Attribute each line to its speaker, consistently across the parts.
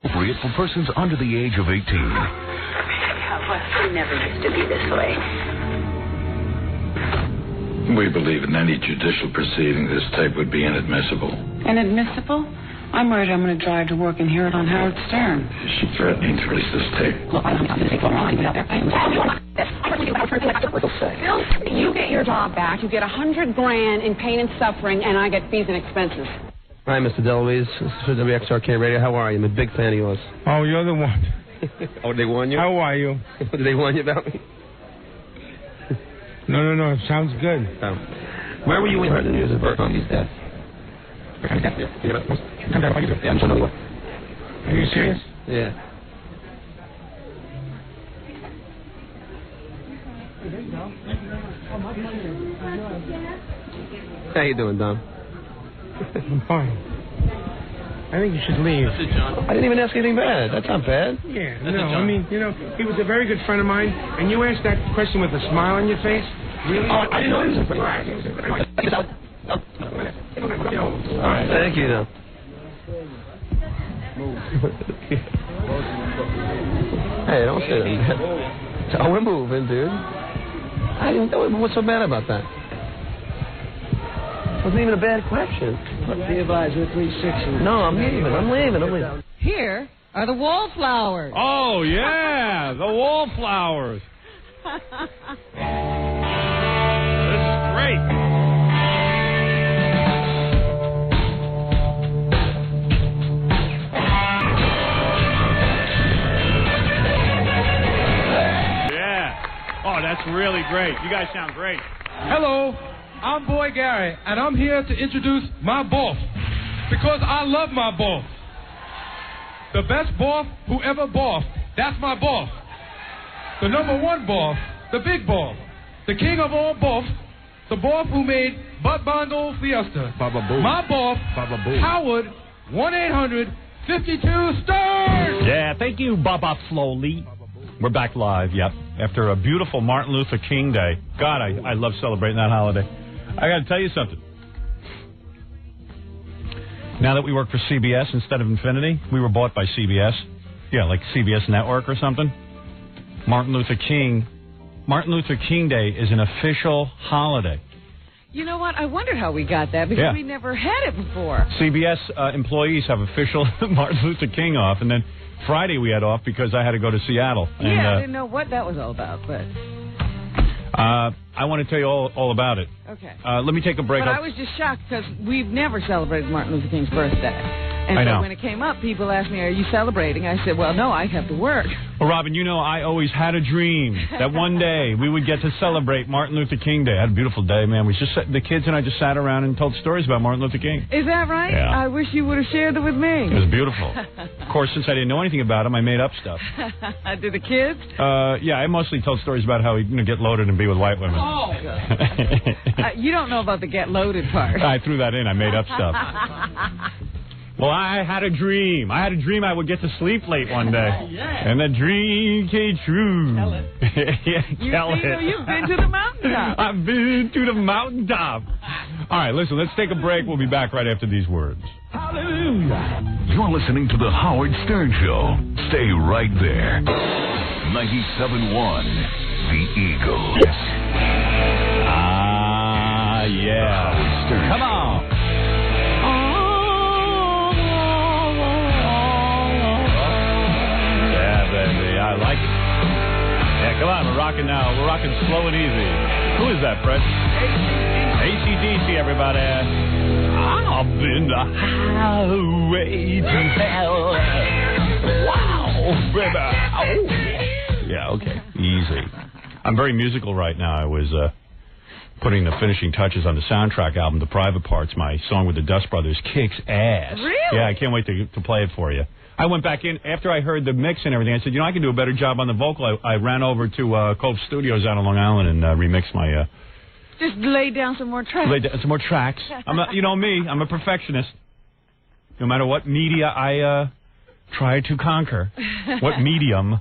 Speaker 1: Appropriate for persons under the age of 18.
Speaker 2: Yeah, well, it never used to be this way.
Speaker 3: We believe in any judicial proceeding this tape would be inadmissible.
Speaker 2: Inadmissible? I'm worried I'm going to drive to work and hear it on Howard Stern.
Speaker 3: Is she threatening to release this tape?
Speaker 2: Look, I don't have to take one line without their paying. Bill, you get your job back. You get $100,000 in pain and suffering, and I get fees and expenses.
Speaker 4: Hi, Mr. DeLuise. This is WXRK Radio. How are you? I'm a big fan of yours.
Speaker 5: Oh, you're the one.
Speaker 4: Oh, did they warn you?
Speaker 5: How are you?
Speaker 4: Did they warn you about me?
Speaker 5: No. It sounds good.
Speaker 4: Where were you when you heard the news of Bertram's death?
Speaker 5: Are you serious?
Speaker 4: Yeah. How you doing, Don?
Speaker 5: I'm fine. I think you should leave.
Speaker 4: This is John. I didn't even ask anything bad. That's not bad.
Speaker 5: Yeah, no. I mean, he was a very good friend of mine, and you asked that question with a smile on your face. Really?
Speaker 4: Oh, I didn't know he was a friend. All right, thank you, though. Hey, don't say that. Oh, we're moving, dude. I didn't know. What's so bad about that? It wasn't even a bad question.
Speaker 6: Be advised, we're 360.
Speaker 4: No, I'm leaving.
Speaker 6: Here are the wallflowers.
Speaker 7: Oh, yeah, the wallflowers. This is great. Yeah. Oh, that's really great. You guys sound great.
Speaker 8: Hello, I'm Boy Gary, and I'm here to introduce my boss, because I love my boss. The best boss who ever bossed, that's my boss. The number one boss, the big boss, the king of all boss, the boss who made Bud Bondo Fiesta.
Speaker 7: Baba Boo.
Speaker 8: My boss,
Speaker 7: Baba Boo.
Speaker 8: Howard, 1-800-52-STARS.
Speaker 7: Yeah, thank you, Baba Slowly. We're back live, yep. After a beautiful Martin Luther King Day. God, I love celebrating that holiday. I got to tell you something. Now that we work for CBS instead of Infinity, we were bought by CBS. Yeah, like CBS Network or something. Martin Luther King Day is an official holiday.
Speaker 6: You know what? I wondered how we got that, because we never had it before.
Speaker 7: CBS employees have official Martin Luther King off, and then Friday we had off because I had to go to Seattle.
Speaker 6: Yeah,
Speaker 7: and,
Speaker 6: I didn't know what that was all about, but...
Speaker 7: I want to tell you all about it.
Speaker 6: Okay.
Speaker 7: Let me take a break.
Speaker 6: But I was just shocked because we've never celebrated Martin Luther King's birthday. And
Speaker 7: I know.
Speaker 6: So when it came up, people asked me, are you celebrating? I said, well, no, I have to work.
Speaker 7: Well, Robin, I always had a dream that one day we would get to celebrate Martin Luther King Day. I had a beautiful day, man. The kids and I just sat around and told stories about Martin Luther King.
Speaker 6: Is that right?
Speaker 7: Yeah.
Speaker 6: I wish you would have shared it with me.
Speaker 7: It was beautiful. Of course, since I didn't know anything about him, I made up stuff.
Speaker 6: Did the kids?
Speaker 7: Yeah, I mostly told stories about how he'd get loaded and be with white women.
Speaker 6: Oh. You don't know about the get loaded part.
Speaker 7: I threw that in. I made up stuff. Well, I had a dream. I would get to sleep late one day. And the dream came true.
Speaker 6: Tell it. You've been to the mountaintop.
Speaker 7: I've been to the mountaintop. All right, listen, let's take a break. We'll be back right after these words.
Speaker 1: Hallelujah. You're listening to The Howard Stern Show. Stay right there. 97.1, The Eagle.
Speaker 7: Ah, yeah. Come on. I like it. Yeah, come on, we're rocking now. We're rocking slow and easy. Who is that, Fred? AC/DC, everybody. I've been the highway to hell. Wow, baby. Oh. Yeah, okay, easy. I'm very musical right now. I was putting the finishing touches on the soundtrack album, The Private Parts. My song with the Dust Brothers kicks ass.
Speaker 6: Really?
Speaker 7: Yeah, I can't wait to play it for you. I went back in, after I heard the mix and everything, I said, I can do a better job on the vocal. I ran over to Cove Studios out on Long Island and remixed my...
Speaker 6: Just lay down some more tracks.
Speaker 7: Some more tracks. You know me, I'm a perfectionist. No matter what media I try to conquer, what medium.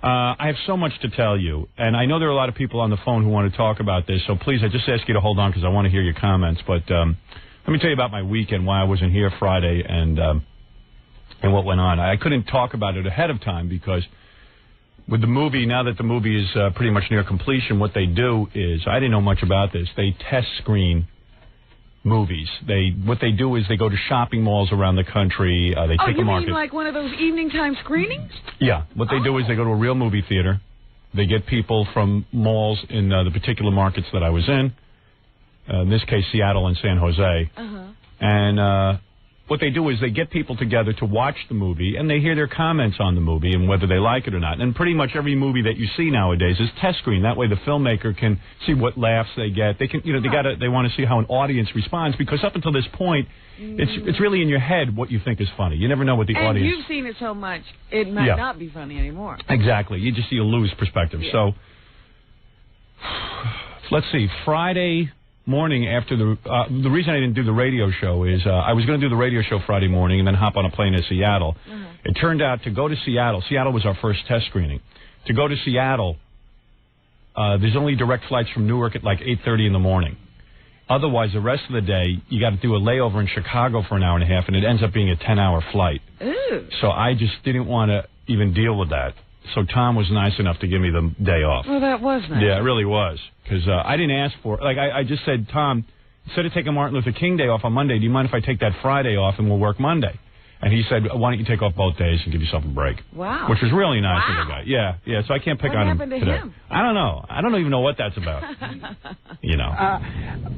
Speaker 7: I have so much to tell you, and I know there are a lot of people on the phone who want to talk about this, so please, I just ask you to hold on because I want to hear your comments. But let me tell you about my weekend, why I wasn't here Friday, and... and what went on. I couldn't talk about it ahead of time because with the movie, now that the movie is pretty much near completion, what they do is, I didn't know much about this, they test screen movies. What they do is they go to shopping malls around the country. They take a market.
Speaker 6: You mean like one of those evening time screenings?
Speaker 7: Yeah. What they do is they go to a real movie theater. They get people from malls in the particular markets that I was in this case, Seattle and San Jose. And what they do is they get people together to watch the movie, and they hear their comments on the movie and whether they like it or not. And pretty much every movie that you see nowadays is test screen. That way, the filmmaker can see what laughs they get. They can, they want to see how an audience responds, because up until this point, it's really in your head what you think is funny. You never know what the audience.
Speaker 6: And you've seen it so much, it might not be funny anymore.
Speaker 7: Exactly. You lose perspective. Yeah. So let's see. Friday morning after the reason I didn't do the radio show is I was going to do the radio show Friday morning and then hop on a plane to Seattle. It turned out to go to Seattle was our first test screening. To go to Seattle, there's only direct flights from Newark at like 8:30 in the morning. Otherwise, the rest of the day, you got to do a layover in Chicago for an hour and a half, and it ends up being a 10-hour flight.
Speaker 6: Ooh.
Speaker 7: So I just didn't want to even deal with that. So Tom was nice enough to give me the day off.
Speaker 6: Well, that was nice.
Speaker 7: Yeah, it really was. Because I didn't ask for it. Like, I just said, Tom, instead of taking Martin Luther King Day off on Monday, do you mind if I take that Friday off and we'll work Monday? And he said, why don't you take off both days and give yourself a break?
Speaker 6: Wow.
Speaker 7: Which was really nice of the guy. Yeah, so I can't pick on him today.
Speaker 6: What happened to him?
Speaker 7: I don't know. I don't even know what that's about.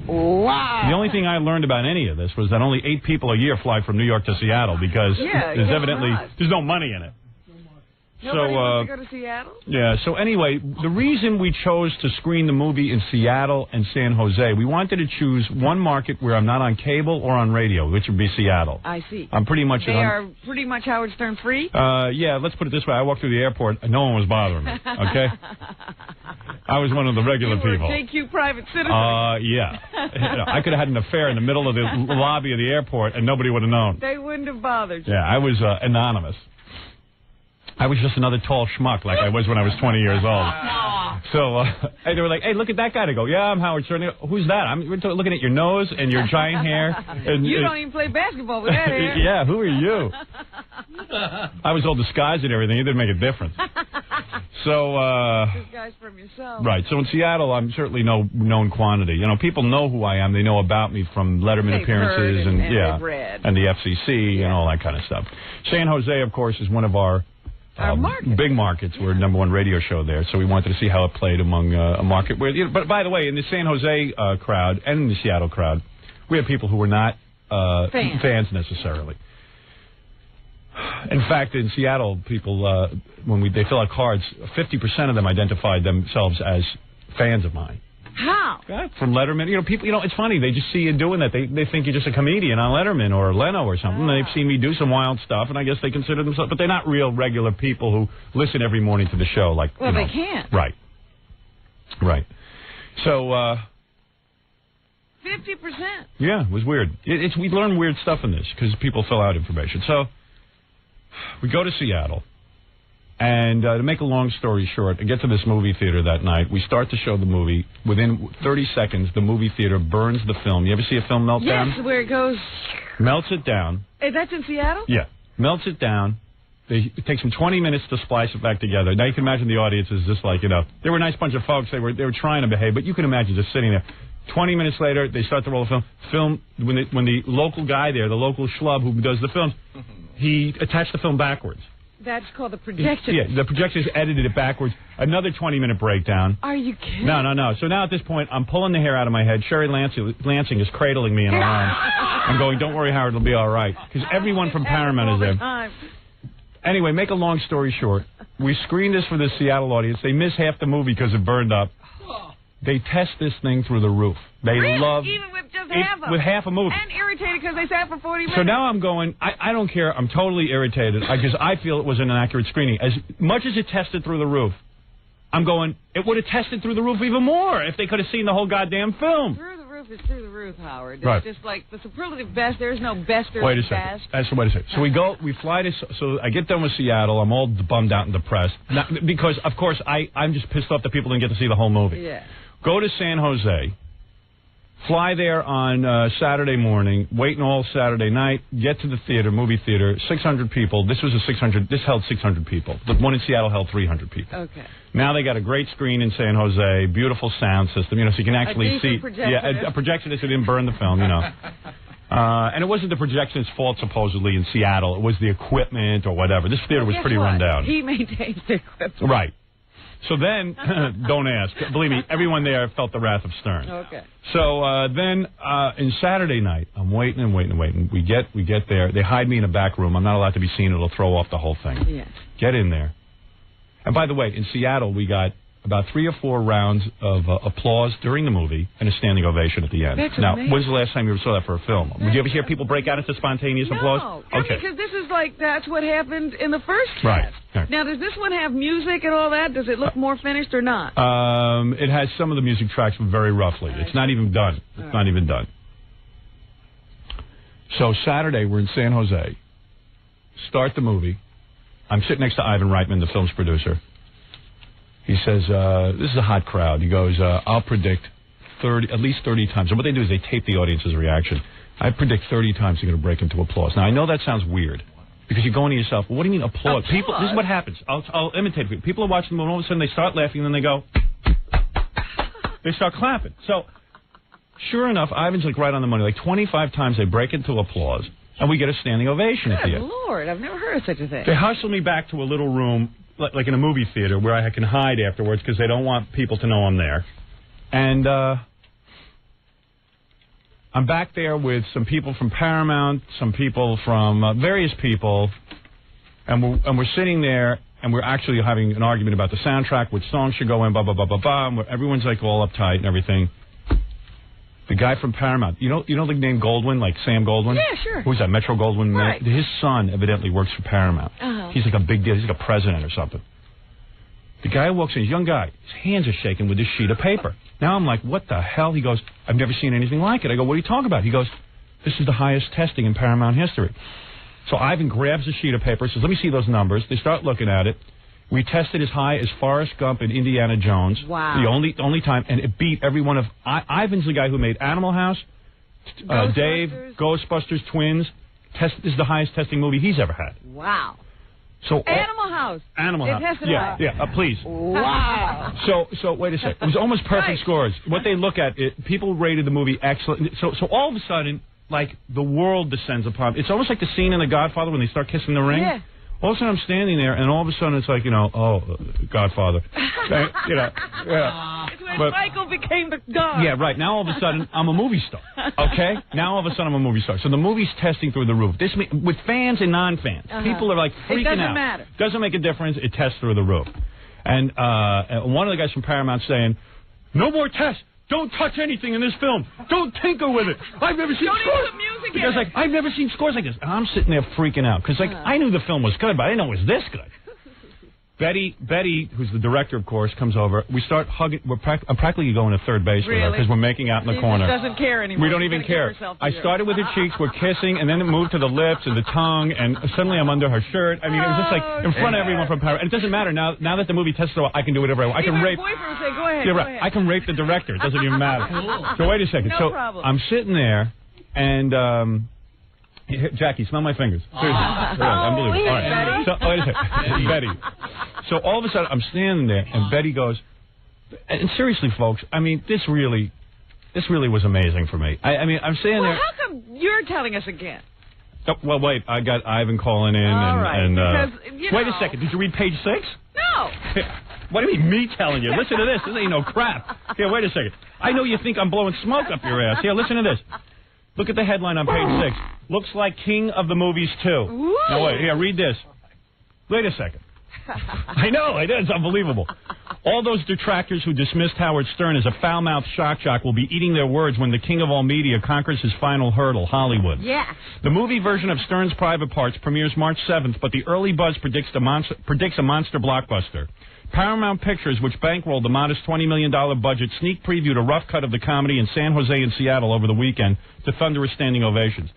Speaker 6: Wow.
Speaker 7: The only thing I learned about any of this was that only 8 people a year fly from New York to Seattle because there's no money in it.
Speaker 6: Nobody wants to go to Seattle?
Speaker 7: Yeah, so anyway, the reason we chose to screen the movie in Seattle and San Jose, we wanted to choose one market where I'm not on cable or on radio, which would be Seattle.
Speaker 6: I see.
Speaker 7: I'm pretty much...
Speaker 6: They are pretty much Howard Stern free?
Speaker 7: Yeah, let's put it this way. I walked through the airport and no one was bothering me, okay? I was one of the regular people.
Speaker 6: You were a JQ private citizen.
Speaker 7: Yeah. I could have had an affair in the middle of the lobby of the airport and nobody would have known.
Speaker 6: They wouldn't have bothered you.
Speaker 7: Yeah, I was anonymous. I was just another tall schmuck like I was when I was 20 years old. So they were like, hey, look at that guy. To go, yeah, I'm Howard Stern. Who's that? We're looking at your nose and your giant hair. And,
Speaker 6: you don't even play basketball with that hair.
Speaker 7: Yeah, who are you? I was all disguised and everything. It didn't make a difference. So,
Speaker 6: disguised from yourself.
Speaker 7: Right. So in Seattle, I'm certainly no known quantity. People know who I am. They know about me from Letterman appearances and the FCC and all that kind of stuff. San Jose, of course, is one of our big markets. We're number one radio show there, so we wanted to see how it played among a market where. But by the way, in the San Jose crowd and in the Seattle crowd, we had people who were not fans necessarily. In fact, in Seattle, people when they fill out cards, 50% of them identified themselves as fans of mine.
Speaker 6: How?
Speaker 7: From Letterman. People, it's funny. They just see you doing that. They think you're just a comedian on Letterman or Leno or something. They've seen me do some wild stuff, and I guess they consider themselves. But they're not real regular people who listen every morning to the show.
Speaker 6: Well, they can't.
Speaker 7: Right. So,
Speaker 6: 50%.
Speaker 7: Yeah, it was weird. We learn weird stuff in this because people fill out information. So, we go to Seattle. And to make a long story short, I get to this movie theater that night. We start to show the movie. Within 30 seconds, the movie theater burns the film. You ever see a film melt down?
Speaker 6: Yes, where it goes...
Speaker 7: Melts it down.
Speaker 6: Hey, that's in Seattle?
Speaker 7: Yeah. Melts it down. It takes them 20 minutes to splice it back together. Now, you can imagine the audience is just like, they were a nice bunch of folks. They were trying to behave, but you can imagine just sitting there. 20 minutes later, they start to roll the film. When the local guy there, the local schlub who does the films, he attached the film backwards.
Speaker 6: That's called the projectionist.
Speaker 7: Yeah, the projectionist edited it backwards. Another 20-minute breakdown.
Speaker 6: Are you kidding?
Speaker 7: No. So now at this point, I'm pulling the hair out of my head. Sherry Lansing is cradling me in her arms. I'm going, don't worry, Howard, it'll be all right. Because everyone from Paramount is there. Anyway, make a long story short, we screened this for the Seattle audience. They miss half the movie because it burned up. They test this thing through the roof. They love...
Speaker 6: Even with just half of it.
Speaker 7: With half a movie.
Speaker 6: And irritated because they sat for 40 minutes.
Speaker 7: So now I'm going, I don't care. I'm totally irritated because I feel it was an inaccurate screening. As much as it tested through the roof, I'm going, it would have tested through the roof even more if they could have seen the whole goddamn film.
Speaker 6: Through the roof is through the roof, Howard. It's
Speaker 7: right.
Speaker 6: Just like the superlative best. There's no best or
Speaker 7: Wait a
Speaker 6: best.
Speaker 7: second. Wait a second. So we fly to, so I get done with Seattle. I'm all bummed out and depressed. Because, of course, I'm just pissed off that people didn't get to see the whole movie.
Speaker 6: Yeah.
Speaker 7: Go to San Jose. Fly there on Saturday morning, waiting all Saturday night, get to the theater, movie theater, 600 people. This held 600 people. The one in Seattle held 300 people.
Speaker 6: Okay.
Speaker 7: Now they got a great screen in San Jose, beautiful sound system, so you can actually see.
Speaker 6: Projectionist.
Speaker 7: Yeah, a projectionist who didn't burn the film, And it wasn't the projectionist's fault, supposedly, in Seattle. It was the equipment or whatever. This theater was pretty run down.
Speaker 6: He maintains the equipment.
Speaker 7: Right. So then, don't ask. Believe me, everyone there felt the wrath of Stern.
Speaker 6: Okay.
Speaker 7: So then, in Saturday night, I'm waiting. We get there. They hide me in a back room. I'm not allowed to be seen. It'll throw off the whole thing.
Speaker 6: Yeah.
Speaker 7: Get in there. And by the way, in Seattle, we got about 3 or 4 rounds of applause during the movie and a standing ovation at the end.
Speaker 6: That's
Speaker 7: now,
Speaker 6: amazing.
Speaker 7: when's the last time you ever saw that for a film? Would you ever hear people break out into spontaneous applause?
Speaker 6: No.
Speaker 7: Okay.
Speaker 6: Because this is that's what happened in the first
Speaker 7: Right.
Speaker 6: cast.
Speaker 7: Right.
Speaker 6: Now, does this one have music and all that? Does it look more finished or not?
Speaker 7: It has some of the music tracks, but very roughly. It's not even done. It's not even done. So Saturday, we're in San Jose. Start the movie. I'm sitting next to Ivan Reitman, the film's producer. He says, this is a hot crowd. He goes, I'll predict at least 30 times. And what they do is they tape the audience's reaction. I predict 30 times they're going to break into applause. Now, I know that sounds weird. Because you're going to yourself, well, what do you mean applause? People, this is what happens. I'll imitate it. People are watching the movie, and all of a sudden they start laughing, and then they go, they start clapping. So, sure enough, Ivan's right on the money. 25 times they break into applause, and we get a standing ovation at the end.
Speaker 6: Good Lord, I've never heard of such a thing.
Speaker 7: They hustle me back to a little room, like in a movie theater, where I can hide afterwards because they don't want people to know I'm there. And I'm back there with some people from Paramount, some people from various people, and we're sitting there, and we're actually having an argument about the soundtrack, which songs should go in, blah, blah, blah, blah, blah. And everyone's all uptight and everything. The guy from Paramount, you know the name Goldwyn, like Sam Goldwyn?
Speaker 6: Yeah, sure.
Speaker 7: Who's that, Metro Goldwyn?
Speaker 6: Right.
Speaker 7: His son evidently works for Paramount.
Speaker 6: Uh-huh.
Speaker 7: He's like a big deal. He's like a president or something. The guy walks in, he's a young guy. His hands are shaking with this sheet of paper. Now I'm like, what the hell? He goes, I've never seen anything like it. I go, what are you talking about? He goes, this is the highest testing in Paramount history. So Ivan grabs a sheet of paper, says, let me see those numbers. They start looking at it. We tested as high as Forrest Gump and Indiana Jones.
Speaker 6: Wow.
Speaker 7: The only time, and it beat every one of... Ivan's the guy who made Animal House, Dave, Ghostbusters, Twins. This is the highest testing movie he's ever had.
Speaker 6: Wow.
Speaker 7: So
Speaker 6: Animal House.
Speaker 7: Animal
Speaker 6: They
Speaker 7: House.
Speaker 6: tested
Speaker 7: Yeah,
Speaker 6: it
Speaker 7: yeah, please.
Speaker 6: Wow.
Speaker 7: So wait a second. It was almost perfect
Speaker 6: Right.
Speaker 7: scores. What they look at, people rated the movie excellent. So all of a sudden, the world descends upon. It's almost like the scene in The Godfather when they start kissing the ring.
Speaker 6: Yeah.
Speaker 7: All of a sudden I'm standing there, and all of a sudden it's Godfather. Yeah.
Speaker 6: It's when Michael became the god.
Speaker 7: Yeah, right. Now all of a sudden I'm a movie star. Okay? Now all of a sudden I'm a movie star. So the movie's testing through the roof. With fans and non-fans. People are freaking out.
Speaker 6: It doesn't matter.
Speaker 7: Doesn't make a difference. It tests through the roof. And one of the guys from Paramount saying, no more tests. Don't touch anything in this film. Don't tinker with it. I've never seen scores.
Speaker 6: Don't even put music in it.
Speaker 7: I've never seen scores like this. And I'm sitting there freaking out because I knew the film was good, but I didn't know it was this good. Betty, who's the director, of course, comes over. We start hugging. I'm practically going to third base with her because we're making out in the corner.
Speaker 6: She doesn't care anymore.
Speaker 7: We don't even care. I started with her cheeks. We're kissing, and then it moved to the lips and the tongue, and suddenly I'm under her shirt. I mean, it was just in front of everyone from Paramount. And it doesn't matter now that the movie tests I can do whatever I want. I can rape.
Speaker 6: Boyfriend would say, go ahead.
Speaker 7: Yeah,
Speaker 6: go
Speaker 7: right.
Speaker 6: ahead.
Speaker 7: I can rape the director. It doesn't even matter. So wait a second.
Speaker 6: No problem.
Speaker 7: I'm sitting there, and Jackie, smell my fingers. Seriously. Unbelievable. All right. So, wait a second. Betty. So all of a sudden, I'm standing there, and Betty goes, and seriously, folks, I mean, this really was amazing for me. I mean, I'm standing there.
Speaker 6: How come you're telling us again?
Speaker 7: Oh, well, wait, I got Ivan calling in.
Speaker 6: All right. Because,
Speaker 7: wait a second. Did you read page 6?
Speaker 6: No.
Speaker 7: What do you mean, me telling you? Listen to this. This ain't no crap. Here, wait a second. I know you think I'm blowing smoke up your ass. Here, listen to this. Look at the headline on page 6. Looks like King of the Movies 2.
Speaker 6: Ooh.
Speaker 7: Now, wait, here, read this. Wait a second. I know, it is unbelievable. All those detractors who dismissed Howard Stern as a foul-mouthed shock jock will be eating their words when the king of all media conquers his final hurdle, Hollywood.
Speaker 6: Yes.
Speaker 7: The movie version of Stern's Private Parts premieres March 7th, but the early buzz predicts a monster blockbuster. Paramount Pictures, which bankrolled the modest $20 million budget, sneak previewed a rough cut of the comedy in San Jose and Seattle over the weekend to thunderous standing ovations.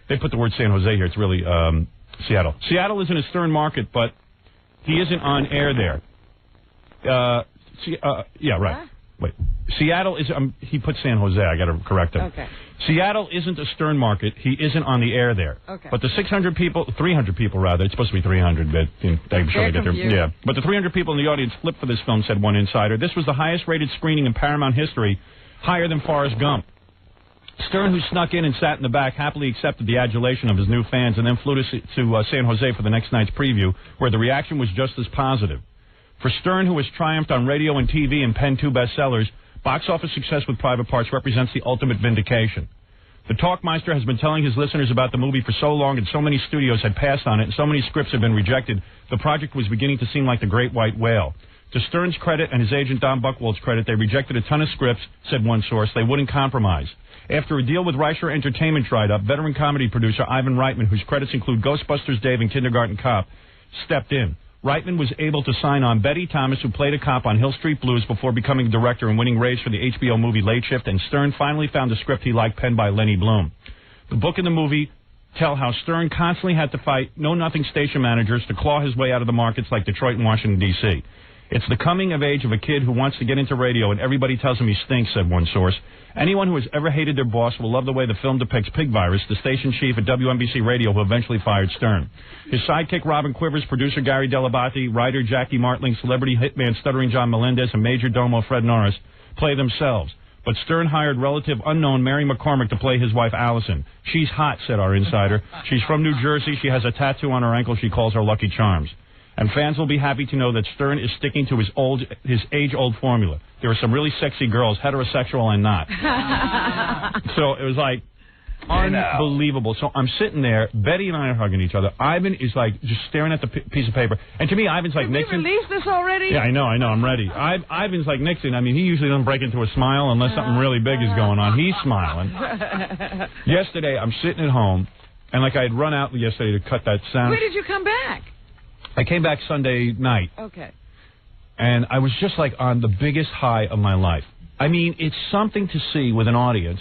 Speaker 7: They put the word San Jose here. It's really Seattle. Seattle is in a Stern market, but he isn't on air there. Yeah, right. Wait. Seattle is... he put San Jose. I got to correct him.
Speaker 6: Okay.
Speaker 7: Seattle isn't a Stern market. He isn't on the air there.
Speaker 6: Okay.
Speaker 7: But the 300 people rather, it's supposed to be 300, but I'm sure they get there. Yeah. But the 300 people in the audience flipped for this film, said one insider. This was the highest rated screening in Paramount history, higher than Forrest Gump. Stern, who snuck in and sat in the back, happily accepted the adulation of his new fans and then flew to San Jose for the next night's preview, where the reaction was just as positive. For Stern, who has triumphed on radio and TV and penned 2 bestsellers, box office success with Private Parts represents the ultimate vindication. The Talkmeister has been telling his listeners about the movie for so long, and so many studios had passed on it, and so many scripts had been rejected, the project was beginning to seem like the great white whale. To Stern's credit and his agent Don Buchwald's credit, they rejected a ton of scripts, said one source. They wouldn't compromise. After a deal with Reicher Entertainment dried up, veteran comedy producer Ivan Reitman, whose credits include Ghostbusters Dave and Kindergarten Cop, stepped in. Reitman was able to sign on Betty Thomas, who played a cop on Hill Street Blues before becoming director and winning raves for the HBO movie Late Shift, and Stern finally found a script he liked, penned by Lenny Bloom. The book and the movie tell how Stern constantly had to fight know-nothing station managers to claw his way out of the markets like Detroit and Washington, D.C. It's the coming of age of a kid who wants to get into radio, and everybody tells him he stinks, said one source. Anyone who has ever hated their boss will love the way the film depicts Pig Virus, the station chief at WNBC Radio, who eventually fired Stern. His sidekick, Robin Quivers, producer Gary Delabate, writer Jackie Martling, celebrity hitman Stuttering John Melendez, and Major Domo Fred Norris play themselves. But Stern hired relative unknown Mary McCormick to play his wife Allison. She's hot, said our insider. She's from New Jersey. She has a tattoo on her ankle she calls her Lucky Charms. And fans will be happy to know that Stern is sticking to his age-old formula. There are some really sexy girls, heterosexual and not. So it was like unbelievable. So I'm sitting there. Betty and I are hugging each other. Ivan is like just staring at the piece of paper. And to me, Ivan's like Nixon.
Speaker 6: Did we release this already?
Speaker 7: Yeah, I know. I'm ready. Ivan's like Nixon. I mean, he usually doesn't break into a smile unless something really big is going on. He's smiling. Yesterday, I'm sitting at home, and like I had run out yesterday to cut that sound.
Speaker 6: Where did you come back?
Speaker 7: I came back Sunday night.
Speaker 6: Okay.
Speaker 7: And I was just like on the biggest high of my life. I mean, it's something to see with an audience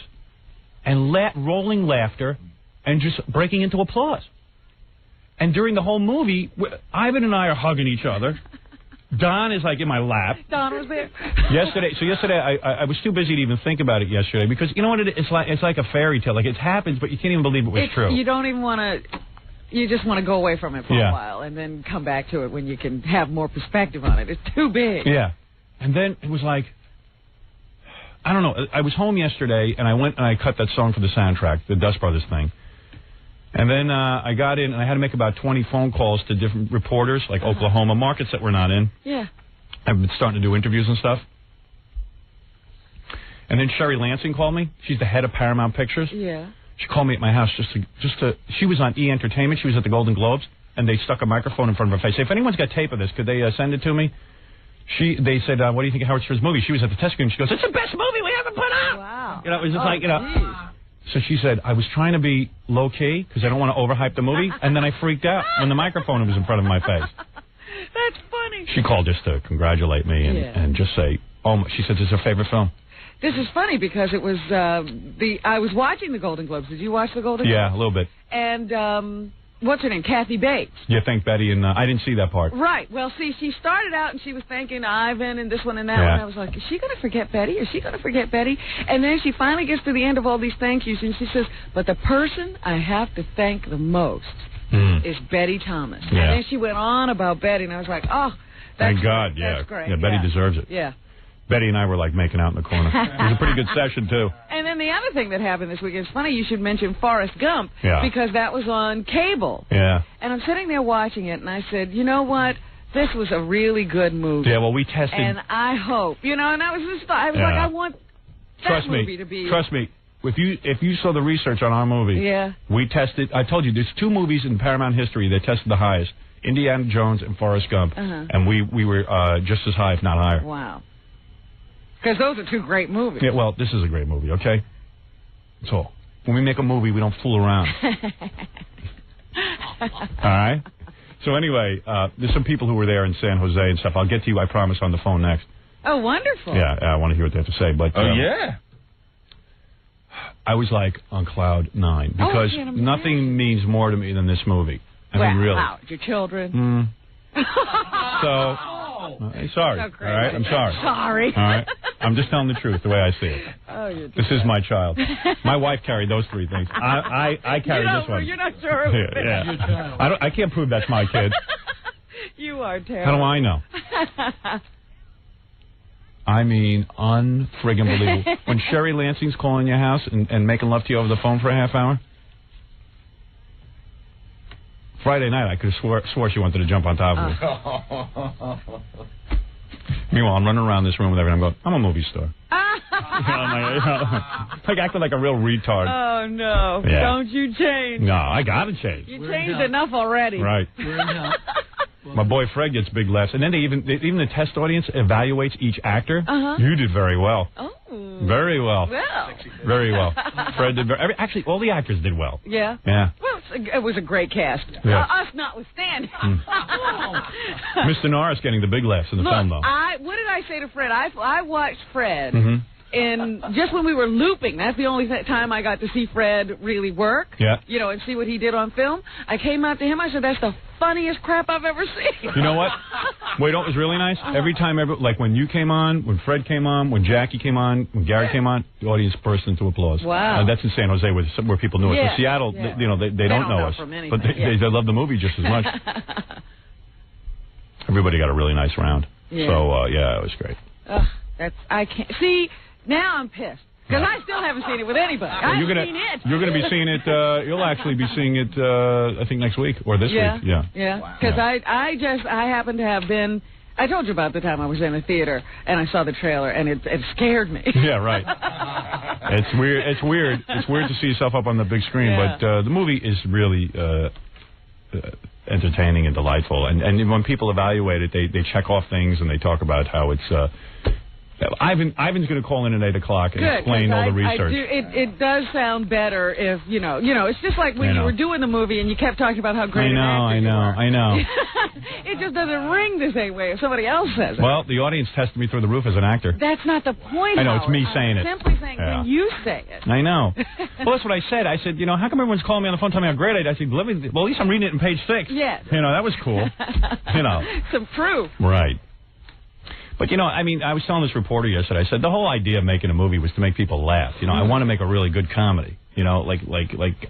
Speaker 7: and rolling laughter and just breaking into applause. And during the whole movie, Ivan and I are hugging each other. Don is like in my lap.
Speaker 6: Don was there.
Speaker 7: Yesterday, I was too busy to even think about it yesterday because you know what it's like a fairy tale. Like it happens, but you can't even believe it was true.
Speaker 6: You don't even want to. You just want to go away from it for a while and then come back to it when you can have more perspective on it. It's too big.
Speaker 7: Yeah. And then it was like, I don't know. I was home yesterday, and I went and I cut that song for the soundtrack, the Dust Brothers thing. And then I got in, and I had to make about 20 phone calls to different reporters, like Oklahoma, markets that we're not in.
Speaker 6: Yeah.
Speaker 7: I've been starting to do interviews and stuff. And then Sherry Lansing called me. She's the head of Paramount Pictures.
Speaker 6: Yeah. She
Speaker 7: called me at my house just to. She was on E! Entertainment. She was at the Golden Globes, and they stuck a microphone in front of her face. If anyone's got tape of this, could they send it to me? They said, what do you think of Howard Stern's movie? She was at the test screen. She goes, it's the best movie we ever put out.
Speaker 6: Wow.
Speaker 7: You know, it was just So she said, I was trying to be low key because I don't want to overhype the movie, and then I freaked out when the microphone was in front of my face.
Speaker 6: That's funny.
Speaker 7: She called just to congratulate me and just say, she said, this is her favorite film.
Speaker 6: This is funny because it was I was watching the Golden Globes. Did you watch the Golden Globes?
Speaker 7: Yeah, a little bit.
Speaker 6: And what's her name? Kathy Bates.
Speaker 7: Yeah, thank Betty, and I didn't see that part.
Speaker 6: Right. Well, see, she started out and she was thanking Ivan and this one and that one. I was like, is she going to forget Betty? Is she going to forget Betty? And then she finally gets to the end of all these thank yous and she says, but the person I have to thank the most is Betty Thomas.
Speaker 7: Yeah.
Speaker 6: And then she went on about Betty, and I was like, oh, that's
Speaker 7: thank God,
Speaker 6: great.
Speaker 7: yeah.
Speaker 6: That's great.
Speaker 7: Yeah, Betty deserves it.
Speaker 6: Yeah.
Speaker 7: Betty and I were like making out in the corner. It was a pretty good session, too.
Speaker 6: And then the other thing that happened this week, it's funny you should mention Forrest Gump,
Speaker 7: Yeah.
Speaker 6: because that was on cable.
Speaker 7: Yeah.
Speaker 6: And I'm sitting there watching it, and I said, you know what? This was a really good movie.
Speaker 7: Yeah, well, we tested.
Speaker 6: And I hope, and I was just, I was like, I want that movie to be.
Speaker 7: Trust me. If you saw the research on our movie, we tested. I told you, there's 2 movies in Paramount history that tested the highest: Indiana Jones and Forrest Gump, and we were just as high, if not higher.
Speaker 6: Wow. Because those are 2 great movies.
Speaker 7: Yeah, well, this is a great movie, okay? That's all. When we make a movie, we don't fool around. All right? So anyway, there's some people who were there in San Jose and stuff. I'll get to you, I promise, on the phone next.
Speaker 6: Oh, wonderful.
Speaker 7: Yeah, I want to hear what they have to say. But
Speaker 3: yeah?
Speaker 7: I was like on cloud 9 because nothing means more to me than this movie. I mean, really.
Speaker 6: Wow, your children.
Speaker 7: So... Sorry.
Speaker 6: So
Speaker 7: All
Speaker 6: crazy.
Speaker 7: right, I'm sorry.
Speaker 6: Sorry.
Speaker 7: All right, I'm just telling the truth the way I see it.
Speaker 6: Oh, you're
Speaker 7: This is my child. My wife carried those 3 things. I carried this one.
Speaker 6: You're not sure.
Speaker 7: Yeah. I can't prove that's my kid.
Speaker 6: You are terrible.
Speaker 7: How do I know? I mean, unfriggin' believable. When Sherry Lansing's calling your house and making love to you over the phone for a half hour. Friday night, I could have swore she wanted to jump on top of me. Meanwhile, I'm running around this room with everything. I'm going, I'm a movie star. Like acting like a real retard.
Speaker 6: Oh, no.
Speaker 7: Yeah.
Speaker 6: Don't you change.
Speaker 7: No, I got to change.
Speaker 6: You changed enough already.
Speaker 7: Right. My boy Fred gets big laughs. And then even the test audience evaluates each actor. You did very well.
Speaker 6: Oh.
Speaker 7: Very well.
Speaker 6: Well.
Speaker 7: Very well. Fred did actually, all the actors did well.
Speaker 6: Yeah?
Speaker 7: Yeah.
Speaker 6: Well, it was a great cast.
Speaker 7: Yeah.
Speaker 6: Us notwithstanding.
Speaker 7: Mr. Norris getting the big laughs in the film, though.
Speaker 6: What did I say to Fred? I watched Fred. And just when we were looping, that's the only time I got to see Fred really work. Yeah. You know, and see what he did on film. I came out to him, I said, that's the funniest crap I've ever seen.
Speaker 7: You know what? Wait, it was really nice. Every time, like when you came on, when Fred came on, when Jackie came on, when Gary came on, the audience burst into applause.
Speaker 6: Wow.
Speaker 7: That's in San Jose where people knew us. In Seattle, they don't know us. But they love the movie just as much. Everybody got a really nice round. Yeah. So, yeah, it was great.
Speaker 6: I can't. See, now I'm pissed. Because I still haven't seen it with anybody. I haven't seen it.
Speaker 7: You're going to be seeing it. You'll actually be seeing it, I think, next week or this week. Yeah.
Speaker 6: Yeah. Because I happened to have been. I told you about the time I was in a theater and I saw the trailer and it scared me.
Speaker 7: Yeah, right. It's weird. It's weird. It's weird to see yourself up on the big screen, but the movie is really entertaining and delightful. And when people evaluate it, they check off things and they talk about how it's. Ivan's going to call in at 8 o'clock and explain all the research.
Speaker 6: It does sound better if, you know, it's just like when you were doing the movie and you kept talking about how great an actor you were.
Speaker 7: I know.
Speaker 6: It just doesn't ring the same way if somebody else says it.
Speaker 7: Well, the audience tested me through the roof as an actor.
Speaker 6: That's not the point,
Speaker 7: I know, it's me saying it.
Speaker 6: Simply saying when you say it.
Speaker 7: I know. Well, that's what I said. I said, you know, how come everyone's calling me on the phone telling me how great I did? I said, well, at least I'm reading it in page 6.
Speaker 6: Yes.
Speaker 7: You know, that was cool. You know.
Speaker 6: Some proof.
Speaker 7: Right. But, you know, I mean, I was telling this reporter yesterday, I said the whole idea of making a movie was to make people laugh. You know, I want to make a really good comedy. You know, like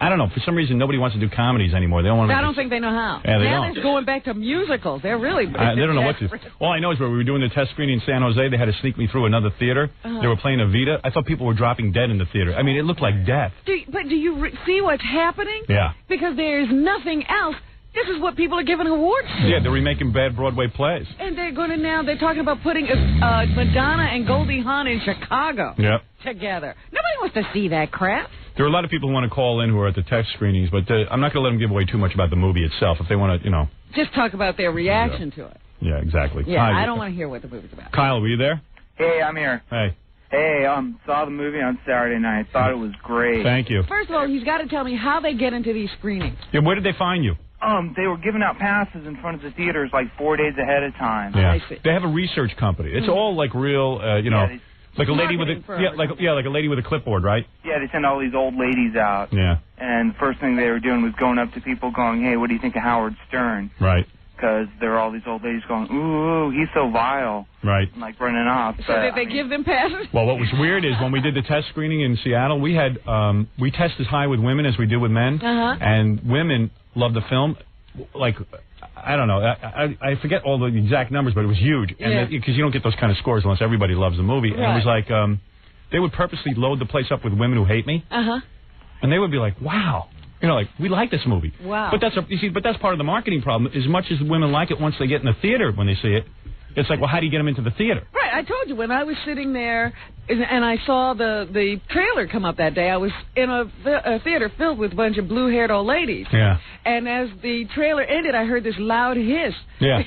Speaker 7: I don't know, for some reason nobody wants to do comedies anymore. They don't want to.
Speaker 6: I don't think they know how.
Speaker 7: Yeah,
Speaker 6: now they're going back to musicals. They're really
Speaker 7: they don't know what to do. All I know is when we were doing the test screening in San Jose, they had to sneak me through another theater. They were playing Evita. I thought people were dropping dead in the theater. I mean, it looked like death.
Speaker 6: But do you see what's happening?
Speaker 7: Yeah.
Speaker 6: Because there's nothing else. This is what people are giving awards to.
Speaker 7: Yeah, they're remaking bad Broadway plays.
Speaker 6: And they're talking about putting Madonna and Goldie Hawn in Chicago together. Nobody wants to see that crap.
Speaker 7: There are a lot of people who want to call in who are at the test screenings, but I'm not going to let them give away too much about the movie itself. If they want to, you know.
Speaker 6: Just talk about their reaction to it.
Speaker 7: Yeah, exactly.
Speaker 6: Yeah, I don't want to hear what the movie's about.
Speaker 7: Kyle, were you there?
Speaker 9: Hey, I'm here.
Speaker 7: Hey.
Speaker 9: Hey, saw the movie on Saturday night. Thought it was great.
Speaker 7: Thank you.
Speaker 6: First of all, he's got to tell me how they get into these screenings.
Speaker 7: Yeah, where did they find you?
Speaker 9: They were giving out passes in front of the theaters like 4 days ahead of time.
Speaker 7: Yeah, they have a research company. It's all like real, you know, like a lady with a like a lady with a clipboard, right?
Speaker 9: Yeah, they send all these old ladies out.
Speaker 7: Yeah.
Speaker 9: And the first thing they were doing was going up to people, going, "Hey, what do you think of Howard Stern?"
Speaker 7: Right.
Speaker 9: Because there are all these old ladies going, "Ooh, he's so vile."
Speaker 7: Right.
Speaker 9: And, like running off.
Speaker 6: So did they give them passes?
Speaker 7: Well, what was weird is when we did the test screening in Seattle, we had we test as high with women as we do with men, and women loved the film. Like, I don't know, I forget all the exact numbers, but it was huge. And because you don't get those kind of scores unless everybody loves the movie. And it was like they would purposely load the place up with women who hate me, and they would be like, "Wow." You know, like, we like this movie.
Speaker 6: Wow.
Speaker 7: But that's part of the marketing problem. As much as women like it once they get in the theater when they see it, it's like, well, how do you get them into the theater?
Speaker 6: Right. I told you, when I was sitting there and I saw the trailer come up that day, I was in a theater filled with a bunch of blue-haired old ladies. Yeah. And as the trailer ended, I heard this loud hiss.
Speaker 7: Yeah.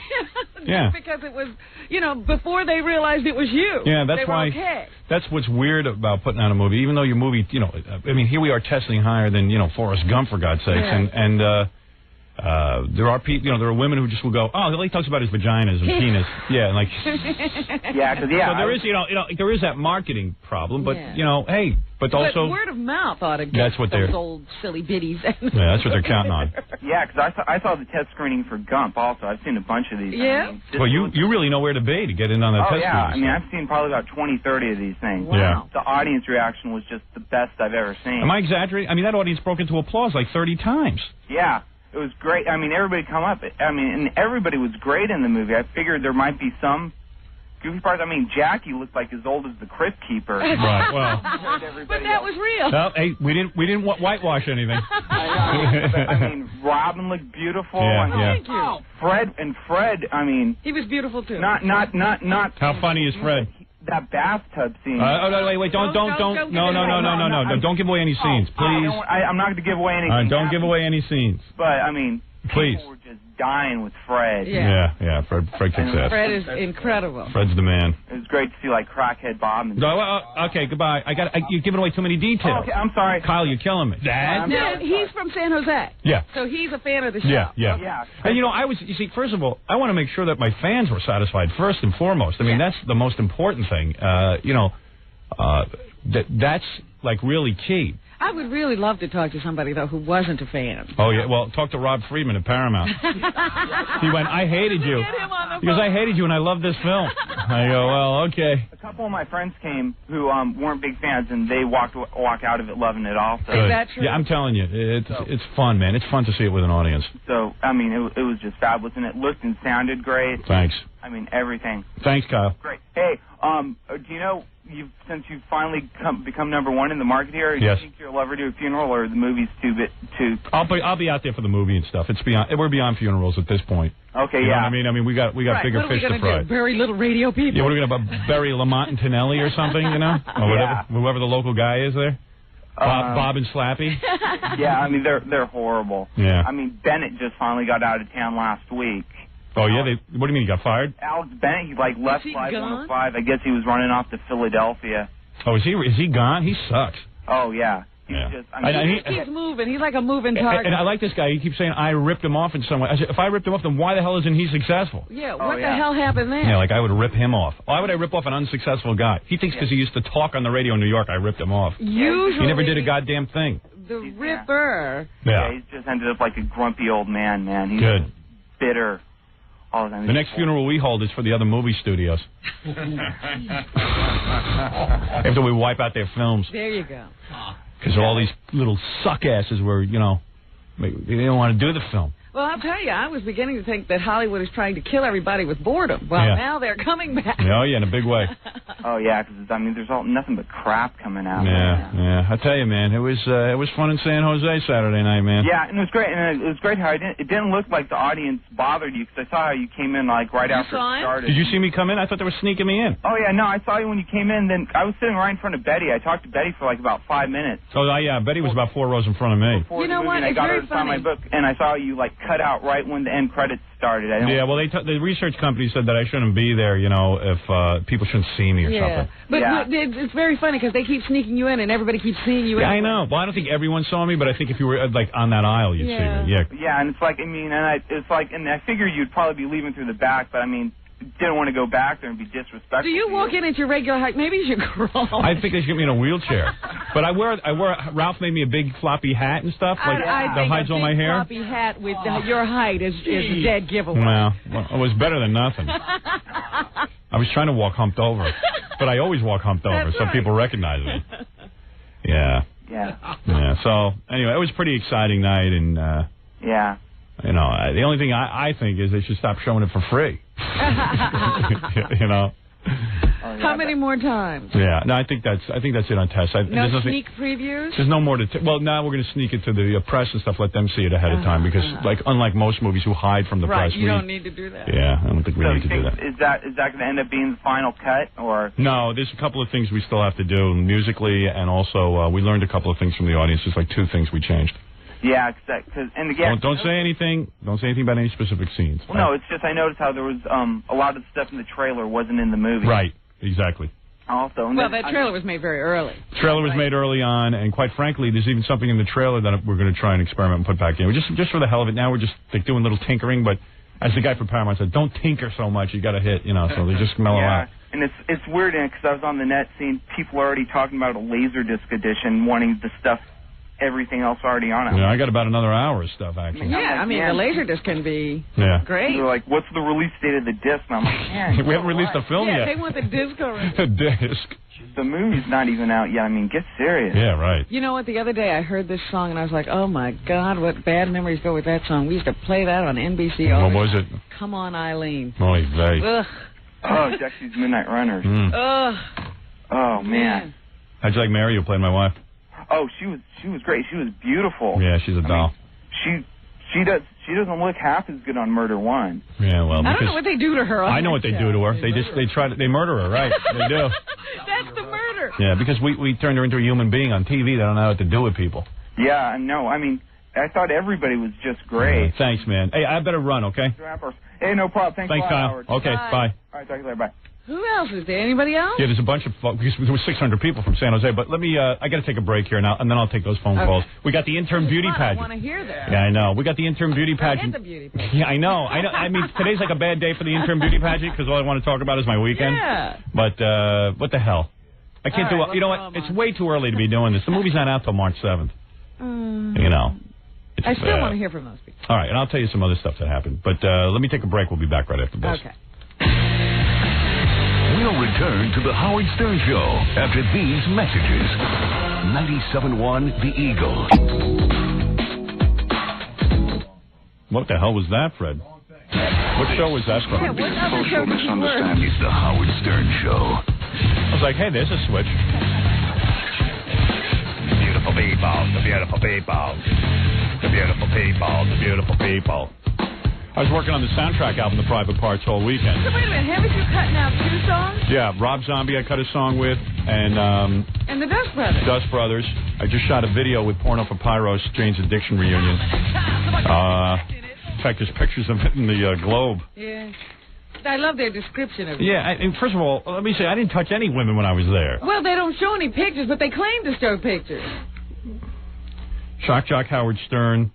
Speaker 6: Just because it was, you know, before they realized it was you.
Speaker 7: Yeah, that's
Speaker 6: they were okay.
Speaker 7: That's what's weird about putting out a movie. Even though your movie, you know, I mean, here we are testing higher than, you know, Forrest Gump, for God's sakes. Yeah. And there are people, there are women who just will go, oh, he talks about his vaginas and penis. Yeah, and like.
Speaker 9: Yeah, because
Speaker 7: So there is, there is that marketing problem, but hey, but also
Speaker 6: word of mouth ought to get
Speaker 7: that's what
Speaker 6: those old silly biddies.
Speaker 7: Yeah, that's what they're counting on.
Speaker 9: Yeah, because I saw the test screening for Gump also. I've seen a bunch of these.
Speaker 6: Yeah.
Speaker 7: Well, you really know where to be to get in on that test
Speaker 9: yeah.
Speaker 7: screening.
Speaker 9: I've seen probably about 20, 30 of these things.
Speaker 6: Wow.
Speaker 7: Yeah.
Speaker 9: The audience reaction was just the best I've ever seen.
Speaker 7: Am I exaggerating? I mean, that audience broke into applause like 30 times.
Speaker 9: Yeah. It was great. I mean, everybody come up. And everybody was great in the movie. I figured there might be some goofy parts. I mean, Jackie looked like as old as the Crypt Keeper.
Speaker 7: Right. Well.
Speaker 6: But that was real.
Speaker 7: Well, hey, we didn't whitewash anything.
Speaker 9: I mean, Robin looked beautiful.
Speaker 7: Yeah,
Speaker 6: Thank you.
Speaker 9: Fred. I mean,
Speaker 6: he was beautiful too.
Speaker 9: Not.
Speaker 7: How funny is Fred?
Speaker 9: That bathtub scene.
Speaker 7: Wait, don't don't give away any scenes, please.
Speaker 9: I'm not going to give away anything.
Speaker 7: All right, don't give away any scenes.
Speaker 9: But I mean,
Speaker 7: please.
Speaker 9: People were just dying with Fred.
Speaker 7: Yeah. Fred kicks ass.
Speaker 6: Fred is incredible.
Speaker 7: Fred's the man.
Speaker 9: It was great to see like crackhead Bob.
Speaker 7: Okay, goodbye. You're giving away too many details.
Speaker 9: Okay, I'm sorry.
Speaker 7: Kyle, you're killing me.
Speaker 6: No, he's from San Jose.
Speaker 7: Yeah.
Speaker 6: So he's a fan of the show.
Speaker 7: Yeah. And you see, first of all, I want to make sure that my fans were satisfied first and foremost. I mean, that's the most important thing. That's like really key.
Speaker 6: I would really love to talk to somebody, though, who wasn't a fan.
Speaker 7: Oh, yeah. Well, talk to Rob Friedman at Paramount. He went, I hated you.
Speaker 6: Get him on the
Speaker 7: He goes, I hated you and I love this film. I go, well, okay.
Speaker 9: A couple of my friends came who weren't big fans, and they walk out of it loving it also.
Speaker 6: Is that true?
Speaker 7: Yeah, I'm telling you, it's fun, man. It's fun to see it with an audience.
Speaker 9: So, I mean, it was just fabulous, and it looked and sounded great.
Speaker 7: Thanks.
Speaker 9: I mean, everything.
Speaker 7: Thanks, Kyle.
Speaker 9: Great. Hey, do you know, since you've finally become number one in the market here, do you think you'll ever do a funeral, or the movie's too?
Speaker 7: I'll be out there for the movie and stuff. We're beyond funerals at this point.
Speaker 9: Okay,
Speaker 7: you know what I mean? I mean, we got bigger fish to fry.
Speaker 6: Do? Bury little radio people.
Speaker 7: Yeah, what are we gonna bury Lamont and Tonelli or something? Or whatever, whoever the local guy is there. Bob and Slappy.
Speaker 9: Yeah, I mean they're horrible.
Speaker 7: Yeah.
Speaker 9: I mean Bennett just finally got out of town last week.
Speaker 7: Oh yeah, what do you mean he got fired?
Speaker 9: Alex Bennett, he left Live 105. I guess he was running off to Philadelphia.
Speaker 7: Oh, is he gone? He sucks.
Speaker 9: Oh yeah. He
Speaker 6: keeps moving. He's like a moving target.
Speaker 7: And I like this guy. He keeps saying, I ripped him off in some way. I said, if I ripped him off, then why the hell isn't he successful?
Speaker 6: Yeah, what the hell happened there?
Speaker 7: Yeah, like I would rip him off. Why would I rip off an unsuccessful guy? He thinks because he used to talk on the radio in New York, I ripped him off.
Speaker 6: Usually.
Speaker 7: He never did a goddamn thing.
Speaker 6: The Ripper.
Speaker 9: Yeah, he's just ended up like a grumpy old man, He's
Speaker 7: good.
Speaker 9: Bitter. All the time.
Speaker 7: The next funeral we hold is for the other movie studios. After we wipe out their films.
Speaker 6: There you go.
Speaker 7: Because all these little suck asses were, they don't want to do the film.
Speaker 6: Well, I'll tell you, I was beginning to think that Hollywood is trying to kill everybody with boredom. Well, now they're coming back.
Speaker 7: Oh, yeah, in a big way.
Speaker 9: Oh, yeah, because, I mean, there's nothing but crap coming out.
Speaker 7: Yeah. I tell you, man, it was fun in San Jose Saturday night, man.
Speaker 9: Yeah, and it was great. And it was great how it didn't look like the audience bothered you, because I saw how you came in, like, right after it started.
Speaker 7: Did you see me come in? I thought they were sneaking me in.
Speaker 9: Oh, yeah, no, I saw you when you came in. Then I was sitting right in front of Betty. I talked to Betty for, like, about 5 minutes.
Speaker 7: Oh, yeah, Betty was about 4 rows in front of me.
Speaker 6: You know what?
Speaker 9: I got her to sign my book, and I saw you, like, cut out right when the end credits started.
Speaker 7: Well, the research company said that I shouldn't be there, if people shouldn't see me or something.
Speaker 6: But it's very funny because they keep sneaking you in and everybody keeps seeing you in.
Speaker 7: Yeah, I know. Well, I don't think everyone saw me, but I think if you were, like, on that aisle, you'd see me. Yeah.
Speaker 9: Yeah, and it's like, I mean, and I figured you'd probably be leaving through the back, but I mean, didn't want to go back there and be disrespectful. Do
Speaker 6: you walk in at your regular height? Maybe you should crawl.
Speaker 7: I think they should get me in a wheelchair. But I wear. Ralph made me a big floppy hat and stuff, like that hides all my hair.
Speaker 6: A floppy hat with your height is a dead giveaway.
Speaker 7: Well, it was better than nothing. I was trying to walk humped over, but I always walk humped over, so people recognize me. Yeah. So anyway, it was a pretty exciting night, and the only thing I think is they should stop showing it for free.
Speaker 6: How many more times?
Speaker 7: Yeah, no, I think that's it on test.
Speaker 6: No sneak previews?
Speaker 7: There's no more to. Well, now we're going to sneak it to the press and stuff. Let them see it ahead of time because, unlike most movies who hide from the press,
Speaker 6: you don't need to do that.
Speaker 7: Yeah, I don't think we need to do that.
Speaker 9: Is that going to end up being the final cut, or?
Speaker 7: No, there's a couple of things we still have to do musically, and also we learned a couple of things from the audience. There's like 2 things we changed.
Speaker 9: Yeah, and again,
Speaker 7: don't say anything. Don't say anything about any specific scenes.
Speaker 9: Well, no, it's just I noticed how there was a lot of the stuff in the trailer wasn't in the movie.
Speaker 7: Right, exactly.
Speaker 9: Also, and
Speaker 6: well, that trailer was made very early.
Speaker 7: Trailer was made early on, and quite frankly, there's even something in the trailer that we're going to try and experiment and put back in. Just for the hell of it. Now we're just like doing little tinkering, but as the guy from Paramount said, don't tinker so much. You got to hit, so they just mellow out.
Speaker 9: And it's weird because I was on the net seeing people already talking about a Laserdisc edition, wanting the stuff, everything else already on it.
Speaker 7: Yeah, I got about another hour of stuff, actually.
Speaker 6: Yeah, I mean, the Laserdisc can be great.
Speaker 9: They're like, what's the release date of the disc? And I'm like, man.
Speaker 7: We haven't released the film yet.
Speaker 6: Yeah, they want the disc already.
Speaker 7: The disc.
Speaker 9: The movie's not even out yet. I mean, get serious.
Speaker 7: Yeah, right.
Speaker 6: You know what? The other day I heard this song, and I was like, oh, my God, what bad memories go with that song. We used to play that on NBC all
Speaker 7: What was it?
Speaker 6: Come On, Eileen.
Speaker 7: Oy vey.
Speaker 6: Ugh.
Speaker 9: Oh, Dexy's Midnight Runners.
Speaker 6: Ugh.
Speaker 9: Oh, man.
Speaker 7: How'd you like Mary, who played my wife?
Speaker 9: Oh, she was great. She was beautiful.
Speaker 7: Yeah, she's a doll.
Speaker 9: I mean, she doesn't look half as good on Murder One.
Speaker 7: Yeah, well,
Speaker 6: I don't know what they do to her.
Speaker 7: I know what they do to her. They murder her, right? They do.
Speaker 6: That's the murder.
Speaker 7: Yeah, because we turned her into a human being on TV. They don't know what to do with people.
Speaker 9: Yeah, no, I mean, I thought everybody was just great.
Speaker 7: Thanks, man. Hey, I better run, okay?
Speaker 9: Hey, no problem. Thanks a lot,
Speaker 7: Kyle.
Speaker 9: Howard.
Speaker 7: Okay, bye.
Speaker 9: All right, talk to you later. Bye.
Speaker 6: Who else is there? Anybody else?
Speaker 7: Yeah, there's a bunch of folks, because there were 600 people from San Jose, but let me, I got to take a break here now, and then I'll take those phone calls. We got the intern beauty pageant.
Speaker 6: I want to hear that.
Speaker 7: Yeah, I know. We got the intern beauty pageant.
Speaker 6: The beauty pageant.
Speaker 7: Yeah, I know. I mean, today's like a bad day for the intern beauty pageant, because all I want to talk about is my weekend.
Speaker 6: Yeah.
Speaker 7: But, what the hell? I can't do it. You know what? It's way too early to be doing this. The movie's not out till March 7th.
Speaker 6: I still want to hear from those people.
Speaker 7: All right, and I'll tell you some other stuff that happened. But let me take a break. We'll be back right after this.
Speaker 6: Okay.
Speaker 1: We'll return to the Howard Stern Show after these messages. 97.1 The Eagle.
Speaker 7: What the hell was that, Fred? What show was that from?
Speaker 6: Yeah, what other show did you work?
Speaker 1: It's the Howard Stern Show.
Speaker 7: I was like, hey, there's a switch. Beautiful people, the beautiful people. The beautiful people, the beautiful people. I was working on the soundtrack album, The Private Parts, all weekend.
Speaker 6: So wait a minute, haven't you cutting out 2 songs?
Speaker 7: Yeah, Rob Zombie I cut a song with, and
Speaker 6: the Dust Brothers.
Speaker 7: Dust Brothers. I just shot a video with Porno for Pyros, Jane's Addiction reunion. In fact, there's pictures of it in the Globe.
Speaker 6: Yeah. I love their description of it.
Speaker 7: Yeah, and first of all, let me say, I didn't touch any women when I was there.
Speaker 6: Well, they don't show any pictures, but they claim to show pictures.
Speaker 7: Shock Jock Howard Stern.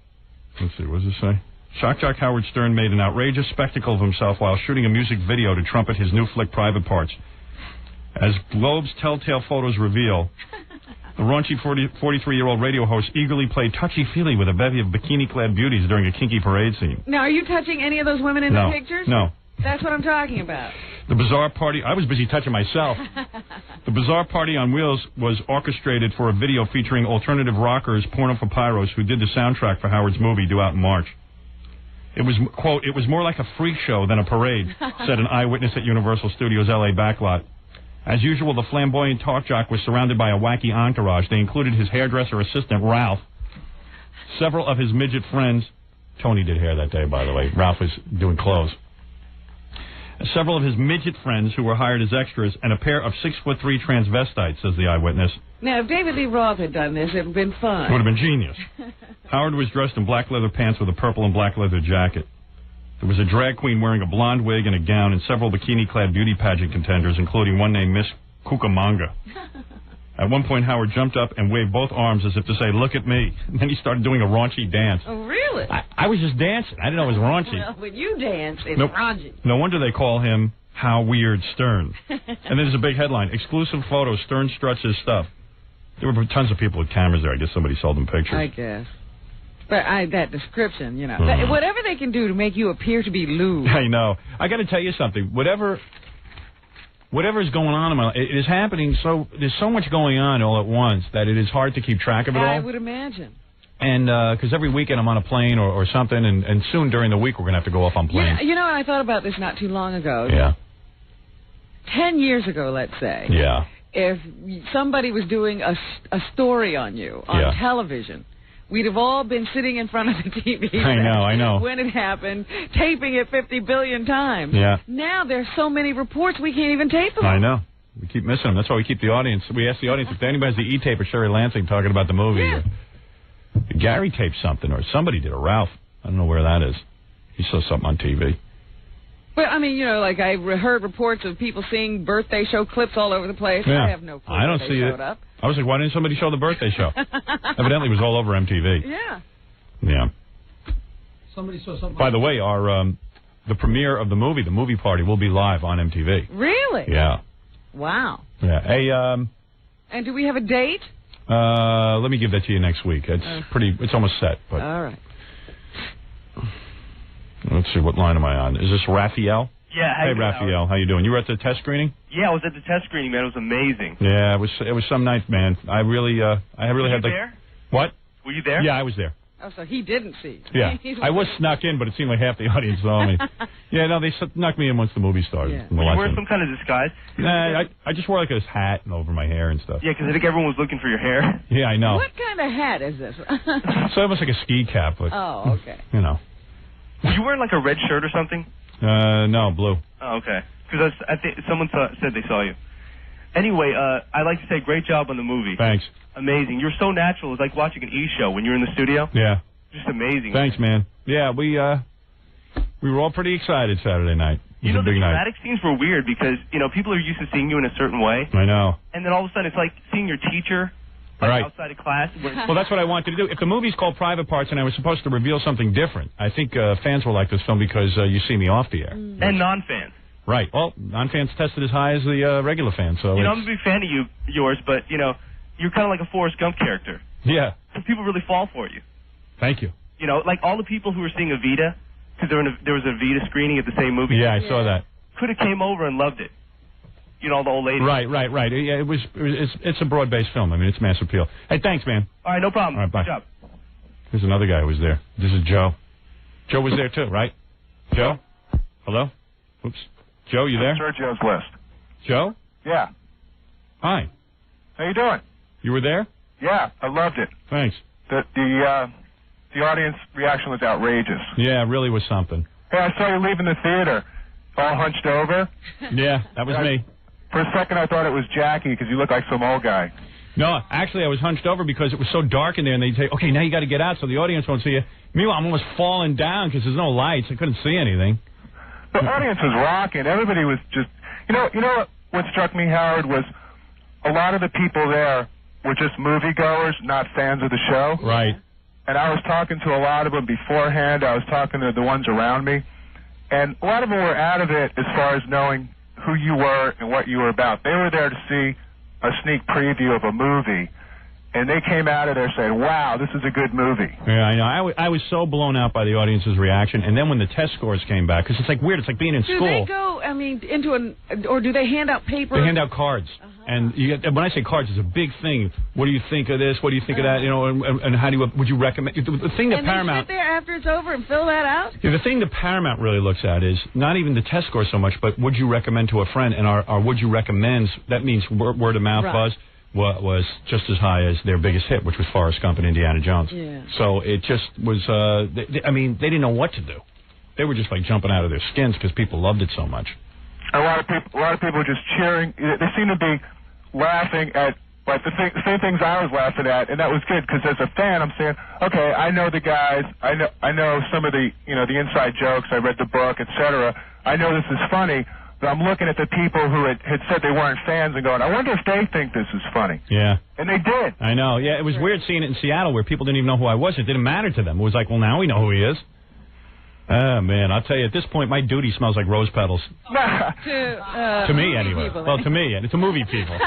Speaker 7: Let's see, what does it say? Shock Jock Howard Stern made an outrageous spectacle of himself while shooting a music video to trumpet his new flick Private Parts. As Globe's telltale photos reveal, the raunchy 43-year-old radio host eagerly played touchy-feely with a bevy of bikini-clad beauties during a kinky parade scene.
Speaker 6: Now, are you touching any of those women in the pictures?
Speaker 7: No.
Speaker 6: That's what I'm talking about.
Speaker 7: The bizarre party, I was busy touching myself. The bizarre party on wheels was orchestrated for a video featuring alternative rockers Porno for Pyros, who did the soundtrack for Howard's movie due out in March. It was, quote, it was more like a freak show than a parade, said an eyewitness at Universal Studios' L.A. backlot. As usual, the flamboyant talk jock was surrounded by a wacky entourage. They included his hairdresser assistant, Ralph, several of his midget friends. Tony did hair that day, by the way. Ralph was doing clothes. Several of his midget friends who were hired as extras, and a pair of 6'3" transvestites, says the eyewitness.
Speaker 6: Now, if David Lee Roth had done this, it would have been fun.
Speaker 7: It would have been genius. Howard was dressed in black leather pants with a purple and black leather jacket. There was a drag queen wearing a blonde wig and a gown, and several bikini-clad beauty pageant contenders, including one named Miss Cucamonga. At one point, Howard jumped up and waved both arms as if to say, look at me. And then he started doing a raunchy dance.
Speaker 6: Oh, really?
Speaker 7: I was just dancing. I didn't know it was raunchy.
Speaker 6: Well, when you dance, it's raunchy.
Speaker 7: No wonder they call him How Weird Stern. And then there's a big headline, exclusive photo, Stern struts his stuff. There were tons of people with cameras there. I guess somebody sold them pictures.
Speaker 6: I guess. But that description, you know, whatever they can do to make you appear to be lewd.
Speaker 7: I know. I got to tell you something. Whatever is going on in my life, it is happening. So there's so much going on all at once that it is hard to keep track of it all.
Speaker 6: I would imagine.
Speaker 7: And because every weekend I'm on a plane or something, and soon during the week we're going to have to go off on planes.
Speaker 6: You know, I thought about this not too long ago.
Speaker 7: Yeah.
Speaker 6: 10 years ago, let's say.
Speaker 7: Yeah.
Speaker 6: If somebody was doing a story on you on television, we'd have all been sitting in front of the TV set.
Speaker 7: I know.
Speaker 6: When it happened, taping it 50 billion times.
Speaker 7: Yeah.
Speaker 6: Now there's so many reports we can't even tape them.
Speaker 7: I know. We keep missing them. That's why we keep the audience. We ask the audience if anybody has the E-tape or Sherry Lansing talking about the movie.
Speaker 6: Yeah.
Speaker 7: Gary taped something, or somebody did, or Ralph. I don't know where that is. He saw something on TV.
Speaker 6: But, I mean, you know, like I heard reports of people seeing birthday show clips all over the place.
Speaker 7: Yeah.
Speaker 6: I have no clue
Speaker 7: I don't
Speaker 6: they
Speaker 7: see
Speaker 6: showed
Speaker 7: it.
Speaker 6: up.
Speaker 7: I was like, why didn't somebody show the birthday show? Evidently it was all over MTV.
Speaker 6: Yeah.
Speaker 7: Yeah.
Speaker 10: Somebody saw something.
Speaker 7: By the way, our the premiere of the movie party, will be live on MTV.
Speaker 6: Really?
Speaker 7: Yeah.
Speaker 6: Wow.
Speaker 7: Yeah. Hey,
Speaker 6: And do we have a date?
Speaker 7: let me give that to you next week. It's almost set. But
Speaker 6: All right.
Speaker 7: let's see, what line am I on? Is this Raphael?
Speaker 11: Yeah.
Speaker 7: Hey, Raphael, how you doing? You were at the test screening?
Speaker 11: Yeah, I was at the test screening, man. It was amazing.
Speaker 7: Yeah, it was some night, man. I really had
Speaker 11: you
Speaker 7: the
Speaker 11: there?
Speaker 7: What?
Speaker 11: Were you there?
Speaker 7: Yeah, I was there.
Speaker 6: Oh, so he didn't see.
Speaker 7: Yeah, I was snuck in, but it seemed like half the audience saw me. Yeah, no, they snuck me in once the movie started.
Speaker 6: Yeah.
Speaker 11: Were you wearing some kind of disguise?
Speaker 7: Nah, I just wore like a hat and over my hair and stuff.
Speaker 11: Yeah, because I think everyone was looking for your hair.
Speaker 7: Yeah, I know.
Speaker 6: What kind of hat is this?
Speaker 7: So almost like a ski cap, but
Speaker 6: Oh, okay.
Speaker 7: you know.
Speaker 11: Were you wearing like a red shirt or something?
Speaker 7: No, blue.
Speaker 11: Oh, okay. Because I think someone said they saw you. Anyway, I'd like to say great job on the movie.
Speaker 7: Thanks.
Speaker 11: Amazing. You're so natural. It's like watching an E! show when you're in the studio.
Speaker 7: Yeah.
Speaker 11: Just amazing.
Speaker 7: Thanks, man. Yeah, we were all pretty excited Saturday night. It
Speaker 11: You
Speaker 7: was
Speaker 11: know,
Speaker 7: a
Speaker 11: the
Speaker 7: big night.
Speaker 11: dramatic scenes were weird because, you know, people are used to seeing you in a certain way.
Speaker 7: I know.
Speaker 11: And then all of a sudden it's like seeing your teacher
Speaker 7: Right.
Speaker 11: outside of class.
Speaker 7: Well, that's what I wanted to do. If the movie's called Private Parts and I was supposed to reveal something different, I think fans will like this film because you see me off the air.
Speaker 11: And non-fans.
Speaker 7: Right. Well, non-fans tested as high as the regular fans. So
Speaker 11: You know, I'm a big fan of yours, but, you know, you're kind of like a Forrest Gump character.
Speaker 7: Yeah.
Speaker 11: So people really fall for you.
Speaker 7: Thank you.
Speaker 11: You know, like all the people who were seeing Evita, because there was a Evita screening at the same movie.
Speaker 7: Yeah, I saw that.
Speaker 11: Could have came over and loved it. You know, all the old ladies.
Speaker 7: Right. Yeah, it's a broad-based film. I mean, it's mass appeal. Hey, thanks, man.
Speaker 11: All right, no problem.
Speaker 7: All right, bye.
Speaker 11: Good job.
Speaker 7: There's another guy who was there. This is Joe. Joe was there, too, right? Joe? Hello? Oops. Joe, you there?
Speaker 12: Sergio's list.
Speaker 7: Joe?
Speaker 12: Yeah.
Speaker 7: Hi.
Speaker 12: How you doing?
Speaker 7: You were there?
Speaker 12: Yeah, I loved it.
Speaker 7: Thanks.
Speaker 12: The audience reaction was outrageous.
Speaker 7: Yeah, it really was something.
Speaker 12: Hey, I saw you leaving the theater, all hunched over.
Speaker 7: Yeah, that was me.
Speaker 12: For a second, I thought it was Jackie because you look like some old guy.
Speaker 7: No, actually, I was hunched over because it was so dark in there, and they'd say, okay, now you got to get out so the audience won't see you. Meanwhile, I'm almost falling down because there's no lights. I couldn't see anything.
Speaker 12: The audience was rocking. Everybody was just... You know what struck me, Howard, was a lot of the people there were just moviegoers, not fans of the show.
Speaker 7: Right.
Speaker 12: And I was talking to a lot of them beforehand. I was talking to the ones around me. And a lot of them were out of it as far as knowing who you were and what you were about. They were there to see a sneak preview of a movie. And they came out of there saying, wow, this is a good movie.
Speaker 7: Yeah, I know. I was so blown out by the audience's reaction. And then when the test scores came back, because it's like weird. It's like being in school.
Speaker 6: Do they go, I mean, or do they hand out paper?
Speaker 7: They hand out cards. And when I say cards, it's a big thing. What do you think of this? What do you think of that? You know, and how would you recommend? The thing that
Speaker 6: and
Speaker 7: Paramount...
Speaker 6: they sit there after it's over and fill that out?
Speaker 7: Yeah, the thing that Paramount really looks at is not even the test score so much, but would you recommend to a friend? And our would you recommends, that means word of mouth buzz, was just as high as their biggest hit, which was Forrest Gump and Indiana Jones.
Speaker 6: Yeah.
Speaker 7: So it just was, I mean, they didn't know what to do. They were just like jumping out of their skins because people loved it so much.
Speaker 12: A lot of people just cheering. They seem to be laughing at like the same things I was laughing at, and that was good because as a fan, I'm saying, okay, I know the guys, I know some of the the inside jokes. I read the book, etc. I know this is funny, but I'm looking at the people who had said they weren't fans and going, I wonder if they think this is funny.
Speaker 7: Yeah.
Speaker 12: And they did.
Speaker 7: I know. Yeah, it was weird seeing it in Seattle where people didn't even know who I was. It didn't matter to them. It was like, well, now we know who he is. Oh, man, I'll tell you, at this point, my duty smells like rose petals. To me, anyway.
Speaker 6: People,
Speaker 7: well, to me, and to movie people.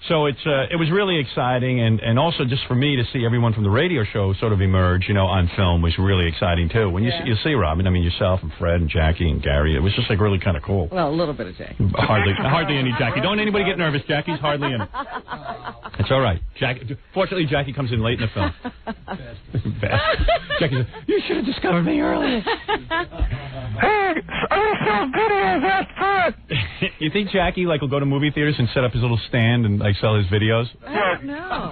Speaker 7: So it was really exciting, and also just for me to see everyone from the radio show sort of emerge, on film was really exciting, too. When you see Robin, I mean, yourself and Fred and Jackie and Gary, it was just like really kind of cool.
Speaker 6: Well, a little bit of Jackie.
Speaker 7: Hardly any Jackie. Don't anybody get nervous. Jackie's hardly in it. It's all right. Fortunately, Jackie comes in late in the film. Best. Jackie says, you should have discovered me earlier.
Speaker 12: Hey, I saw videos. That's fun.
Speaker 7: You think Jackie will go to movie theaters and set up his little stand and sell his videos?
Speaker 6: I don't know.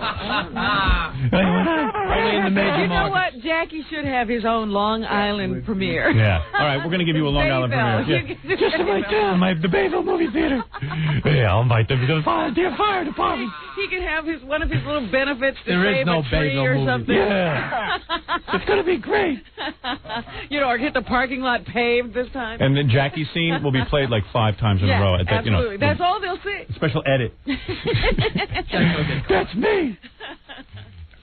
Speaker 7: only in the major
Speaker 6: You know
Speaker 7: markets.
Speaker 6: what? Jackie should have his own Long Island premiere.
Speaker 7: Yeah. All right, we're going to give you a Long Island premiere. Yeah. Just in my town, the Bayville movie theater. Yeah, I'll invite them to the volunteer fire department.
Speaker 6: He could have one of his little benefits to
Speaker 7: There is
Speaker 6: save
Speaker 7: no
Speaker 6: a tree
Speaker 7: Bayville
Speaker 6: or
Speaker 7: movie.
Speaker 6: something.
Speaker 7: Yeah. It's going to be great.
Speaker 6: You know, or get the parking lot paved this time.
Speaker 7: And then Jackie's scene will be played like 5 times in a row. At that,
Speaker 6: absolutely.
Speaker 7: You know,
Speaker 6: That's all they'll see.
Speaker 7: special edit. That's me.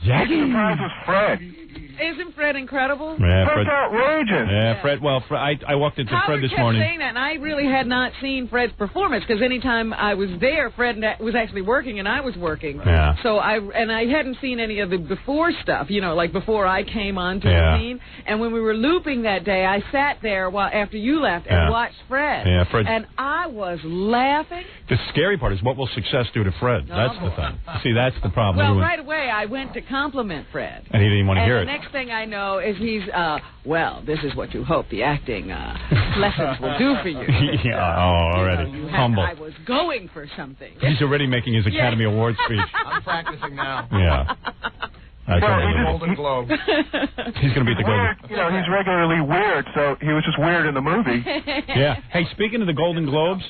Speaker 7: Jackie.
Speaker 12: The surprise was Fred.
Speaker 6: Isn't Fred incredible?
Speaker 7: Yeah,
Speaker 12: Fred's outrageous.
Speaker 7: Yeah, Fred. Well, I walked into
Speaker 6: Howard
Speaker 7: Fred this
Speaker 6: kept
Speaker 7: morning.
Speaker 6: saying that, and I really had not seen Fred's performance because anytime I was there, Fred was actually working and I was working.
Speaker 7: Yeah.
Speaker 6: So I hadn't seen any of the before stuff, you know, like before I came onto
Speaker 7: Yeah.
Speaker 6: the scene. And when we were looping that day, I sat there after you left and
Speaker 7: Yeah.
Speaker 6: watched Fred.
Speaker 7: Yeah, Fred.
Speaker 6: And I was laughing.
Speaker 7: The scary part is what will success do to Fred? That's the thing. See, that's the problem.
Speaker 6: Well,
Speaker 7: Everyone-
Speaker 6: right away I went to compliment Fred.
Speaker 7: And he didn't even want to hear
Speaker 6: And
Speaker 7: it.
Speaker 6: the next thing I know is he's, well, this is what you hope the acting lessons will do for you.
Speaker 7: Yeah, already.
Speaker 6: You know,
Speaker 7: Humble.
Speaker 6: I was going for something.
Speaker 7: He's already making his Academy Award speech.
Speaker 10: I'm practicing now.
Speaker 7: Yeah. That's
Speaker 12: Well,
Speaker 7: unbelievable.
Speaker 10: Golden Globe.
Speaker 7: He's going to beat the Golden.
Speaker 12: Weird, you know, he's regularly weird, so he was just weird in the movie.
Speaker 7: Yeah. Hey, speaking of the Golden Globes,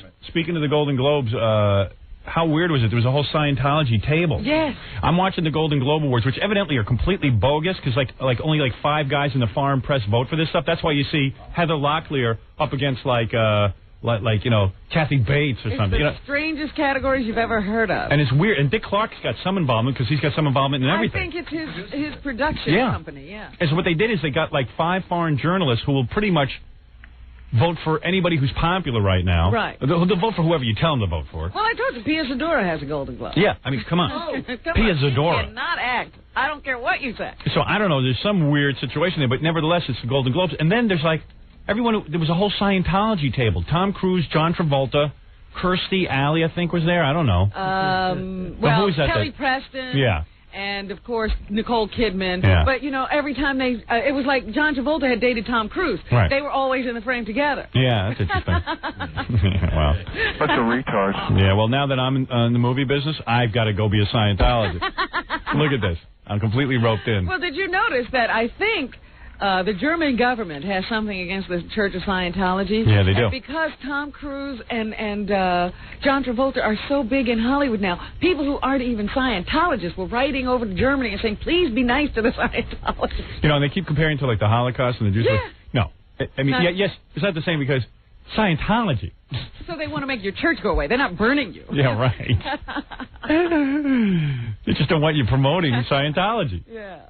Speaker 7: how weird was it? There was a whole Scientology table.
Speaker 6: Yes.
Speaker 7: I'm watching the Golden Globe Awards, which evidently are completely bogus because like only 5 guys in the foreign press vote for this stuff. That's why you see Heather Locklear up against you know, Kathy Bates or
Speaker 6: It's
Speaker 7: something.
Speaker 6: the
Speaker 7: You know,
Speaker 6: strangest categories you've ever heard of.
Speaker 7: and it's weird. And Dick Clark's got some involvement because he's got some involvement in everything.
Speaker 6: I think it's his production company, yeah.
Speaker 7: And so what they did is they got 5 foreign journalists who will pretty much vote for anybody who's popular right now.
Speaker 6: Right.
Speaker 7: They'll vote for whoever you tell them to vote for.
Speaker 6: Well, I told you, Pia Zadora has a Golden Globe.
Speaker 7: Yeah, I mean, come on. Pia Zadora.
Speaker 6: She cannot act. I don't care what you say.
Speaker 7: So I don't know. There's some weird situation there, but nevertheless, it's the Golden Globes. And then there's everyone. There was a whole Scientology table. Tom Cruise, John Travolta, Kirstie Alley, I think was there. I don't know.
Speaker 6: Well,
Speaker 7: who is that
Speaker 6: Kelly Preston.
Speaker 7: Yeah.
Speaker 6: And, of course, Nicole Kidman.
Speaker 7: Yeah.
Speaker 6: But, you know, every time it was like John Travolta had dated Tom Cruise.
Speaker 7: Right.
Speaker 6: They were always in the frame together.
Speaker 7: Yeah, that's interesting. Wow.
Speaker 12: Bunch of retards.
Speaker 7: Yeah, well, now that I'm in the movie business, I've got to go be a Scientologist. Look at this. I'm completely roped in.
Speaker 6: Well, did you notice that I think the German government has something against the Church of Scientology?
Speaker 7: Yeah, they do.
Speaker 6: And because Tom Cruise and John Travolta are so big in Hollywood now, people who aren't even Scientologists were writing over to Germany and saying, please be nice to the Scientologists.
Speaker 7: You know, and they keep comparing to the Holocaust and the Jews.
Speaker 6: Yeah.
Speaker 7: No. I mean, yes, it's not the same because Scientology.
Speaker 6: So they want to make your church go away. They're not burning you.
Speaker 7: Yeah, right. They just don't want you promoting Scientology.
Speaker 6: Yeah.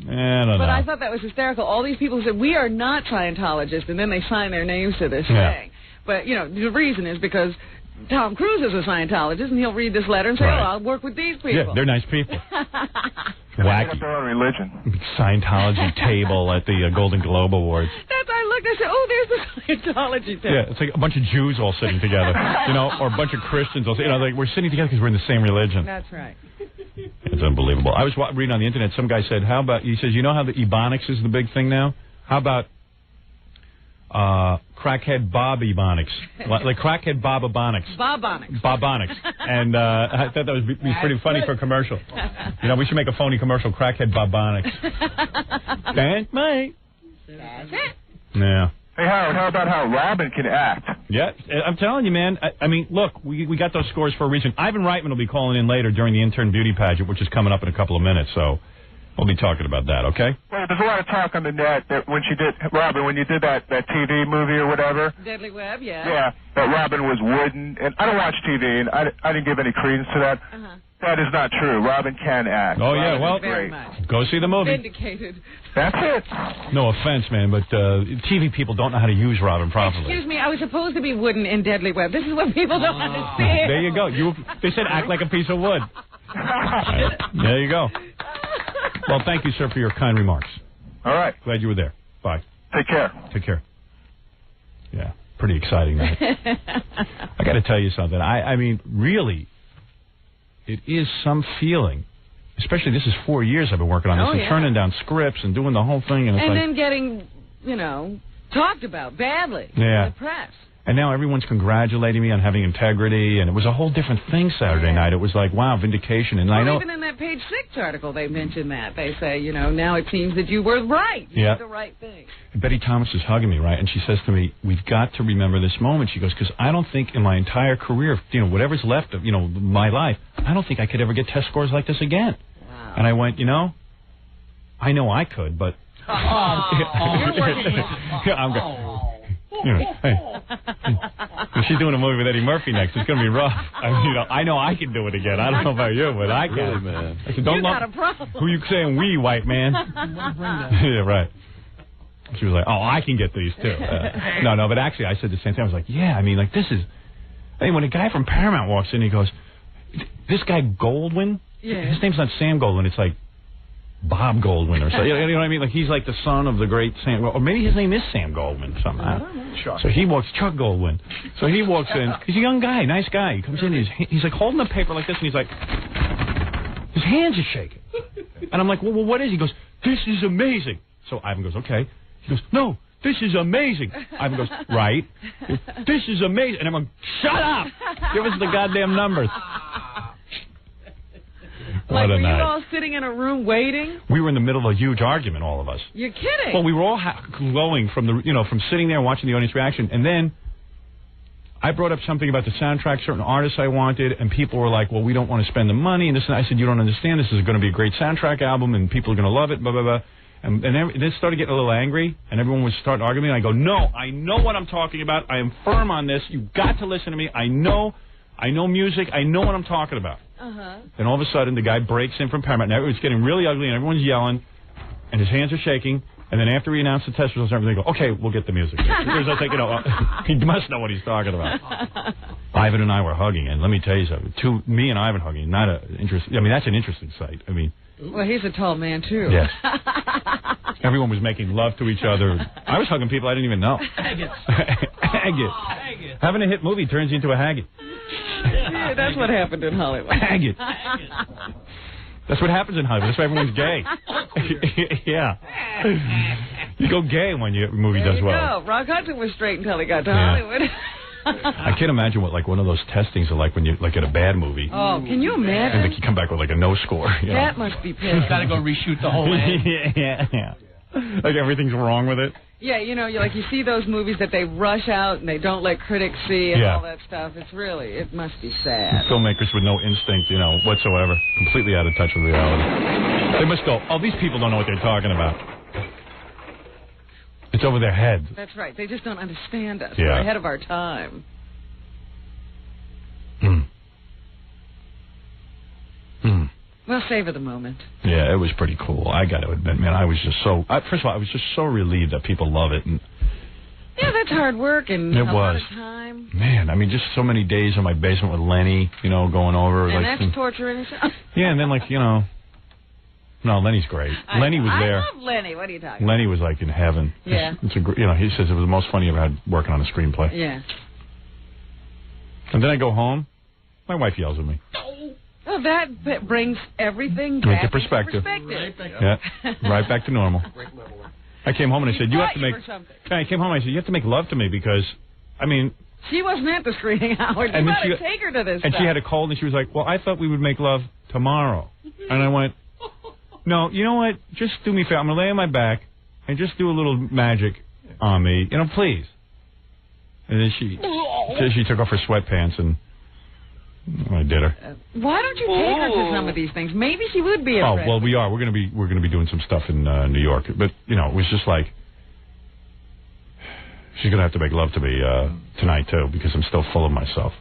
Speaker 7: I don't know.
Speaker 6: But I thought that was hysterical. All these people said, we are not Scientologists, and then they sign their names to this thing. But, you know, the reason is because Tom Cruise is a Scientologist, and he'll read this letter and say,
Speaker 7: Right.
Speaker 6: oh, I'll work with these people.
Speaker 7: Yeah, they're nice people.
Speaker 12: They
Speaker 7: Wacky.
Speaker 12: have their own religion.
Speaker 7: Scientology table at the Golden Globe Awards.
Speaker 6: I looked, I said, oh, there's the Scientology thing.
Speaker 7: Yeah, it's like a bunch of Jews all sitting together, you know, or a bunch of Christians all, we're sitting together because we're in the same religion.
Speaker 6: That's right.
Speaker 7: It's unbelievable. I was reading on the internet, some guy said, he says, you know how the Ebonics is the big thing now? How about crackhead Bob Ebonics? like crackhead Bob Ebonics.
Speaker 6: Bobonics.
Speaker 7: Bobonics. And I thought that would be pretty funny for a commercial. You know, we should make a phony commercial, crackhead Bobonics. Thanks, mate.
Speaker 6: That's it.
Speaker 7: Yeah.
Speaker 12: Hey, Howard, how about how Robin can act?
Speaker 7: Yeah, I'm telling you, man. I mean, look, we got those scores for a reason. Ivan Reitman will be calling in later during the intern beauty pageant, which is coming up in a couple of minutes, so we'll be talking about that, okay?
Speaker 12: Well, there's a lot of talk on the net that when you did that TV movie or whatever.
Speaker 6: Deadly Web, yeah.
Speaker 12: Yeah, that Robin was wooden. And I don't watch TV, and I didn't give any credence to that.
Speaker 6: Uh-huh.
Speaker 12: That is not true. Robin can act.
Speaker 7: Oh, yeah, well,
Speaker 6: Very much.
Speaker 7: go see the movie.
Speaker 6: Vindicated.
Speaker 12: That's it.
Speaker 7: No offense, man, but TV people don't know how to use Robin properly.
Speaker 6: Excuse me, I was supposed to be wooden in Deadly Web. This is what people don't understand.
Speaker 7: There you go. They said act like a piece of wood. There you go. Well, thank you, sir, for your kind remarks.
Speaker 12: All right.
Speaker 7: Glad you were there. Bye.
Speaker 12: Take care.
Speaker 7: Take care. Yeah, pretty exciting night. I got to tell you something. I mean, really, it is some feeling. Especially, this is 4 years I've been working on this and turning down scripts and doing the whole thing. And it's
Speaker 6: then getting, you know, talked about badly
Speaker 7: Yeah.
Speaker 6: in the press.
Speaker 7: And now everyone's congratulating me on having integrity, and it was a whole different thing Saturday night. It was like, wow, vindication. And I know
Speaker 6: Even in that Page 6 article, they mentioned that. They say, you know, now it seems that you were right. You did the right thing.
Speaker 7: Betty Thomas is hugging me, right? And she says to me, we've got to remember this moment. She goes, because I don't think in my entire career, you know, whatever's left of, you know, my life, I don't think I could ever get test scores like this again. Wow. And I went, you know, I know I could, but...
Speaker 6: You're working with...
Speaker 7: Yeah, I'm going... You know, hey. She's doing a movie with Eddie Murphy next. It's going to be rough. I mean, you know, I know I can do it again. I don't know about you, but I can.
Speaker 4: Really, man.
Speaker 7: I said, don't
Speaker 6: you got a problem.
Speaker 7: Who you saying we, white man? Yeah, right. She was like, oh, I can get these too. No, but actually I said the same thing. I was like, yeah, I mean, like this is... Hey, when a guy from Paramount walks in, he goes, this guy Goldwyn?
Speaker 6: Yeah.
Speaker 7: His name's not Sam Goldwyn. It's like Bob Goldwyn or something. You know what I mean? Like he's like the son of the great Sam, or maybe his name is Sam Goldwyn somehow. So he walks, Chuck Goldwyn. So he walks in. He's a young guy, nice guy. He comes in, he's like holding a paper like this, and he's like, his hands are shaking. And I'm like, well, what is he? He goes, this is amazing. So Ivan goes, okay. He goes, no, this is amazing. Ivan goes, right. This is amazing. And I'm like, shut up. Give us the goddamn numbers.
Speaker 6: Like, were you
Speaker 7: night.
Speaker 6: all sitting in a room waiting?
Speaker 7: We were in the middle of a huge argument, all of us.
Speaker 6: You're kidding.
Speaker 7: Well, we were all glowing from the, you know, from sitting there watching the audience reaction, and then I brought up something about the soundtrack, certain artists I wanted, and people were like, well, we don't want to spend the money, and this, and I said, you don't understand, this is going to be a great soundtrack album, and people are going to love it, blah, blah, blah. And then started getting a little angry, and everyone was starting arguing, and I go, no, I know what I'm talking about, I am firm on this, you've got to listen to me, I know music, I know what I'm talking about. Then all of a sudden, the guy breaks in from Paramount. Now it's getting really ugly, and everyone's yelling, and his hands are shaking. And then after we announce the test results, everything go, okay, we'll get the music. Because I think, you know, he must know what he's talking about. Ivan and I were hugging, and let me tell you something. Me and Ivan hugging, not an interesting. I mean, that's an interesting sight. I mean,
Speaker 6: well, he's a tall man too.
Speaker 7: Yes. Everyone was making love to each other. I was hugging people I didn't even know.
Speaker 10: Haggis.
Speaker 7: Haggis. Having a hit movie turns you into a haggis.
Speaker 6: Yeah, that's what happened in Hollywood.
Speaker 7: Haggis. That's what happens in Hollywood. That's why everyone's gay. Yeah. You go gay when your movie does well.
Speaker 6: No, Rock Hudson was straight until he got to Hollywood.
Speaker 7: I can't imagine what like one of those testings are like when you like get a bad movie.
Speaker 6: Oh, can you imagine?
Speaker 7: And then you come back with like a no score. You know?
Speaker 6: That must be pissed.
Speaker 10: Got to go reshoot the whole thing.
Speaker 7: Yeah. Like everything's wrong with it.
Speaker 6: Yeah, you know, you see those movies that they rush out and they don't let critics see and all that stuff. It must be sad.
Speaker 7: Filmmakers with no instinct, you know, whatsoever, completely out of touch with reality. They must go, oh, these people don't know what they're talking about. It's over their heads.
Speaker 6: That's right. They just don't understand us.
Speaker 7: Yeah.
Speaker 6: We're ahead of our time. Well, savor the moment.
Speaker 7: Yeah, it was pretty cool. I got to admit, man, I was just so... first of all, I was just so relieved that people love it. And
Speaker 6: yeah, that's hard work and a lot of time.
Speaker 7: Man, I mean, just so many days in my basement with Lenny, you know, going over.
Speaker 6: And
Speaker 7: like,
Speaker 6: that's torture in itself.
Speaker 7: Yeah, and then, like, you know... No, Lenny's great. Lenny was there.
Speaker 6: I love Lenny. What are you talking
Speaker 7: Lenny was, like, in heaven.
Speaker 6: Yeah.
Speaker 7: It's you know, he says it was the most fun he ever had working on a screenplay.
Speaker 6: Yeah.
Speaker 7: And then I go home. My wife yells at me.
Speaker 6: Well, that brings everything
Speaker 7: Into
Speaker 6: back
Speaker 7: perspective.
Speaker 6: Right back
Speaker 7: Right back to normal. I came home and I said, you have to make... I came home and I said, you have to make love to me because, I mean...
Speaker 6: She wasn't at the screening hour. You got to take her to this
Speaker 7: And
Speaker 6: stuff.
Speaker 7: she had a cold and she was like, well, I thought we would make love tomorrow. And I went, no, you know what? Just do me a favor. I'm going to lay on my back and just do a little magic on me. You know, please. And then she took off her sweatpants and I did her.
Speaker 6: Why don't you take her to some of these things? Maybe she would be a friend.
Speaker 7: Well, we are. We're going to be doing some stuff in New York. But, you know, it was just like, she's going to have to make love to me tonight, too, because I'm still full of myself.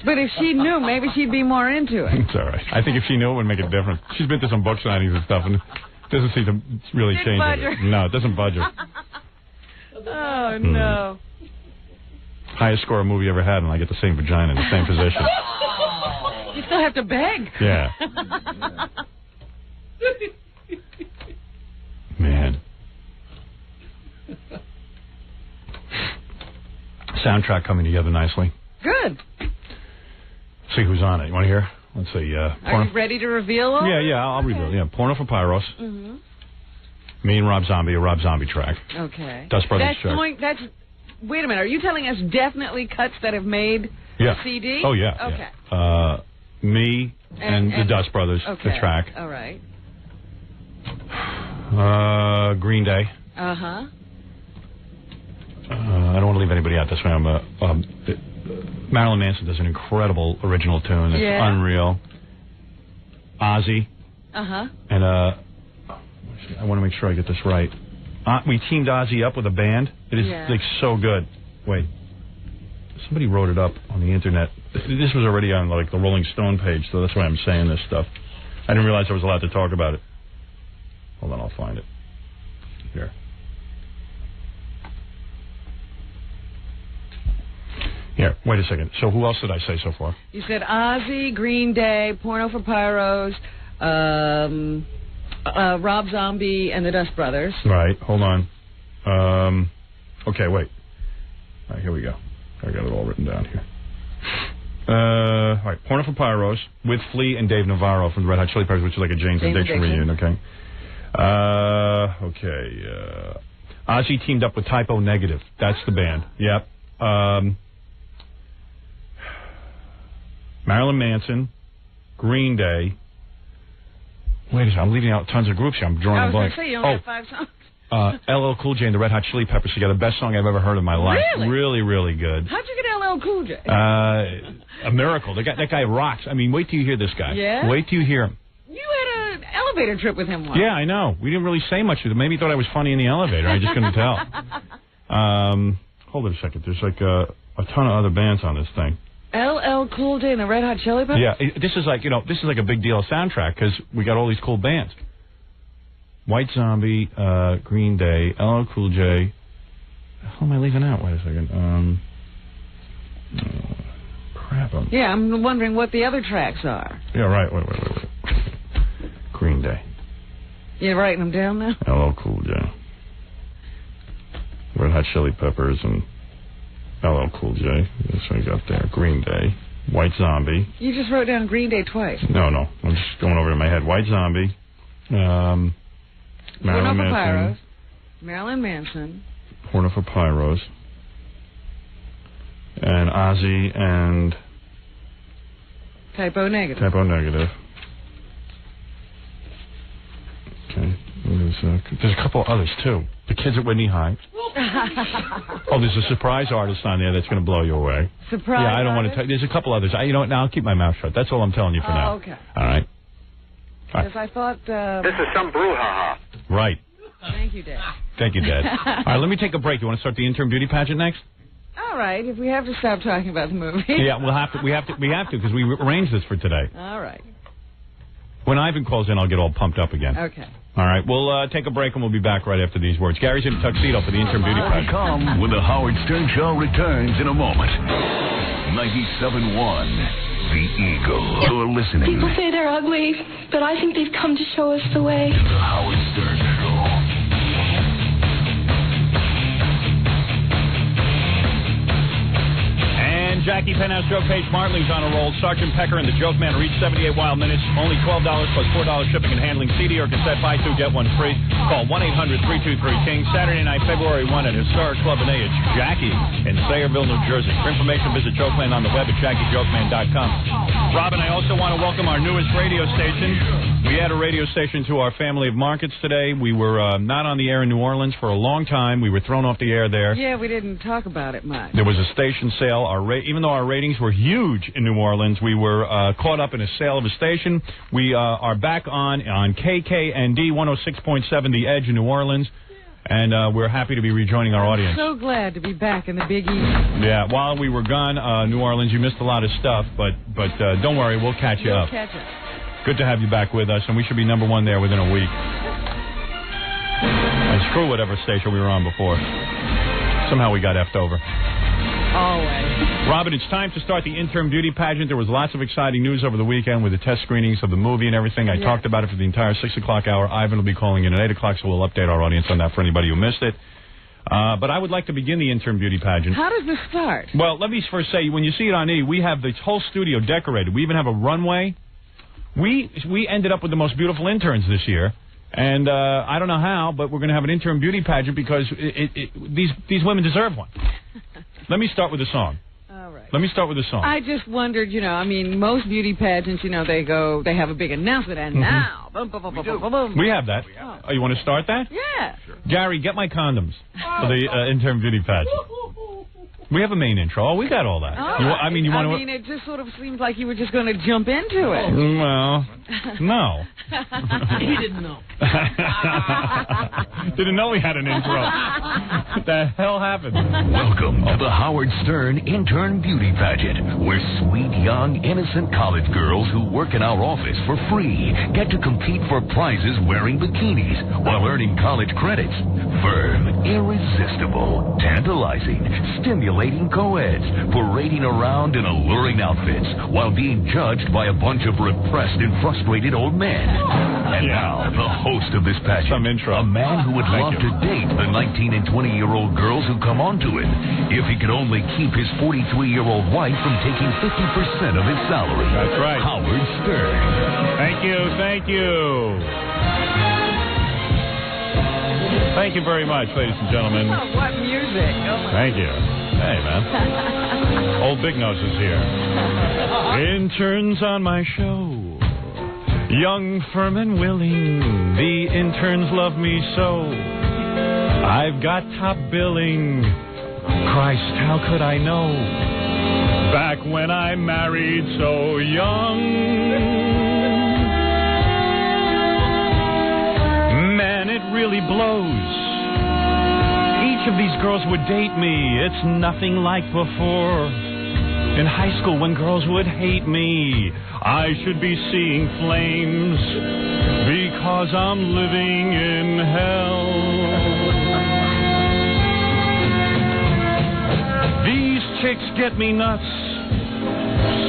Speaker 6: But if she knew, maybe she'd be more into it.
Speaker 7: It's all right. I think if she knew, it would make a difference. She's been to some book signings and stuff, and it doesn't seem to really change it. No, it doesn't budge her.
Speaker 6: Oh, no.
Speaker 7: Highest score a movie ever had, and I get the same vagina in the same position.
Speaker 6: You still have to beg.
Speaker 7: Yeah. Man. Soundtrack coming together nicely.
Speaker 6: Good.
Speaker 7: See who's on it. You want to hear? Let's see.
Speaker 6: Are you ready to reveal all?
Speaker 7: Yeah, I'll reveal. Yeah, Porno for Pyros. Me and Rob Zombie, a Rob Zombie track.
Speaker 6: Okay.
Speaker 7: Dust Brothers track.
Speaker 6: Wait a minute. Are you telling us definitely cuts that have made a CD?
Speaker 7: Oh, yeah.
Speaker 6: Okay.
Speaker 7: Yeah. Me and the Dust Brothers,
Speaker 6: okay.
Speaker 7: the track.
Speaker 6: All right.
Speaker 7: Green Day.
Speaker 6: Uh-huh.
Speaker 7: I don't want to leave anybody out this way. Marilyn Manson does an incredible original tune. It's unreal. Ozzy.
Speaker 6: Uh-huh.
Speaker 7: And I want to make sure I get this right. We teamed Ozzy up with a band. It is like so good. Wait. Somebody wrote it up on the internet. This was already on like the Rolling Stone page, so that's why I'm saying this stuff. I didn't realize I was allowed to talk about it. Hold on, I'll find it. Here. Here, wait a second. So who else did I say so far?
Speaker 6: You said Ozzy, Green Day, Porno for Pyros, Rob Zombie, and the Dust Brothers.
Speaker 7: Right, hold on. Okay, wait. All right, here we go. I got it all written down here. All right, Porno for Pyros with Flea and Dave Navarro from the Red Hot Chili Peppers, which is like a James Addiction reunion, okay? Ozzy teamed up with Typo Negative. That's the band. Yep. Marilyn Manson, Green Day. Wait a second, I'm leaving out tons of groups here. I'm drawing a blank.
Speaker 6: I was going to say, you only have 5 songs.
Speaker 7: LL Cool J and the Red Hot Chili Peppers together. Best song I've ever heard in my life.
Speaker 6: Really?
Speaker 7: Really, really good.
Speaker 6: How'd you get LL Cool J?
Speaker 7: A miracle. That guy rocks. I mean, wait till you hear this guy.
Speaker 6: Yeah?
Speaker 7: Wait till you hear him.
Speaker 6: You had an elevator trip with him once.
Speaker 7: Yeah, I know. We didn't really say much to him. Maybe he thought I was funny in the elevator. I just couldn't tell. Hold it a second. There's like a ton of other bands on this thing.
Speaker 6: LL Cool J and the Red Hot Chili Peppers?
Speaker 7: Yeah, this is like a big deal soundtrack because we got all these cool bands. White Zombie, Green Day, LL Cool J. How am I leaving out? Wait a second. Crap.
Speaker 6: Yeah, I'm wondering what the other tracks are.
Speaker 7: Yeah, right. Wait. Green Day.
Speaker 6: You're writing them down now?
Speaker 7: LL Cool J. Red Hot Chili Peppers and LL Cool J. That's what I got there. Green Day. White Zombie.
Speaker 6: You just wrote down Green Day twice.
Speaker 7: No. I'm just going over in my head. White Zombie. Marilyn Manson.
Speaker 6: Pyros, Marilyn Manson.
Speaker 7: Porno for Pyros. And Ozzy and...
Speaker 6: Typo Negative.
Speaker 7: Typo Negative. Okay. There's a couple others, too. The Kids at Whitney High. There's a surprise artist on there that's going to blow you away.
Speaker 6: Surprise
Speaker 7: Yeah, I don't want to
Speaker 6: artist?
Speaker 7: tell. There's a couple others. You know what? Now I'll keep my mouth shut. That's all I'm telling you for now.
Speaker 6: Okay.
Speaker 7: All right.
Speaker 6: Because I thought...
Speaker 13: This is some brouhaha.
Speaker 7: Right.
Speaker 6: Thank you, Dad.
Speaker 7: Thank you, Dad. All right, let me take a break. You want to start the intern beauty pageant next?
Speaker 6: All right, if we have to stop talking about the movie.
Speaker 7: Yeah, we have to because we arranged this for today.
Speaker 6: All right.
Speaker 7: When Ivan calls in, I'll get all pumped up again.
Speaker 6: Okay.
Speaker 7: All right, we'll take a break and we'll be back right after these words. Gary's in a tuxedo for the intern beauty pageant.
Speaker 1: Come when the Howard Stern Show returns in a moment. 97.1, The Eagle. You're listening.
Speaker 14: People say they're ugly, but I think they've come to show us the way.
Speaker 1: To the Howard Stern Show.
Speaker 7: Jackie Penthouse Joke Page Martling's on a roll. Sergeant Pecker and the Joke Man reached 78 wild minutes. Only $12 plus $4 shipping and handling. CD or cassette, buy two, get one free. Call 1-800-323-KING. Saturday night, February 1 at Historic Club in A. It's Jackie in Sayreville, New Jersey. For information, visit Jokeman on the web at JackieJokeman.com. Robin, I also want to welcome our newest radio station. We add a radio station to our family of markets today. We were not on the air in New Orleans for a long time. We were thrown off the air there.
Speaker 6: Yeah, we didn't talk about it much.
Speaker 7: There was a station sale. Even though our ratings were huge in New Orleans, we were caught up in a sale of a station. We are back on KKND 106.7 The Edge in New Orleans, and we're happy to be rejoining our audience.
Speaker 6: So glad to be back in the Big East.
Speaker 7: Yeah, while we were gone, New Orleans, you missed a lot of stuff, but don't worry, we'll catch you up.
Speaker 6: Catch up.
Speaker 7: Good to have you back with us, and we should be number one there within a week. And screw whatever station we were on before. Somehow we got effed over.
Speaker 6: Always.
Speaker 7: Robin, it's time to start the intern beauty pageant. There was lots of exciting news over the weekend with the test screenings of the movie and everything. I talked about it for the entire 6 o'clock hour. Ivan will be calling in at 8 o'clock, so we'll update our audience on that for anybody who missed it. But I would like to begin the intern beauty pageant.
Speaker 6: How does this start?
Speaker 7: Well, let me first say, when you see it on E, we have the whole studio decorated. We even have a runway. We ended up with the most beautiful interns this year. And I don't know how, but we're going to have an intern beauty pageant because these women deserve one. Let me start with a song.
Speaker 6: All right.
Speaker 7: Let me start with a song.
Speaker 6: I just wondered, most beauty pageants, they have a big announcement, and now, boom, boom, boom, boom, boom, boom.
Speaker 7: We have that. Oh, you want to start that?
Speaker 6: Yeah.
Speaker 7: Sure. Gary, get my condoms for the intern beauty pageant. We have a main intro. Oh, we got all that.
Speaker 6: It just sort of seems like you were just going to jump into it.
Speaker 7: Well, no.
Speaker 10: He didn't know.
Speaker 7: Didn't know we had an intro. What the hell happened?
Speaker 1: Welcome to the Howard Stern Intern Beauty Pageant, where sweet, young, innocent college girls who work in our office for free get to compete for prizes wearing bikinis while earning college credits. Firm, irresistible, tantalizing, stimulating co-eds parading around in alluring outfits while being judged by a bunch of repressed and frustrated old men. And now, the host of this pageant, a man who would love to date the 19 and 20-year-old girls who come onto it if he could only keep his 43-year-old wife from taking 50% of his salary.
Speaker 7: That's right.
Speaker 1: Howard Stern.
Speaker 7: Thank you, thank you. Thank you very much, ladies and gentlemen.
Speaker 6: Oh, what music. Oh,
Speaker 7: thank you. Hey, man. Old Big Nose is here. Interns on my show. Young, firm, and willing. The interns love me so. I've got top billing. Christ, how could I know? Back when I married so young. Man, it really blows. Each of these girls would date me. It's nothing like before. In high school, when girls would hate me, I should be seeing flames because I'm living in hell. These chicks get me nuts.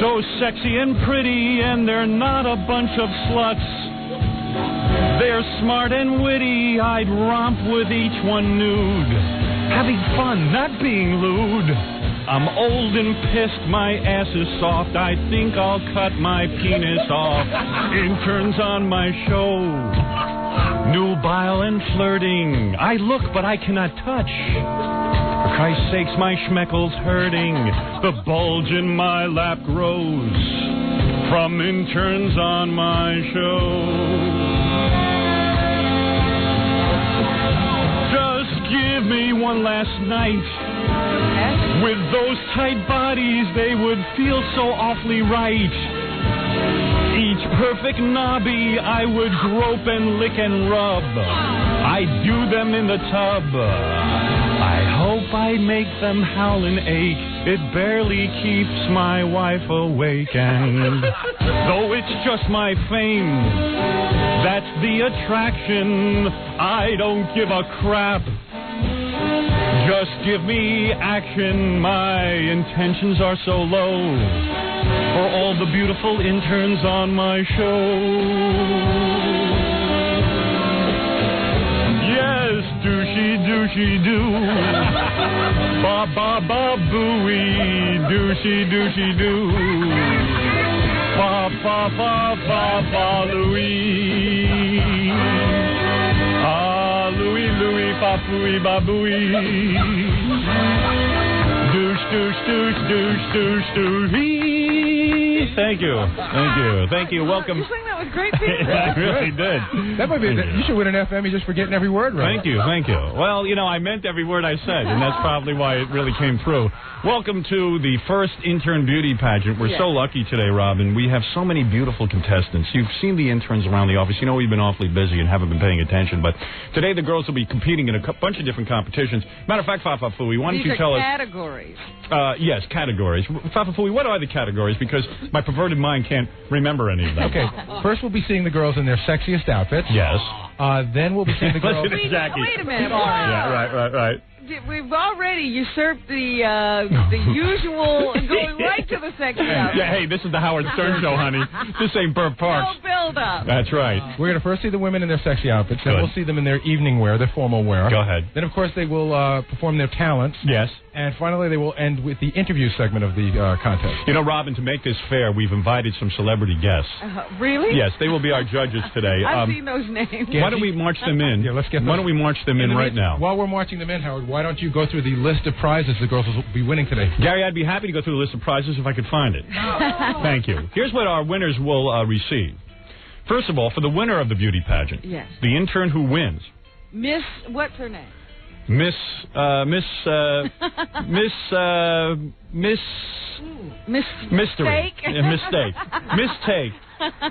Speaker 7: So sexy and pretty, and they're not a bunch of sluts. They're smart and witty, I'd romp with each one nude. Having fun, not being lewd. I'm old and pissed, my ass is soft. I think I'll cut my penis off. Interns on my show. Nubile and flirting. I look, but I cannot touch. For Christ's sakes, my schmeckle's hurting. The bulge in my lap grows from interns on my show. Give me one last night. With those tight bodies, they would feel so awfully right. Each perfect knobby I would grope and lick and rub. I'd do them in the tub. I hope I make them howl and ache. It barely keeps my wife awake. And though it's just my fame, that's the attraction. I don't give a crap. Just give me action, my intentions are so low. For all the beautiful interns on my show. Yes, douchey, do. Ba ba ba booey, douchey, do. Ba ba ba ba ba Louie. Ah, Louie, papooey, babooey. Douche. Thank you. Welcome.
Speaker 6: You sang that with great feeling.
Speaker 7: I really did.
Speaker 5: That might be. You should win an Emmy just for getting every word right.
Speaker 7: Thank you. Well, I meant every word I said, and that's probably why it really came through. Welcome to the first intern beauty pageant. We're so lucky today, Robin. We have so many beautiful contestants. You've seen the interns around the office. We've been awfully busy and haven't been paying attention, but today the girls will be competing in a bunch of different competitions. Matter of fact, Fafa Fooey, why don't you tell us?
Speaker 6: Categories.
Speaker 7: Yes, categories. Fafa Fooey, what are the categories? Because my perverted mind can't remember any of them.
Speaker 5: Okay, first we'll be seeing the girls in their sexiest outfits.
Speaker 7: Yes.
Speaker 5: Then we'll be seeing the girls.
Speaker 7: Exactly.
Speaker 6: Wait a minute.
Speaker 7: Yeah, right.
Speaker 6: we've already usurped the usual, going right to the sexy outfit.
Speaker 7: Yeah, hey, this is the Howard Stern Show, honey. This ain't Burt Parks.
Speaker 6: No build up.
Speaker 7: That's right.
Speaker 8: We're going to first see the women in their sexy outfits. Then
Speaker 7: Good.
Speaker 8: we'll see them in their evening wear, their formal wear.
Speaker 7: Go ahead.
Speaker 8: Then, of course, they will perform their talents.
Speaker 7: Yes.
Speaker 8: And finally, they will end with the interview segment of the contest.
Speaker 7: You know, Robin, to make this fair, we've invited some celebrity guests.
Speaker 6: Really?
Speaker 7: Yes, they will be our judges today.
Speaker 6: I've seen those names.
Speaker 7: Why don't we march them in?
Speaker 8: Yeah, let's get
Speaker 7: Why don't we march them in right now?
Speaker 8: While we're marching them in, Howard, why don't you go through the list of prizes the girls will be winning today?
Speaker 7: Gary, I'd be happy to go through the list of prizes if I could find it. Thank you. Here's what our winners will receive. First of all, for the winner of the beauty pageant,
Speaker 6: yes,
Speaker 7: the intern who wins,
Speaker 6: Miss, what's her name?
Speaker 7: Mistake.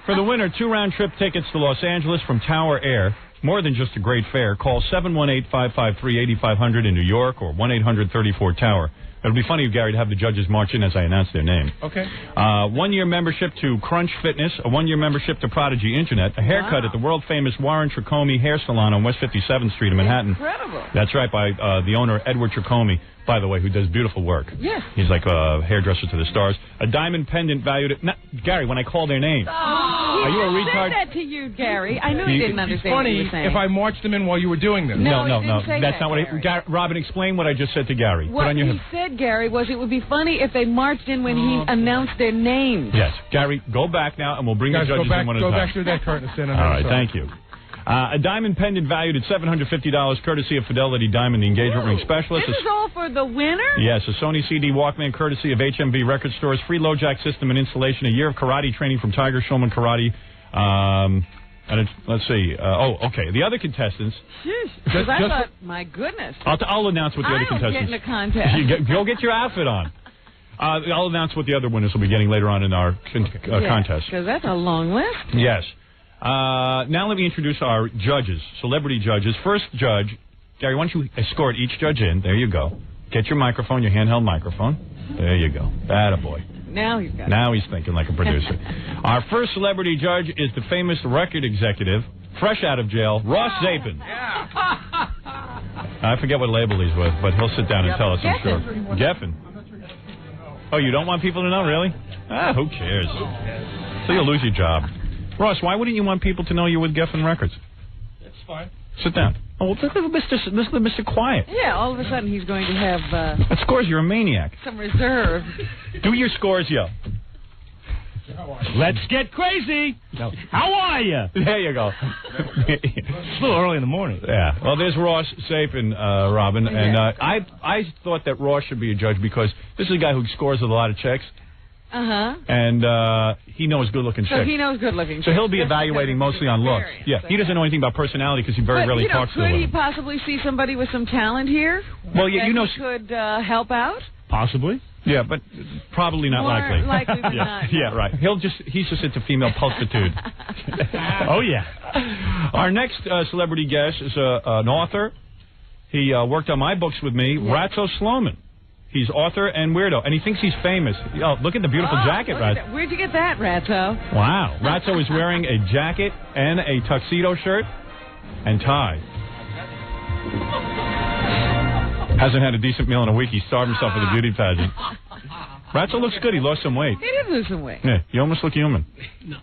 Speaker 7: For the winner, 2 round-trip tickets to Los Angeles from Tower Air. More than just a great fare. Call 718-553-8500 in New York or 1-800-34-TOWER. It'll be funny, Gary, to have the judges march in as I announce their name.
Speaker 8: Okay.
Speaker 7: 1-year membership to Crunch Fitness, a 1-year membership to Prodigy Internet, a haircut at the world-famous Warren Tricomi Hair Salon on West 57th Street in Manhattan.
Speaker 6: Incredible.
Speaker 7: That's right, by the owner, Edward Tricomi, by the way, who does beautiful work.
Speaker 6: Yes.
Speaker 7: He's like a hairdresser to the stars. A diamond pendant valued at... Gary, when I call their name. Are you a retard?
Speaker 6: I said that to you, Gary. I knew you didn't understand what you were saying.
Speaker 8: If I marched them in while you were doing this.
Speaker 7: No.
Speaker 6: Say
Speaker 7: That's
Speaker 6: that,
Speaker 7: not what
Speaker 6: Gary.
Speaker 7: Robin, explain what I just said to Gary.
Speaker 6: What he said, Gary, was it would be funny if they marched in when he announced their names.
Speaker 7: Yes. Gary, go back now, and we'll bring the judges in one at a time.
Speaker 8: Go back through that curtain.
Speaker 7: All right, thank you. A diamond pendant valued at $750, courtesy of Fidelity Diamond, the engagement ring specialist.
Speaker 6: This is all for the winner?
Speaker 7: Yes, a Sony CD Walkman, courtesy of HMV Record Stores, free low jack system and installation, a year of karate training from Tiger Showman Karate. Let's see. Okay. The other contestants.
Speaker 6: Because I thought, my goodness.
Speaker 7: I'll announce what the other contestants.
Speaker 6: I don't get in a contest.
Speaker 7: Go get your outfit on. I'll announce what the other winners will be getting later on in our contest.
Speaker 6: Because that's a long list.
Speaker 7: Yes. Now let me introduce our judges, celebrity judges. First judge, Gary, why don't you escort each judge in? There you go. Get your microphone, your handheld microphone. There you go. Attaboy.
Speaker 6: Now he's got
Speaker 7: Now he's thinking like a producer. Our first celebrity judge is the famous record executive, fresh out of jail, Ross Zapin.
Speaker 10: Yeah.
Speaker 7: I forget what label he's with, but he'll sit down and tell us, I'm sure. Geffen. Oh, you don't want people to know, really? Who cares? So you'll lose your job. Ross, why wouldn't you want people to know you're with Geffen Records?
Speaker 8: That's fine.
Speaker 7: Sit down. Oh, well, listen to Mr. Quiet.
Speaker 6: Yeah, all of a sudden he's going to have...
Speaker 7: What scores? You're a maniac.
Speaker 6: Some reserve.
Speaker 7: Do your scores, yo.
Speaker 15: Let's get crazy. No. How are you?
Speaker 7: There you go.
Speaker 15: It's a little early in the morning.
Speaker 7: Yeah. Well, there's Ross Zapin, Robin.
Speaker 6: Yeah.
Speaker 7: And I thought that Ross should be a judge because this is a guy who scores a lot of checks.
Speaker 6: Uh-huh.
Speaker 7: And he knows good-looking chicks.
Speaker 6: So he knows good-looking chicks.
Speaker 7: So he'll be evaluating mostly on looks. Yeah, he doesn't know anything about personality because he very rarely talks to them.
Speaker 6: Could he possibly see somebody with some talent here?
Speaker 7: Well, yeah, you know...
Speaker 6: He could help out?
Speaker 7: Possibly. Yeah, but probably not
Speaker 6: More
Speaker 7: likely.
Speaker 6: likely than not.
Speaker 7: Yeah, right. He's just into female pulchritude. Oh, yeah. Our next celebrity guest is an author. He worked on my books with me, Ratso Sloman. He's author and weirdo, and he thinks he's famous. Oh, look at the beautiful jacket, Ratso.
Speaker 6: Where'd you get that, Ratso?
Speaker 7: Wow. Ratso is wearing a jacket and a tuxedo shirt and tie. Hasn't had a decent meal in a week. He starved himself for the beauty pageant. Ratso looks good. He lost some weight.
Speaker 6: He did lose some weight.
Speaker 7: Yeah, you almost look human.
Speaker 10: No.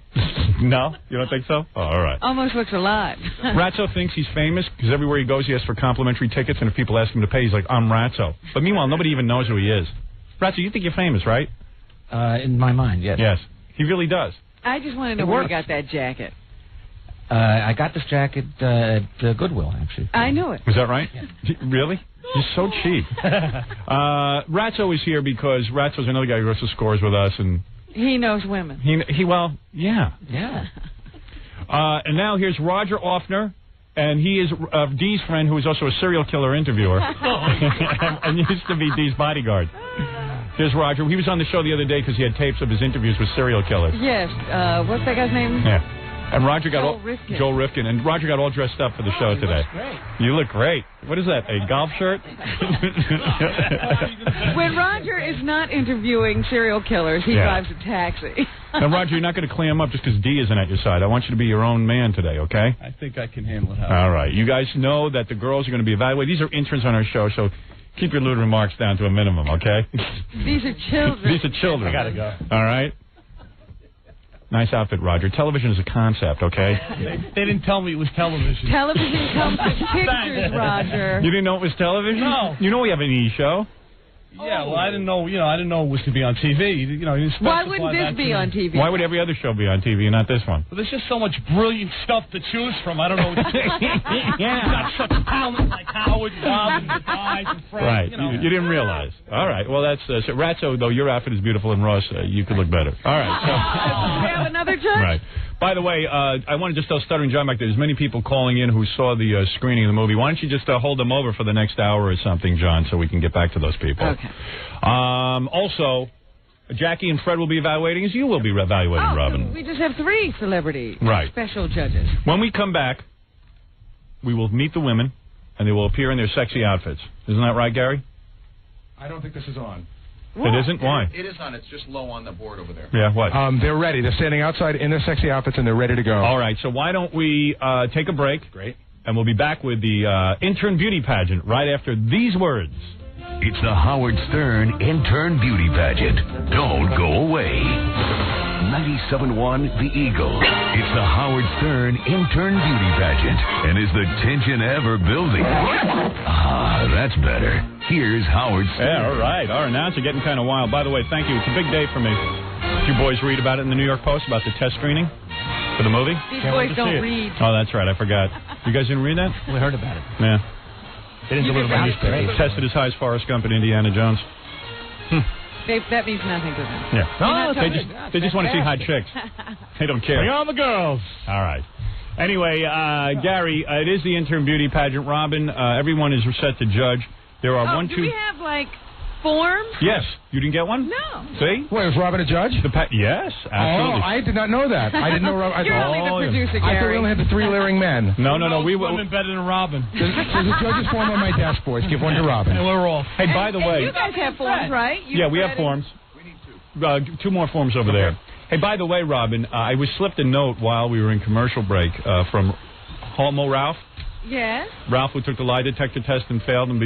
Speaker 7: No? You don't think so? Oh, all right.
Speaker 6: Almost looks alive.
Speaker 7: Ratso thinks he's famous because everywhere he goes, he asks for complimentary tickets, and if people ask him to pay, he's like, I'm Ratso. But meanwhile, nobody even knows who he is. Ratso, you think you're famous, right?
Speaker 16: In my mind, yes.
Speaker 7: Yes. He really does.
Speaker 6: I just want to know where you got that jacket.
Speaker 16: I got this jacket at Goodwill, actually.
Speaker 6: I knew it.
Speaker 7: Was that right?
Speaker 16: Yeah.
Speaker 7: Really? You're so cheap. Ratso is here because Ratso's another guy who also scores with us, and
Speaker 6: he knows women.
Speaker 7: Well, yeah.
Speaker 16: Yeah.
Speaker 7: And now here's Roger Offner, and he is Dee's friend, who is also a serial killer interviewer, and used to be Dee's bodyguard. Here's Roger. He was on the show the other day because he had tapes of his interviews with serial killers.
Speaker 6: Yes. What's that guy's name?
Speaker 7: Yeah. And Roger got
Speaker 6: Joel
Speaker 7: Rifkin, and Roger got all dressed up for the show today.
Speaker 16: Great.
Speaker 7: You look great. What is that? A golf shirt?
Speaker 6: When Roger is not interviewing serial killers, he drives a taxi.
Speaker 7: Now, Roger, you're not going to clam up just because D isn't at your side. I want you to be your own man today, okay?
Speaker 15: I think I can handle it.
Speaker 7: All right. You guys know that the girls are going to be evaluated. These are interns on our show, so keep your lewd remarks down to a minimum, okay?
Speaker 6: These are children.
Speaker 7: These are children.
Speaker 15: I got to go.
Speaker 7: All right? Nice outfit, Roger. Television is a concept, okay?
Speaker 15: They didn't tell me it was television.
Speaker 6: Television comes with pictures, Roger.
Speaker 7: You didn't know it was television?
Speaker 15: No.
Speaker 7: You know we have an E! show.
Speaker 15: Yeah, well, I didn't know. I didn't know it was to be on TV. You didn't
Speaker 6: Why
Speaker 15: specify
Speaker 6: wouldn't
Speaker 15: that
Speaker 6: this be
Speaker 15: to me.
Speaker 6: on TV?
Speaker 7: Why would every other show be on TV and not this one?
Speaker 15: Well, there's just so much brilliant stuff to choose from. I don't know. You've got such talent like Howard, Robin, the guys, and Frank.
Speaker 7: Right. You didn't realize. All right. Well, that's so Ratso, though your outfit is beautiful, and Ross, you could look better. All right. So.
Speaker 6: We have another judge?
Speaker 7: Right. By the way, I want to just tell Stuttering John back there, there's many people calling in who saw the screening of the movie. Why don't you just hold them over for the next hour or something, John, so we can get back to those people.
Speaker 6: Okay.
Speaker 7: Also, Jackie and Fred will be evaluating as you will be evaluating, Robin.
Speaker 6: We just have 3 celebrity special judges.
Speaker 7: When we come back, we will meet the women, and they will appear in their sexy outfits. Isn't that right, Gary?
Speaker 5: I don't think this is on.
Speaker 7: What? It isn't? Why?
Speaker 17: It is on. It's just low on the board over there.
Speaker 7: Yeah, what?
Speaker 5: They're ready. They're standing outside in their sexy outfits, and they're ready to go.
Speaker 7: All right, so why don't we take a break?
Speaker 5: Great.
Speaker 7: And we'll be back with the intern beauty pageant right after these words.
Speaker 1: It's the Howard Stern Intern Beauty Pageant. Don't go away. 97.1 The Eagle. It's the Howard Stern Intern Beauty Pageant. And is the tension ever building? Ah, that's better. Here's Howard Stern.
Speaker 7: Yeah, all right. Our announcer getting kind of wild. By the way, thank you. It's a big day for me. Did you boys read about it in the New York Post about the test screening for the movie?
Speaker 6: These boys don't read.
Speaker 7: Oh, that's right. I forgot. You guys didn't read that?
Speaker 15: We heard about it.
Speaker 7: Yeah.
Speaker 15: They didn't deliver my newspaper.
Speaker 7: They tested as high as Forrest Gump and Indiana Jones.
Speaker 6: That means nothing to them.
Speaker 7: Yeah.
Speaker 15: No,
Speaker 7: they just want to see hot chicks. They don't care.
Speaker 15: Bring on the girls.
Speaker 7: All right. Anyway, Gary, it is the intern beauty pageant. Robin, everyone is set to judge. There are
Speaker 6: do we have, forms?
Speaker 7: Yes. You didn't get one?
Speaker 6: No.
Speaker 7: See?
Speaker 5: Wait, is Robin a judge?
Speaker 7: Yes, absolutely.
Speaker 5: Oh, I did not know that. I didn't know Robin.
Speaker 6: You're only the producer, Gary.
Speaker 5: I thought we only had the 3 leering men.
Speaker 7: No. We were
Speaker 15: women better than Robin.
Speaker 5: There's a judge's form on my desk, boys. Give one to Robin.
Speaker 15: And we're off.
Speaker 7: Hey, by the way.
Speaker 6: You guys have forms, right?
Speaker 7: Yeah, we have forms. We need 2. 2 more forms over there. Hey, by the way, Robin, I was slipped a note while we were in commercial break from Homo Ralph.
Speaker 6: Yes.
Speaker 7: Ralph, who took the lie detector test and failed, and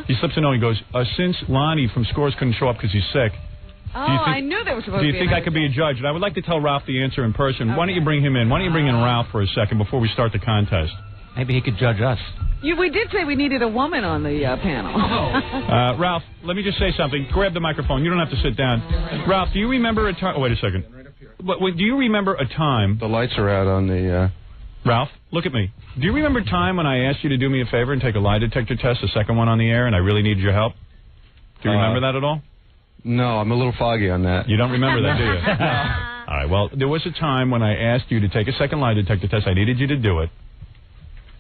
Speaker 7: he slips a note. He goes, since Lonnie from Scores couldn't show up because he's sick.
Speaker 6: I knew there was supposed to be.
Speaker 7: Do you think I could be a judge? And I would like to tell Ralph the answer in person. Okay. Why don't you bring him in? Why don't you bring in Ralph for a second before we start the contest?
Speaker 16: Maybe he could judge us.
Speaker 6: We did say we needed a woman on the panel.
Speaker 7: Ralph, let me just say something. Grab the microphone. You don't have to sit down. Ralph, do you remember a time? Oh, wait a second. Do you remember a time?
Speaker 4: The lights are out on the.
Speaker 7: Ralph, look at me. Do you remember a time when I asked you to do me a favor and take a lie detector test, the second one on the air, and I really needed your help? Do you remember that at all?
Speaker 4: No, I'm a little foggy on that.
Speaker 7: You don't remember that, do you? All right, well, there was a time when I asked you to take a second lie detector test. I needed you to do it,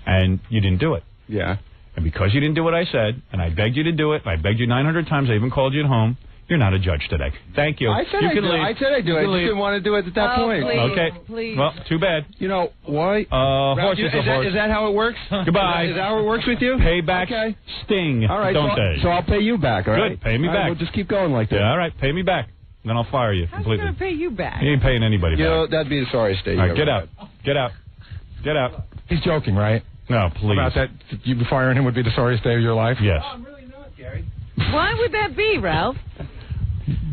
Speaker 7: and you didn't do it.
Speaker 4: Yeah.
Speaker 7: And because you didn't do what I said, and I begged you to do it, and I begged you 900 times, I even called you at home, you're not a judge today. Thank you.
Speaker 4: I said
Speaker 7: you
Speaker 4: I
Speaker 7: can
Speaker 4: do.
Speaker 7: leave.
Speaker 4: I said I do. I just didn't want to do it at that point.
Speaker 6: Please,
Speaker 7: okay.
Speaker 6: Please.
Speaker 7: Well, too bad.
Speaker 4: You know, why?
Speaker 7: Horses
Speaker 4: is that how it works?
Speaker 7: Goodbye.
Speaker 4: Is that how it works with you?
Speaker 7: Payback sting.
Speaker 4: All right,
Speaker 7: don't they?
Speaker 4: So I'll pay you back, all right?
Speaker 7: Good. Pay me back.
Speaker 4: We'll just keep going like that.
Speaker 7: Yeah, all right. Pay me back. Then I'll fire you completely.
Speaker 6: How's he going to pay you back?
Speaker 7: He ain't paying anybody back.
Speaker 4: You know, that'd be the sorry state.
Speaker 7: All right, get out. Get out. Get out.
Speaker 5: He's joking, right?
Speaker 7: No, please.
Speaker 5: About that, you firing him would be the sorriest day of your life?
Speaker 7: Yes.
Speaker 5: No, I'm really not, Gary.
Speaker 6: Why would that be, Ralph?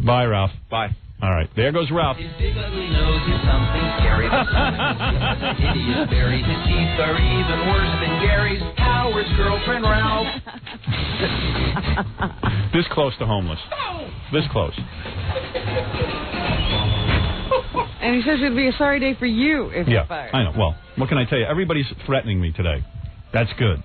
Speaker 7: Bye, Ralph.
Speaker 4: Bye.
Speaker 7: All right, there goes Ralph.
Speaker 18: His big ugly nose is something scary. The hideous berry. His teeth are even worse than Gary's. Howard's girlfriend, Ralph.
Speaker 7: This close to homeless. This close.
Speaker 6: And he says it'd be a sorry day for you if you're fired.
Speaker 7: I know. Well, what can I tell you? Everybody's threatening me today. That's good.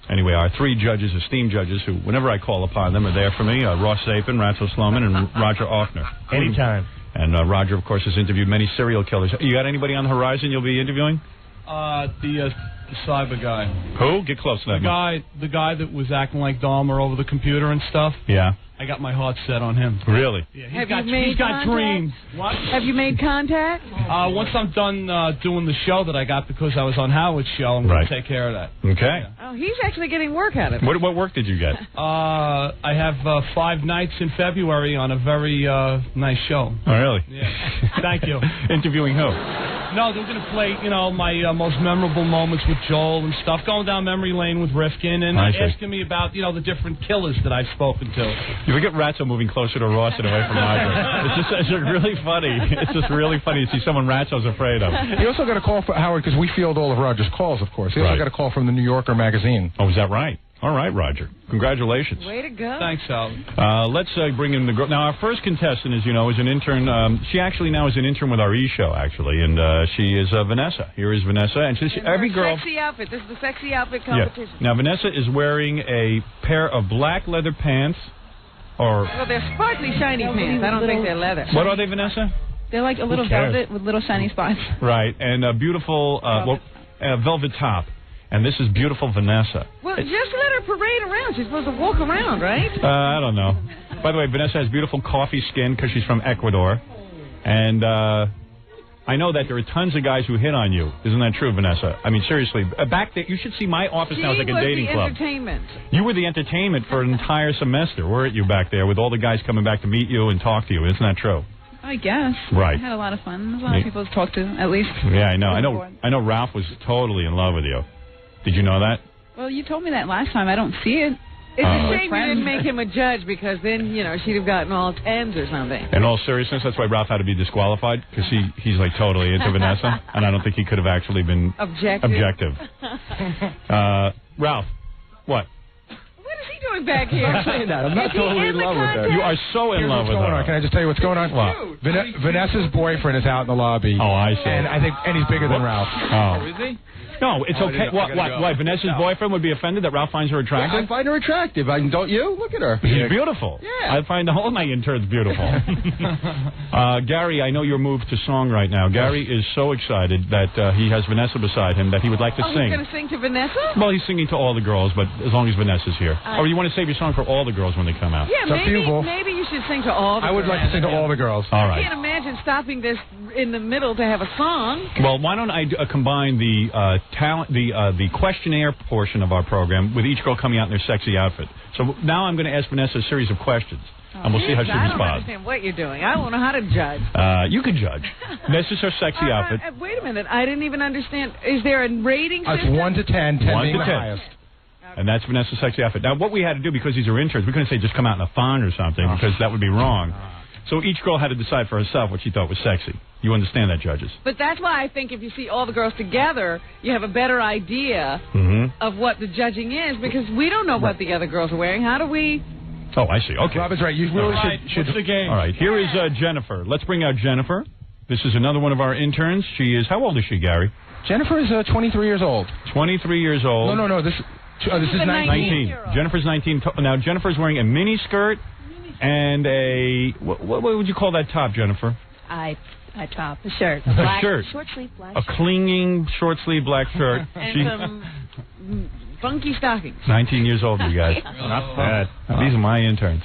Speaker 7: Anyway, our 3 judges, esteemed judges, who, whenever I call upon them, are there for me. Ross Zapin, Ratso Sloman, and Roger Offner.
Speaker 15: Anytime.
Speaker 7: And Roger, of course, has interviewed many serial killers. You got anybody on the horizon you'll be interviewing?
Speaker 15: The cyber guy.
Speaker 7: Who? Get close to that.
Speaker 15: The guy that was acting like Dahmer over the computer and stuff.
Speaker 7: Yeah.
Speaker 15: I got my heart set on him.
Speaker 7: Really?
Speaker 15: Yeah,
Speaker 6: Have you
Speaker 15: got dreams. What?
Speaker 6: Have you made contact?
Speaker 15: Once I'm done doing the show that I got because I was on Howard's show, I'm going to take care of that.
Speaker 7: Okay.
Speaker 6: Oh, he's actually getting work out of it.
Speaker 7: What work did you get?
Speaker 15: I have 5 nights in February on a very nice show.
Speaker 7: Oh, really?
Speaker 15: Yeah. Thank you.
Speaker 7: Interviewing who?
Speaker 15: No, they're going to play, my most memorable moments with Joel and stuff, going down memory lane with Rifkin, and asking me about, the different killers that I've spoken to.
Speaker 7: You forget Ratso moving closer to Ross and away from Roger. It's just really funny. It's just really funny to see someone Ratso's afraid of.
Speaker 19: He also got a call from Howard because we field all of Roger's calls, of course. He also got a call from the New Yorker magazine.
Speaker 7: Oh, is that right? All right, Roger. Congratulations.
Speaker 6: Way to go.
Speaker 15: Thanks, Howard.
Speaker 7: Let's bring in the girl. Now, our first contestant, as you know, is an intern. She actually now is an intern with our E-show, actually, and she is Vanessa. Here is Vanessa. And every girl...
Speaker 6: Sexy outfit. This is the sexy outfit competition.
Speaker 7: Yeah. Now, Vanessa is wearing a pair of black leather pants. Well,
Speaker 6: they're sparkly, shiny pants. I don't think they're leather.
Speaker 7: What are they, Vanessa?
Speaker 20: They're like a little velvet with little shiny spots.
Speaker 7: Right, and a beautiful velvet top. And this is beautiful Vanessa.
Speaker 6: Well, just let her parade around. She's supposed to walk around, right?
Speaker 7: I don't know. By the way, Vanessa has beautiful coffee skin because she's from Ecuador. And I know that there are tons of guys who hit on you. Isn't that true, Vanessa? I mean, seriously. Back there, you should see my office now. It's like a dating club.
Speaker 6: Entertainment.
Speaker 7: You were the entertainment for an entire semester, weren't you, back there, with all the guys coming back to meet you and talk to you? Isn't that true?
Speaker 20: I guess.
Speaker 7: Right.
Speaker 20: I had a lot of fun. There's a lot of people to talk to, at least.
Speaker 7: Yeah, I know. I know Ralph was totally in love with you. Did you know that?
Speaker 20: Well, you told me that last time. I don't see it.
Speaker 6: It's a shame you didn't make him a judge because then, she'd have gotten all 10s or something.
Speaker 7: In all seriousness, that's why Ralph had to be disqualified, because he's like totally into Vanessa, and I don't think he could have actually been objective. Ralph, what?
Speaker 6: What is he doing back here?
Speaker 19: I'm saying that. I'm not totally in love with her.
Speaker 7: You are so in love with her.
Speaker 19: Can I just tell you what's going on?
Speaker 7: What?
Speaker 19: Vanessa's boyfriend is out in the lobby.
Speaker 7: Oh, I see.
Speaker 19: And he's bigger than Ralph.
Speaker 7: Oh, is he? No, it's okay. Why? Vanessa's boyfriend would be offended that Ralph finds her attractive?
Speaker 19: Yeah, I find her attractive. Don't you? Look at her.
Speaker 7: She's beautiful.
Speaker 19: Yeah.
Speaker 7: I find all my interns beautiful. Gary, I know you're moved to song right now. Gary is so excited that he has Vanessa beside him that he would like to sing.
Speaker 6: He's going to sing to Vanessa?
Speaker 7: Well, he's singing to all the girls, but as long as Vanessa's here. Or you want to save your song for all the girls when they come out?
Speaker 6: Yeah, maybe you should sing to all the girls.
Speaker 19: I would like to sing to all the girls.
Speaker 7: All right.
Speaker 6: I can't imagine stopping this in the middle to have a song.
Speaker 7: Well, why don't I combine the questionnaire portion of our program with each girl coming out in their sexy outfit. So now I'm going to ask Vanessa a series of questions, and we'll see how she responds.
Speaker 6: I don't understand what you're doing. I don't know how to judge.
Speaker 7: You can judge. This is her sexy outfit.
Speaker 6: Wait a minute. I didn't even understand. Is there a rating system?
Speaker 19: It's 1 to 10, 10 being the highest.
Speaker 7: And that's Vanessa's sexy outfit. Now, what we had to do, because these are interns, we couldn't say just come out in a thong or something, because that would be wrong. So each girl had to decide for herself what she thought was sexy. You understand that, judges?
Speaker 6: But that's why I think if you see all the girls together, you have a better idea of what the judging is, because we don't know what the other girls are wearing. How do we...
Speaker 7: Oh, I see. Okay.
Speaker 19: Robin's right. You really should...
Speaker 15: What's the game?
Speaker 7: All right. Here is Jennifer. Let's bring out Jennifer. This is another one of our interns. She is... How old is she, Gary?
Speaker 19: Jennifer is 23 years old.
Speaker 7: 23 years old.
Speaker 19: No. This is 19.
Speaker 7: Jennifer's 19. Now, Jennifer's wearing a mini skirt and a... What would you call that top, Jennifer?
Speaker 20: A top, a shirt.
Speaker 7: A
Speaker 20: Black,
Speaker 7: shirt.
Speaker 20: Short sleeve black
Speaker 7: A clinging, short sleeve black shirt.
Speaker 6: And some funky stockings.
Speaker 7: 19 years old, you guys. Not bad. These are my interns.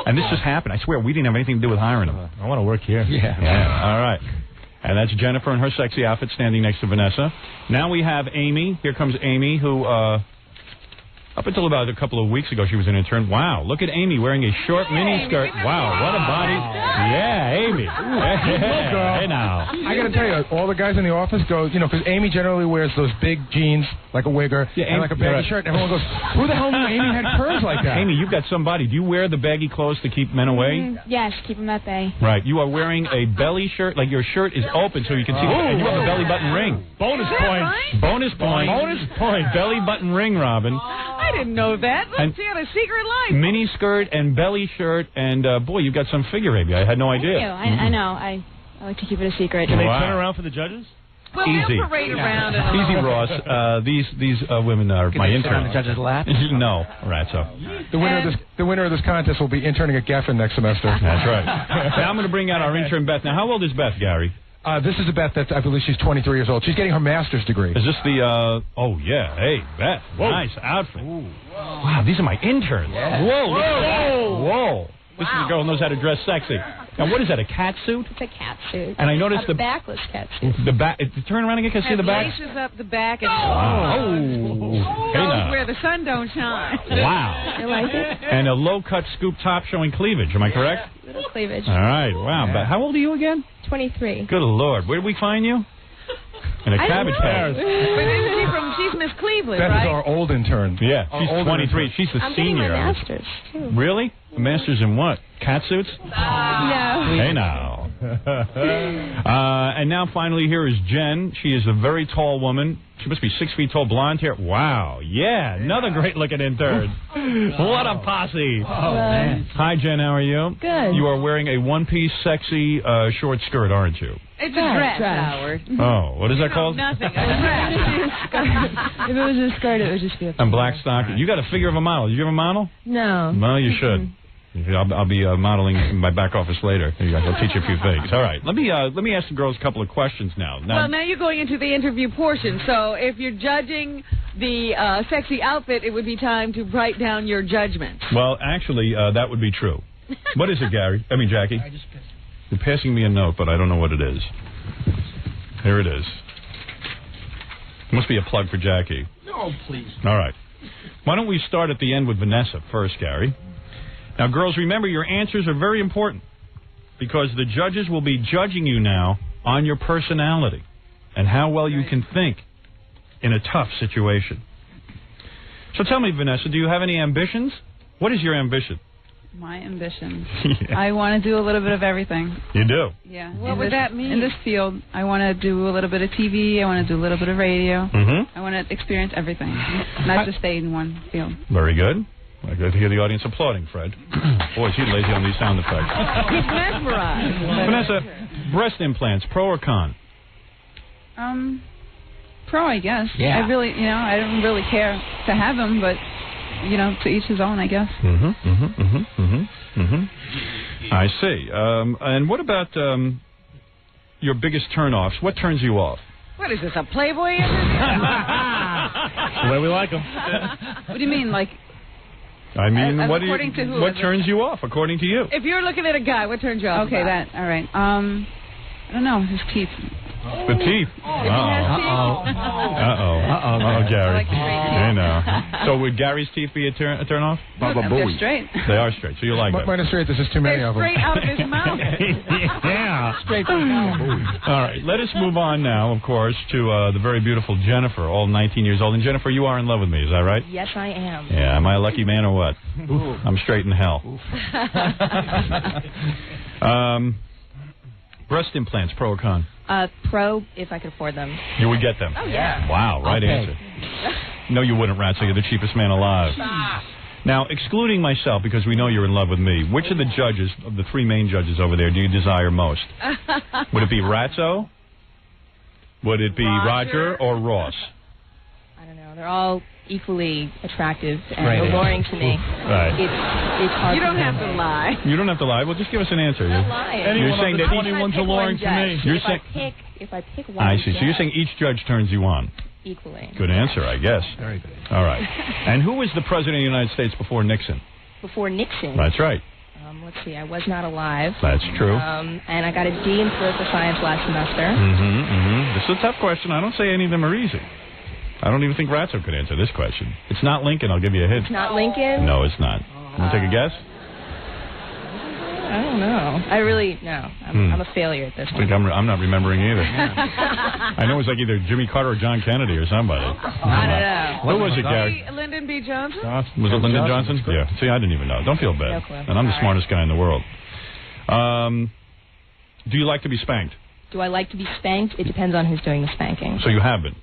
Speaker 7: And this just happened. I swear, we didn't have anything to do with hiring them.
Speaker 19: I want to work here.
Speaker 7: Yeah. All right. And that's Jennifer in her sexy outfit standing next to Vanessa. Now we have Amy. Here comes Amy, who... Up until about a couple of weeks ago, she was an intern. Wow, look at Amy wearing a short mini skirt. Wow, what a body. Yeah, Amy. Hey, now.
Speaker 19: I got to tell you, all the guys in the office go, because Amy generally wears those big jeans, like a wigger, and like a baggy shirt, and everyone goes, who the hell knew Amy had curves like that?
Speaker 7: Amy, you've got some body. Do you wear the baggy clothes to keep men away?
Speaker 20: Yes, keep them at bay.
Speaker 7: Right. You are wearing a belly shirt, like your shirt is open so you can see, and you have a belly button ring.
Speaker 15: Bonus point.
Speaker 6: Right?
Speaker 7: Bonus point.
Speaker 15: Bonus point.
Speaker 7: Belly button ring, Robin.
Speaker 6: I didn't know that. Look, she had a secret life.
Speaker 7: Mini skirt and belly shirt, and boy, you've got some figure, Amy. I had no idea.
Speaker 20: Thank you. I know. I like to keep it a secret.
Speaker 15: Can they turn around for the judges?
Speaker 6: Well,
Speaker 7: Easy.
Speaker 6: they'll parade around.
Speaker 7: Easy, Ross. These women are my interns.
Speaker 16: On the judge's lap?
Speaker 7: No, right. So
Speaker 19: the winner of this contest will be interning at Geffen next semester.
Speaker 7: That's right. Now I'm going to bring out our intern Beth. Now, how old is Beth, Gary?
Speaker 19: This is a Beth that I believe she's 23 years old. She's getting her master's degree.
Speaker 7: Is this the, oh, yeah. Hey, Beth. Whoa. Nice outfit. Ooh. Wow, these are my interns.
Speaker 19: Yeah.
Speaker 7: Whoa. Whoa. This is a girl who knows how to dress sexy. Now, what is that, a cat suit?
Speaker 20: It's a cat suit.
Speaker 7: And I noticed
Speaker 20: a backless cat suit.
Speaker 7: The back. Turn around again. Can I see the back?
Speaker 6: Laces up the back and
Speaker 7: Hey,
Speaker 6: where the sun don't shine.
Speaker 7: Wow.
Speaker 20: You like it?
Speaker 7: And a low-cut scoop top showing cleavage. Am I correct?
Speaker 20: Little cleavage.
Speaker 7: All right. Wow.
Speaker 19: Yeah.
Speaker 7: How old are you again?
Speaker 20: 23.
Speaker 7: Good Lord. Where did we find you? In a cabbage patch.
Speaker 6: But isn't she's Miss Cleveland,
Speaker 19: Beth
Speaker 6: right?
Speaker 19: is our old intern.
Speaker 7: Yeah, she's 23. She's the
Speaker 20: I'm
Speaker 7: senior.
Speaker 20: getting my master's, too.
Speaker 7: Really? A master's in what? Cat suits?
Speaker 20: No.
Speaker 7: Hey, now. And now, finally, here is Jen. She is a very tall woman. She must be 6 feet tall, blonde hair. Wow. Yeah, another great-looking intern. What a posse.
Speaker 20: Oh, man.
Speaker 7: Hi, Jen. How are you?
Speaker 20: Good.
Speaker 7: You are wearing a one-piece, sexy short skirt, aren't you?
Speaker 6: It's a dress, Howard.
Speaker 7: Oh, what is that called?
Speaker 6: Nothing. A dress.
Speaker 20: If it was a skirt, it would just be a
Speaker 7: And black stocking. You got a figure of a model. Did you ever model?
Speaker 20: No.
Speaker 7: Well, you should. I'll be modeling in my back office later. I'll teach you a few things. All right. Let me ask the girls a couple of questions now.
Speaker 6: Well, now you're going into the interview portion. So if you're judging the sexy outfit, it would be time to write down your judgments.
Speaker 7: Well, actually, that would be true. What is it, Gary? I mean, Jackie. You're passing me a note, but I don't know what it is. Here it is. It must be a plug for Jackie.
Speaker 10: No, please.
Speaker 7: All right. Why don't we start at the end with Vanessa first, Gary? Now, girls, remember, your answers are very important because the judges will be judging you now on your personality and how well you can think in a tough situation. So tell me, Vanessa, do you have any ambitions? What is your ambition?
Speaker 20: My ambition.
Speaker 7: Yeah.
Speaker 20: I want to do a little bit of everything.
Speaker 7: You do?
Speaker 20: Yeah.
Speaker 6: What would that mean?
Speaker 20: In this field, I want to do a little bit of TV. I want to do a little bit of radio.
Speaker 7: Mm-hmm.
Speaker 20: I want to experience everything, not just stay in one field.
Speaker 7: Very good. I got to hear the audience applauding, Fred. Boy, she's lazy on these sound effects.
Speaker 6: He's mesmerized.
Speaker 7: Vanessa, breast implants, pro or con?
Speaker 20: Pro, I guess.
Speaker 16: Yeah.
Speaker 20: I really, I don't really care to have them, but, to each his own, I guess.
Speaker 7: I see. And what about your biggest turn-offs? What turns you off?
Speaker 6: What is this, a Playboy interview?
Speaker 7: The way we like them.
Speaker 20: What do you mean, like...
Speaker 7: I mean,
Speaker 6: according to who?
Speaker 7: What turns you off, according to you?
Speaker 6: If you're looking at a guy, what turns you off?
Speaker 20: Okay,
Speaker 6: about?
Speaker 20: all right. I don't know, his teeth.
Speaker 7: The teeth. Uh-oh, Gary.
Speaker 20: I like straight teeth.
Speaker 7: I know. So would Gary's teeth be a turn off?
Speaker 20: They're straight.
Speaker 7: They are straight, so you like them.
Speaker 19: Mine are straight. There's just too many of them.
Speaker 6: Straight out of his mouth.
Speaker 7: Yeah.
Speaker 19: Straight from
Speaker 7: All right, let us move on now, of course, to the very beautiful Jennifer, all 19 years old. And Jennifer, you are in love with me, is that right?
Speaker 14: Yes, I am.
Speaker 7: Yeah, am I a lucky man or what? I'm straight in hell. Breast implants, pro or con?
Speaker 14: Pro, if I could afford them.
Speaker 7: You would get them?
Speaker 14: Oh, yeah.
Speaker 7: Wow, right answer. No, you wouldn't, Ratso. You're the cheapest man alive. Now, excluding myself, because we know you're in love with me, which of the judges, of the three main judges over there, do you desire most? Would it be Ratso? Would it be Roger or Ross?
Speaker 14: I don't know. They're all equally attractive and
Speaker 7: Right.
Speaker 14: alluring to me.
Speaker 7: Right.
Speaker 14: It's hard.
Speaker 6: You don't have to lie.
Speaker 7: You don't have to lie. Well, just give us an answer.
Speaker 14: I'm not lying.
Speaker 7: You're saying that
Speaker 15: anyone's alluring to me.
Speaker 7: You're
Speaker 14: If
Speaker 7: saying,
Speaker 14: I pick one,
Speaker 7: I see. So you're saying each judge turns you on.
Speaker 14: equally.
Speaker 7: Good answer, I guess.
Speaker 19: Very good.
Speaker 7: All right. And who was the president of the United States before Nixon?
Speaker 14: Before Nixon.
Speaker 7: That's right.
Speaker 14: Let's see. I was not alive.
Speaker 7: That's true.
Speaker 14: And I got a D in political science last semester.
Speaker 7: This is a tough question. I don't say any of them are easy. I don't even think Ratso could answer this question. It's not Lincoln. I'll give you a hint.
Speaker 14: It's not Lincoln?
Speaker 7: No, it's not. Want to take a guess?
Speaker 14: I don't know. I really, no. I'm a failure at this
Speaker 7: I think
Speaker 14: point.
Speaker 7: I'm not remembering either. I know it was like either Jimmy Carter or John Kennedy or somebody.
Speaker 14: I don't know.
Speaker 7: Who was it, Gary?
Speaker 6: Lyndon B. Johnson?
Speaker 7: Was it Lyndon Johnson? Yeah. See, I didn't even know. Don't feel bad.
Speaker 14: No clue.
Speaker 7: And I'm the
Speaker 14: All
Speaker 7: smartest guy in the world. Do you like to be spanked?
Speaker 14: Do I like to be spanked? It depends on who's doing the spanking.
Speaker 7: So you have been?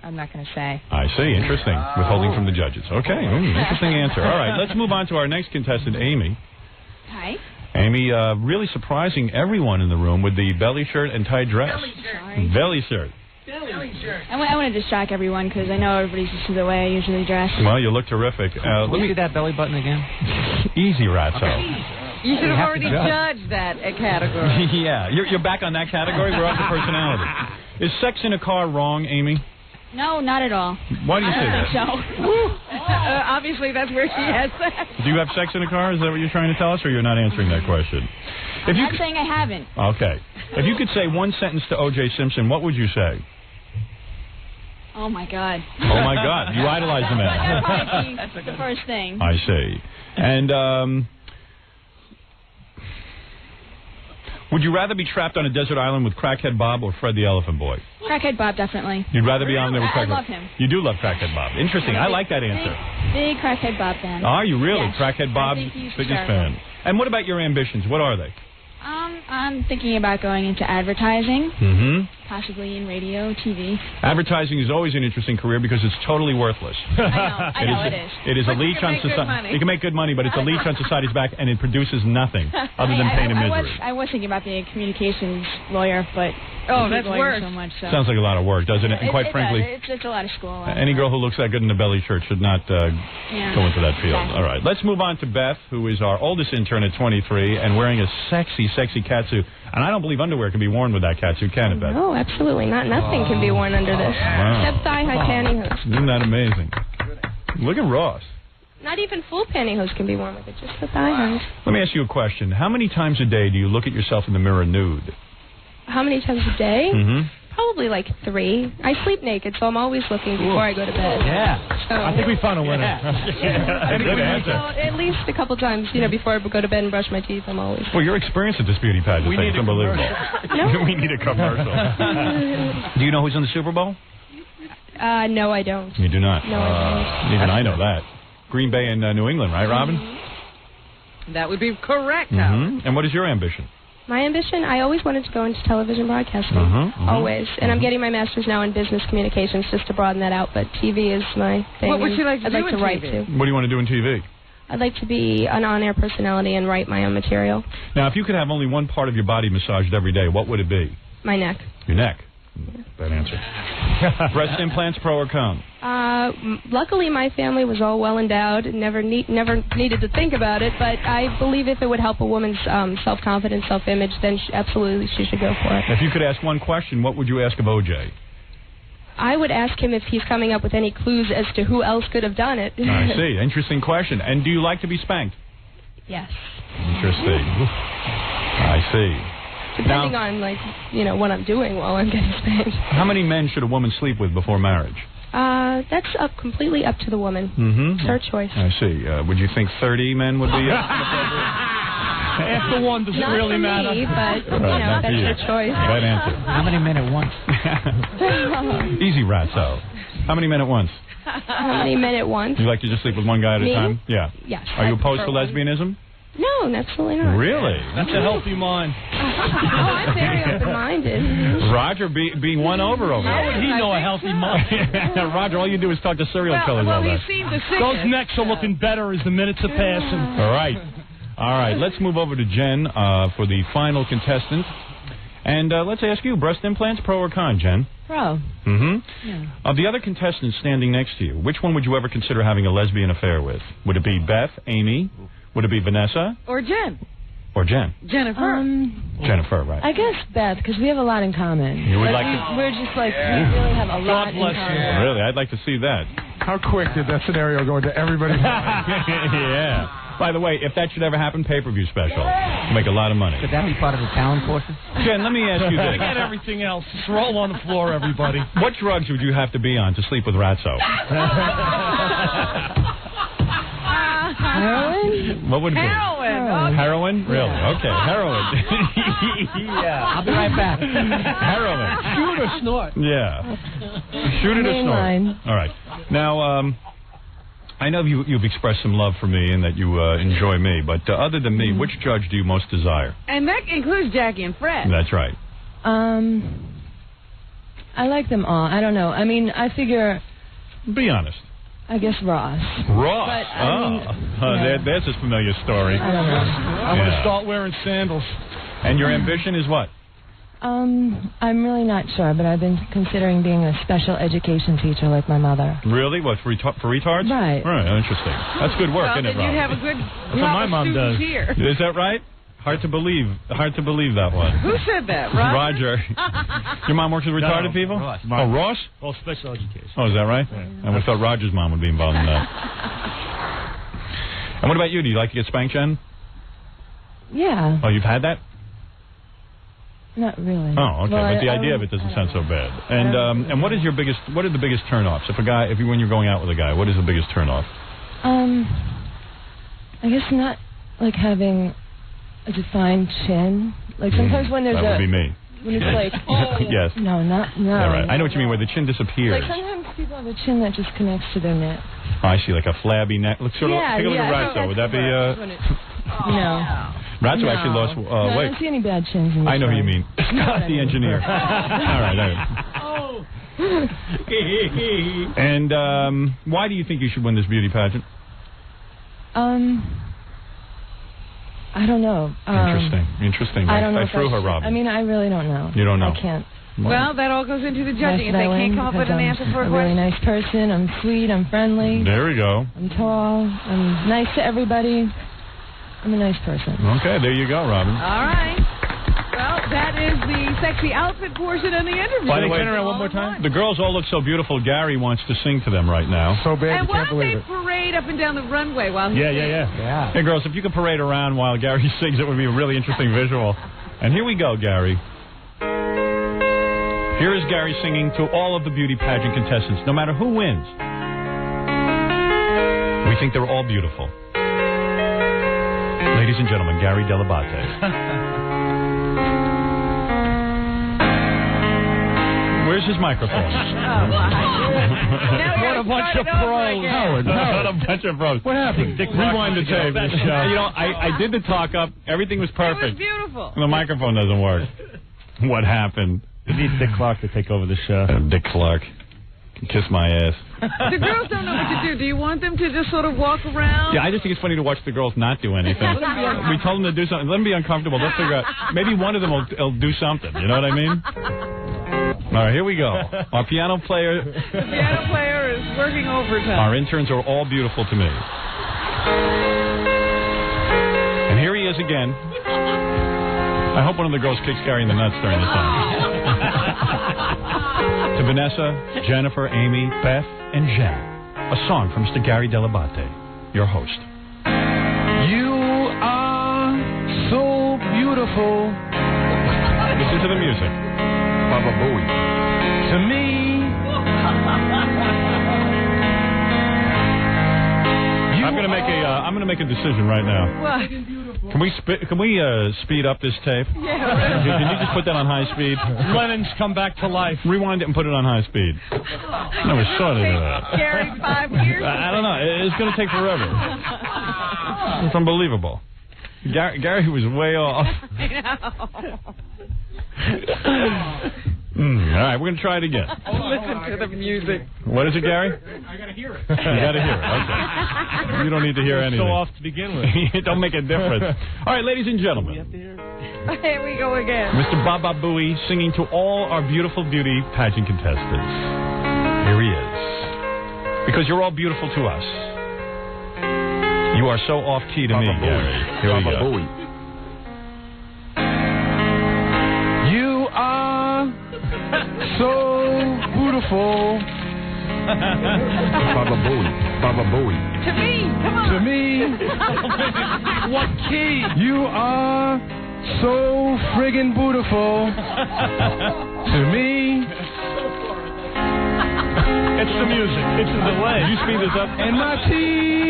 Speaker 14: I'm not going to say.
Speaker 7: I see. Interesting. Withholding from the judges. Okay. Interesting answer. All right. Let's move on to our next contestant, Amy.
Speaker 20: Hi.
Speaker 7: Amy, really surprising everyone in the room with the belly shirt and tight dress. Belly shirt.
Speaker 20: I wanted to shock everyone because I know everybody's used to the way I usually dress.
Speaker 7: Well, you look terrific.
Speaker 16: Let me see that belly button again.
Speaker 7: Easy, Ratso.
Speaker 6: You should have already judged that category.
Speaker 7: Yeah, you're back on that category. We're on to personality. Is sex in a car wrong, Amy?
Speaker 21: No, not at all.
Speaker 7: Why do you say that?
Speaker 6: Obviously, that's where she has sex.
Speaker 7: Do you have sex in a car? Is that what you're trying to tell us, or you're not answering that question?
Speaker 21: I'm not saying I haven't.
Speaker 7: Okay. If you could say one sentence to O.J. Simpson, what would you say?
Speaker 21: Oh, my God.
Speaker 7: Oh, my God. You idolize the man.
Speaker 21: That's the first thing.
Speaker 7: I see. And, would you rather be trapped on a desert island with Crackhead Bob or Fred the Elephant Boy?
Speaker 21: Crackhead Bob, definitely.
Speaker 7: You'd rather be on there with Crackhead Bob?
Speaker 21: I love him.
Speaker 7: You do love Crackhead Bob. Interesting. I like that answer.
Speaker 21: Big Crackhead Bob fan.
Speaker 7: Are you really?
Speaker 21: Yes.
Speaker 7: Crackhead Bob, biggest fan. And what about your ambitions? What are they?
Speaker 21: I'm thinking about going into advertising, possibly in radio, TV.
Speaker 7: Advertising is always an interesting career because it's totally worthless.
Speaker 21: I know it is.
Speaker 7: It is a leech on society. You can make good money, but it's a leech on society's back, and it produces nothing other than pain and misery.
Speaker 21: I was thinking about being a communications lawyer, but
Speaker 6: that's worse.
Speaker 21: So much, so.
Speaker 7: Sounds like a lot of work, doesn't it? And quite frankly,
Speaker 21: it's a lot of school.
Speaker 7: Any girl who looks that good in a belly shirt should not go into that field.
Speaker 21: Exactly.
Speaker 7: All right, let's move on to Beth, who is our oldest intern at 23 and wearing a sexy, sexy catsuit. And I don't believe underwear can be worn with that catsuit, can it, Beth?
Speaker 22: No, absolutely not. Nothing can be worn under this.
Speaker 7: Wow.
Speaker 22: Except thigh-high pantyhose.
Speaker 7: Isn't that amazing? Look at Ross.
Speaker 22: Not even full pantyhose can be worn with it, just the thigh-highs.
Speaker 7: Let me ask you a question. How many times a day do you look at yourself in the mirror nude?
Speaker 22: How many times a day? Probably like 3. I sleep naked, so I'm always looking before I go to bed.
Speaker 19: Yeah.
Speaker 22: So,
Speaker 19: I think we found a winner.
Speaker 7: Good answer.
Speaker 22: So at least a couple times, before I go to bed and brush my teeth, I'm always...
Speaker 7: Well, your experience at this beauty pageant thing is unbelievable. We need a commercial. Do you know who's in the Super Bowl?
Speaker 22: No, I don't.
Speaker 7: You do not?
Speaker 22: No, I don't.
Speaker 7: Even I know that. Green Bay and New England, right, Robin?
Speaker 6: That would be correct, Howard.
Speaker 7: And what is your ambition?
Speaker 22: My ambition, I always wanted to go into television broadcasting. Always. And I'm getting my master's now in business communications just to broaden that out, but TV is my thing.
Speaker 6: What would you like to do
Speaker 22: I'd like
Speaker 6: in
Speaker 22: to write,
Speaker 6: TV?
Speaker 22: too.
Speaker 7: What do you want to do in TV?
Speaker 22: I'd like to be an on-air personality and write my own material.
Speaker 7: Now, if you could have only one part of your body massaged every day, what would it be?
Speaker 22: My neck.
Speaker 7: Your neck. Bad answer. Breast implants, pro or con?
Speaker 22: Luckily, my family was all well endowed, never needed to think about it, but I believe if it would help a woman's self-confidence, self-image, then absolutely she should go for it.
Speaker 7: If you could ask one question, what would you ask of O.J.?
Speaker 22: I would ask him if he's coming up with any clues as to who else could have done it.
Speaker 7: I see. Interesting question. And do you like to be spanked?
Speaker 22: Yes.
Speaker 7: Interesting. I see.
Speaker 22: Depending on, what I'm doing while I'm getting spanked.
Speaker 7: How many men should a woman sleep with before marriage?
Speaker 22: That's completely up to the woman. It's her choice.
Speaker 7: I see. Would you think 30 men would be
Speaker 15: After one, does it really matter?
Speaker 22: Me, but, that's your choice.
Speaker 7: Bad answer.
Speaker 16: How many men at once?
Speaker 7: Easy, Ratso. How many men at once?
Speaker 22: How many men at once?
Speaker 7: You like to just sleep with one guy at a
Speaker 22: Me?
Speaker 7: time? Yeah.
Speaker 22: Yes.
Speaker 7: Are you opposed to
Speaker 22: one.
Speaker 7: lesbianism?
Speaker 22: No, absolutely not.
Speaker 7: Really?
Speaker 15: That's a healthy mind.
Speaker 22: I'm very open-minded.
Speaker 7: Roger being won over
Speaker 15: How would he know a healthy mind?
Speaker 7: Roger, all you do is talk to serial killers all day.
Speaker 15: Those necks are looking better as the minutes are passing.
Speaker 7: All right. Let's move over to Jen for the final contestant. And let's ask you, breast implants, pro or con, Jen?
Speaker 10: Pro.
Speaker 7: Yeah. Of the other contestants standing next to you, which one would you ever consider having a lesbian affair with? Would it be Beth, Amy? Would it be Vanessa?
Speaker 6: Or Jen.
Speaker 7: Or Jen?
Speaker 6: Jennifer.
Speaker 7: Jennifer, right.
Speaker 10: I guess Beth, because we have a lot in common.
Speaker 7: You would like to...
Speaker 10: We're just we really have a lot in common.
Speaker 7: Really? I'd like to see that.
Speaker 19: How quick did that scenario go into everybody's mind?
Speaker 7: Yeah. By the way, if that should ever happen, pay-per-view special. Make a lot of money.
Speaker 16: Could that be part of the talent portion?
Speaker 7: Jen, let me ask you this.
Speaker 15: Forget everything else. Just roll on the floor, everybody.
Speaker 7: What drugs would you have to be on to sleep with Ratso?
Speaker 22: Heroin?
Speaker 7: What would it be?
Speaker 6: Heroin.
Speaker 7: Heroin? Really? Okay, heroin.
Speaker 16: Yeah. I'll be right back.
Speaker 7: Heroin.
Speaker 15: Shoot or snort.
Speaker 7: Yeah. Shoot it or snort.
Speaker 10: Mainline.
Speaker 7: All right. Now, I know you've expressed some love for me and that you enjoy me, but other than me, which judge do you most desire?
Speaker 6: And that includes Jackie and Fred.
Speaker 7: That's right.
Speaker 10: I like them all. I don't know. I mean, I figure...
Speaker 7: Be honest.
Speaker 10: I guess Ross.
Speaker 7: Ross?
Speaker 10: But,
Speaker 7: There's a familiar story.
Speaker 10: I don't know.
Speaker 15: I'm going to start wearing sandals.
Speaker 7: And your ambition is what?
Speaker 10: I'm really not sure, but I've been considering being a special education teacher like my mother.
Speaker 7: Really? What, for retards?
Speaker 10: Right.
Speaker 7: Right, interesting. That's good work, isn't it, Rob?
Speaker 6: You'd have a good
Speaker 7: That's what my mom does.
Speaker 6: here.
Speaker 7: Is that right? Hard to believe that one.
Speaker 6: Who said that, Roger?
Speaker 7: Your mom works with retarded people?
Speaker 15: Ross.
Speaker 7: Oh, Ross?
Speaker 15: Well, special education.
Speaker 7: Oh, is that right?
Speaker 15: Yeah.
Speaker 7: I would have thought Roger's mom would be involved in that. And what about you? Do you like to get spanked, Jen?
Speaker 10: Yeah.
Speaker 7: Oh, you've had that?
Speaker 10: Not really.
Speaker 7: Oh, okay.
Speaker 10: Well,
Speaker 7: but the idea of it doesn't sound so bad. And what are the biggest turnoffs? If when you're going out with a guy, what is the biggest turnoff?
Speaker 10: I guess not like having a defined chin. Like sometimes when there's
Speaker 7: that would be me.
Speaker 10: When it's like, oh,
Speaker 7: yes.
Speaker 10: No.
Speaker 7: Yeah, right. I know what you mean, where the chin disappears.
Speaker 10: Like sometimes people have a chin that just connects to their neck.
Speaker 7: Oh, I see, like a flabby neck. Look, take a look at Ratso. Would that be
Speaker 10: No.
Speaker 7: Ratso actually lost
Speaker 10: no,
Speaker 7: weight.
Speaker 10: I don't see any bad chins in this
Speaker 7: I know who you
Speaker 10: room.
Speaker 7: mean. Scott, the engineer. All right. And why do you think you should win this beauty pageant?
Speaker 10: I don't know.
Speaker 7: Interesting.
Speaker 10: I don't know.
Speaker 7: I threw her, Robin.
Speaker 10: I mean, I really don't know.
Speaker 7: You don't know?
Speaker 10: I can't.
Speaker 6: Well, that all goes into the judging. If
Speaker 10: Why
Speaker 6: they
Speaker 10: should I
Speaker 6: can't
Speaker 10: win?
Speaker 6: come up with an
Speaker 10: Because
Speaker 6: answer for a
Speaker 10: I'm a really
Speaker 6: question.
Speaker 10: nice person. I'm sweet. I'm friendly.
Speaker 7: There we go.
Speaker 10: I'm tall. I'm nice to everybody. I'm a nice person.
Speaker 7: Okay, there you go, Robin.
Speaker 6: All right. Well, that is the sexy outfit portion of the interview.
Speaker 7: By the way,
Speaker 15: turn around one more time.
Speaker 7: The girls all look so beautiful. Gary wants to sing to them right now.
Speaker 19: So bad
Speaker 6: And
Speaker 19: you
Speaker 6: why
Speaker 19: can't
Speaker 6: don't
Speaker 19: believe
Speaker 6: they
Speaker 19: it.
Speaker 6: parade up and down the runway while he sings?
Speaker 7: Yeah. Hey, girls, if you could parade around while Gary sings, it would be a really interesting visual. And here we go, Gary. Here is Gary singing to all of the beauty pageant contestants, no matter who wins. We think they're all beautiful. Ladies and gentlemen, Gary Delabate. Where's his microphone?
Speaker 15: What a bunch of pros.
Speaker 7: Howard. What a bunch of pros.
Speaker 19: What happened?
Speaker 7: Rewind the tape. I did the talk up. Everything was perfect.
Speaker 6: It was beautiful.
Speaker 7: The microphone doesn't work. What happened?
Speaker 15: We need Dick Clark to take over the show.
Speaker 7: Dick Clark. Kiss my ass.
Speaker 6: The girls don't know what to do. Do you want them to just sort of walk around?
Speaker 7: Yeah, I just think it's funny to watch the girls not do anything. We told them to do something. Let them be uncomfortable. They'll figure out. Maybe one of them will do something. You know what I mean? All right, here we go. Our piano player.
Speaker 6: The piano player is working overtime.
Speaker 7: Our interns are all beautiful to me. And here he is again. I hope one of the girls kicks Gary in the nuts during this time. To Vanessa, Jennifer, Amy, Beth, and Jen, a song from Mr. Gary Delabate, your host.
Speaker 19: You are so beautiful.
Speaker 7: Listen to the music. Baba Booey.
Speaker 19: To me.
Speaker 7: I'm gonna make a decision right now.
Speaker 6: What?
Speaker 7: Can we speed up this tape?
Speaker 6: Yeah.
Speaker 7: Can you just put that on high speed?
Speaker 15: Lennon's come back to life.
Speaker 7: Rewind it and put it on high speed. No, we're sorry to do that.
Speaker 6: Gary, 5 years.
Speaker 7: I don't know. It's going to take forever. It's unbelievable. Gary was way off.
Speaker 6: I know.
Speaker 7: All right, we're going to try it again.
Speaker 6: Listen to the music.
Speaker 7: What is it, Gary?
Speaker 19: I got to hear it.
Speaker 7: You got to hear it. Okay. You don't need to hear anything.
Speaker 15: So off to begin with.
Speaker 7: It don't make a difference. All right, ladies and gentlemen.
Speaker 6: Here we go again.
Speaker 7: Mr. Baba Booey singing to all our beautiful beauty pageant contestants. Here he is. Because you're all beautiful to us. You are so off-key to me, Gary. Here we go.
Speaker 19: You are so beautiful.
Speaker 12: Baba Booey. Baba Booey.
Speaker 6: To me, come on.
Speaker 19: To me.
Speaker 15: What key?
Speaker 19: You are so friggin' beautiful. To me.
Speaker 15: It's the music. It's the delay.
Speaker 7: Did you speed this up?
Speaker 19: And my teeth.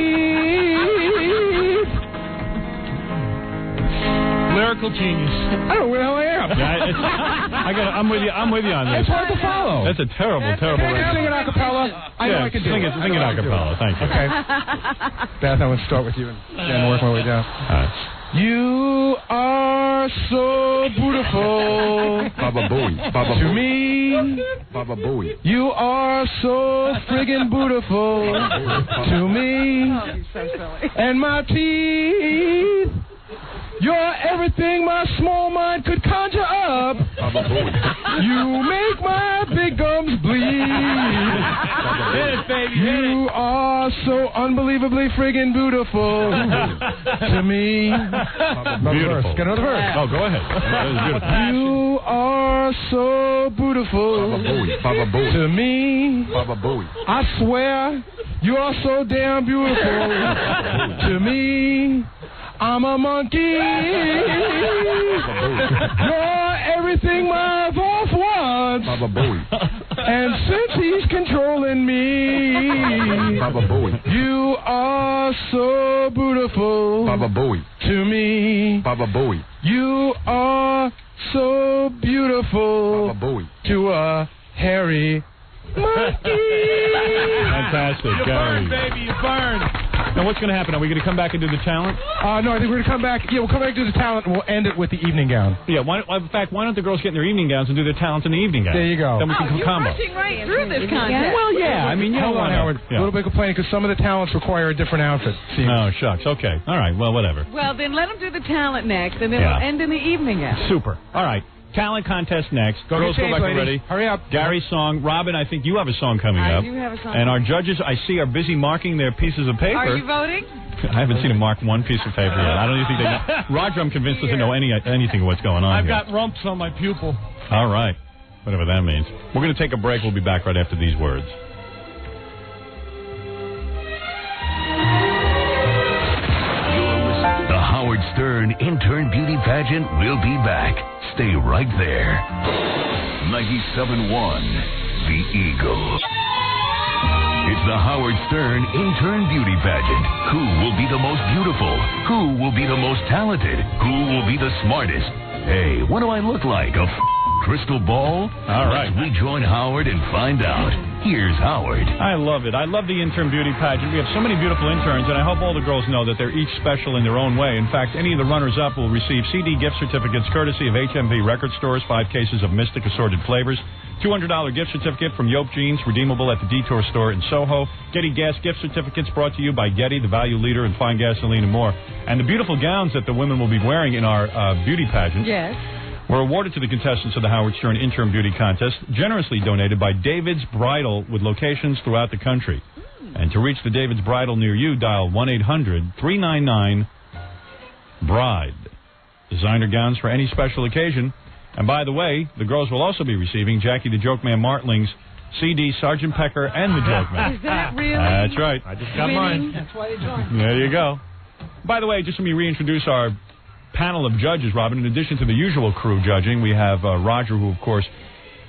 Speaker 15: Lyrical genius.
Speaker 19: I don't know where the hell I am.
Speaker 7: Yeah, I'm with you on this.
Speaker 19: It's hard to follow.
Speaker 7: That's a terrible
Speaker 19: Can I
Speaker 7: record.
Speaker 19: sing it a cappella? I know I can do
Speaker 7: sing
Speaker 19: it.
Speaker 7: Sing it a cappella. Thank you.
Speaker 19: Okay. Beth, I want to start with you and then work my way down.
Speaker 7: All right.
Speaker 19: You are so beautiful.
Speaker 12: Baba Booey. Baba
Speaker 19: To
Speaker 12: Booey.
Speaker 19: me.
Speaker 12: Baba Booey.
Speaker 19: You are so friggin' beautiful. To me.
Speaker 6: Oh, he's so silly.
Speaker 19: And my teeth. You're everything my small mind could conjure up. You make my big gums bleed.
Speaker 15: Hit it, baby.
Speaker 19: You are so unbelievably friggin' beautiful to me.
Speaker 7: Beautiful.
Speaker 19: Get another verse.
Speaker 7: Oh, go ahead. That was beautiful.
Speaker 19: You are so beautiful to me. I swear, you are so damn beautiful to me. I'm a monkey. You're everything my boss wants. And since he's controlling me, you are so beautiful to me. You are so beautiful to a hairy monkey.
Speaker 7: Fantastic, Gary.
Speaker 15: You burn, baby, you burn.
Speaker 7: Now, what's going to happen? Are we going to come back and do the talent?
Speaker 19: No, I think we're going to come back. Yeah, we'll come back and do the talent, and we'll end it with the evening gown.
Speaker 7: Yeah, in fact, why don't the girls get in their evening gowns and do their talent in the evening gown?
Speaker 19: There you go.
Speaker 7: Then we can
Speaker 6: You're
Speaker 7: combo.
Speaker 6: rushing right through this contest.
Speaker 7: Well, yeah, I mean, you
Speaker 19: Hold
Speaker 7: don't
Speaker 19: on,
Speaker 7: want
Speaker 19: Howard.
Speaker 7: Yeah.
Speaker 19: A little bit complaining because some of the talents require a different outfit. See?
Speaker 7: Oh, shucks. Okay. All right. Well, whatever.
Speaker 6: Well, then let them do the talent next, and then
Speaker 7: Yeah.
Speaker 6: we'll end in the evening gown.
Speaker 7: Super. All right. Talent contest next. Girls, go back and ready.
Speaker 19: Hurry up.
Speaker 7: Gary's song. Robin, I think you have a song coming
Speaker 6: I
Speaker 7: up.
Speaker 6: do have a song.
Speaker 7: And our judges, I see, are busy marking their pieces of paper.
Speaker 6: Are you voting?
Speaker 7: I haven't seen him mark one piece of paper yet. I don't even think they know. Roger, I'm convinced, doesn't know anything of what's going on
Speaker 15: I've
Speaker 7: here.
Speaker 15: got rumps on my pupil.
Speaker 7: All right. Whatever that means. We're going to take a break. We'll be back right after these words.
Speaker 1: The Howard Stern Intern Beauty Pageant will be back. Stay right there. 97.1, The Eagle. It's the Howard Stern Intern Beauty Pageant. Who will be the most beautiful? Who will be the most talented? Who will be the smartest? Hey, what do I look like? A crystal ball?
Speaker 7: All right.
Speaker 1: Let's rejoin Howard and find out. Here's Howard.
Speaker 7: I love it. I love the Intern Beauty Pageant. We have so many beautiful interns, and I hope all the girls know that they're each special in their own way. In fact, any of the runners-up will receive CD gift certificates courtesy of HMV Record Stores, 5 cases of Mystic assorted flavors, $200 gift certificate from Yoke Jeans, redeemable at the Detour store in Soho, Getty Gas gift certificates brought to you by Getty, the value leader in fine gasoline and more. And the beautiful gowns that the women will be wearing in our beauty pageant.
Speaker 6: Yes.
Speaker 7: Were awarded to the contestants of the Howard Stern Interim Beauty Contest, generously donated by David's Bridal with locations throughout the country. And to reach the David's Bridal near you, dial 1-800-399-BRIDE. Designer gowns for any special occasion. And by the way, the girls will also be receiving Jackie the Joke Man Martling's CD, Sergeant Pecker and the Joke Man.
Speaker 6: Is that really?
Speaker 7: That's right.
Speaker 15: I just got mine.
Speaker 6: That's why they joined.
Speaker 7: There you go. By the way, just let me reintroduce our panel of judges, Robin. In addition to the usual crew judging, we have Roger, who, of course,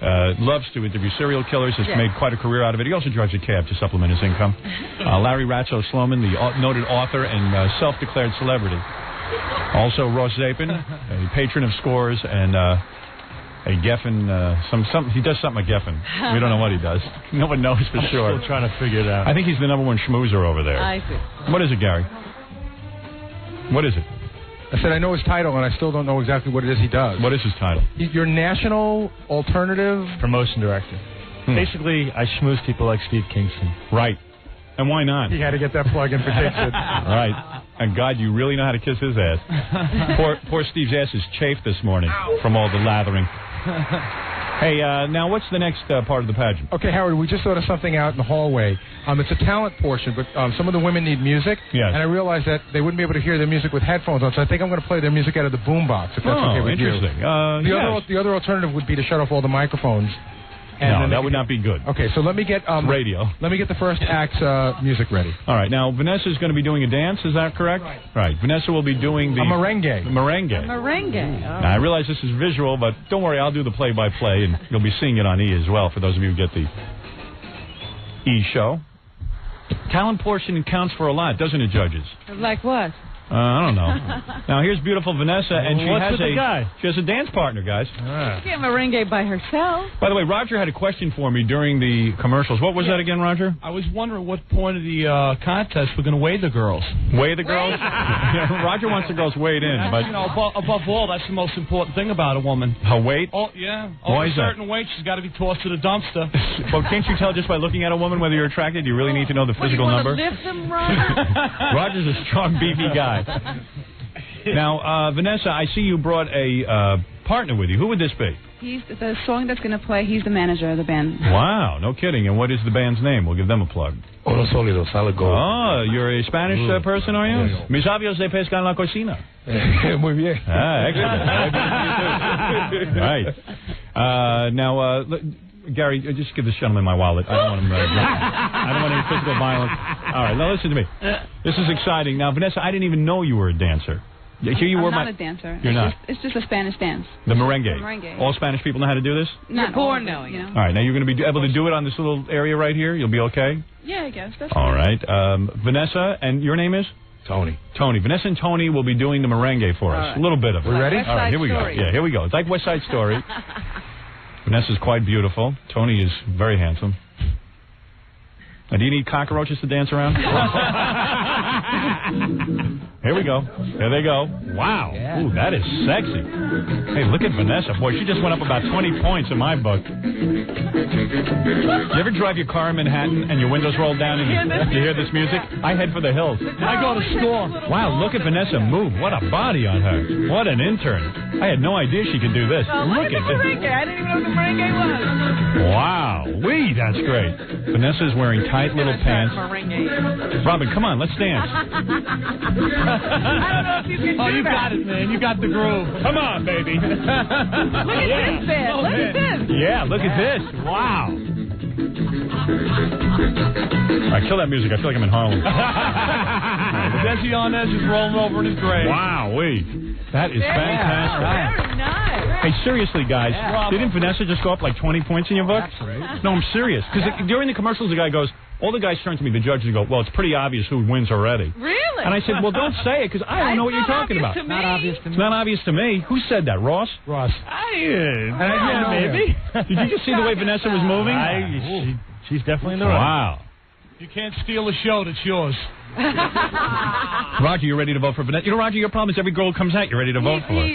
Speaker 7: loves to interview serial killers, has made quite a career out of it. He also drives a cab to supplement his income. Larry Ratso-Sloman, the noted author and self-declared celebrity. Also, Ross Zapin, a patron of Scores, and a Geffen, he does something at Geffen. We don't know what he does. No one knows for sure.
Speaker 15: I'm still trying to figure it out.
Speaker 7: I think he's the #1 schmoozer over there.
Speaker 6: I see.
Speaker 7: What is it, Gary? What is it?
Speaker 19: I said I know his title, and I still don't know exactly what it is he does.
Speaker 7: What is his title?
Speaker 19: Your National Alternative
Speaker 15: Promotion Director. Basically, I schmooze people like Steve Kingston.
Speaker 7: Right. And why not?
Speaker 19: He had to get that plug in for Dixon.
Speaker 7: Right. And God, you really know how to kiss his ass. Poor Steve's ass is chafed this morning from all the lathering. Hey, now what's the next part of the pageant?
Speaker 19: Okay, Howard, we just thought of something out in the hallway. It's a talent portion, but some of the women need music.
Speaker 7: Yes.
Speaker 19: And I realized that they wouldn't be able to hear their music with headphones on, so I think I'm going to play their music out of the boombox, if that's okay with
Speaker 7: interesting.
Speaker 19: you. The other alternative would be to shut off all the microphones.
Speaker 7: No, that would not be good.
Speaker 19: Okay, so let me get
Speaker 7: radio.
Speaker 19: Let me get the first act's music ready.
Speaker 7: All right, now Vanessa's going to be doing a dance. Is that correct? Right. Vanessa will be doing the
Speaker 19: merengue.
Speaker 7: Merengue.
Speaker 6: Merengue.
Speaker 7: Now, I realize this is visual, but don't worry, I'll do the play-by-play, and you'll be seeing it on E as well. For those of you who get the E show, talent portion counts for a lot, doesn't it, judges?
Speaker 6: Like what?
Speaker 7: I don't know. Now here's beautiful Vanessa, and she
Speaker 15: What's
Speaker 7: has
Speaker 15: with the guy?
Speaker 7: She has a dance partner, guys.
Speaker 6: She can't merengue by herself.
Speaker 7: By the way, Roger had a question for me during the commercials. What was that again, Roger?
Speaker 15: I was wondering what point of the contest we're going to weigh the girls.
Speaker 7: Weigh the girls? Yeah, Roger wants the girls weighed in, but
Speaker 15: above all, that's the most important thing about a woman.
Speaker 7: Her weight?
Speaker 15: Oh, yeah.
Speaker 7: Why
Speaker 15: Over
Speaker 7: is
Speaker 15: a certain weight, she's got to be tossed to the dumpster.
Speaker 7: Well, can't you tell just by looking at a woman whether you're attracted? You really need to know the physical number.
Speaker 6: Lift them, Roger?
Speaker 7: Roger's a strong, beefy guy. Now, Vanessa, I see you brought a partner with you. Who would this be?
Speaker 20: He's the song that's going to play. He's the manager of the band.
Speaker 7: Wow, no kidding. And what is the band's name? We'll give them a plug.
Speaker 19: Unos sólidos, solid gold.
Speaker 7: Oh, you're a Spanish person, are you? Mis avios de pesca en la cocina.
Speaker 19: Muy bien.
Speaker 7: Ah, excellent. Right. Now, Gary, just give this gentleman my wallet. I don't want him. I don't want any physical violence. All right, now listen to me. This is exciting. Now, Vanessa, I didn't even know you were a dancer. Here you were.
Speaker 20: I'm not a dancer.
Speaker 7: You're not.
Speaker 20: It's just a Spanish dance.
Speaker 7: The merengue.
Speaker 20: The merengue.
Speaker 7: All Spanish people know how to do this?
Speaker 20: Not born knowing.
Speaker 7: All right, now you're going to be able to do it on this little area right here? You'll be okay?
Speaker 20: Yeah, I guess. That's
Speaker 7: all right. Vanessa, and your name is?
Speaker 19: Tony.
Speaker 7: Tony. Vanessa and Tony will be doing the merengue for us.
Speaker 20: Right.
Speaker 7: A little bit of it.
Speaker 19: We ready?
Speaker 7: All right, here we go. Yeah, here we go. It's like West Side Story. Vanessa's quite beautiful. Tony is very handsome. Now, do you need cockroaches to dance around? Here we go. There they go. Wow. Yeah. Ooh, that is sexy. Hey, look at Vanessa. Boy, she just went up about 20 points in my book. You ever drive your car in Manhattan and your windows roll down and you hear this music? I head for the hills. I go to score. Wow, look at Vanessa move. What a body on her. What an intern. I had no idea she could do this.
Speaker 6: Look at the merengue. I didn't even know what the merengue was.
Speaker 7: Wow. Wee, that's great. Vanessa's wearing tight little pants. Robin, come on, let's dance.
Speaker 6: I don't know if you can do
Speaker 15: you
Speaker 6: that.
Speaker 15: got it, man. You got the groove.
Speaker 7: Come on, baby.
Speaker 6: Look at this, Ben. Look at this.
Speaker 7: Yeah, look at this. Wow. All right, kill that music. I feel like I'm in Harlem.
Speaker 15: Desi Arnaz is rolling over in his grave.
Speaker 7: Wow, that is fantastic.
Speaker 6: Very nice.
Speaker 7: Hey, seriously, guys,
Speaker 15: Yeah.
Speaker 7: didn't Vanessa just go up like 20 points in your book?
Speaker 19: That's right.
Speaker 7: No, I'm serious. Because during the commercials, the guy goes, all the guys turn to me, the judges go, well, it's pretty obvious who wins already.
Speaker 6: Really?
Speaker 7: And I said, well, don't say it, because I don't know what you're talking about.
Speaker 6: It's not obvious to me.
Speaker 7: It's not obvious to me. Who said that, Ross?
Speaker 19: Ross.
Speaker 7: Yeah, maybe. Did you just see the way Vanessa was moving?
Speaker 19: She's definitely in the right.
Speaker 7: Wow.
Speaker 15: You can't steal a show that's yours.
Speaker 7: Roger, you ready to vote for Vanessa? You know, Roger, your problem is every girl who comes out, you're ready to vote for her.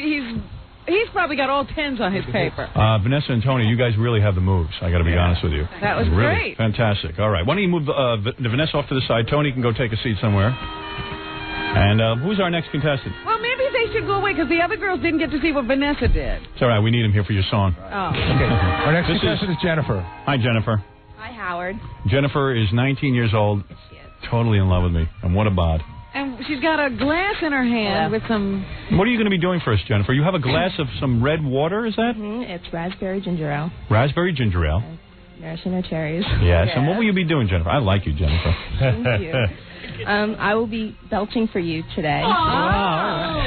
Speaker 6: He's probably got all 10s on his paper.
Speaker 7: Vanessa and Tony, you guys really have the moves. I got to be honest with you.
Speaker 6: That was
Speaker 7: really
Speaker 6: great.
Speaker 7: Fantastic. All right. Why don't you move the Vanessa off to the side? Tony can go take a seat somewhere. And who's our next contestant?
Speaker 6: Well, maybe they should go away because the other girls didn't get to see what Vanessa did.
Speaker 7: It's all right. We need him here for your song.
Speaker 6: Oh.
Speaker 19: Okay. Our next contestant is Jennifer.
Speaker 7: Hi, Jennifer.
Speaker 22: Hi, Howard.
Speaker 7: Jennifer is 19 years old. Totally in love with me. And what a bod.
Speaker 6: And she's got a glass in her hand with some...
Speaker 7: What are you going to be doing for us, Jennifer? You have a glass of some red water, is that?
Speaker 22: It's raspberry ginger ale.
Speaker 7: Raspberry ginger ale.
Speaker 22: Maraschino cherries.
Speaker 7: Yes. And what will you be doing, Jennifer? I like you, Jennifer.
Speaker 22: Thank you. I will be belching for you today.
Speaker 7: Wow.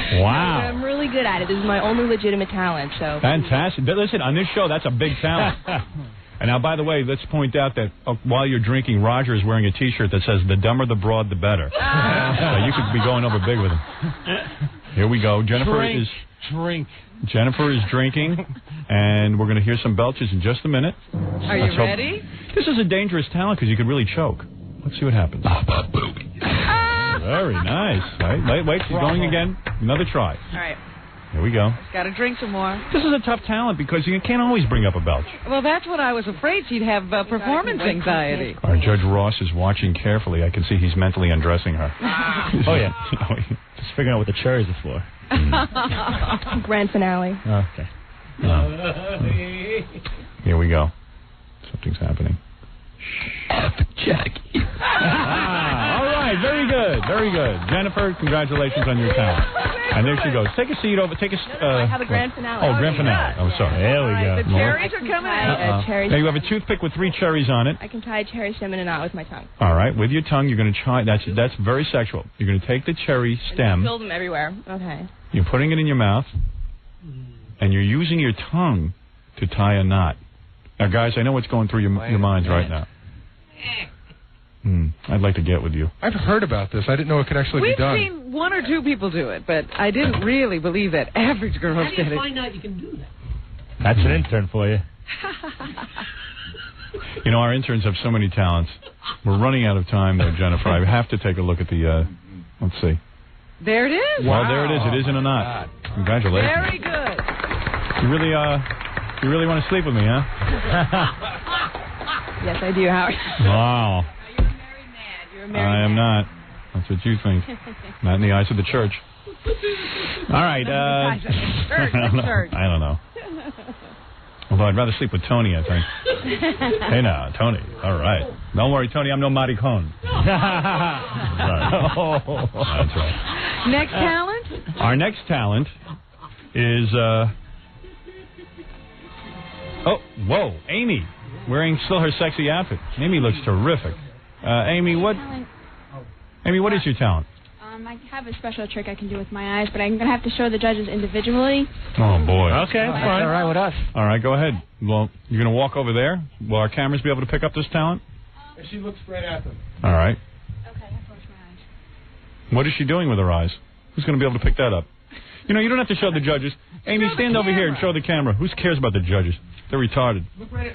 Speaker 22: I'm really good at it. This is my only legitimate talent. So
Speaker 7: Fantastic. Listen, on this show, that's a big talent. And now, by the way, let's point out that while you're drinking, Roger is wearing a T-shirt that says, the dumber the broad, the better. So you could be going over big with him. Here we go. Jennifer is drinking, and we're going to hear some belches in just a minute.
Speaker 6: Are you ready?
Speaker 7: This is a dangerous talent because you could really choke. Let's see what happens. Very nice. All right, wait, she's going again. Another try.
Speaker 6: All right.
Speaker 7: Here we go.
Speaker 6: Got to drink some more.
Speaker 7: This is a tough talent because you can't always bring up a belch.
Speaker 6: Well, that's what I was afraid she'd have performance anxiety.
Speaker 7: Our Judge Ross is watching carefully. I can see he's mentally undressing her.
Speaker 19: Oh, yeah. Just figuring out what the cherries are for.
Speaker 22: grand finale.
Speaker 7: Okay. Here we go. Something's happening. Jackie. All right, very good, very good. Jennifer, congratulations on your talent. And there she goes. Take a seat over.
Speaker 22: I have a grand finale.
Speaker 7: Oh, grand finale. Oh, sorry. There we go.
Speaker 6: The cherries are coming out.
Speaker 7: Now you have a toothpick with 3 cherries on it.
Speaker 22: I can tie a cherry stem in a knot with my tongue.
Speaker 7: All right, with your tongue, you're going to try. That's very sexual. You're going to take the cherry stem.
Speaker 22: Fill them everywhere. Okay.
Speaker 7: You're putting it in your mouth, and you're using your tongue to tie a knot. Now, guys, I know what's going through your minds right now. I'd like to get with you.
Speaker 19: I've heard about this. I didn't know it could actually be done.
Speaker 6: We've seen 1 or 2 people do it, but I didn't really believe that average girls did it.
Speaker 2: How do you find out you can do that?
Speaker 19: That's an intern for you.
Speaker 7: You know, our interns have so many talents. We're running out of time, though, Jennifer. I have to take a look at the, let's see.
Speaker 6: There it is.
Speaker 7: Well, there it is. It is in a knot. Congratulations.
Speaker 6: Very good.
Speaker 7: You really want to sleep with me, huh?
Speaker 22: Yes, I do, Howard.
Speaker 7: Wow.
Speaker 22: You're a married man.
Speaker 7: I am not. That's what you think. Not in the eyes of the church. All right.
Speaker 6: I
Speaker 7: don't know. Although I'd rather sleep with Tony, I think. Hey now, Tony. All right. Don't worry, Tony, I'm no maricon. That's right.
Speaker 6: Next talent?
Speaker 7: Our next talent is... Oh, whoa, Amy. Wearing still her sexy outfit. Amy looks terrific. Amy, what is your talent?
Speaker 21: I have a special trick I can do with my eyes, but I'm going to have to show the judges individually.
Speaker 7: Oh, boy.
Speaker 16: Okay, fine. All right with us.
Speaker 7: All right, go ahead. Well, you're going to walk over there? Will our cameras be able to pick up this talent?
Speaker 5: She looks straight at them.
Speaker 7: All right.
Speaker 21: Okay, I close my eyes.
Speaker 7: What is she doing with her eyes? Who's going to be able to pick that up? You know, you don't have to show the judges. Amy, stand over here and show the camera. Who cares about the judges? They're retarded.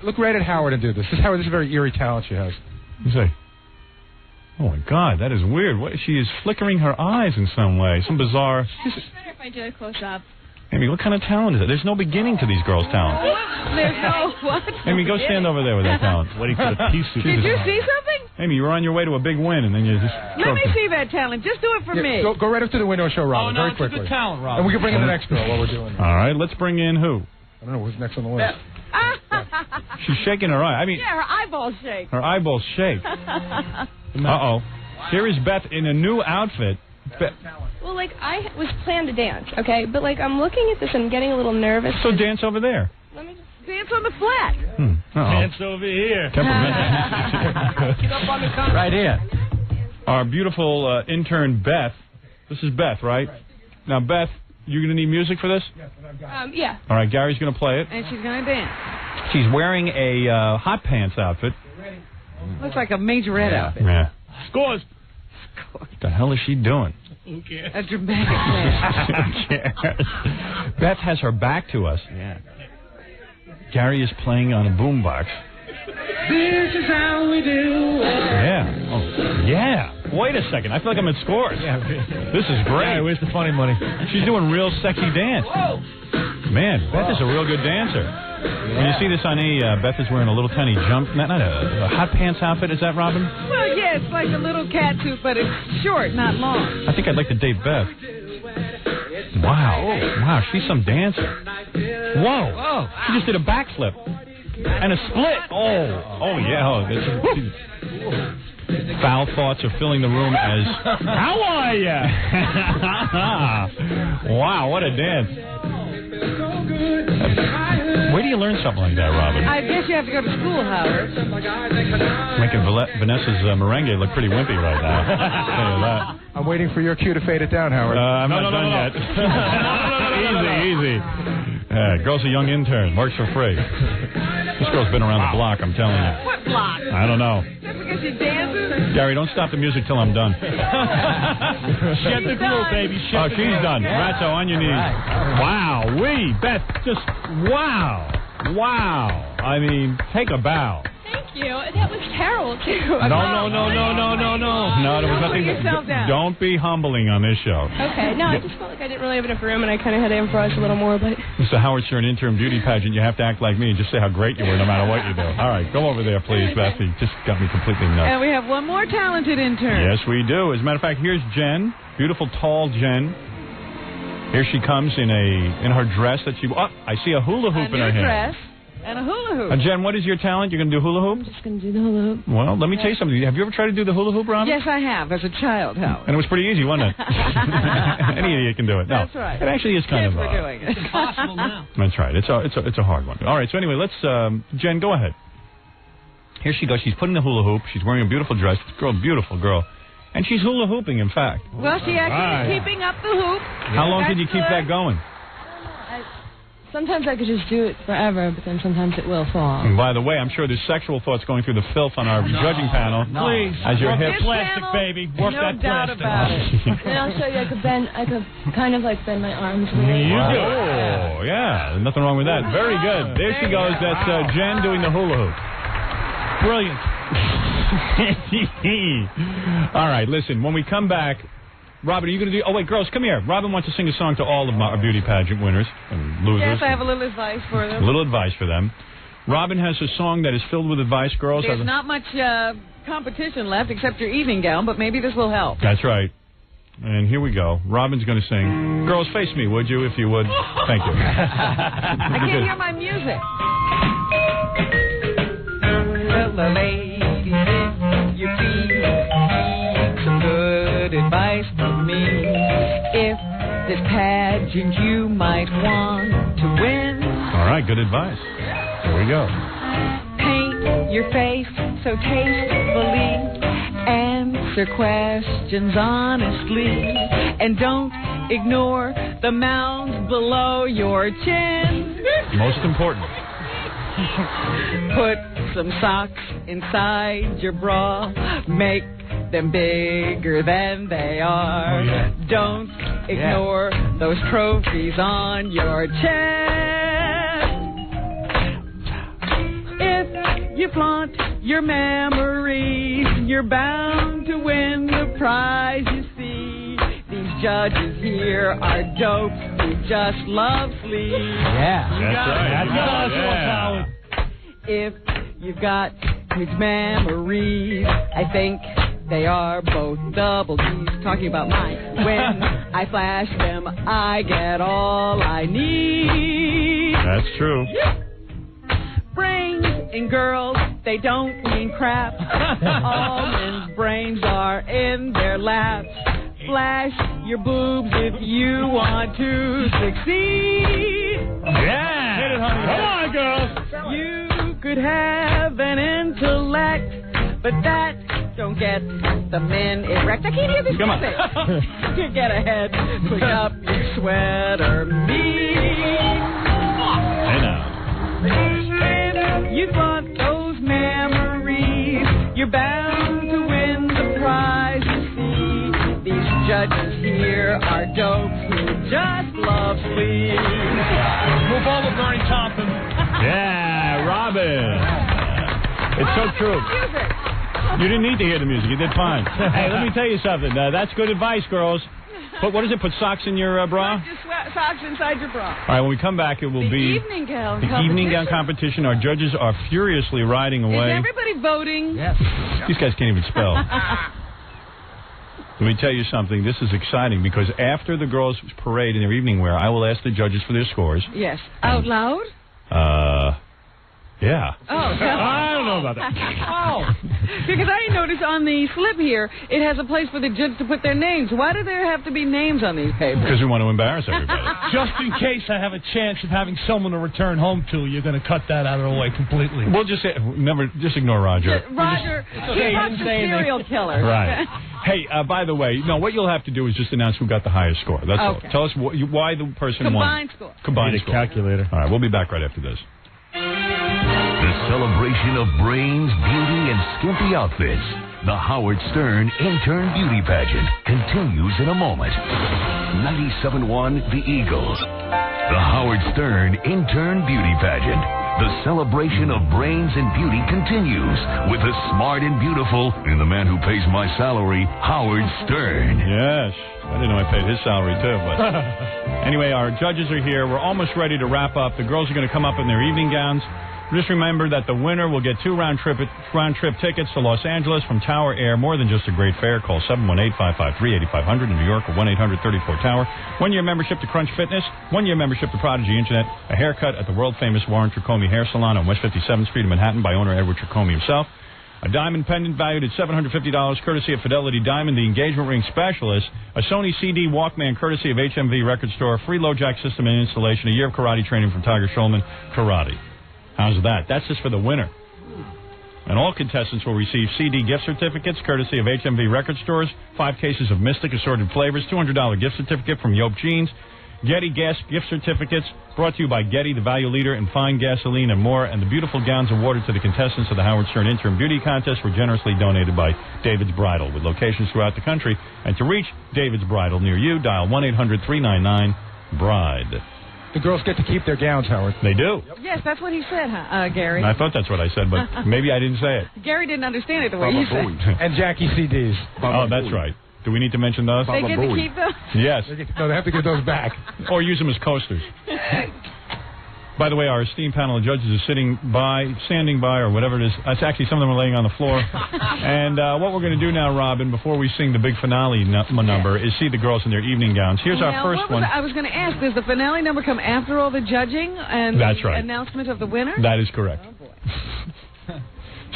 Speaker 19: Look right at Howard and do this. This is Howard. This is a very eerie talent she has.
Speaker 7: You say, oh, my God, that is weird. What, she is flickering her eyes in some way. Some bizarre...
Speaker 21: It's better if I do a close-up.
Speaker 7: Amy, what kind of talent is it? There's no beginning to these girls' talent.
Speaker 6: There's no what?
Speaker 7: Amy, go stand over there with that talent.
Speaker 6: Waiting for the pea soup. Did you see something?
Speaker 7: Amy, you were on your way to a big win, and then you just...
Speaker 6: Let me see that talent. Just do it for me.
Speaker 19: Go right up to the window and show Robin very quickly.
Speaker 15: It's a good talent, Robin.
Speaker 19: And we can bring in the next girl while we're doing it.
Speaker 7: All right, let's bring in who?
Speaker 19: I don't know who's next on the list.
Speaker 7: She's shaking her eye. I mean...
Speaker 6: Yeah, her eyeballs shake.
Speaker 7: Her eyeballs shake. Uh-oh. Here is Beth in a new outfit.
Speaker 22: Well, like, I was planned to dance, okay? But, like, I'm looking at this and I'm getting a little nervous.
Speaker 7: So dance over there.
Speaker 22: Let me just...
Speaker 6: Dance on the flat.
Speaker 15: Dance over here.
Speaker 7: Get
Speaker 15: up on the counter.
Speaker 7: Right here. Our beautiful intern, Beth. This is Beth, right? Now, Beth, you're going to need music for this?
Speaker 22: Yeah.
Speaker 7: All right, Gary's going to play it.
Speaker 6: And she's going to dance.
Speaker 7: She's wearing a hot pants outfit.
Speaker 6: Looks like a majorette outfit.
Speaker 7: Yeah.
Speaker 15: Scores.
Speaker 7: What the hell is she doing?
Speaker 15: Who cares?
Speaker 6: A dramatic flash.
Speaker 7: Who cares? Beth has her back to us.
Speaker 15: Yeah.
Speaker 7: Gary is playing on a boombox.
Speaker 5: This is how we do it.
Speaker 7: Yeah. Oh, yeah. Wait a second. I feel like I'm at Scores.
Speaker 16: Yeah.
Speaker 7: This is great.
Speaker 16: Yeah, where's the funny money?
Speaker 7: She's doing real sexy dance.
Speaker 5: Whoa.
Speaker 7: Man, Beth is a real good dancer. Yeah. When you see this on Beth is wearing a little tiny jump, not a hot pants outfit. Is that, Robin?
Speaker 6: Well, yeah, it's like a little cat suit, but it's short, not long.
Speaker 7: I think I'd like to date Beth. Wow. Wow, she's some dancer. Whoa. She just did a backflip. And a split. Oh, yeah. Oh, foul thoughts are filling the room as, how are ya? Wow, what a dance. Where do you learn something like that, Robin?
Speaker 6: I guess you have to go to school, Howard.
Speaker 7: Making Vanessa's merengue look pretty wimpy right now. I'll tell you that.
Speaker 19: I'm waiting for your cue to fade it down, Howard.
Speaker 7: I'm not done yet. Easy. Girl's a young intern, works for free. This girl's been around the block, I'm telling you.
Speaker 6: What block?
Speaker 7: I don't know.
Speaker 6: Just because she dances?
Speaker 7: Gary, don't stop the music till I'm done.
Speaker 15: Get the groove, baby.
Speaker 7: Oh, she's done. Ratso, on your knees. Wow. Beth, just wow. I mean, take a bow.
Speaker 22: Thank you. That was terrible, too.
Speaker 7: No. No, there was nothing. Don't be humbling on this show.
Speaker 22: Okay. No, I just felt like I didn't really have enough room, and I kind of had to improvise a little more, but...
Speaker 7: Mr. Howard Stern interim beauty pageant, you have to act like me and just say how great you were no matter what you do. All right, go over there, please, Beth. You just got me completely nuts.
Speaker 6: And we have one more talented intern.
Speaker 7: Yes, we do. As a matter of fact, here's Jen. Beautiful, tall Jen. Here she comes in her dress that she... Oh, I see a hula hoop in her hand.
Speaker 6: dress and a hula hoop.
Speaker 7: Jen, what is your talent? You're going to do hula hoop?
Speaker 22: I'm just going to do the hula hoop.
Speaker 7: Well, let me tell you something. Have you ever tried to do the hula hoop, Robin?
Speaker 6: Yes, I have, as a child, Howard.
Speaker 7: And it was pretty easy, wasn't it? Any idiot can do it. No,
Speaker 6: that's right.
Speaker 7: It actually is kind
Speaker 6: Kids
Speaker 7: of...
Speaker 6: were doing it.
Speaker 15: It's possible now.
Speaker 7: That's right. It's a hard one. All right, so anyway, let's... Jen, go ahead. Here she goes. She's putting the hula hoop. She's wearing a beautiful dress. Beautiful girl. And she's hula hooping, in fact.
Speaker 6: Well, she actually is keeping up the hoop.
Speaker 7: How long can you keep that going?
Speaker 10: Sometimes I could just do it forever, but then sometimes it will fall.
Speaker 7: And by the way, I'm sure there's sexual thoughts going through the filth on our judging panel.
Speaker 15: Please.
Speaker 7: As your
Speaker 15: Work
Speaker 7: hip...
Speaker 15: plastic, baby. Work
Speaker 6: no
Speaker 15: that
Speaker 6: doubt
Speaker 15: plastic.
Speaker 6: about it.
Speaker 10: And I'll show you, I could kind of like bend my arms.
Speaker 7: Oh, yeah. Nothing wrong with that. Very good. There she goes. That's Jen doing the hula hoop.
Speaker 15: Brilliant.
Speaker 7: All right, listen, when we come back, Robin, are you going to do... Oh, wait, girls, come here. Robin wants to sing a song to all of our beauty pageant winners and losers.
Speaker 6: Yes, I have a little advice for them.
Speaker 7: A little advice for them. Robin has a song that is filled with advice, girls.
Speaker 6: There's not much competition left except your evening gown, but maybe this will help.
Speaker 7: That's right. And here we go. Robin's going to sing. Girls, face me, would you, if you would? Thank you.
Speaker 6: I can't hear my music.
Speaker 18: Well, the ladies, if you please, need some good advice from me.
Speaker 6: If this pageant you might want to win.
Speaker 7: All right, good advice. Here we go.
Speaker 6: Paint your face so tastefully. Answer questions honestly. And don't ignore the mounds below your chin.
Speaker 7: Most important.
Speaker 6: Put some socks inside your bra. Make them bigger than they are.
Speaker 7: Oh, yeah.
Speaker 6: Don't ignore those trophies on your chest. If you flaunt your memories, you're bound to win the prize. You see, these judges here are dopes who just love sleep.
Speaker 16: Yeah.
Speaker 7: That's right.
Speaker 6: If you've got huge memories, I think they are both double D's. Talking about mine. When I flash them, I get all I need.
Speaker 7: That's true.
Speaker 6: Brains and girls, they don't mean crap. All men's brains are in their laps. Flash your boobs if you want to succeed.
Speaker 7: Yeah. Hit it, honey. Come on, girls.
Speaker 6: You could have an intellect, but that don't get the men erect. I can't hear this
Speaker 7: Come on.
Speaker 6: music. You get ahead, put up your sweater, me.
Speaker 7: Hey now.
Speaker 6: You want those memories, you're bound to win the prize. You see, these judges here are dopes who just love sleep.
Speaker 15: Move over, Bernie Thompson.
Speaker 7: Yeah, Robin. It's so true. You didn't need to hear the music. You did fine. Hey, let me tell you something. That's good advice, girls. But what is it? Put socks in your bra?
Speaker 6: Put your socks inside your bra.
Speaker 7: All right, when we come back, it will be
Speaker 6: evening gown
Speaker 7: the evening gown competition. Our judges are furiously riding away.
Speaker 6: Is everybody voting?
Speaker 16: Yes.
Speaker 7: These guys can't even spell. Let me tell you something. This is exciting because after the girls parade in their evening wear, I will ask the judges for their scores.
Speaker 6: Yes. Out loud?
Speaker 7: Yeah.
Speaker 6: Oh.
Speaker 7: I don't know about that.
Speaker 6: Oh. Because I noticed on the slip here, it has a place for the judge to put their names. Why do there have to be names on these papers?
Speaker 7: Because we want to embarrass everybody.
Speaker 15: Just in case I have a chance of having someone to return home to, you're going to cut that out of the way completely.
Speaker 7: We'll just say, just ignore Roger.
Speaker 6: Roger, he's not the serial killer.
Speaker 7: Right. Hey, by the way, no, what you'll have to do is just announce who got the highest score. That's all. Tell us why the person won.
Speaker 6: Combined score.
Speaker 7: Combined score.
Speaker 19: Calculator.
Speaker 7: All right, we'll be back right after this.
Speaker 1: The celebration of brains, beauty, and skimpy outfits. The Howard Stern Intern Beauty Pageant continues in a moment. 97.1 The Eagles. The Howard Stern Intern Beauty Pageant. The celebration of brains and beauty continues with the smart and beautiful and the man who pays my salary, Howard Stern.
Speaker 7: Yes. I didn't know I paid his salary, too. But anyway, our judges are here. We're almost ready to wrap up. The girls are going to come up in their evening gowns. Just remember that the winner will get 2 round-trip tickets to Los Angeles from Tower Air. More than just a great fare. Call 718-553-8500 in New York or 1-800-34-TOWER. 1-year membership to Crunch Fitness. 1-year membership to Prodigy Internet. A haircut at the world-famous Warren Tricome Hair Salon on West 57th Street in Manhattan by owner Edward Tricome himself. A diamond pendant valued at $750 courtesy of Fidelity Diamond, the engagement ring specialist. A Sony CD Walkman courtesy of HMV Record Store. Free low-jack system and installation. A year of karate training from Tiger Schulman Karate. How's that? That's just for the winner. And all contestants will receive CD gift certificates courtesy of HMV Record Stores, 5 cases of Mystic assorted flavors, $200 gift certificate from Yope Jeans, Getty Gas gift certificates brought to you by Getty, the value leader in fine gasoline and more, and the beautiful gowns awarded to the contestants of the Howard Stern Interim Beauty Contest were generously donated by David's Bridal, with locations throughout the country. And to reach David's Bridal near you, dial 1-800-399-BRIDE.
Speaker 19: The girls get to keep their gowns, Howard.
Speaker 7: They do.
Speaker 6: Yes, that's what he said, Gary.
Speaker 7: I thought that's what I said, but maybe I didn't say it.
Speaker 6: Gary didn't understand it the way you said.
Speaker 19: And Jackie CDs.
Speaker 7: Oh, that's right. Do we need to mention those?
Speaker 6: They get to keep those?
Speaker 7: Yes.
Speaker 19: No, they have to get those back.
Speaker 7: Or use them as coasters. By the way, our esteemed panel of judges is standing by, or whatever it is. It's actually, some of them are laying on the floor. And what we're going to do now, Robin, before we sing the big finale number, is see the girls in their evening gowns. Here's our first one.
Speaker 6: I was going to ask, does the finale number come after all the judging and
Speaker 7: That's
Speaker 6: the
Speaker 7: right.
Speaker 6: announcement of the winner?
Speaker 7: That is correct.
Speaker 6: Oh, boy.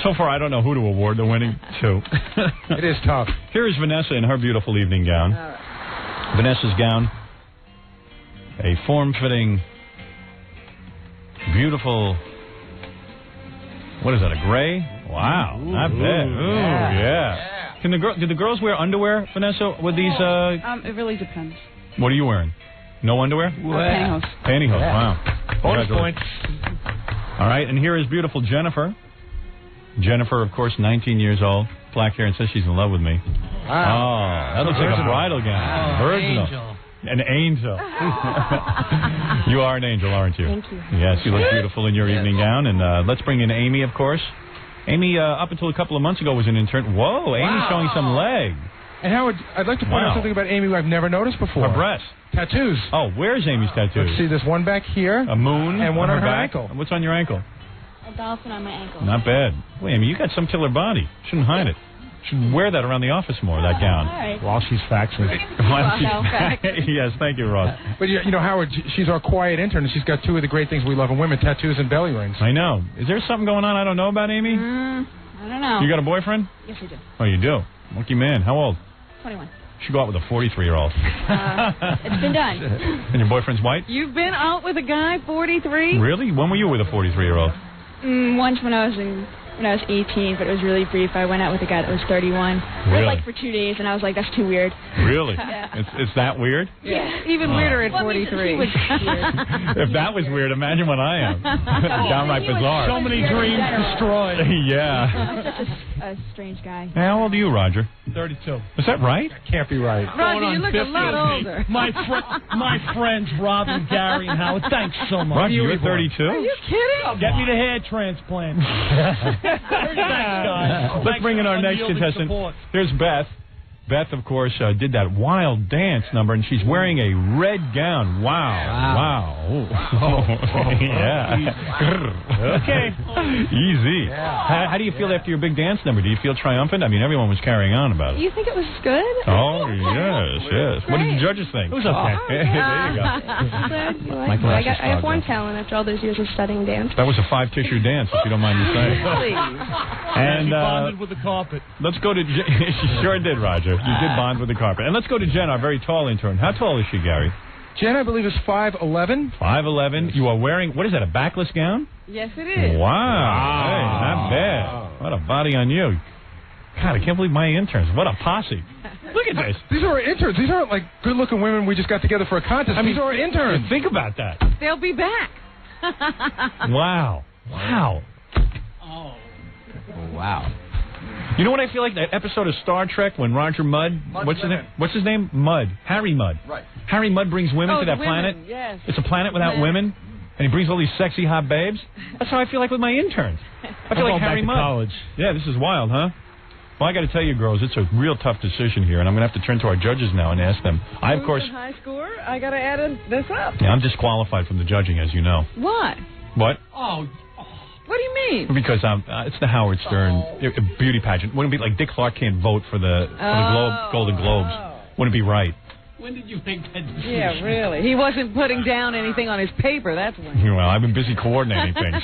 Speaker 7: So far, I don't know who to award the winning to.
Speaker 19: It is tough.
Speaker 7: Here is Vanessa in her beautiful evening gown.
Speaker 6: All right.
Speaker 7: Vanessa's gown, a form-fitting, beautiful, what is that, a gray? Wow, not bad. Ooh, yeah. Did the girls wear underwear, Vanessa, with these?
Speaker 20: It really depends.
Speaker 7: What are you wearing? No underwear?
Speaker 20: Pantyhose.
Speaker 7: Pantyhose, wow.
Speaker 19: Bonus points.
Speaker 7: All right, and here is beautiful Jennifer. Jennifer, of course, 19 years old, black hair, and says she's in love with me.
Speaker 19: Wow.
Speaker 7: Oh, that looks like a bridal gown. Virginal.
Speaker 2: Angel.
Speaker 7: An angel. You are an angel, aren't you?
Speaker 22: Thank you.
Speaker 7: Yes, you look beautiful in your evening gown. And let's bring in Amy, of course. Amy, up until a couple of months ago, was an intern. Whoa, Amy's showing some leg.
Speaker 19: And Howard, I'd like to point out something about Amy I've never noticed before.
Speaker 7: Her breast.
Speaker 19: Tattoos.
Speaker 7: Oh, where's Amy's tattoos?
Speaker 19: Let's see, there's one back here.
Speaker 7: A moon.
Speaker 19: And one on her
Speaker 7: back.
Speaker 19: ankle.
Speaker 7: What's on your ankle?
Speaker 21: A dolphin on my ankle.
Speaker 7: Not bad. Wait, Amy, you got some killer body. Shouldn't hide it. Should wear that around the office more, that gown.
Speaker 21: All right.
Speaker 19: While she's faxing.
Speaker 7: Yes, thank you, Ross.
Speaker 19: But, you know, Howard, she's our quiet intern, and she's got two of the great things we love in women, tattoos and belly rings.
Speaker 7: I know. Is there something going on I don't know about, Amy?
Speaker 21: I don't know.
Speaker 7: You got a boyfriend?
Speaker 21: Yes, I do.
Speaker 7: Oh, you do? Lucky man. How old?
Speaker 21: 21.
Speaker 7: Should go out with a 43-year-old.
Speaker 21: It's been done.
Speaker 7: And your boyfriend's white?
Speaker 6: You've been out with a guy, 43?
Speaker 7: Really? When were you with a 43-year-old?
Speaker 21: Once when I was 18, but it was really brief. I went out with a guy that was 31.
Speaker 7: Really?
Speaker 21: It was like for 2 days, and I was like, that's too weird.
Speaker 7: Really?
Speaker 21: Yeah.
Speaker 7: It's that weird?
Speaker 21: Yeah.
Speaker 6: Even weirder at
Speaker 21: Well,
Speaker 6: 43.
Speaker 7: If that was weird, imagine what I am. Downright bizarre.
Speaker 2: So many dreams destroyed.
Speaker 7: Yeah.
Speaker 21: He was such a strange guy.
Speaker 7: How old are you, Roger?
Speaker 2: 32.
Speaker 7: Is that right?
Speaker 19: Can't be right.
Speaker 6: Roger, you look a lot older.
Speaker 2: My friends, Rob and Gary and Howard, thanks so much.
Speaker 7: Roger, you're 32?
Speaker 6: Are you kidding?
Speaker 2: Get me the hair transplant. Thanks, guys.
Speaker 7: Let's bring in our next contestant. Here's Beth. Beth, of course, did that wild dance number, and she's wearing a red gown. Wow. Yeah. Okay. Easy. Yeah. How do you feel after your big dance number? Do you feel triumphant? I mean, everyone was carrying on about it.
Speaker 22: You think it was good?
Speaker 7: Oh, yes. What did the judges think? It was okay. There you go.
Speaker 22: I have one talent after all those years of studying dance.
Speaker 7: That was a 5-tissue dance, if you don't mind me saying.
Speaker 6: Really?
Speaker 7: And
Speaker 2: she bonded with the carpet.
Speaker 7: Let's go to Jen. She sure did, Roger. You did bond with the carpet. And let's go to Jen, our very tall intern. How tall is she, Gary?
Speaker 19: Jen, I believe, is 5'11".
Speaker 7: 5'11". You are wearing, what is that, a backless gown?
Speaker 6: Yes, it is.
Speaker 7: Wow. Hey, not bad. What a body on you. God, I can't believe my interns. What a posse. Look at this.
Speaker 19: These are our interns. These aren't like good-looking women we just got together for a contest. I mean, these are our interns.
Speaker 7: Think about that.
Speaker 6: They'll be back.
Speaker 7: Wow.
Speaker 2: Oh.
Speaker 16: Wow.
Speaker 7: You know what I feel like? That episode of Star Trek when Roger Mudd, what's his name? Mudd. Harry Mudd.
Speaker 17: Right.
Speaker 7: Harry Mudd brings women to that planet.
Speaker 6: Yes.
Speaker 7: It's a planet without women, and he brings all these sexy hot babes. That's how I feel like with my interns. I feel like Harry Mudd.
Speaker 19: College.
Speaker 7: Yeah, this is wild, huh? Well, I got to tell you, girls, it's a real tough decision here, and I'm going to have to turn to our judges now and ask them. I, of course,
Speaker 6: high score. I got to add this up.
Speaker 7: yeah, I'm disqualified from the judging, as you know.
Speaker 6: Why?
Speaker 7: What?
Speaker 2: Oh.
Speaker 6: What do you mean?
Speaker 7: Because it's the Howard Stern beauty pageant. Wouldn't it be like Dick Clark can't vote for the Golden Globes? Wouldn't it be right?
Speaker 2: When did you make that decision?
Speaker 6: Yeah, really. He wasn't putting down anything on his paper. That's when.
Speaker 7: Well, I've been busy coordinating things.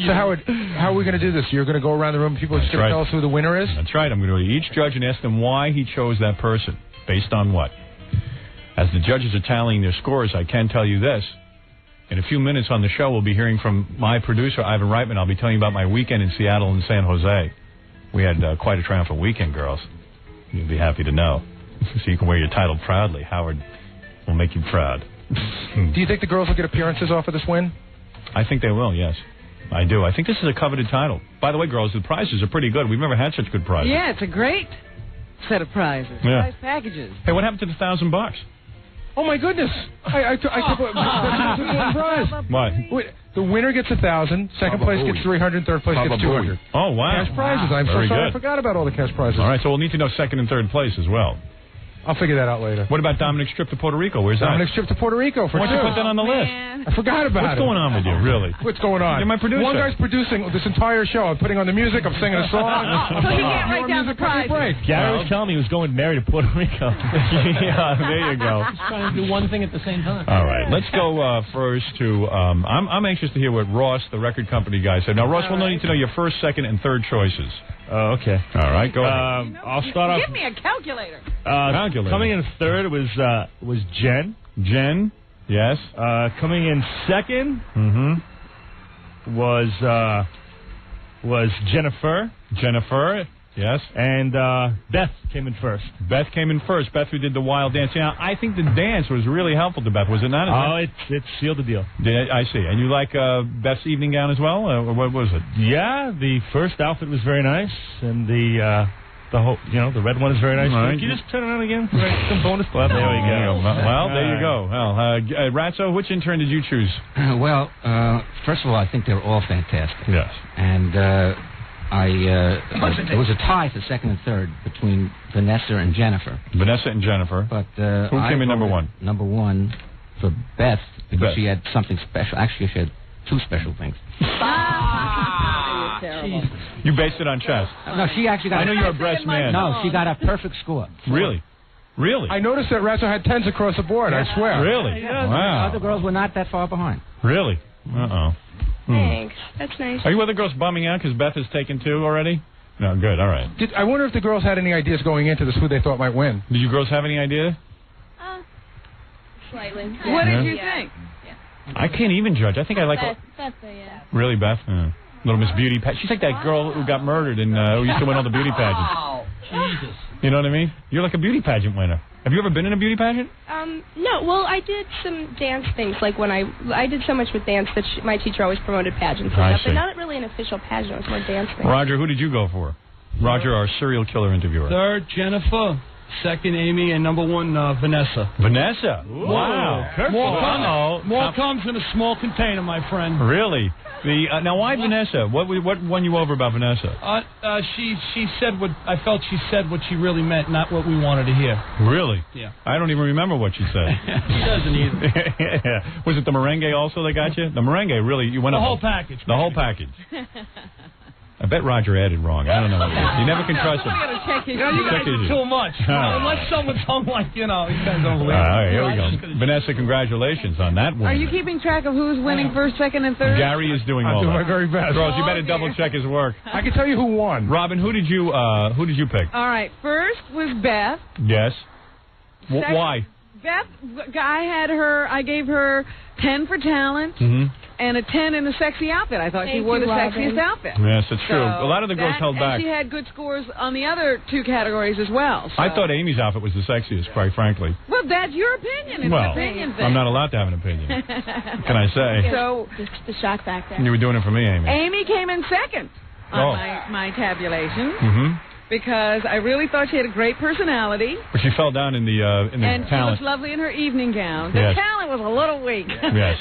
Speaker 19: So, Howard, how are we going to do this? You're going to go around the room and people are just going to tell us who the winner is?
Speaker 7: That's right. I'm going to go to each judge and ask them why he chose that person. Based on what? As the judges are tallying their scores, I can tell you this. In a few minutes on the show, we'll be hearing from my producer, Ivan Reitman. I'll be telling you about my weekend in Seattle and San Jose. We had quite a triumphant weekend, girls. You'll be happy to know. So you can wear your title proudly. Howard will make you proud.
Speaker 19: Do you think the girls will get appearances off of this win?
Speaker 7: I think they will, yes. I do. I think this is a coveted title. By the way, girls, the prizes are pretty good. We've never had such good prizes.
Speaker 6: Yeah, it's a great set of prizes.
Speaker 7: Yeah.
Speaker 6: Prize packages.
Speaker 7: Hey, what happened to the $1,000?
Speaker 19: Oh, my goodness. I took one prize.
Speaker 7: What?
Speaker 19: Wait, the winner gets 1,000, second place gets 300, third place gets 200.
Speaker 7: Oh, wow.
Speaker 19: Cash prizes. I'm so sorry I forgot about all the cash prizes.
Speaker 7: All right, so we'll need to know second and third place as well.
Speaker 19: I'll figure that out later.
Speaker 7: What about Dominic's trip to Puerto Rico? Where's
Speaker 19: Dominic's
Speaker 7: that?
Speaker 19: trip to Puerto Rico for
Speaker 7: Why don't you
Speaker 19: two.
Speaker 7: put that on the list?
Speaker 19: I forgot about
Speaker 7: What's
Speaker 19: it.
Speaker 7: going on with you, really?
Speaker 19: What's going on?
Speaker 7: You're my producer.
Speaker 19: One guy's producing this entire show. I'm putting on the music. I'm singing a song.
Speaker 6: So he can't write down the prize.
Speaker 2: Gary was telling me he was going married to Puerto Rico.
Speaker 7: Yeah, there you go.
Speaker 2: He's trying to do one thing at the same time.
Speaker 7: All right, let's go first to. I'm anxious to hear what Ross, the record company guy, said. Now, Ross, we'll need to know your first, second, and third choices.
Speaker 2: Okay.
Speaker 7: All right, go ahead.
Speaker 2: I'll start off.
Speaker 6: Give me a calculator.
Speaker 7: Calculator.
Speaker 2: Coming in third was Jen.
Speaker 7: Jen, yes.
Speaker 2: Coming in second was Jennifer.
Speaker 7: Jennifer, yes.
Speaker 2: And Beth came in first.
Speaker 7: Beth came in first. Beth, who did the wild dance. Now, I think the dance was really helpful to Beth, was it not?
Speaker 2: It sealed the deal.
Speaker 7: I see. And you like Beth's evening gown as well? Or what was it?
Speaker 2: Yeah, the first outfit was very nice, and the whole, the red one is very nice.
Speaker 7: Right.
Speaker 2: Can you just turn around again? Some bonus. Well, there we go.
Speaker 7: Well, there you go. Well, Ratso, which intern did you choose?
Speaker 16: Well, first of all, I think they're all fantastic.
Speaker 7: Yes.
Speaker 16: And it was a tie for second and third between Vanessa and Jennifer.
Speaker 7: Vanessa and Jennifer.
Speaker 16: But
Speaker 7: who came in number one?
Speaker 16: Number one for Beth, because she had something special. Actually, she had two special things.
Speaker 7: You based it on chess.
Speaker 16: No, she actually got.
Speaker 7: I know you're a breast man.
Speaker 16: No, she got a perfect score.
Speaker 7: Really? Really?
Speaker 19: I noticed that Ratso had 10s across the board, I swear.
Speaker 7: Really? Wow.
Speaker 16: Other girls were not that far behind.
Speaker 7: Really? Uh-oh.
Speaker 22: Thanks. That's nice.
Speaker 7: Are you other girls bumming out because Beth has taken two already? No, good. All right.
Speaker 19: I wonder if the girls had any ideas going into this who they thought might win.
Speaker 7: Did you girls have any idea?
Speaker 21: Slightly.
Speaker 6: What did you think?
Speaker 7: I can't even judge. I think I like...
Speaker 21: Beth, yeah.
Speaker 7: Really, Beth? Little Miss Beauty pageant. She's like that girl who got murdered and who used to win all the beauty pageants.
Speaker 2: Wow. Jesus.
Speaker 7: You know what I mean? You're like a beauty pageant winner. Have you ever been in a beauty pageant?
Speaker 22: No. Well, I did some dance things, like when I did so much with dance that my teacher always promoted pageants and stuff, but not really an official pageant. It was more dance things.
Speaker 7: Roger, who did you go for? Roger, our serial killer interviewer.
Speaker 15: Third, Jennifer. Second, Amy. And number one, Vanessa.
Speaker 7: Vanessa?
Speaker 15: Ooh.
Speaker 7: Wow.
Speaker 15: More comes in a small container, my friend.
Speaker 7: Really? Now, why Vanessa? What won you over about Vanessa?
Speaker 15: She said what I felt she said what she really meant, not what we wanted to hear.
Speaker 7: Really?
Speaker 15: Yeah.
Speaker 7: I don't even remember what she said.
Speaker 15: She doesn't either.
Speaker 7: Yeah. Was it the merengue also that got you? The merengue, really, you went
Speaker 15: the
Speaker 7: up.
Speaker 15: whole package.
Speaker 7: The whole package. I bet Roger added wrong. I don't know. You never can trust him.
Speaker 15: You guys are too much. Unless someone's home like, you guys don't believe it.
Speaker 7: All right, here we go. Vanessa, congratulations on that one.
Speaker 6: Are you keeping track of who's winning first, second, and third?
Speaker 7: Gary is doing all
Speaker 19: I'm doing
Speaker 7: that.
Speaker 19: my very best.
Speaker 7: Girls, you better double check his work.
Speaker 19: I can tell you who won.
Speaker 7: Robin, who did you pick?
Speaker 6: All right, first was Beth.
Speaker 7: Yes.
Speaker 6: Second,
Speaker 7: why?
Speaker 6: Beth, I gave her 10 for talent and a 10 in the sexy outfit. I thought she wore the sexiest outfit.
Speaker 7: Yes, it's true.
Speaker 6: So
Speaker 7: A lot of the girls held back.
Speaker 6: And she had good scores on the other two categories as well. So.
Speaker 7: I thought Amy's outfit was the sexiest, quite frankly.
Speaker 6: Well, that's your opinion. It's an opinion thing.
Speaker 7: I'm not allowed to have an opinion. Can I say?
Speaker 6: So
Speaker 21: the shock factor.
Speaker 7: You were doing it for me, Amy.
Speaker 6: Amy came in second on my tabulation. Because I really thought she had a great personality.
Speaker 7: But she fell down in the
Speaker 6: and
Speaker 7: talent.
Speaker 6: she was lovely in her evening gown. The
Speaker 7: Yes.
Speaker 6: talent was a little weak.
Speaker 7: Yes.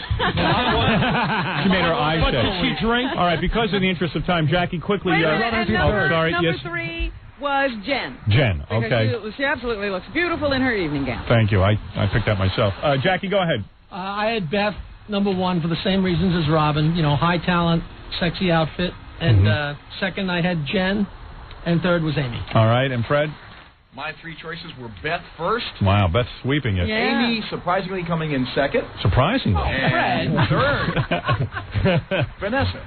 Speaker 7: She made her eyes
Speaker 15: But
Speaker 7: dead.
Speaker 15: did she drink?
Speaker 7: All right, because of the interest of time, Jackie, quickly.
Speaker 6: Wait a minute, and number
Speaker 7: yes.
Speaker 6: 3 was Jen.
Speaker 7: Jen,
Speaker 6: Because
Speaker 7: okay.
Speaker 6: she absolutely looks beautiful in her evening gown.
Speaker 7: Thank you. I picked that myself. Jackie, go ahead.
Speaker 2: I had Beth number one for the same reasons as Robin. High talent, sexy outfit. And second, I had Jen. And third was Amy.
Speaker 7: All right, and Fred?
Speaker 17: My three choices were Beth first.
Speaker 7: Wow, Beth's sweeping it.
Speaker 6: Yeah.
Speaker 17: Amy surprisingly coming in second.
Speaker 7: Surprisingly.
Speaker 17: And third, Vanessa.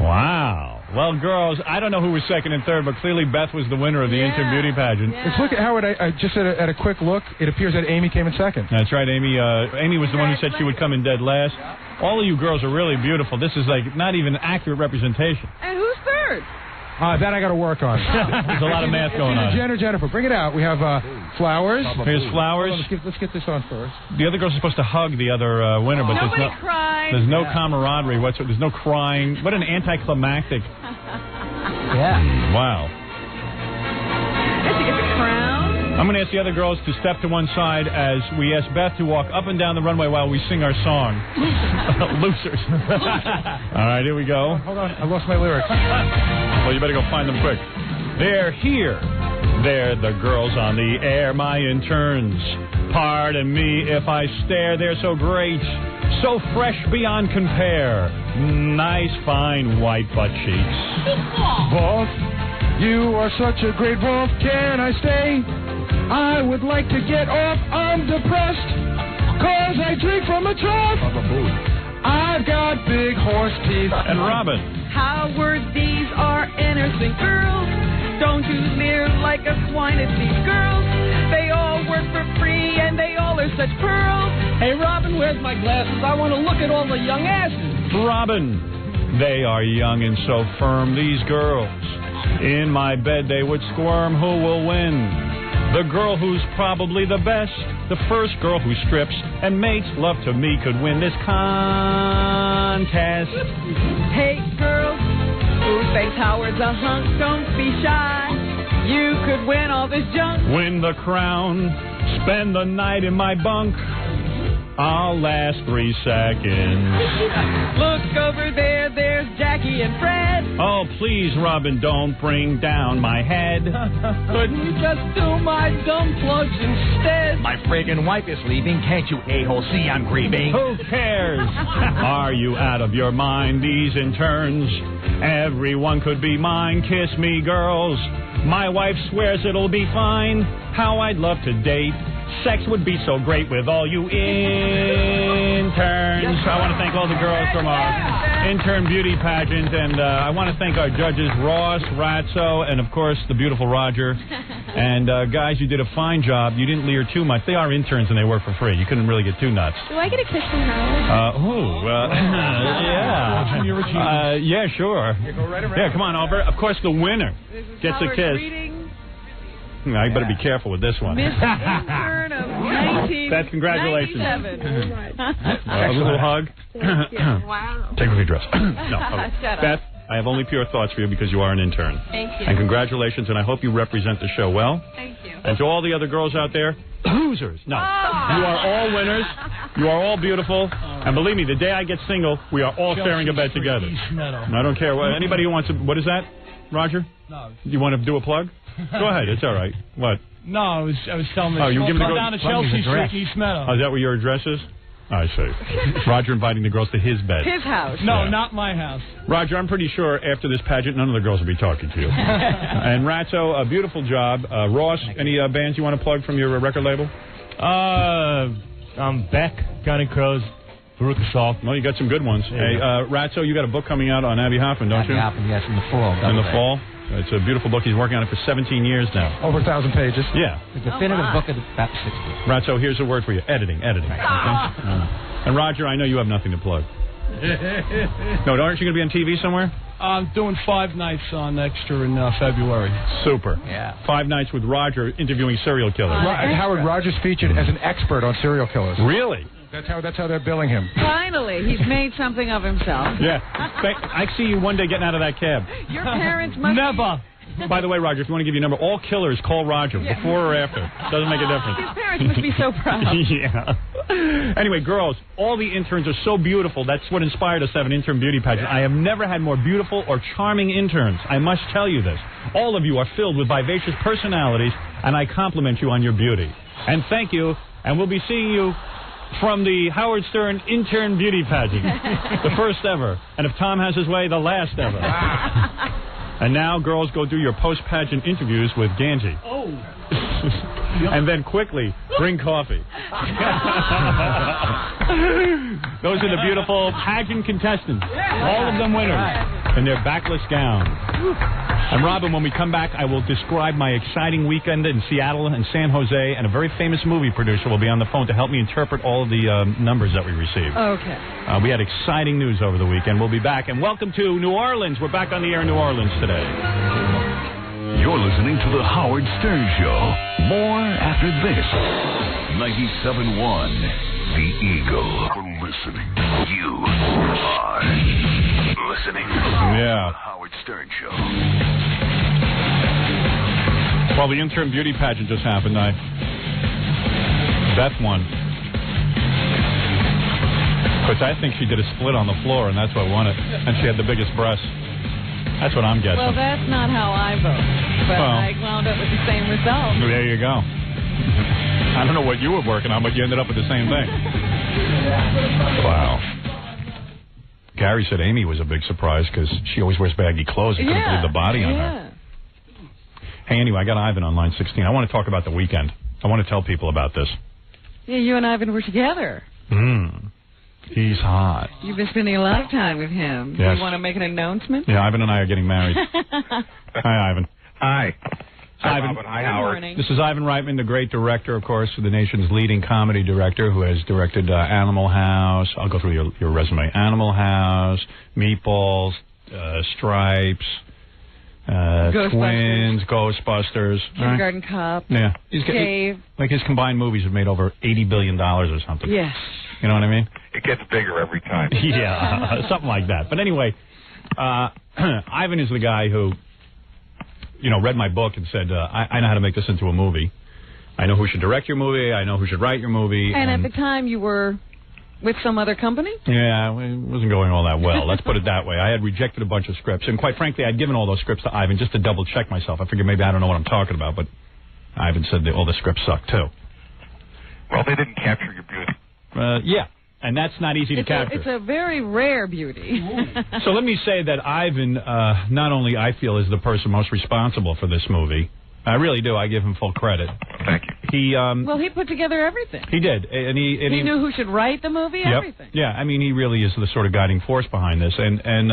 Speaker 7: Wow. Well, girls, I don't know who was second and third, but clearly Beth was the winner of the Intern Beauty Pageant.
Speaker 6: Yeah.
Speaker 19: Let's look at Howard. I just at a quick look, it appears that Amy came in second.
Speaker 7: That's right, Amy. Amy was the one who said she would come in dead last. All of you girls are really beautiful. This is like not even accurate representation.
Speaker 6: And who's third?
Speaker 19: That I got to work on.
Speaker 7: There's a lot of math going on.
Speaker 19: Jen or Jennifer, bring it out. We have flowers.
Speaker 7: Here's flowers.
Speaker 19: Let's get this on first.
Speaker 7: The other girls are supposed to hug the other winner, but
Speaker 6: Nobody cried.
Speaker 7: there's no camaraderie whatsoever. There's no crying. What an anticlimactic.
Speaker 16: Yeah.
Speaker 7: Wow.
Speaker 6: Did you get the crown?
Speaker 7: I'm going to ask the other girls to step to one side as we ask Beth to walk up and down the runway while we sing our song. Losers. All right, here we go.
Speaker 19: Hold on. I lost my lyrics.
Speaker 7: Well, you better go find them quick. They're here. They're the girls on the air, my interns. Pardon me if I stare, they're so great, so fresh beyond compare. Nice, fine, white butt cheeks.
Speaker 19: Boss, you are such a great wolf. Can I stay? I would like to get off. I'm depressed, 'cause I drink from a trough. I've got big horse teeth.
Speaker 7: And Robin.
Speaker 6: Howard, these are innocent girls. Don't you leer like a swine at these girls. They all work for free and they all are such pearls.
Speaker 2: Hey, Robin, where's my glasses? I want to look at all the young asses.
Speaker 7: Robin. They are young and so firm, these girls. In my bed they would squirm. Who will win? The girl who's probably the best. The first girl who strips and makes love to me could win this contest.
Speaker 6: Hey, girls, who thinks Howard's a hunk? Don't be shy. You could win all this junk.
Speaker 7: Win the crown. Spend the night in my bunk. I'll last 3 seconds.
Speaker 6: Look over there, there's Jackie and Fred.
Speaker 7: Oh, please, Robin, don't bring down my head.
Speaker 2: Couldn't you just do my dumb plugs instead?
Speaker 17: My friggin' wife is leaving. Can't you a-hole see I'm grieving?
Speaker 7: Who cares? Are you out of your mind, these interns? Everyone could be mine. Kiss me, girls. My wife swears it'll be fine. How I'd love to date. Sex would be so great with all you interns. I want to thank all the girls from our intern beauty pageant, and I want to thank our judges, Ross, Ratso, and, of course, the beautiful Roger. And, guys, you did a fine job. You didn't leer too much. They are interns, and they work for free. You couldn't really get too nuts.
Speaker 22: Do I get a kiss from Howard?
Speaker 7: Yeah. Yeah, sure. Yeah, come on, Albert. Of course, the winner gets a kiss. I better be careful with this one.
Speaker 6: Miss Intern of 1997.
Speaker 7: Beth, congratulations. A little hug.
Speaker 6: Wow.
Speaker 7: Take off your dress. No.
Speaker 6: Shut up.
Speaker 7: Beth, I have only pure thoughts for you because you are an intern.
Speaker 6: Thank you.
Speaker 7: And congratulations, and I hope you represent the show well.
Speaker 6: Thank you.
Speaker 7: And to all the other girls out there, losers. No. You are all winners. You are all beautiful. And believe me, the day I get single, we are all sharing a bed together. I don't care. Anybody who wants to... What is that, Roger?
Speaker 15: No.
Speaker 7: You want to do a plug? Go ahead. It's all right. What?
Speaker 15: No, I was telling them.
Speaker 7: Oh, you giving the girls
Speaker 15: down to Chelsea Street, East Meadow.
Speaker 7: Oh, is that where your address is? I see. Roger inviting the girls to his bed.
Speaker 6: His house.
Speaker 15: No,
Speaker 7: Yeah.
Speaker 15: not my house.
Speaker 7: Roger, I'm pretty sure after this pageant, none of the girls will be talking to you. And Ratso, a beautiful job. Ross, any bands you want to plug from your record label?
Speaker 3: Beck, Counting Crows, Baruch Assault.
Speaker 7: Well, you got some good ones.
Speaker 3: Yeah.
Speaker 7: Hey, Ratso, you got a book coming out on Abby Hoffman, don't you?
Speaker 16: Abby Hoffman, yes, in the fall.
Speaker 7: In the fall? It's a beautiful book. He's working on it for 17 years now.
Speaker 19: Over 1,000 pages.
Speaker 7: Yeah.
Speaker 16: The definitive book of about 60.
Speaker 7: Ratso, here's a word for you. Editing. Okay? And Roger, I know you have nothing to plug. No, aren't you going to be on TV somewhere?
Speaker 15: I'm doing 5 nights on Extra in February.
Speaker 7: Super.
Speaker 16: Yeah.
Speaker 7: 5 nights with Roger interviewing serial killers.
Speaker 19: Howard Rogers featured as an expert on serial killers.
Speaker 7: Really?
Speaker 19: That's how they're billing him.
Speaker 6: Finally, he's made something of himself.
Speaker 7: Yeah. I see you one day getting out of that cab.
Speaker 6: Your parents must...
Speaker 15: Never.
Speaker 7: By the way, Roger, if you want to give your number, all killers call Roger, before or after. Doesn't make a difference.
Speaker 6: His parents must be so proud.
Speaker 7: Yeah. Anyway, girls, all the interns are so beautiful. That's what inspired us to have an intern beauty pageant. I have never had more beautiful or charming interns. I must tell you this. All of you are filled with vivacious personalities, and I compliment you on your beauty. And thank you, and we'll be seeing you from the Howard Stern Intern Beauty Pageant. The first ever. And if Tom has his way, the last ever. And now, girls, go do your post-pageant interviews with Ganji.
Speaker 2: Oh.
Speaker 7: And then quickly bring coffee. Those are the beautiful pageant contestants. All of them winners in their backless gowns. And Robin, when we come back, I will describe my exciting weekend in Seattle and San Jose, and a very famous movie producer will be on the phone to help me interpret all of the numbers that we received.
Speaker 6: Okay.
Speaker 7: We had exciting news over the weekend. We'll be back. And welcome to New Orleans. We're back on the air in New Orleans today.
Speaker 1: You're listening to The Howard Stern Show. More after this. 97.1 The Eagle. For listening. You are listening.
Speaker 7: Yeah.
Speaker 1: The Howard Stern Show.
Speaker 7: Well, the intern beauty pageant just happened. Beth won. Because I think she did a split on the floor, and that's what won it. And she had the biggest breasts. That's what I'm guessing.
Speaker 6: Well, that's not how I vote, but I wound up with the same result.
Speaker 7: There you go. I don't know what you were working on, but you ended up with the same thing. Wow. Gary said Amy was a big surprise because she always wears baggy clothes. You couldn't believe the body on her. Hey, anyway, I got Ivan on line 16. I want to talk about the weekend. I want to tell people about this.
Speaker 6: Yeah, you and Ivan were together.
Speaker 7: He's hot.
Speaker 6: You've been spending a lot of time with him.
Speaker 7: Yes.
Speaker 6: You want to make an announcement?
Speaker 7: Yeah, Ivan and I are getting married. Hi, Ivan.
Speaker 13: Hi. Hi,
Speaker 7: Ivan.
Speaker 13: Robin. Hi, Howard.
Speaker 7: This is Ivan Reitman, the great director, of course, the nation's leading comedy director, who has directed Animal House. I'll go through your resume. Animal House, Meatballs, Stripes, Twins, Ghostbusters.
Speaker 6: Kindergarten Cop.
Speaker 7: Yeah.
Speaker 6: Cave.
Speaker 7: Like his combined movies have made over $80 billion or something.
Speaker 6: Yes.
Speaker 7: You know what I mean?
Speaker 13: It gets bigger every time.
Speaker 7: Yeah, something like that. But anyway, Ivan is the guy who, read my book and said, I know how to make this into a movie. I know who should direct your movie. I know who should write your movie.
Speaker 6: And at the time, you were with some other company?
Speaker 7: Yeah, it wasn't going all that well. Let's put it that way. I had rejected a bunch of scripts. And quite frankly, I'd given all those scripts to Ivan just to double-check myself. I figured maybe I don't know what I'm talking about. But Ivan said that all the scripts suck, too.
Speaker 13: Well, they didn't capture your beauty.
Speaker 7: Yeah. And that's not easy to capture.
Speaker 6: It's a very rare beauty.
Speaker 7: So let me say that Ivan, not only I feel is the person most responsible for this movie. I really do. I give him full credit.
Speaker 13: Thank you.
Speaker 6: He put together everything.
Speaker 7: He did. And he
Speaker 6: knew who should write the movie, everything.
Speaker 7: Yeah, I mean, he really is the sort of guiding force behind this. And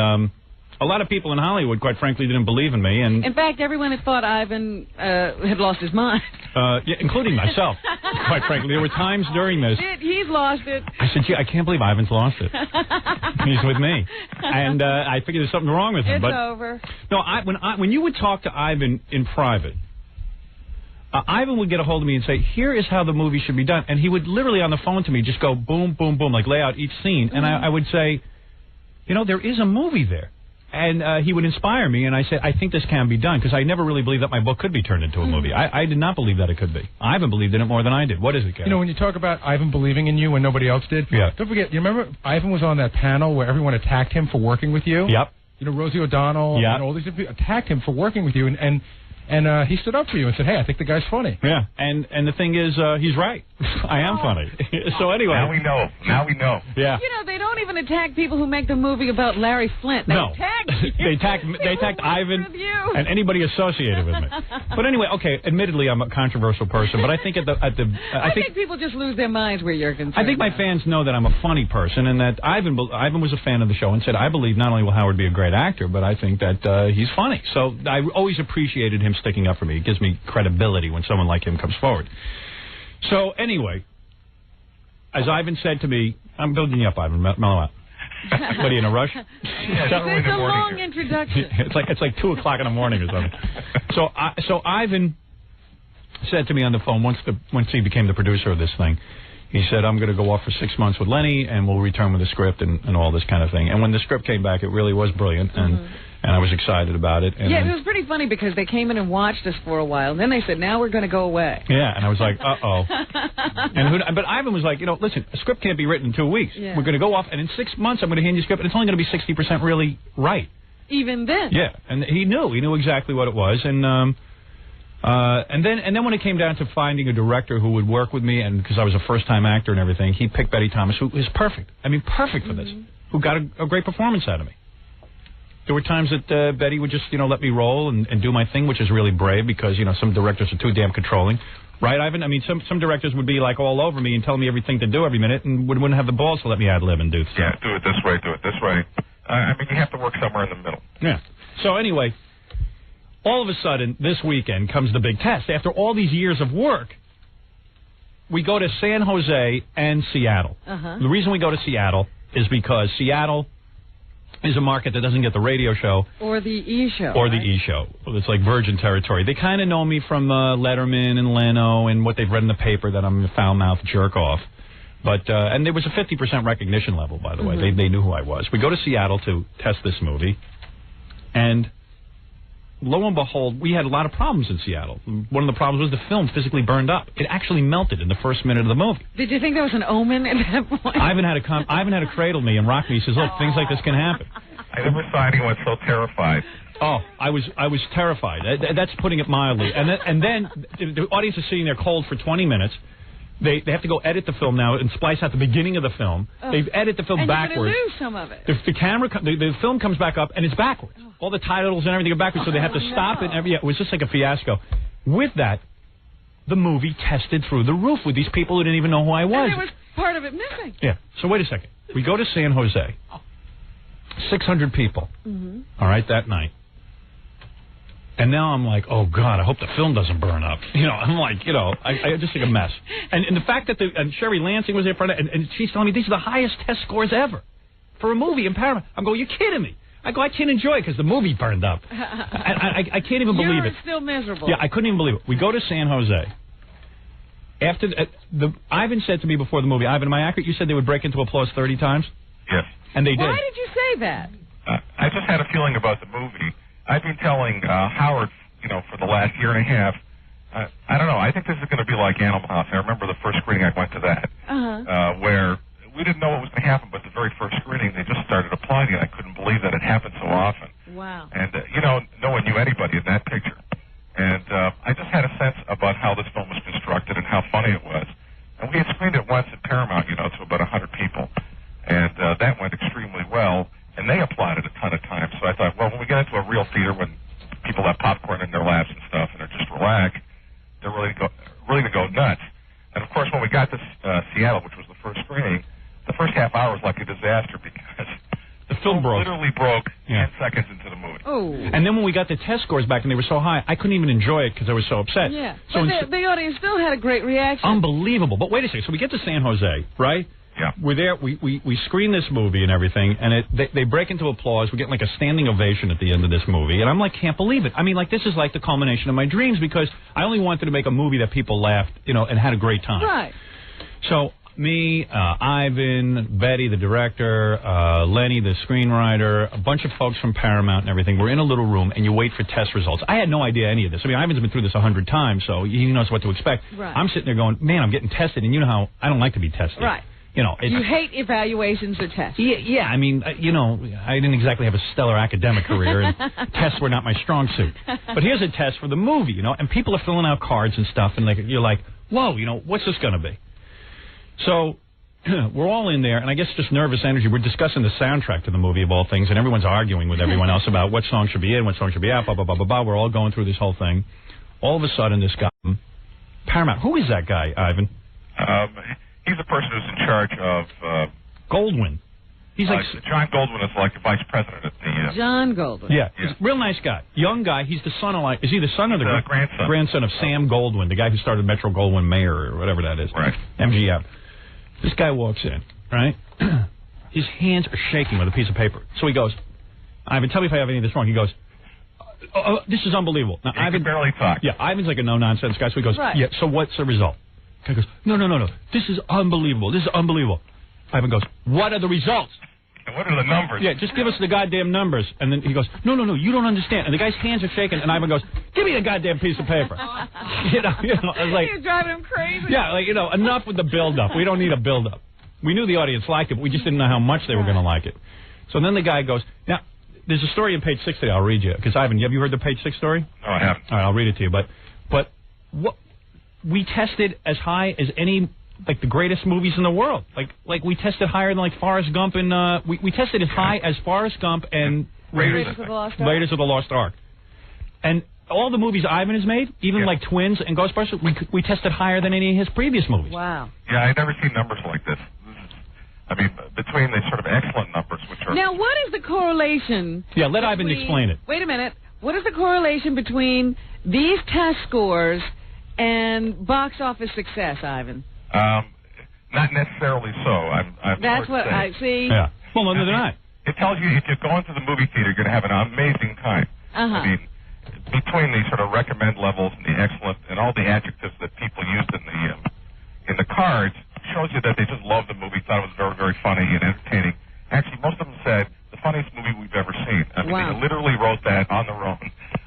Speaker 7: a lot of people in Hollywood, quite frankly, didn't believe in me. And
Speaker 6: in fact, everyone had thought Ivan had lost his mind.
Speaker 7: Yeah, including myself, quite frankly. There were times during this.
Speaker 6: He's lost it.
Speaker 7: I said, gee, I can't believe Ivan's lost it. He's with me. And I figured there's something wrong with him.
Speaker 6: It's over.
Speaker 7: No, when you would talk to Ivan in private, Ivan would get a hold of me and say, here is how the movie should be done. And he would literally on the phone to me just go boom, boom, boom, like lay out each scene. And I would say, there is a movie there. And he would inspire me, and I said, I think this can be done, because I never really believed that my book could be turned into a movie. I did not believe that it could be. Ivan believed in it more than I did. What is it, Gary?
Speaker 19: When you talk about Ivan believing in you when nobody else did, don't forget, you remember Ivan was on that panel where everyone attacked him for working with you?
Speaker 7: Yep.
Speaker 19: Rosie O'Donnell and all these people attacked him for working with you, and he stood up for you and said, hey, I think the guy's funny.
Speaker 7: Yeah, and the thing is, he's right. I am funny. So anyway.
Speaker 13: Now we know.
Speaker 7: Yeah.
Speaker 6: They don't even attack people who make the movie about Larry Flint. They attack
Speaker 7: they attacked Ivan and anybody associated with me. But anyway, okay, admittedly, I'm a controversial person, but I think I think
Speaker 6: people just lose their minds where you're concerned.
Speaker 7: I think my fans know that I'm a funny person, and that Ivan was a fan of the show and said, I believe not only will Howard be a great actor, but I think that he's funny. So I always appreciated him sticking up for me. It gives me credibility when someone like him comes forward. So anyway, as Ivan said to me, I'm building you up, Ivan. Mellow out. What, are you in a rush?
Speaker 6: It's a long introduction.
Speaker 7: It's like 2 o'clock in the morning or something. So Ivan said to me on the phone once he became the producer of this thing. He said, I'm going to go off for 6 months with Lenny, and we'll return with the script and all this kind of thing. And when the script came back, it really was brilliant, and I was excited about it. And
Speaker 6: it was pretty funny because they came in and watched us for a while, and then they said, now we're going to go away.
Speaker 7: Yeah, and I was like, uh-oh. But Ivan was like, listen, a script can't be written in 2 weeks. Yeah. We're going to go off, and in 6 months I'm going to hand you a script, and it's only going to be 60% really right.
Speaker 6: Even then.
Speaker 7: Yeah, and he knew exactly what it was, and then when it came down to finding a director who would work with me, and because I was a first-time actor and everything, he picked Betty Thomas, who is perfect. I mean, perfect for this, who got a great performance out of me. There were times that Betty would just, let me roll and do my thing, which is really brave because, some directors are too damn controlling. Right, Ivan? I mean, some directors would be, like, all over me and telling me everything to do every minute and wouldn't have the balls to let me ad-lib and do stuff.
Speaker 13: Yeah, do it this way, do it this way. I mean, you have to work somewhere in the middle.
Speaker 7: Yeah. So anyway, all of a sudden, this weekend comes the big test. After all these years of work, we go to San Jose and Seattle. The reason we go to Seattle is because Seattle is a market that doesn't get the radio show.
Speaker 6: Or the E-show.
Speaker 7: Or the E-show. It's like virgin territory. They kind of know me from Letterman and Leno and what they've read in the paper that I'm a foul-mouthed jerk-off. But and there was a 50% recognition level, by the way. They knew who I was. We go to Seattle to test this movie, and lo and behold, we had a lot of problems in Seattle. One of the problems was the film physically burned up. It actually melted in the first minute of the movie.
Speaker 6: Did you think that was an omen at that point?
Speaker 7: Ivan had to cradle me and rock me. He says, look, things like this can happen.
Speaker 13: I never saw anyone so terrified.
Speaker 7: Oh, I was terrified. That's putting it mildly. And then the audience is sitting there cold for 20 minutes. They have to go edit the film now and splice out the beginning of the film. They edit the film backwards.
Speaker 6: And you're going to lose some of it.
Speaker 7: The film comes back up and it's backwards. All the titles and everything are backwards, so they have to stop it. Yeah, it was just like a fiasco. With that, the movie tested through the roof with these people who didn't even know who I was.
Speaker 6: And there was part of it missing.
Speaker 7: Yeah. So wait a second. We go to San Jose. 600 people. All right, that night. And now I'm like, oh, God, I hope the film doesn't burn up. I'm like, I just think a mess. And the fact that and Sherry Lansing was there for it, and she's telling me these are the highest test scores ever for a movie in Paramount. I'm going, you're kidding me. I go, I can't enjoy it because the movie burned up. I can't even believe it.
Speaker 6: You're still miserable.
Speaker 7: Yeah, I couldn't even believe it. We go to San Jose. After Ivan said to me before the movie, Ivan, am I accurate? You said they would break into applause 30 times?
Speaker 13: Yes.
Speaker 7: And they did.
Speaker 6: Why did you say that?
Speaker 13: I just had a feeling about the movie. I've been telling Howard, for the last year and a half, I don't know, I think this is going to be like Animal House. I remember the first screening I went to that, where we didn't know what was going to happen, but the very first screening, they just started applauding it. I couldn't believe that it happened so often.
Speaker 6: Wow.
Speaker 13: And, no one knew anybody in that picture. And I just had a sense about how this film was constructed and how funny it was. And we had screened it once at Paramount, to about 100 people. And that went extremely well. And they applauded a ton of times. So I thought, well, when we get into a real theater when people have popcorn in their laps and stuff and they're just relaxed, they're really going to go nuts. And, of course, when we got to Seattle, which was the first screening, the first half hour was like a disaster because
Speaker 7: the film
Speaker 13: literally broke 10 seconds into the movie.
Speaker 6: Oh.
Speaker 7: And then when we got the test scores back and they were so high, I couldn't even enjoy it because I was so upset.
Speaker 6: Yeah.
Speaker 7: So
Speaker 6: but the audience still had a great reaction.
Speaker 7: Unbelievable. But wait a second. So we get to San Jose, right?
Speaker 13: Yeah.
Speaker 7: We're there. We screen this movie and everything, and they break into applause. We get like a standing ovation at the end of this movie, and I'm like, can't believe it. I mean, like, this is like the culmination of my dreams because I only wanted to make a movie that people laughed, and had a great time.
Speaker 6: Right.
Speaker 7: So me, Ivan, Betty, the director, Lenny, the screenwriter, a bunch of folks from Paramount and everything. We're in a little room, and you wait for test results. I had no idea any of this. I mean, Ivan's been through this 100 times, so he knows what to expect.
Speaker 6: Right.
Speaker 7: I'm sitting there going, man, I'm getting tested, and you know how I don't like to be tested.
Speaker 6: Right. You hate evaluations or tests.
Speaker 7: Yeah. I mean, I didn't exactly have a stellar academic career, and tests were not my strong suit. But here's a test for the movie, and people are filling out cards and stuff, and you're like, whoa, what's this going to be? So we're all in there, and I guess just nervous energy. We're discussing the soundtrack to the movie, of all things, and everyone's arguing with everyone else about what song should be in, what song should be out, blah, blah, blah, blah, blah. We're all going through this whole thing. All of a sudden, this guy, Paramount, who is that guy, Ivan?
Speaker 13: He's the person who's in charge of...
Speaker 7: Goldwyn. He's like...
Speaker 13: John Goldwyn is like the vice president at the...
Speaker 6: John Goldwyn.
Speaker 7: Yeah. He's a real nice guy. Young guy. He's the son of is he the son or the
Speaker 13: grandson?
Speaker 7: Grandson of Sam Goldwyn, the guy who started Metro-Goldwyn-Mayer or whatever that is.
Speaker 13: Right.
Speaker 7: MGM. This guy walks in, right? His hands are shaking with a piece of paper. So he goes, Ivan, tell me if I have any of this wrong. He goes, this is unbelievable. Now,
Speaker 13: Ivan can barely talk.
Speaker 7: Yeah, Ivan's like a no-nonsense guy, so he goes, yeah, so what's the result? Guy goes, no. This is unbelievable. This is unbelievable. Ivan goes, what are the results?
Speaker 13: And what are the numbers?
Speaker 7: Yeah, just give us the goddamn numbers. And then he goes, no, you don't understand. And the guy's hands are shaking, and Ivan goes, give me a goddamn piece of paper. I was like,
Speaker 6: you're driving him crazy.
Speaker 7: Yeah, enough with the build-up. We don't need a build-up. We knew the audience liked it, but we just didn't know how much they were going to like it. So then the guy goes, now, there's a story in page 6 today. I'll read you. Because, Ivan, have you heard the page 6 story?
Speaker 13: No, I haven't.
Speaker 7: All right, I'll read it to you. But what we tested as high as any, like, the greatest movies in the world. Like we tested higher than, like, Forrest Gump and, we tested as high as Forrest Gump and
Speaker 6: Raiders of the Lost Ark.
Speaker 7: Raiders of the Lost Ark. And all the movies Ivan has made, even like Twins and Ghostbusters, we tested higher than any of his previous movies.
Speaker 6: Wow.
Speaker 13: Yeah, I've never seen numbers like this. I mean, between the sort of excellent numbers, which are...
Speaker 6: Now, what is the correlation...
Speaker 7: Yeah, let Ivan explain it.
Speaker 6: Wait a minute. What is the correlation between these test scores and box office success, Ivan?
Speaker 13: Not necessarily so.
Speaker 6: That's what I see.
Speaker 7: Yeah. Well, no, they're not.
Speaker 13: It tells you if you're going to the movie theater, you're going to have an amazing time. I mean, between the sort of recommend levels and the excellent and all the adjectives that people used in the cards, shows you that they just loved the movie, thought it was very, very funny and entertaining. Actually, most of them said the funniest movie we've ever seen. I mean, they literally wrote that on their own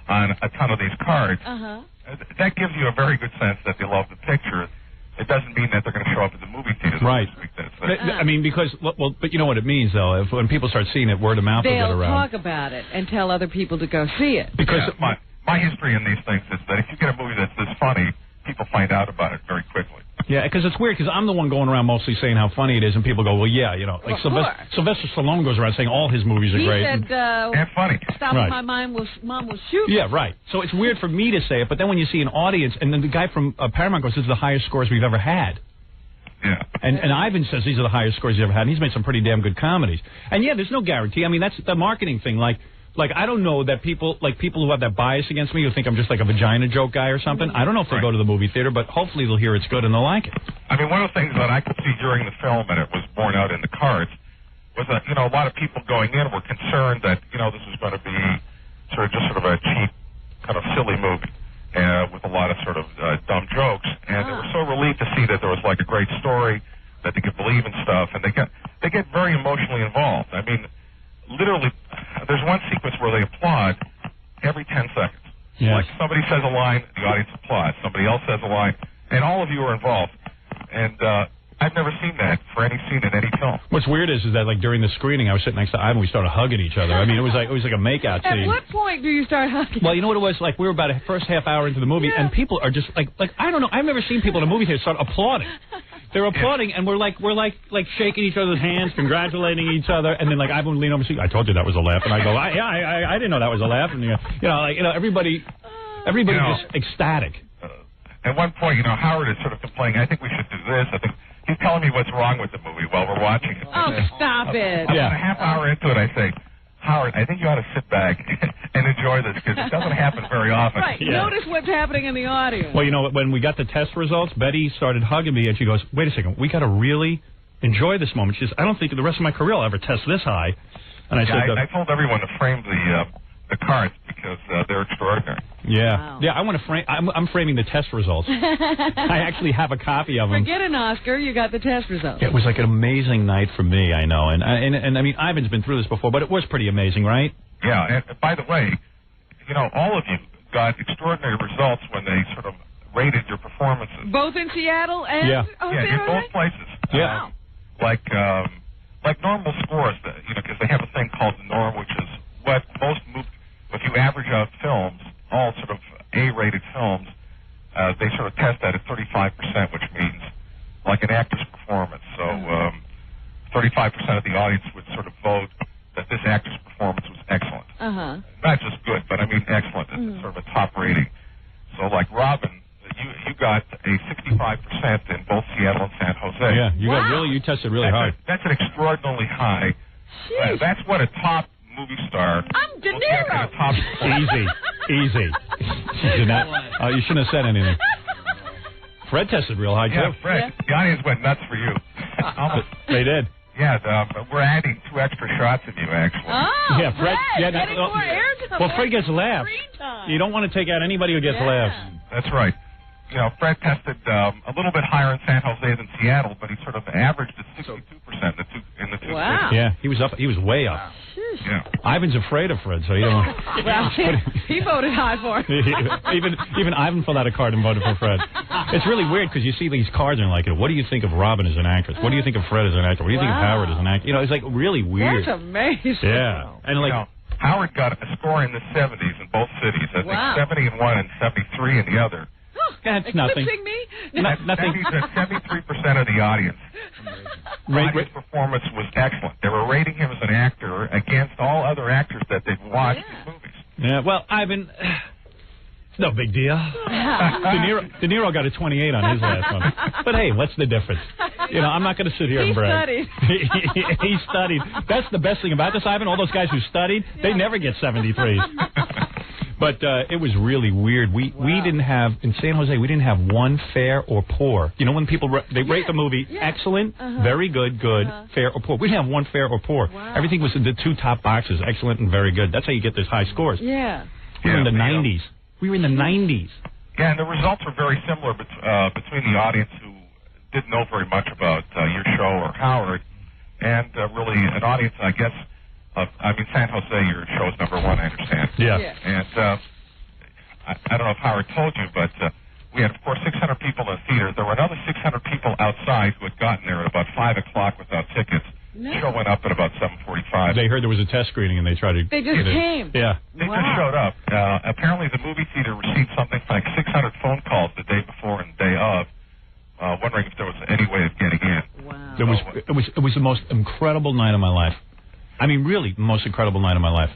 Speaker 13: on a ton of these cards. That gives you a very good sense that they love the picture. It doesn't mean that they're going to show up at the movie theater this week.
Speaker 7: I mean, because but you know what it means though. When people start seeing it, word of mouth will get
Speaker 6: They'll
Speaker 7: around.
Speaker 6: talk about it and tell other people to go see it.
Speaker 13: Because my history in these things is that if you get a movie that's this funny, people find out about it very quickly.
Speaker 7: Yeah, because it's weird, because I'm the one going around mostly saying how funny it is, and people go, well, yeah, you know. Like Sylvester Stallone goes around saying all his movies are great.
Speaker 6: He said,
Speaker 13: and funny.
Speaker 6: Stop
Speaker 7: right.
Speaker 6: my mom will shoot.
Speaker 7: Yeah, right. So it's weird for me to say it, but then when you see an audience, and then the guy from Paramount goes, this is the highest scores we've ever had.
Speaker 13: Yeah.
Speaker 7: And Ivan says these are the highest scores he's ever had, and he's made some pretty damn good comedies. And yeah, there's no guarantee. I mean, that's the marketing thing. Like I don't know that people who have that bias against me who think I'm just like a vagina joke guy or something. I don't know if they go to the movie theater, but hopefully they'll hear it's good and they'll like it.
Speaker 13: I mean, one of the things that I could see during the film, and it was borne out in the cards, was that, you know, a lot of people going in were concerned that, you know, this was going to be sort of a cheap, kind of silly movie with a lot of sort of dumb jokes. And they were so relieved to see that there was like a great story, that they could believe in stuff, and they get very emotionally involved. I mean, literally, there's one sequence where they applaud every 10 seconds.
Speaker 7: Yes.
Speaker 13: Like somebody says a line, the audience applauds. Somebody else says a line, and all of you are involved. And I've never seen that for any scene in any film.
Speaker 7: What's weird is that like during the screening, I was sitting next to Ivan, we started hugging each other. I mean, it was like a makeout scene.
Speaker 6: At what point do you start hugging?
Speaker 7: Well, you know what it was? Like, we were about a first half hour into the movie, and people are just like I don't know. I've never seen people in a movie theater start applauding. They're applauding, and we're like shaking each other's hands, congratulating each other, and then like Ivan would lean over and say, "I told you that was a laugh," and I go, "I didn't know that was a laugh," and everybody just ecstatic.
Speaker 13: At one point, you know, Howard is sort of complaining, I think we should do this. I think he's telling me what's wrong with the movie while we're watching it.
Speaker 6: Oh, stop it.
Speaker 13: About a half hour into it, I say, Howard, I think you ought to sit back and enjoy this, because it doesn't happen very often.
Speaker 6: Right. Yeah. Notice what's happening in the audience.
Speaker 7: Well, you know, when we got the test results, Betty started hugging me, and she goes, wait a second, we got to really enjoy this moment. She says, I don't think the rest of my career I'll ever test this high. And I said,
Speaker 13: I told everyone to frame the cards, because they're extraordinary.
Speaker 7: Yeah.
Speaker 6: Wow.
Speaker 7: Yeah, I want to frame. I'm framing the test results. I actually have a copy of them.
Speaker 6: Forget an Oscar, you got the test results.
Speaker 7: It was like an amazing night for me, I know. And I mean, Ivan's been through this before, but it was pretty amazing, right?
Speaker 13: Yeah, and by the way, you know, all of you got extraordinary results when they sort of rated your performances.
Speaker 6: Both in Seattle and
Speaker 13: in both places.
Speaker 7: Yeah.
Speaker 13: Like normal scores, you know, because they have a thing called the norm, which is what most if you average out films, all sort of A-rated films, they sort of test that at 35%, which means like an actor's performance. So 35% of the audience would sort of vote that this actor's performance was excellent. Not just good, but I mean excellent. It's sort of a top rating. So like Robin, you got a 65% in both Seattle and San Jose.
Speaker 7: Yeah, you tested really hard.
Speaker 13: That's an extraordinarily high. That's what a top movie star.
Speaker 6: I'm De Niro.
Speaker 7: Easy. You shouldn't have said anything. Fred tested real high, too.
Speaker 13: Yeah, Fred. The audience went nuts for you.
Speaker 7: They did.
Speaker 13: Yeah, we're adding 2 extra shots of you, actually.
Speaker 6: Oh,
Speaker 7: yeah, Fred.
Speaker 6: Getting more airtime.
Speaker 7: Well, Fred gets laughs. You don't want to take out anybody who gets laughs.
Speaker 13: That's right. You know, Fred tested a little bit higher in San Jose than Seattle, but he sort of averaged at 62% in the two
Speaker 6: Wow.
Speaker 7: cities. Yeah, he was way up.
Speaker 13: Yeah.
Speaker 7: Ivan's afraid of Fred, so he don't.
Speaker 6: Well, he voted high for him.
Speaker 7: even Ivan filled out a card and voted for Fred. It's really weird because you see these cards and like, what do you think of Robin as an actress? What do you think of Fred as an actor? What do you think of Howard as an actor? You know, it's like really weird.
Speaker 6: That's amazing.
Speaker 7: Yeah, and like.
Speaker 13: You know, Howard got a score in the 70s in both cities. I think 70 in one and 73 in the other.
Speaker 7: That's nothing.
Speaker 6: Me?
Speaker 7: Nothing.
Speaker 13: 73% of the audience. His performance was excellent. They were rating him as an actor against all other actors that they've watched in movies.
Speaker 7: Yeah, well, Ivan, it's no big deal. De Niro got a 28 on his last one. But hey, what's the difference? You know, I'm not going to sit here and brag. He studied. That's the best thing about this, Ivan. All those guys who studied, they never get 73s. But it was really weird. We didn't have, in San Jose, we didn't have one fair or poor. You know, when people, they rate the movie excellent, very good, fair or poor. We didn't have one fair or poor. Everything was in the 2 top boxes, excellent and very good. That's how you get those high scores.
Speaker 6: Yeah.
Speaker 7: We were in the 90s. We were in the 90s.
Speaker 13: Yeah, and the results were very similar between the audience who didn't know very much about your show or Howard, and really an audience, I guess, San Jose, your show is #1, I understand.
Speaker 7: Yeah.
Speaker 13: And I don't know if Howard told you, but we had, of course, 600 people in the theater. There were another 600 people outside who had gotten there at about 5 o'clock without tickets.
Speaker 6: No.
Speaker 13: The show went up at about 7:45.
Speaker 3: They heard there was a test screening, and they tried to...
Speaker 6: They just came.
Speaker 3: Yeah.
Speaker 13: They just showed up. Apparently, the movie theater received something like 600 phone calls the day before and the day of, wondering if there was any way of getting in.
Speaker 6: Wow.
Speaker 3: It was the most incredible night of my life. I mean, really, the most incredible night of my life.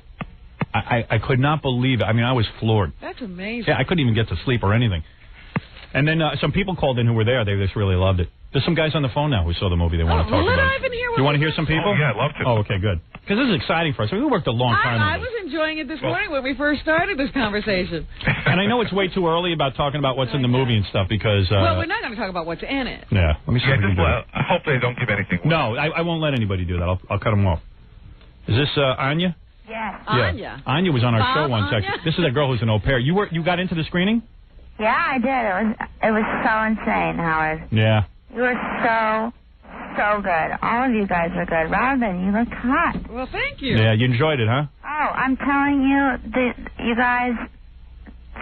Speaker 3: I could not believe it. I mean, I was floored.
Speaker 6: That's amazing.
Speaker 3: Yeah, I couldn't even get to sleep or anything. And then some people called in who were there. They just really loved it. There's some guys on the phone now who saw the movie. They want to talk about it. You want to hear some people?
Speaker 13: Oh, yeah, I'd love to.
Speaker 3: Oh, okay, good. Because this is exciting for us. We worked a long time on
Speaker 6: I was enjoying it this morning when we first started this conversation.
Speaker 3: And I know it's way too early about talking about what's in the movie and stuff because...
Speaker 6: well, we're not going to talk about what's in it.
Speaker 3: Yeah, let me see if we can do it.
Speaker 13: I hope they don't give anything away.
Speaker 3: No, I won't let anybody do that. I'll cut them off. Is this Anya?
Speaker 9: Yes.
Speaker 3: Yeah.
Speaker 6: Anya.
Speaker 3: Anya was on our show one
Speaker 9: Anya?
Speaker 3: second. This is a girl who's an au pair. You got into the screening?
Speaker 9: Yeah, I did. It was so insane, Howard.
Speaker 3: Yeah.
Speaker 9: You were so good. All of you guys are good. Robin, you look hot.
Speaker 6: Well, thank you.
Speaker 3: Yeah, you enjoyed it, huh?
Speaker 9: Oh, I'm telling you, you guys,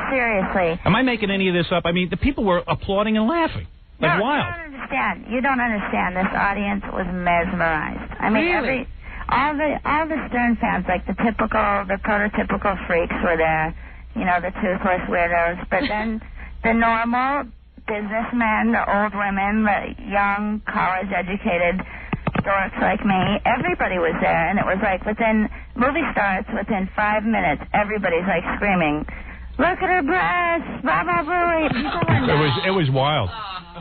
Speaker 9: seriously.
Speaker 3: Am I making any of this up? I mean, the people were applauding and laughing. Like
Speaker 9: no,
Speaker 3: wild.
Speaker 9: You don't understand. This audience was mesmerized. I mean,
Speaker 6: Really?
Speaker 9: all the Stern fans, like the prototypical freaks were there. You know, the toothless weirdos. But then the normal businessmen, the old women, the young college-educated dorks like me, everybody was there. And it was like movie starts, within 5 minutes, everybody's like screaming, "Look at her breasts, blah, blah, blah."
Speaker 3: It was wild.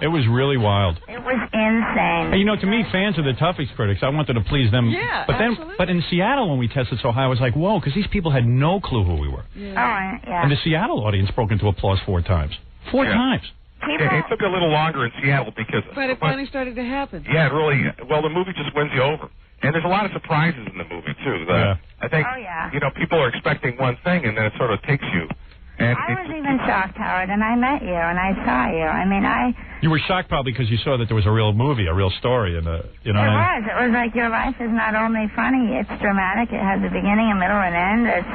Speaker 3: It was really wild.
Speaker 9: It was insane.
Speaker 3: And, you know, to me, fans are the toughest critics. I wanted to please them.
Speaker 9: Yeah,
Speaker 3: But in Seattle, when we tested so high, I was like, whoa, because these people had no clue who we were.
Speaker 9: Yeah. Oh, yeah.
Speaker 3: And the Seattle audience broke into applause 4 times. 4 times.
Speaker 13: It took a little longer in Seattle because...
Speaker 6: But it finally started to happen.
Speaker 13: Yeah, it really... Well, the movie just wins you over. And there's a lot of surprises in the movie, too. I think, you know, people are expecting one thing, and then it sort of takes you. And
Speaker 9: I was even shocked, Howard, and I met you, and I saw you. I mean,
Speaker 3: You were shocked probably because you saw that there was a real movie, a real story, and you know.
Speaker 9: It was like your life is not only funny, it's dramatic. It has a beginning, a middle, and end. There's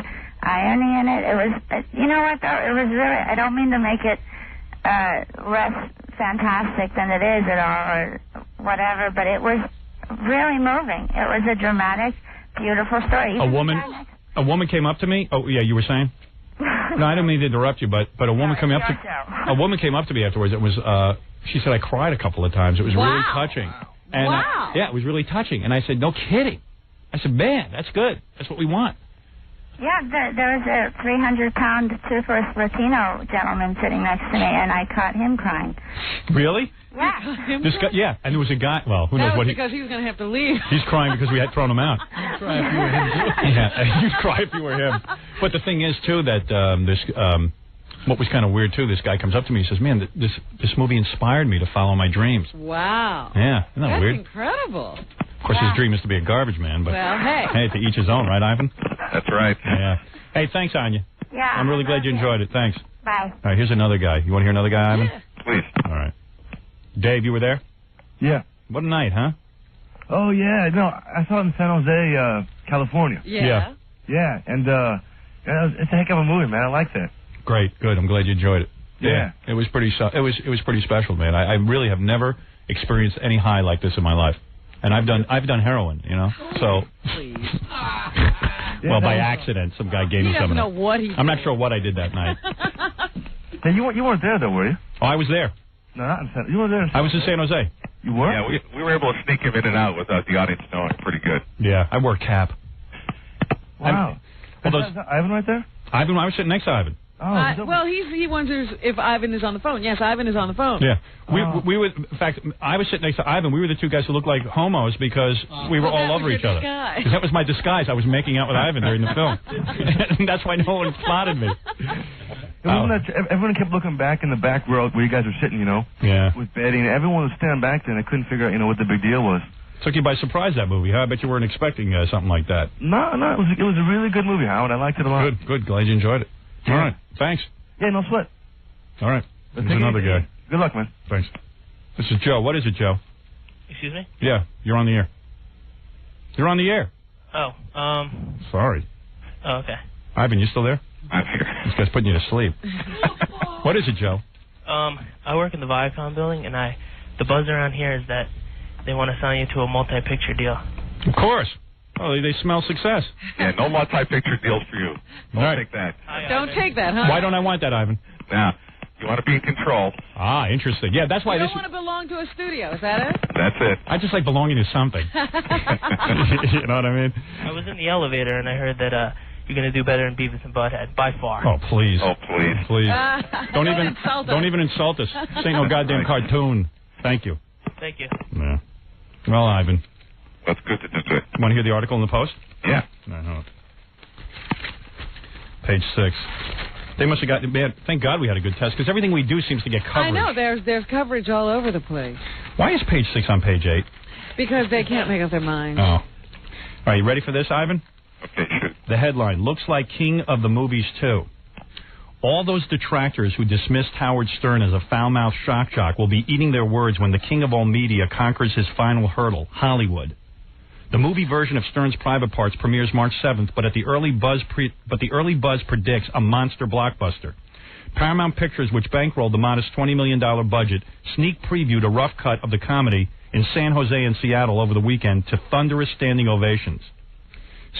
Speaker 9: irony in it. It was, you know what, though? It was really, I don't mean to make it less fantastic than it is at all, or whatever, but it was really moving. It was a dramatic, beautiful story.
Speaker 3: A woman came up to me. Oh, yeah, you were saying? No, I didn't mean to interrupt you, but a woman came up to me afterwards. It was she said I cried a couple of times. It was really touching. And yeah, it was really touching. And I said, no kidding. I said, man, that's good. That's what we want.
Speaker 9: Yeah, there was a 300-pound toothless Latino gentleman sitting next to me, and I caught him crying.
Speaker 3: Really?
Speaker 9: Yeah.
Speaker 3: This guy, yeah, and there was a guy. Well, who knows
Speaker 6: That was
Speaker 3: what
Speaker 6: because he was going to have to leave.
Speaker 3: He's crying because we had thrown him out.
Speaker 6: You'd cry if you were him, too.
Speaker 3: Yeah, you'd cry if you were him. But the thing is, too, that what was kind of weird, too, this guy comes up to me and says, man, this movie inspired me to follow my dreams.
Speaker 6: Wow.
Speaker 3: Yeah, isn't that
Speaker 6: That's
Speaker 3: weird?
Speaker 6: incredible.
Speaker 3: Of course, his dream is to be a garbage man, but
Speaker 6: Well, hey.
Speaker 3: to each his own, right, Ivan?
Speaker 13: That's right.
Speaker 3: Yeah. Hey, thanks, Anya.
Speaker 9: Yeah.
Speaker 3: I'm really glad you enjoyed it. Thanks.
Speaker 9: Bye.
Speaker 3: All right, here's another guy. You want to hear another guy, Ivan?
Speaker 13: Please.
Speaker 3: All right. Dave, you were there?
Speaker 11: Yeah.
Speaker 3: What a night, huh?
Speaker 11: Oh, yeah. No, I saw it in San Jose, California.
Speaker 6: Yeah.
Speaker 11: Yeah, and it's a heck of a movie, man. I like that.
Speaker 3: Great, good. I'm glad you enjoyed it.
Speaker 11: Yeah.
Speaker 3: It was pretty. It was pretty special, man. I really have never experienced any high like this in my life, and I've done heroin, you know. So.
Speaker 6: Please.
Speaker 3: Well, by accident, some guy gave me some.
Speaker 6: You don't know what he.
Speaker 3: I'm not sure what I did that night.
Speaker 11: Hey, you weren't there though, were you?
Speaker 3: Oh, I was there.
Speaker 11: No, not in San. You were there.
Speaker 3: I was in San Jose.
Speaker 11: You were?
Speaker 13: Yeah, we were able to sneak him in and out without the audience knowing. Pretty good.
Speaker 3: Yeah, I wore a cap.
Speaker 11: Wow. Is that Ivan right there?
Speaker 3: Ivan, I was sitting next to Ivan.
Speaker 11: Oh,
Speaker 6: well, he wonders if Ivan is on the phone. Yes, Ivan is on the phone.
Speaker 3: Yeah. We were, in fact, I was sitting next to Ivan. We were the two guys who looked like homos because we were all over each other. Because that was my disguise. I was making out with Ivan during the film. And that's why no one spotted me.
Speaker 11: Everyone kept looking back in the back row where you guys were sitting, you know, with Betty, and everyone was standing back there, and I couldn't figure out, you know, what the big deal was.
Speaker 3: Took you by surprise, that movie, huh? I bet you weren't expecting something like that.
Speaker 11: No, it was a really good movie, Howard. I liked it a lot.
Speaker 3: Good. Glad you enjoyed it. All right. Thanks.
Speaker 11: Yeah, no sweat.
Speaker 3: All right. There's another guy.
Speaker 11: Good luck, man.
Speaker 3: Thanks. This is Joe. What is it, Joe?
Speaker 23: Excuse me?
Speaker 3: Yeah, you're on the air. You're on the air.
Speaker 23: Oh,
Speaker 3: Sorry.
Speaker 23: Oh, okay.
Speaker 3: Ivan, you still there?
Speaker 13: I'm here.
Speaker 3: This guy's putting you to sleep. What is it, Joe?
Speaker 4: I work in the Viacom building, and the buzz around here is that they want to sign you to a multi-picture deal.
Speaker 3: Of course. Oh, they smell success.
Speaker 13: Yeah, no multi-picture deals for you. Don't take that.
Speaker 6: Don't take that, huh?
Speaker 3: Why don't I want that, Ivan?
Speaker 13: Now, you want to be in control.
Speaker 3: Ah, interesting. Yeah, that's why
Speaker 6: you don't want to belong to a studio, is that it?
Speaker 13: That's it.
Speaker 3: I just like belonging to something. You know what I mean?
Speaker 4: I was in the elevator, and I heard that you're going to do better in Beavis and Butthead, by far.
Speaker 3: Oh, please.
Speaker 13: Oh, please.
Speaker 3: Please. Don't even insult us. This ain't no goddamn cartoon. Thank you.
Speaker 4: Thank you.
Speaker 3: Yeah. Well, Ivan.
Speaker 13: That's good to do it.
Speaker 3: Want to hear the article in the Post?
Speaker 13: Yeah.
Speaker 3: No. Page 6. They must have got... Man, thank God we had a good test, because everything we do seems to get coverage.
Speaker 6: I know. There's coverage all over the place.
Speaker 3: Why is page 6 on page 8?
Speaker 6: Because they can't make up their minds.
Speaker 3: Oh. All right, you ready for this, Ivan?
Speaker 13: Okay, sure. The
Speaker 3: headline, looks like King of the Movies 2. All those detractors who dismissed Howard Stern as a foul-mouthed shock jock will be eating their words when the king of all media conquers his final hurdle, Hollywood. The movie version of Stern's Private Parts premieres March 7th, but the early buzz predicts a monster blockbuster. Paramount Pictures, which bankrolled the modest $20 million budget, sneak previewed a rough cut of the comedy in San Jose and Seattle over the weekend to thunderous standing ovations.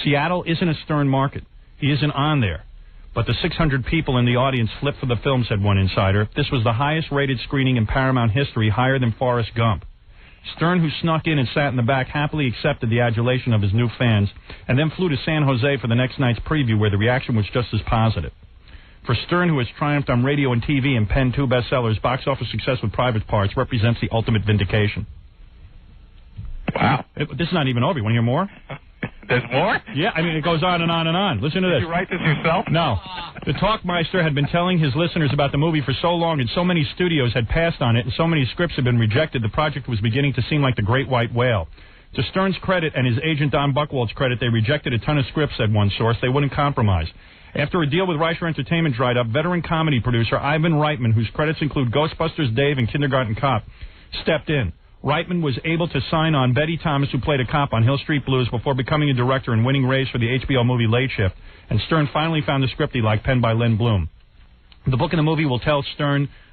Speaker 3: Seattle isn't a Stern market. He isn't on there. But the 600 people in the audience flipped for the film, said one insider. This was the highest-rated screening in Paramount history, higher than Forrest Gump. Stern, who snuck in and sat in the back, happily accepted the adulation of his new fans and then flew to San Jose for the next night's preview, where the reaction was just as positive. For Stern, who has triumphed on radio and TV and penned 2 bestsellers, box office success with Private Parts represents the ultimate vindication.
Speaker 13: Wow.
Speaker 3: This is not even over. You want to hear more?
Speaker 13: There's more?
Speaker 3: Yeah, I mean, it goes on and on and on. Listen to this.
Speaker 13: Did you write this yourself?
Speaker 3: No. The Talkmeister had been telling his listeners about the movie for so long, and so many studios had passed on it, and so many scripts had been rejected, the project was beginning to seem like the great white whale. To Stern's credit and his agent Don Buchwald's credit, they rejected a ton of scripts, said one source. They wouldn't compromise. After a deal with Reicher Entertainment dried up, veteran comedy producer Ivan Reitman, whose credits include Ghostbusters Dave and Kindergarten Cop, stepped in. Reitman was able to sign on Betty Thomas, who played a cop on Hill Street Blues, before becoming a director and winning raves for the HBO movie Late Shift. And Stern finally found the script he liked, penned by Len Bloom. The book and the movie will tell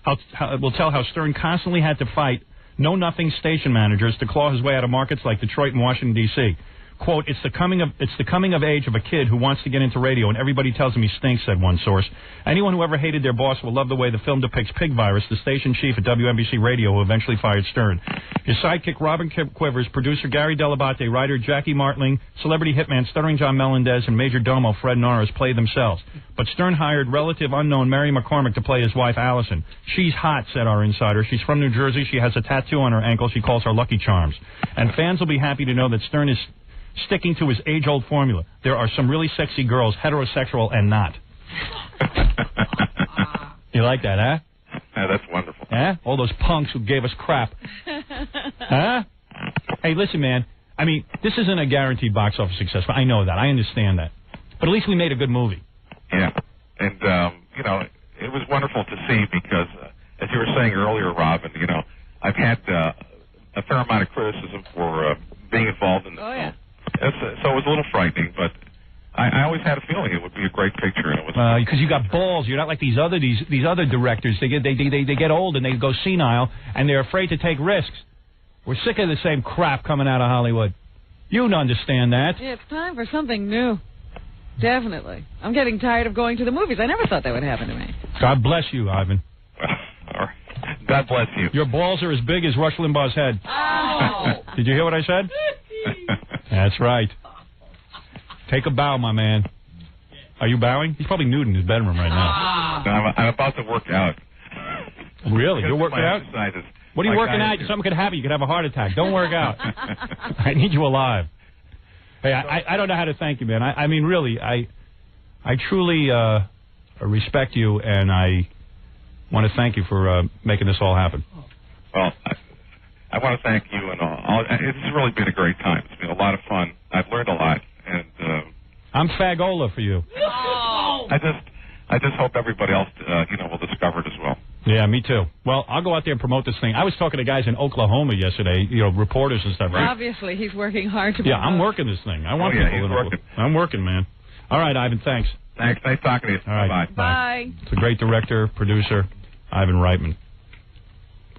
Speaker 3: how Stern constantly had to fight know-nothing station managers to claw his way out of markets like Detroit and Washington, D.C. Quote, it's the coming of age of a kid who wants to get into radio, and everybody tells him he stinks, said one source. Anyone who ever hated their boss will love the way the film depicts Pig Virus, the station chief at WNBC Radio, who eventually fired Stern. His sidekick, Robin Quivers, producer Gary Delabate, writer Jackie Martling, celebrity hitman Stuttering John Melendez, and Major Domo Fred Norris played themselves. But Stern hired relative unknown Mary McCormick to play his wife, Allison. She's hot, said our insider. She's from New Jersey. She has a tattoo on her ankle she calls her Lucky Charms. And fans will be happy to know that Stern is sticking to his age-old formula. There are some really sexy girls, heterosexual and not. You like that, huh?
Speaker 13: Yeah, that's wonderful.
Speaker 3: Huh? All those punks who gave us crap. Huh? Hey, listen, man. I mean, this isn't a guaranteed box office success. I know that. I understand that. But at least we made a good movie.
Speaker 13: Yeah. And, you know, it was wonderful to see because, as you were saying earlier, Robin, you know, I've had a fair amount of criticism for being involved in this film. So it was a little frightening, but I always had a feeling it would be a great picture, and it was.
Speaker 3: Because you got balls. You're not like these other directors. They get old and they go senile, and they're afraid to take risks. We're sick of the same crap coming out of Hollywood. You understand that?
Speaker 6: Yeah, it's time for something new. Definitely. I'm getting tired of going to the movies. I never thought that would happen to me.
Speaker 3: God bless you, Ivan.
Speaker 13: All right. God bless you.
Speaker 3: Your balls are as big as Rush Limbaugh's head.
Speaker 6: Oh.
Speaker 3: Did you hear what I said? That's right. Take a bow, my man. Are you bowing? He's probably nude in his bedroom right now.
Speaker 13: No, I'm about to work out.
Speaker 3: Really? You're working out? What are you working out? Something could happen. You could have a heart attack. Don't work out. I need you alive. Hey, I don't know how to thank you, man. I mean, really, I truly respect you, and I want to thank you for making this all happen.
Speaker 13: Well, I want to thank you and all. It's really been a great time. It's been a lot of fun. I've learned a lot, and
Speaker 3: I'm Fagola for you.
Speaker 6: No!
Speaker 13: I just hope everybody else, will discover it as well.
Speaker 3: Yeah, me too. Well, I'll go out there and promote this thing. I was talking to guys in Oklahoma yesterday, reporters and stuff. Right?
Speaker 6: Obviously, he's working hard to.
Speaker 3: Yeah, I'm working this thing. I want people to work. I'm working, man. All right, Ivan. Thanks.
Speaker 13: Thanks. Nice talking to you.
Speaker 3: All right.
Speaker 6: Bye.
Speaker 3: It's a great director, producer. Ivan Reitman,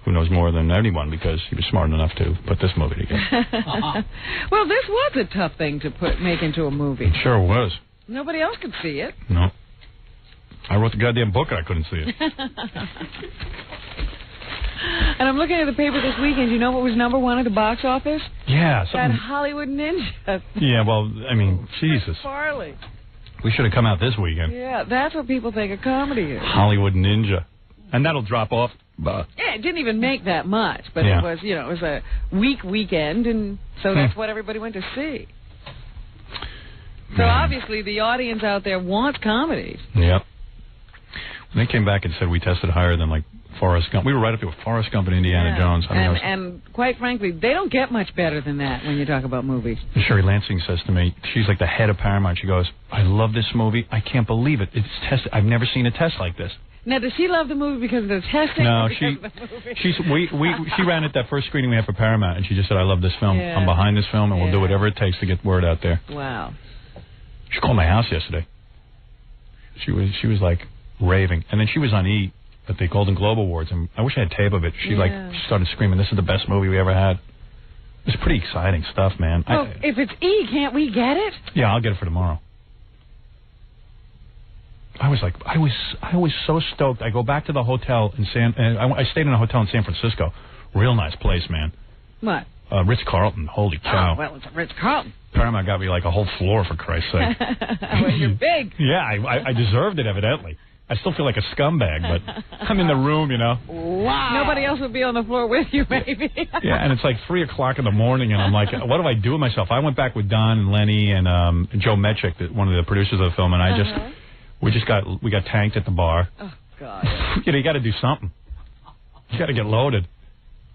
Speaker 3: who knows more than anyone because he was smart enough to put this movie together.
Speaker 6: Well, this was a tough thing to make into a movie.
Speaker 3: It sure was.
Speaker 6: Nobody else could see it.
Speaker 3: No. I wrote the goddamn book and I couldn't see it.
Speaker 6: And I'm looking at the paper this weekend. You know what was #1 at the box office?
Speaker 3: Yeah.
Speaker 6: That Hollywood Ninja.
Speaker 3: Yeah, well, I mean, Jesus.
Speaker 6: Farley.
Speaker 3: We should have come out this weekend.
Speaker 6: Yeah, that's what people think a comedy is.
Speaker 3: Hollywood Ninja. And that'll drop off.
Speaker 6: Yeah, it didn't even make that much, but
Speaker 3: Yeah.
Speaker 6: it was, it was a weekend, and so that's what everybody went to see. So obviously the audience out there wants comedies.
Speaker 3: Yep. When they came back and said we tested higher than, like, Forrest Gump. We were right up there with Forrest Gump and Indiana Jones. I mean,
Speaker 6: and quite frankly, they don't get much better than that when you talk about movies.
Speaker 3: Sherry Lansing says to me, she's like the head of Paramount. She goes, I love this movie. I can't believe it. It's tested. I've never seen a test like this.
Speaker 6: Now, does she love the movie because of the testing?
Speaker 3: No,
Speaker 6: or because of the movie?
Speaker 3: she ran at that first screening we had for Paramount, and she just said, I love this film.
Speaker 6: Yeah.
Speaker 3: I'm behind this film, and we'll do whatever it takes to get word out there.
Speaker 6: Wow.
Speaker 3: She called my house yesterday. She was like raving, and then she was on E! At the Golden Globe Awards, and I wish I had tape of it. She she started screaming, "This is the best movie we ever had." It's pretty exciting stuff, man.
Speaker 6: Well, if it's E, can't we get it?
Speaker 3: Yeah, I'll get it for tomorrow. I was so stoked. I go back to the hotel in I stayed in a hotel in San Francisco. Real nice place, man.
Speaker 6: What?
Speaker 3: Ritz-Carlton. Holy cow.
Speaker 6: Oh, well, it's a Ritz-Carlton.
Speaker 3: Paramount got me like a whole floor, for Christ's sake.
Speaker 6: Well, you're big.
Speaker 3: Yeah, I deserved it, evidently. I still feel like a scumbag, but I'm in the room, you know.
Speaker 6: Wow. Nobody else would be on the floor with you, maybe.
Speaker 3: Yeah, and it's like 3 o'clock in the morning, and I'm like, what do I do with myself? I went back with Don and Lenny and Joe Metchick, one of the producers of the film, and we got tanked at the bar.
Speaker 6: Oh, God.
Speaker 3: You got to do something. You got to get loaded.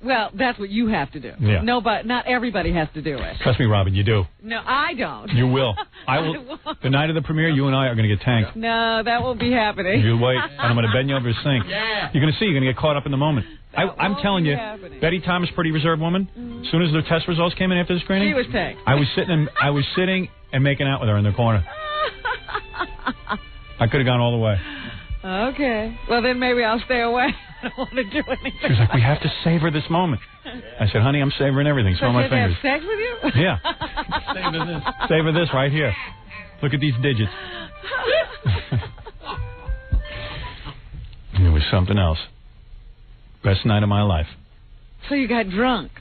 Speaker 6: Well, that's what you have to do.
Speaker 3: Yeah.
Speaker 6: No, but not everybody has to do it.
Speaker 3: Trust me, Robin, you do.
Speaker 6: No, I don't.
Speaker 3: You will. I will. The night of the premiere, you and I are going to get tanked.
Speaker 6: No, that won't be happening.
Speaker 3: You wait, and I'm going to bend you over a sink.
Speaker 6: Yeah.
Speaker 3: You're going to see. You're going to get caught up in the moment. I'm telling you,
Speaker 6: happening.
Speaker 3: Betty Thomas, pretty reserved woman. As soon as the test results came in after the screening,
Speaker 6: She was tanked.
Speaker 3: I was sitting and making out with her in the corner. I could have gone all the way.
Speaker 6: Okay. Well, then maybe I'll stay away. I don't want to do anything.
Speaker 3: She was like, we have to savor this moment. I said, honey, I'm savoring everything. Smell my fingers.
Speaker 6: Have sex with you?
Speaker 3: Yeah. Savor this right here. Look at these digits. It was something else. Best night of my life.
Speaker 6: So you got drunk?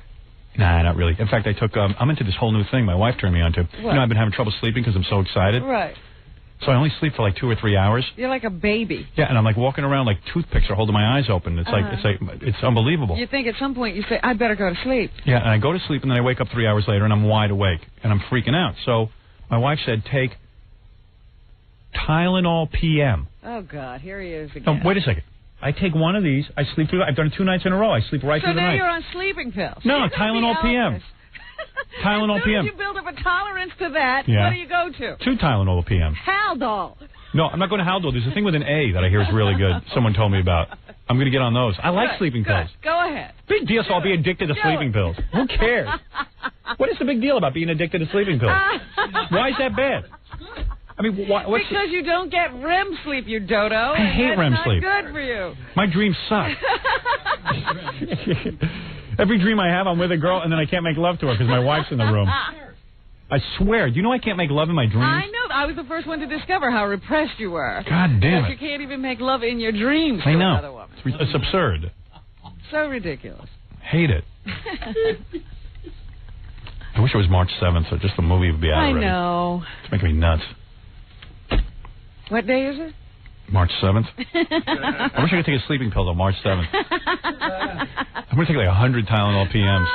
Speaker 3: Nah, not really. In fact, I took, I'm into this whole new thing my wife turned me on to.
Speaker 6: What?
Speaker 3: You know, I've been having trouble sleeping because I'm so excited.
Speaker 6: Right.
Speaker 3: So I only sleep for like 2 or 3 hours.
Speaker 6: You're like a baby.
Speaker 3: Yeah, and I'm like walking around like toothpicks are holding my eyes open. It's it's unbelievable.
Speaker 6: You think at some point you say, I better go to sleep.
Speaker 3: Yeah, and I go to sleep and then I wake up 3 hours later and I'm wide awake and I'm freaking out. So my wife said, take Tylenol PM.
Speaker 6: Oh, God, here he is
Speaker 3: No,
Speaker 6: again.
Speaker 3: wait a second. I take one of these. I sleep through. I've done it 2 nights in a row. I sleep right through the
Speaker 6: So now
Speaker 3: night.
Speaker 6: you're on sleeping pills.
Speaker 3: No,
Speaker 6: You're gonna
Speaker 3: Tylenol
Speaker 6: be
Speaker 3: PM.
Speaker 6: Elvis.
Speaker 3: Tylenol
Speaker 6: As soon
Speaker 3: PM.
Speaker 6: as you build up a tolerance to that,
Speaker 3: Yeah.
Speaker 6: what do you go to?
Speaker 3: 2 Tylenol PM.
Speaker 6: Haldol.
Speaker 3: No, I'm not going to Haldol. There's a thing with an A that I hear is really good. Someone told me about. I'm going to get on those. I like sleeping pills.
Speaker 6: Go ahead.
Speaker 3: Big deal, so I'll be addicted to sleeping pills. Who cares? What is the big deal about being addicted to sleeping pills? Why is that bad? I mean, what's
Speaker 6: because you don't get REM sleep, you dodo.
Speaker 3: I hate
Speaker 6: and
Speaker 3: REM
Speaker 6: that's
Speaker 3: sleep.
Speaker 6: Not good for you.
Speaker 3: My dreams suck. Every dream I have, I'm with a girl, and then I can't make love to her because my wife's in the room. I swear. Do you know I can't make love in my dreams?
Speaker 6: I know. I was the first one to discover how repressed you were.
Speaker 3: God damn
Speaker 6: Because
Speaker 3: it.
Speaker 6: you can't even make love in your dreams to
Speaker 3: I
Speaker 6: another
Speaker 3: know.
Speaker 6: woman.
Speaker 3: It's absurd.
Speaker 6: So ridiculous.
Speaker 3: Hate it. I wish it was March 7th, so just the movie would be out
Speaker 6: I
Speaker 3: already.
Speaker 6: know.
Speaker 3: It's making me nuts.
Speaker 6: What day is it?
Speaker 3: March 7th? I wish I could take a sleeping pill, though, March 7th. I'm going to take like 100 Tylenol PMs.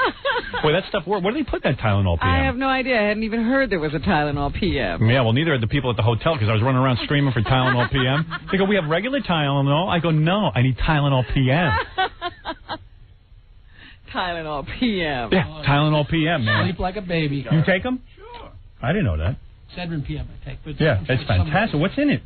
Speaker 3: Wait, that stuff, where do they put that Tylenol PM?
Speaker 6: I have no idea. I hadn't even heard there was a Tylenol PM.
Speaker 3: Yeah, well, neither had the people at the hotel because I was running around screaming for Tylenol PM. They go, we have regular Tylenol. I go, no, I need Tylenol PM.
Speaker 6: Tylenol PM.
Speaker 3: Yeah, Tylenol PM, man.
Speaker 2: Sleep like a baby.
Speaker 3: You take them? Sure. I didn't know that.
Speaker 2: Sedrin PM I take. But
Speaker 3: Yeah, it's fantastic. What's in it?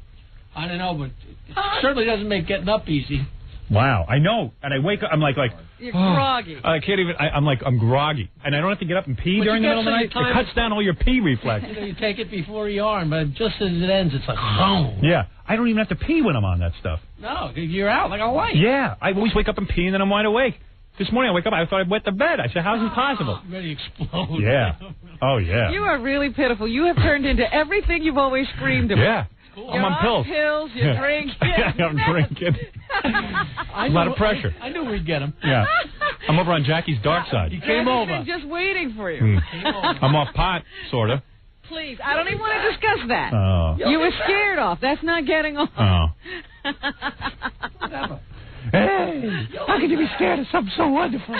Speaker 2: I don't know, but it certainly doesn't make getting up easy.
Speaker 3: Wow, I know. And I wake up, I'm like,
Speaker 6: you're groggy.
Speaker 3: I can't even, I'm groggy. And I don't have to get up and pee during the middle of the night. It cuts down all your pee reflex.
Speaker 2: You take it before you yarn, but just as it ends, it's like, boom.
Speaker 3: Yeah, I don't even have to pee when I'm on that stuff.
Speaker 2: No, you're out like a light.
Speaker 3: Yeah, I always wake up and pee, and then I'm wide awake. This morning I wake up, I thought I'd wet the bed. I said, how's this possible?
Speaker 2: Ready to explode.
Speaker 3: Yeah. Oh, yeah.
Speaker 6: You are really pitiful. You have turned into everything you've always screamed about.
Speaker 3: Yeah.
Speaker 6: You're
Speaker 3: I'm on pills.
Speaker 6: You're drinking.
Speaker 3: I'm drinking. A lot of pressure.
Speaker 2: I knew we'd get him.
Speaker 3: Yeah. I'm over on Jackie's dark side.
Speaker 2: He came over.
Speaker 6: Been just waiting for you.
Speaker 3: I'm off pot, sort of.
Speaker 6: Please, I don't even want to discuss that.
Speaker 3: Oh.
Speaker 6: You were scared off. That's not getting off.
Speaker 3: Oh.
Speaker 2: Whatever.
Speaker 3: Hey, how can you be scared of something so wonderful?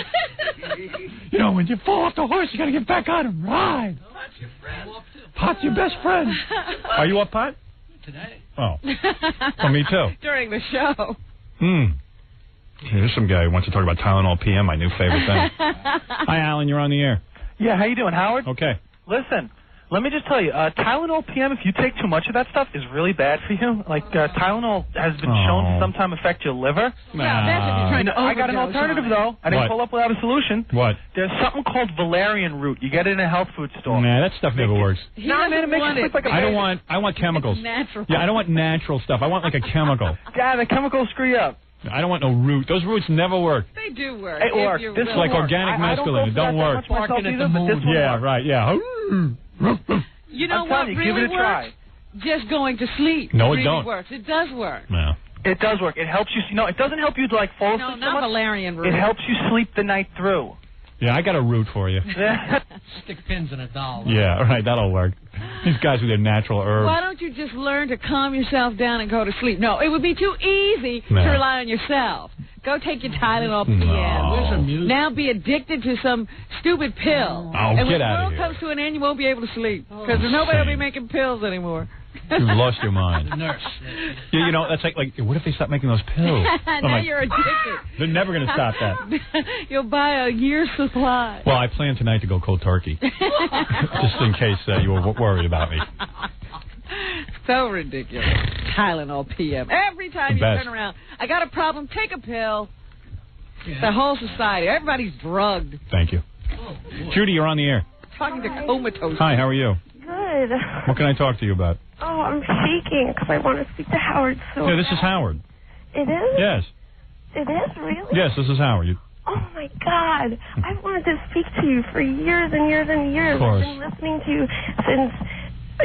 Speaker 3: You know, when you fall off the horse, you got to get back on and ride.
Speaker 2: Pot's your friend.
Speaker 3: Pot's your best friend. Are you up pot?
Speaker 2: Today.
Speaker 3: Oh. Well, me too.
Speaker 6: During the show.
Speaker 3: Here's some guy who wants to talk about Tylenol PM, my new favorite thing. Hi, Alan. You're on the air.
Speaker 8: Yeah, how you doing, Howard?
Speaker 3: Okay.
Speaker 8: Listen, let me just tell you, Tylenol PM, if you take too much of that stuff, is really bad for you. Like, Tylenol has been shown to sometimes affect your liver.
Speaker 6: Yeah, that's if you're trying to
Speaker 8: I got an alternative, though. I didn't pull up without a solution.
Speaker 3: What?
Speaker 8: There's something called valerian root. You get it in a health food store.
Speaker 3: Nah, that stuff never works.
Speaker 8: Nah, man, it makes you sleep like a baby.
Speaker 3: I want chemicals.
Speaker 6: Natural.
Speaker 3: Yeah, I don't want natural stuff. I want like a chemical.
Speaker 8: Yeah, the chemicals screw you up.
Speaker 3: I don't want no root. Those roots never work.
Speaker 6: They do work.
Speaker 8: It works.
Speaker 3: This is like organic masculine. It don't work. Yeah, right, yeah.
Speaker 6: You know
Speaker 8: I'm
Speaker 6: what
Speaker 8: telling you,
Speaker 6: really
Speaker 8: give it a
Speaker 6: works?
Speaker 8: try.
Speaker 6: Just going to sleep.
Speaker 3: No, it
Speaker 6: really
Speaker 3: don't.
Speaker 6: works. It does work.
Speaker 3: No.
Speaker 8: It does work. It helps you. No, it doesn't help you to like fall
Speaker 6: No,
Speaker 8: asleep.
Speaker 6: not valerian root.
Speaker 8: It helps you sleep the night through.
Speaker 3: Yeah, I got a root for you.
Speaker 2: Stick pins in a doll.
Speaker 3: Yeah, right, that'll work. These guys with their natural herbs.
Speaker 6: Why don't you just learn to calm yourself down and go to sleep? No, it would be too easy
Speaker 3: No.
Speaker 6: to rely on yourself. Go take your Tylenol PM.
Speaker 3: Where's the
Speaker 2: music?
Speaker 6: Now be addicted to some stupid pill.
Speaker 3: Oh,
Speaker 6: and when
Speaker 3: get
Speaker 6: the
Speaker 3: out of
Speaker 6: world
Speaker 3: here.
Speaker 6: comes to an end, you won't be able to sleep because nobody will be making pills anymore.
Speaker 3: You've lost your mind.
Speaker 2: Nurse.
Speaker 3: Yeah, you know, that's like, what if they stop making those pills?
Speaker 6: Now you're addicted.
Speaker 3: They're never going to stop that.
Speaker 6: You'll buy a year's supply.
Speaker 3: Well, I plan tonight to go cold turkey. Just in case you were worried about me.
Speaker 6: So ridiculous. Tylenol PM. Every time you
Speaker 3: Best.
Speaker 6: turn around, I got a problem, take a pill. The whole society, everybody's drugged.
Speaker 3: Thank you. Judy, you're on the air.
Speaker 6: Talking to comatose.
Speaker 3: Hi, how are you?
Speaker 14: Good.
Speaker 3: What can I talk to you about?
Speaker 14: Oh, I'm shaking because I want to speak to Howard so
Speaker 3: Yeah, this is Howard.
Speaker 14: It is?
Speaker 3: Yes.
Speaker 14: It is, really?
Speaker 3: Yes, this is Howard.
Speaker 14: Oh, my God. I've wanted to speak to you for years and years and years.
Speaker 3: Of course.
Speaker 14: I've been listening to you since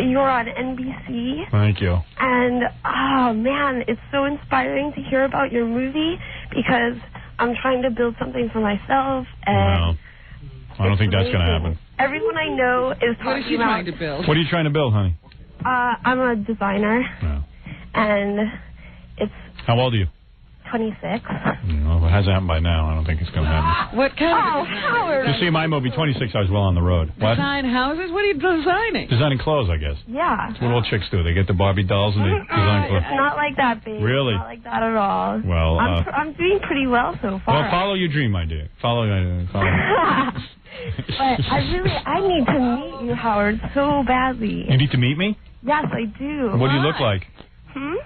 Speaker 14: you were on NBC.
Speaker 3: Thank you.
Speaker 14: And, oh, man, it's so inspiring to hear about your movie because I'm trying to build something for myself. And
Speaker 3: I don't think that's going to happen.
Speaker 14: everyone I know is talking
Speaker 6: What is she
Speaker 14: about...
Speaker 6: trying to build?
Speaker 3: What are you trying to build, honey?
Speaker 14: I'm a designer. And it's
Speaker 3: How old are you?
Speaker 14: 26.
Speaker 3: No, if it hasn't happened by now, I don't think it's going to happen.
Speaker 6: What kind
Speaker 14: Oh,
Speaker 6: of
Speaker 14: Howard.
Speaker 3: You see my movie, 26, I was well on the road. What?
Speaker 6: design houses? What are you designing?
Speaker 3: Designing clothes, I guess.
Speaker 14: Yeah.
Speaker 3: That's what all chicks do. They get the Barbie dolls and they design clothes.
Speaker 14: It's not like that, babe.
Speaker 3: Really?
Speaker 14: Not like that at all.
Speaker 3: Well,
Speaker 14: I'm doing pretty well so far.
Speaker 3: well, follow your dream, my dear. Follow.
Speaker 14: But I need to meet you, Howard, so badly.
Speaker 3: You need to meet me?
Speaker 14: Yes, I do.
Speaker 3: What do you look like?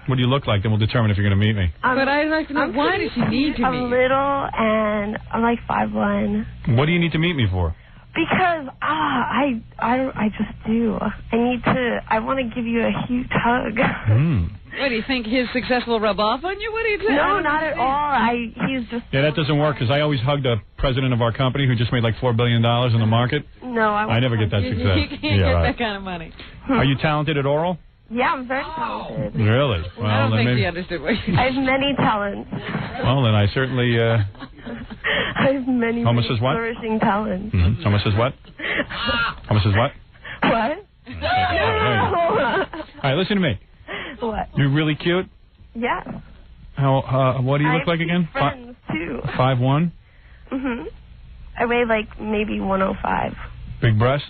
Speaker 3: What do you look like? Then we'll determine if you're going to meet me.
Speaker 6: But I'd like to know, why does she need to
Speaker 14: I'm
Speaker 6: meet you?
Speaker 14: little, and I'm like 5'1".
Speaker 3: What do you need to meet me for?
Speaker 14: Because I just do. I want to give you a huge hug.
Speaker 6: What, do you think his success will rub off on you? What do you think?
Speaker 14: No, not at all. He's just...
Speaker 3: Yeah, that doesn't work because I always hugged a president of our company who just made like $4 billion in the market.
Speaker 14: No,
Speaker 3: I never get that success.
Speaker 6: You can't get that kind of money.
Speaker 3: Are you talented at oral?
Speaker 14: Yeah, I'm very talented.
Speaker 3: Really? Well,
Speaker 6: I don't
Speaker 3: then
Speaker 6: think
Speaker 3: maybe.
Speaker 6: he understood what you
Speaker 14: I have many talents.
Speaker 3: Well, then I certainly.
Speaker 14: I have many
Speaker 3: Homer says what?
Speaker 14: flourishing talents.
Speaker 3: Homer says what? Homer says what?
Speaker 14: What?
Speaker 3: All right, listen to me.
Speaker 14: What?
Speaker 3: You're really cute.
Speaker 14: Yeah.
Speaker 3: How? What do you
Speaker 14: I
Speaker 3: look like
Speaker 14: have
Speaker 3: again?
Speaker 14: friends, too.
Speaker 3: 5'1".
Speaker 14: I weigh like maybe 105.
Speaker 3: Big breasts.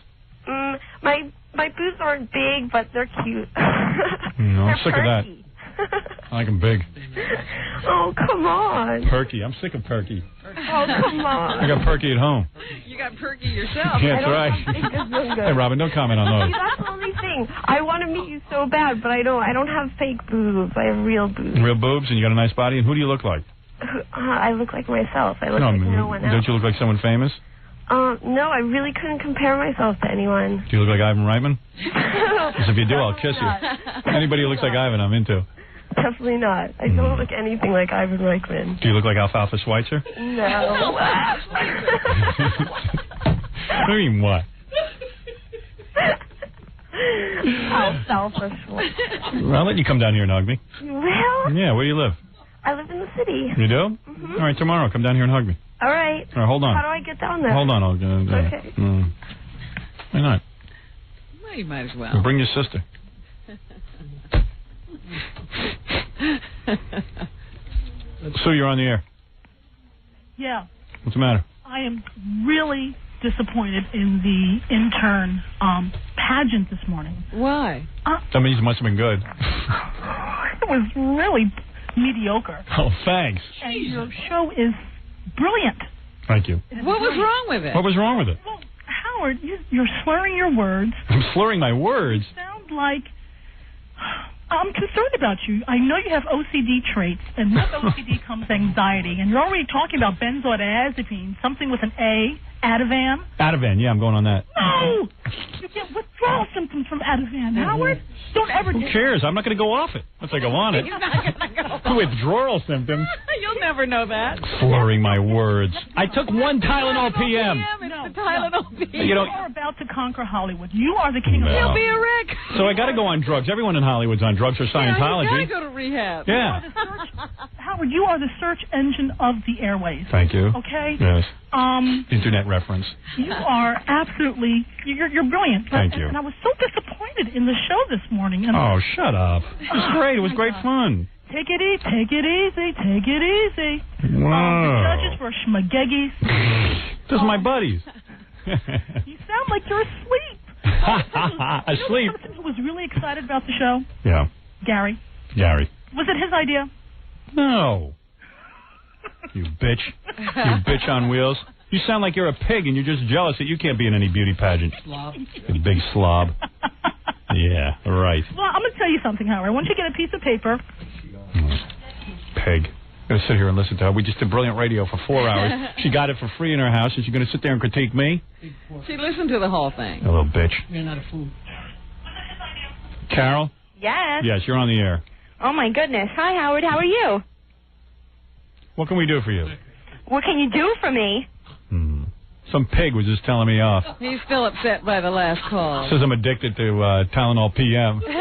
Speaker 14: My boobs aren't big, but they're cute.
Speaker 3: No, I'm
Speaker 14: They're
Speaker 3: sick of that.
Speaker 14: perky.
Speaker 3: I like them big.
Speaker 14: Oh, come on.
Speaker 3: Perky. I'm sick of perky.
Speaker 14: Oh, come on.
Speaker 3: I got perky at home.
Speaker 6: You got perky yourself.
Speaker 3: Yeah, that's right. Hey, Robin, don't comment on
Speaker 14: See,
Speaker 3: those.
Speaker 14: that's the only thing. I want to meet you so bad, but I don't have fake boobs. I have real boobs.
Speaker 3: Real boobs, and you got a nice body. And who do you look like?
Speaker 14: I look like myself. I look like no one else.
Speaker 3: Don't you look like someone famous?
Speaker 14: No, I really couldn't compare myself to anyone.
Speaker 3: Do you look like Ivan Reitman? Because if you do, I'll kiss you. Anybody who looks like Ivan, I'm into.
Speaker 14: Definitely not. I don't look anything like Ivan Reichman.
Speaker 3: Do you look like Alfalfa Schweitzer?
Speaker 14: No.
Speaker 3: What do you mean, what?
Speaker 14: Alfalfa Schweitzer.
Speaker 3: Well, I'll let you come down here and hug me.
Speaker 14: You will?
Speaker 3: Yeah, where do you live?
Speaker 14: I live in the city.
Speaker 3: You do?
Speaker 14: Mm-hmm.
Speaker 3: All right, tomorrow, come down here and hug me.
Speaker 14: All right.
Speaker 3: All right, hold on.
Speaker 14: How do I get down there?
Speaker 3: Hold on.
Speaker 14: Okay.
Speaker 3: Why not?
Speaker 6: Well, you might as well.
Speaker 3: Bring your sister. Sue, you're on the air.
Speaker 5: Yeah.
Speaker 3: What's the matter?
Speaker 5: I am really disappointed in the intern pageant this morning.
Speaker 6: Why?
Speaker 3: That means it must have been good.
Speaker 5: It was really mediocre.
Speaker 3: Oh, thanks.
Speaker 5: And your show is brilliant.
Speaker 3: Thank you.
Speaker 6: What was wrong with it?
Speaker 3: What was wrong with it?
Speaker 5: Well, Howard, you're slurring your words.
Speaker 3: I'm slurring my words.
Speaker 5: You sound like... I'm concerned about you. I know you have OCD traits, and with OCD comes anxiety. And you're already talking about benzodiazepine, something with an A, Ativan.
Speaker 3: Ativan, yeah, I'm going on that.
Speaker 5: No! You get withdrawal symptoms from Ativan. Howard, don't ever...
Speaker 3: Who cares? I'm not going to go off it. Once I go on it.
Speaker 6: You're not going to go.
Speaker 3: Withdrawal symptoms.
Speaker 6: You'll never know that.
Speaker 3: Slurring my words. I took one Tylenol PM.
Speaker 6: It's the Tylenol PM.
Speaker 5: You are about to conquer Hollywood. You are the king of
Speaker 6: You'll
Speaker 5: Hollywood.
Speaker 6: be a wreck.
Speaker 3: So I got to go on drugs. Everyone in Hollywood's on drugs or Scientology.
Speaker 6: Yeah, you got to go to rehab.
Speaker 3: Yeah.
Speaker 5: Howard, you are the search engine of the airways.
Speaker 3: Thank you.
Speaker 5: Okay?
Speaker 3: Yes. Internet reference.
Speaker 5: You are absolutely, you're brilliant.
Speaker 3: Thank you.
Speaker 5: And I was so disappointed in the show this morning. And
Speaker 3: Oh, shut up. It was great. It was great fun.
Speaker 5: Take it easy, take it easy, take it easy.
Speaker 3: Wow.
Speaker 5: The judges were schmageggies.
Speaker 3: Those are my buddies.
Speaker 5: You sound like you're asleep.
Speaker 3: Asleep?
Speaker 5: You know the person who was really excited about the show?
Speaker 3: Yeah.
Speaker 5: Gary. Was it his idea?
Speaker 3: No. You bitch. You bitch on wheels. You sound like you're a pig and you're just jealous that you can't be in any beauty pageant.
Speaker 5: Slob.
Speaker 3: You big slob. Yeah, right.
Speaker 5: Well, I'm going to tell you something, Howard. Why don't you get a piece of paper?
Speaker 3: Pig. I'm going to sit here and listen to her. We just did brilliant radio for 4 hours. She got it for free in her house, and she's going to sit there and critique me?
Speaker 6: She listened to the whole thing.
Speaker 3: A little bitch.
Speaker 2: You're not a fool.
Speaker 3: Carol?
Speaker 12: Yes.
Speaker 3: Yes, you're on the air.
Speaker 12: Oh, my goodness. Hi, Howard. How are you?
Speaker 3: What can we do for you?
Speaker 12: What can you do for me?
Speaker 3: Some pig was just telling me off.
Speaker 6: He's still upset by the last call.
Speaker 3: Says I'm addicted to Tylenol PM. Can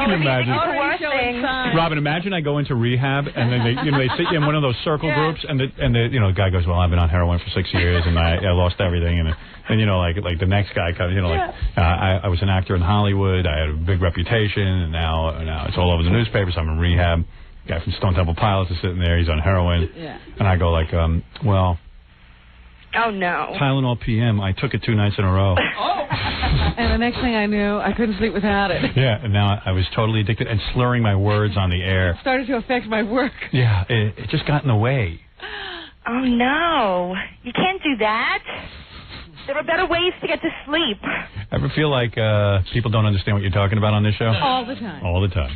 Speaker 3: you imagine? Robin, imagine I go into rehab and then they sit you in one of those circle groups and the guy goes, well, I've been on heroin for 6 years and I lost everything and like the next guy comes, I was an actor in Hollywood, I had a big reputation and now it's all over the newspapers. I'm in rehab. Guy from Stone Temple Pilots is sitting there. He's on heroin.
Speaker 6: Yeah.
Speaker 3: And I go like, well.
Speaker 12: Oh, no.
Speaker 3: Tylenol PM. I took it 2 nights in a row.
Speaker 6: And the next thing I knew, I couldn't sleep without it.
Speaker 3: Yeah, and now I was totally addicted and slurring my words on the air.
Speaker 6: It started to affect my work.
Speaker 3: Yeah, it just got in the way.
Speaker 12: Oh, no. You can't do that. There are better ways to get to sleep.
Speaker 3: Ever feel like people don't understand what you're talking about on this show?
Speaker 6: All the time.
Speaker 3: All the time.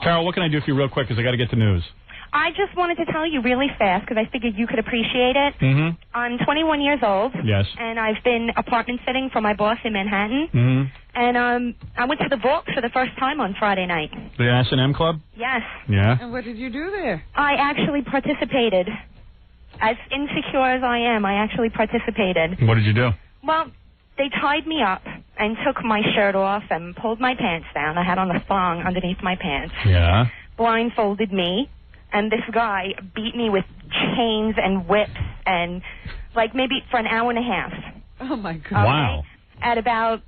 Speaker 3: Carol, what can I do for you real quick because I got to get to news?
Speaker 12: I just wanted to tell you really fast because I figured you could appreciate it.
Speaker 3: Mm-hmm.
Speaker 12: I'm 21 years old.
Speaker 3: Yes.
Speaker 12: And I've been apartment sitting for my boss in Manhattan.
Speaker 3: Mm-hmm.
Speaker 12: And I went to the Vault for the first time on Friday night.
Speaker 3: The S&M Club?
Speaker 12: Yes.
Speaker 3: Yeah.
Speaker 6: And what did you do there?
Speaker 12: I actually participated. As insecure as I am, I actually participated.
Speaker 3: What did you do?
Speaker 12: Well, they tied me up and took my shirt off and pulled my pants down. I had on a thong underneath my pants.
Speaker 3: Yeah.
Speaker 12: Blindfolded me. And this guy beat me with chains and whips and, maybe for an hour and a half.
Speaker 6: Oh, my God.
Speaker 12: Okay?
Speaker 3: Wow.
Speaker 12: At about,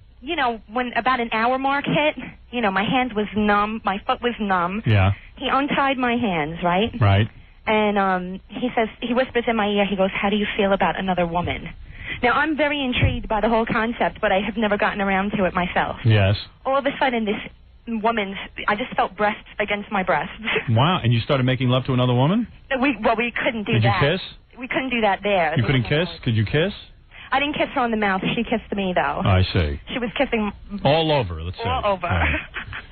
Speaker 12: when about an hour mark hit, my hand was numb, my foot was numb.
Speaker 3: Yeah.
Speaker 12: He untied my hands, right?
Speaker 3: Right.
Speaker 12: And he whispers in my ear, he goes, how do you feel about another woman? Now, I'm very intrigued by the whole concept, but I have never gotten around to it myself.
Speaker 3: Yes.
Speaker 12: All of a sudden, I just felt breasts against my breasts.
Speaker 3: Wow, and you started making love to another woman?
Speaker 12: We couldn't do that.
Speaker 3: Did you kiss?
Speaker 12: We couldn't do that there.
Speaker 3: You couldn't kiss? Could you kiss?
Speaker 12: I didn't kiss her on the mouth. She kissed me, though.
Speaker 3: I see.
Speaker 12: She was kissing...
Speaker 3: All over, let's say.
Speaker 12: All over.
Speaker 3: Right.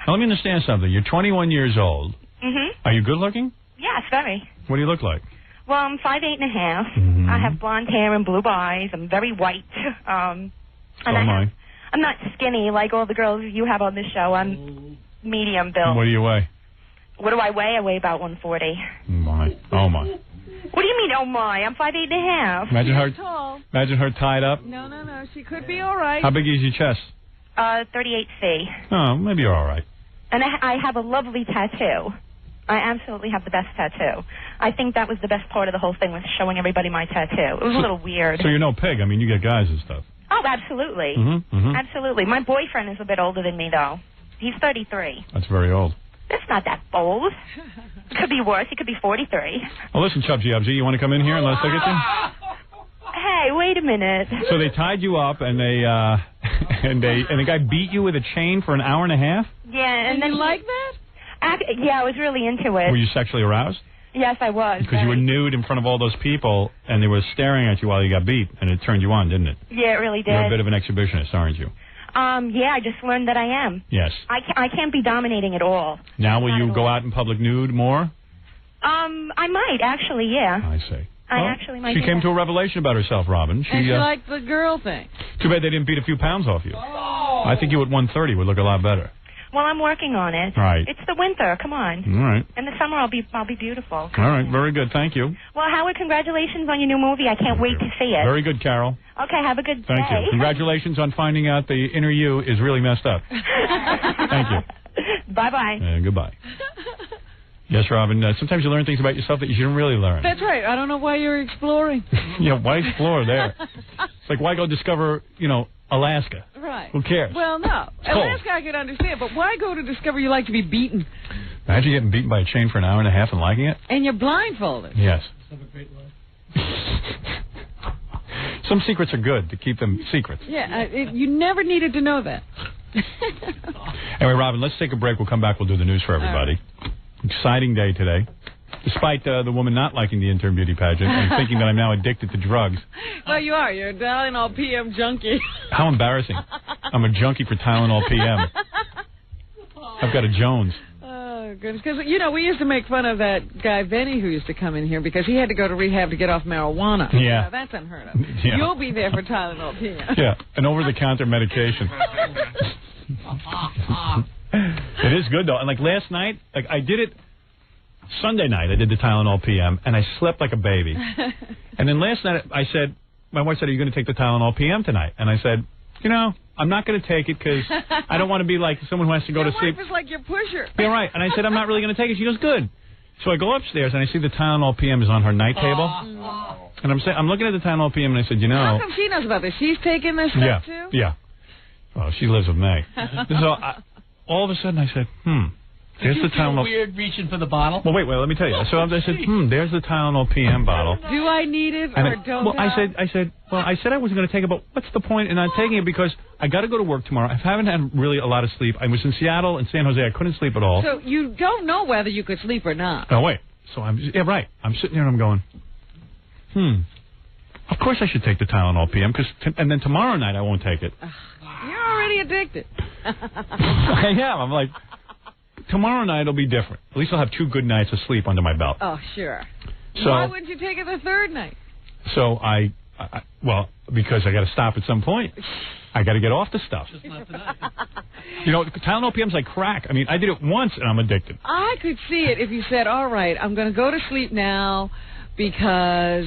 Speaker 3: Now, let me understand something. You're 21 years old.
Speaker 12: Mm-hmm.
Speaker 3: Are you good looking?
Speaker 12: Yes. Yes, very.
Speaker 3: What do you look like?
Speaker 12: Well, I'm 5'8.5".
Speaker 3: Mm-hmm.
Speaker 12: I have blonde hair and blue eyes. I'm very white. And
Speaker 3: I.
Speaker 12: I'm not skinny like all the girls you have on this show. I'm medium built.
Speaker 3: What do you weigh?
Speaker 12: What do I weigh? I weigh about 140.
Speaker 3: Oh, my.
Speaker 12: What do you mean, oh, my? I'm 5'8.5".
Speaker 3: Imagine her tied up.
Speaker 6: No. She could be all right.
Speaker 3: How big is your chest?
Speaker 12: 38C.
Speaker 3: Oh, maybe you're all right.
Speaker 12: And I have a lovely tattoo. I absolutely have the best tattoo. I think that was the best part of the whole thing, was showing everybody my tattoo. It was a little weird.
Speaker 3: So you're no pig. I mean, you get guys and stuff.
Speaker 12: Oh, absolutely. Absolutely. My boyfriend is a bit older than me, though. He's 33.
Speaker 3: That's very old.
Speaker 12: That's not that old. It could be worse. He could be 43.
Speaker 3: Well, listen, Chubsy Ubsy, you want to come in here and let us look at you?
Speaker 12: Hey, wait a minute.
Speaker 3: So they tied you up, and and the guy beat you with a chain for an hour and a half?
Speaker 12: Yeah, and then
Speaker 6: you like that?
Speaker 12: Yeah, I was really into it.
Speaker 3: Were you sexually aroused?
Speaker 12: Yes, I was.
Speaker 3: Because you were nude in front of all those people, and they were staring at you while you got beat, and it turned you on, didn't it?
Speaker 12: Yeah, it really did.
Speaker 3: You're a bit of an exhibitionist, aren't you?
Speaker 12: Yeah, I just learned that I am.
Speaker 3: Yes.
Speaker 12: I can't be dominating at all.
Speaker 3: Now will you go out in public nude more?
Speaker 12: I might, actually, yeah.
Speaker 3: I see.
Speaker 12: I actually might.
Speaker 3: She came to a revelation about herself, Robin.
Speaker 6: And she liked the girl thing.
Speaker 3: Too bad they didn't beat a few pounds off you. I think you at 130 would look a lot better.
Speaker 12: Well, I'm working on it.
Speaker 3: Right.
Speaker 12: It's the winter. Come on.
Speaker 3: All right.
Speaker 12: In the summer, I'll be beautiful.
Speaker 3: All right. Very good. Thank you.
Speaker 12: Well, Howard, congratulations on your new movie. I can't wait to see it.
Speaker 3: Very good, Carol.
Speaker 12: Okay, have a good day.
Speaker 3: Thank you. Congratulations on finding out the inner you is really messed up. Thank you.
Speaker 12: Bye-bye.
Speaker 3: Goodbye. Yes, Robin. Sometimes you learn things about yourself that you shouldn't really learn.
Speaker 6: That's right. I don't know why you're exploring.
Speaker 3: Why explore there? It's like, why go discover, Alaska?
Speaker 6: Right.
Speaker 3: Who cares?
Speaker 6: Well, no. Alaska I could understand, but why go to discover you like to be beaten?
Speaker 3: Imagine getting beaten by a chain for an hour and a half and liking it.
Speaker 6: And you're blindfolded.
Speaker 3: Yes. Some secrets are good to keep them secrets.
Speaker 6: Yeah, you never needed to know that.
Speaker 3: Anyway, Robin, let's take a break. We'll come back. We'll do the news for everybody. Right. Exciting day today. Despite the woman not liking the intern beauty pageant and thinking that I'm now addicted to drugs.
Speaker 6: Well, you are. You're a Tylenol PM junkie.
Speaker 3: How embarrassing. I'm a junkie for Tylenol PM. I've got a Jones.
Speaker 6: Oh, goodness. Because, we used to make fun of that guy, Benny, who used to come in here because he had to go to rehab to get off marijuana.
Speaker 3: Yeah.
Speaker 6: That's unheard of.
Speaker 3: Yeah.
Speaker 6: You'll be there for Tylenol PM.
Speaker 3: Yeah, an over-the-counter medication. It is good, though. And, last night, I did it Sunday night. I did the Tylenol PM, and I slept like a baby. And then last night, my wife said, are you going to take the Tylenol PM tonight? And I said, I'm not going to take it because I don't want to be like someone who has to go to sleep.
Speaker 6: Your wife is like your pusher.
Speaker 3: Yeah, right. And I said, I'm not really going to take it. She goes, good. So I go upstairs, and I see the Tylenol PM is on her night table. And I'm looking at the Tylenol PM, and I said, How
Speaker 6: come she knows about this? She's taking this stuff, too?
Speaker 3: Yeah. Well, she lives with me. So all of a sudden, I said, There's
Speaker 2: Did you
Speaker 3: the Tylenol.
Speaker 2: feel weird reaching for the bottle?
Speaker 3: Well, wait, let me tell you. So I said, there's the Tylenol PM bottle.
Speaker 6: Do I need it or don't
Speaker 3: I said I wasn't going to take it, but what's the point in not taking it? Because I got to go to work tomorrow. I haven't had really a lot of sleep. I was in Seattle and San Jose. I couldn't sleep at all.
Speaker 6: So you don't know whether you could sleep or not.
Speaker 3: Oh, wait. So I'm sitting here and I'm going, of course I should take the Tylenol PM, and then tomorrow night I won't take it.
Speaker 6: You're already addicted.
Speaker 3: I am. I'm like, tomorrow night will be different. At least I'll have 2 good nights of sleep under my belt.
Speaker 6: Oh, sure.
Speaker 3: So,
Speaker 6: why wouldn't you take it the third night?
Speaker 3: So because I got to stop at some point. I got to get off the stuff.
Speaker 2: Just not tonight.
Speaker 3: Tylenol PM's like crack. I mean, I did it once and I'm addicted.
Speaker 6: I could see it if you said, all right, I'm going to go to sleep now because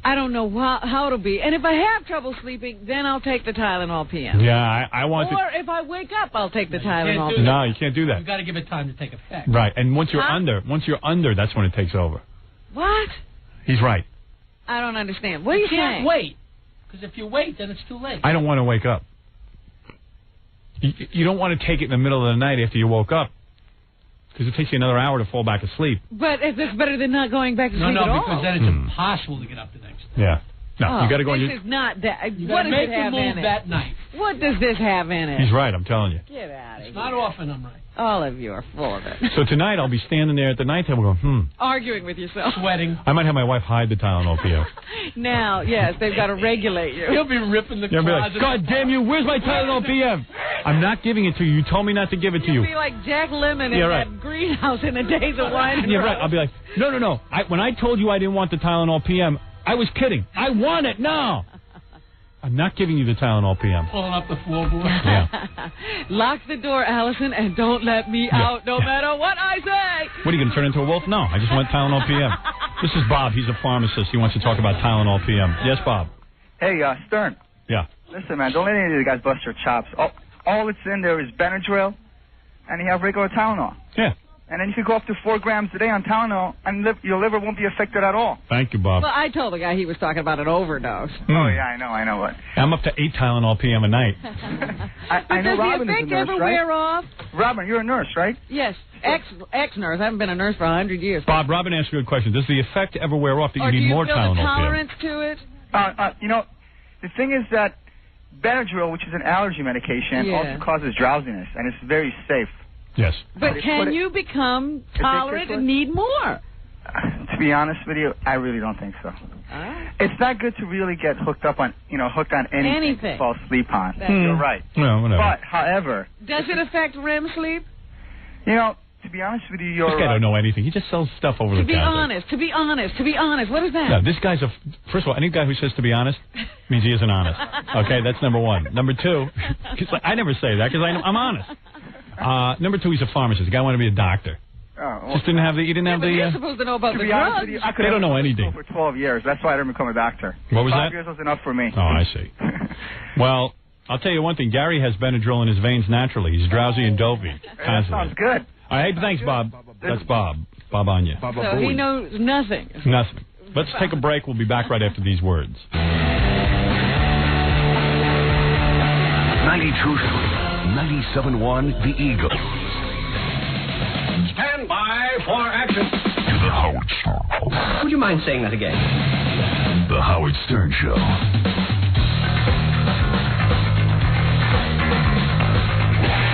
Speaker 6: I don't know how it'll be. And if I have trouble sleeping, then I'll take the Tylenol PM.
Speaker 3: Yeah, I want
Speaker 6: Or if I wake up, I'll take the Tylenol PM.
Speaker 3: No, you can't do that.
Speaker 2: You've got to give it time to take effect.
Speaker 3: Right, and once you're under, that's when it takes over.
Speaker 6: What?
Speaker 3: He's right.
Speaker 6: I don't understand. What are you saying?
Speaker 2: You can't wait. Because if you wait, then it's too late.
Speaker 3: I don't want to wake up. You don't want to take it in the middle of the night after you woke up. Because it takes you another hour to fall back asleep.
Speaker 6: But if it's better than not going back to sleep at all.
Speaker 2: No, because then it's impossible to get up the next day.
Speaker 3: Yeah. No, you got to go.
Speaker 6: This is not that.
Speaker 2: You
Speaker 6: What
Speaker 2: gotta
Speaker 6: does
Speaker 2: make
Speaker 6: it
Speaker 2: the
Speaker 6: have
Speaker 2: move
Speaker 6: in it?
Speaker 2: that night.
Speaker 6: What does this have in it?
Speaker 3: He's right. I'm telling you.
Speaker 6: Get out of here.
Speaker 2: It's not often I'm right.
Speaker 6: All of you are full of it.
Speaker 3: So tonight I'll be standing there at the night table going,
Speaker 6: Arguing with yourself.
Speaker 2: Sweating.
Speaker 3: I might have my wife hide the Tylenol PM.
Speaker 6: Now, yes, they've got to regulate you.
Speaker 2: You'll be ripping the
Speaker 3: You'll be like,
Speaker 2: closet.
Speaker 3: God damn you, where's my Tylenol PM? I'm not giving it to you. You told me not to give it to you.
Speaker 6: You'll be like Jack Lemmon
Speaker 3: Yeah,
Speaker 6: in
Speaker 3: right.
Speaker 6: that greenhouse in the days of wine and
Speaker 3: Yeah,
Speaker 6: Rose.
Speaker 3: right. I'll be like, no. When I told you I didn't want the Tylenol PM, I was kidding. I want it now. I'm not giving you the Tylenol PM.
Speaker 2: Pulling up the floorboard.
Speaker 3: Yeah.
Speaker 6: Lock the door, Allison, and don't let me out no matter what I say.
Speaker 3: What, are you going to turn into a wolf? No, I just want Tylenol PM. This is Bob. He's a pharmacist. He wants to talk about Tylenol PM. Yes, Bob.
Speaker 10: Hey, Stern.
Speaker 3: Yeah.
Speaker 10: Listen, man, don't let any of these guys bust your chops. All it's in there is Benadryl, and you have regular Tylenol.
Speaker 3: Yeah.
Speaker 10: And then you could go up to 4 grams a day on Tylenol, and your liver won't be affected at all.
Speaker 3: Thank you, Bob.
Speaker 6: Well, I told the guy he was talking about an overdose.
Speaker 10: Oh, yeah, I know what.
Speaker 3: I'm up to 8 Tylenol PM a night.
Speaker 10: I know
Speaker 6: does
Speaker 10: Robin
Speaker 6: the
Speaker 10: is a
Speaker 6: effect
Speaker 10: nurse,
Speaker 6: ever
Speaker 10: right?
Speaker 6: wear off?
Speaker 10: Robin, you're a nurse, right?
Speaker 6: Yes. Ex-nurse. I haven't been a nurse for 100 years.
Speaker 3: Bob, Robin asked a good question. Does the effect ever wear off that
Speaker 6: Or
Speaker 3: you
Speaker 6: do
Speaker 3: need
Speaker 6: you
Speaker 3: more
Speaker 6: feel
Speaker 3: Tylenol
Speaker 6: the
Speaker 3: PM?
Speaker 6: tolerance to it?
Speaker 10: You know, the thing is that Benadryl, which is an allergy medication,
Speaker 6: Yeah.
Speaker 10: also causes drowsiness, and it's very safe.
Speaker 3: Yes.
Speaker 6: But can you become tolerant and need more?
Speaker 10: To be honest with you, I really don't think so. It's not good to really get hooked on anything to fall asleep on. You're right.
Speaker 3: Well, whatever.
Speaker 10: But, however,
Speaker 6: Does it affect REM sleep?
Speaker 10: you know, to be honest with you, you're
Speaker 3: This guy don't know anything. He just sells stuff over
Speaker 6: To
Speaker 3: the
Speaker 6: be
Speaker 3: counter.
Speaker 6: honest. What is that?
Speaker 3: No, this guy's first of all, any guy who says to be honest means he isn't honest. Okay, that's number one. Number two, 'cause I never say that because I'm honest. Number two, he's a pharmacist. The guy wanted to be a doctor. Just didn't have the. He didn't have the.
Speaker 6: You're supposed to know about
Speaker 10: to
Speaker 6: the
Speaker 10: be honest
Speaker 6: drugs.
Speaker 10: with you, I could
Speaker 3: They
Speaker 10: have
Speaker 3: don't know
Speaker 10: been
Speaker 3: anything.
Speaker 10: for 12 years. That's why I didn't become a doctor.
Speaker 3: What was
Speaker 10: 5
Speaker 3: that?
Speaker 10: years was enough for me.
Speaker 3: Oh, I see. Well, I'll tell you one thing. Gary has Benadryl in his veins naturally. He's drowsy and dopey.
Speaker 10: That sounds good.
Speaker 3: All right, thanks, Bob. That's Bob. Bob Anya.
Speaker 6: So he knows nothing.
Speaker 3: Nothing. Let's take a break. We'll be back right after these words.
Speaker 1: 92.3, 97.1, The Eagle.
Speaker 17: Stand by for action.
Speaker 1: To the Howard Stern.
Speaker 17: Would you mind saying that again?
Speaker 1: The Howard Stern Show.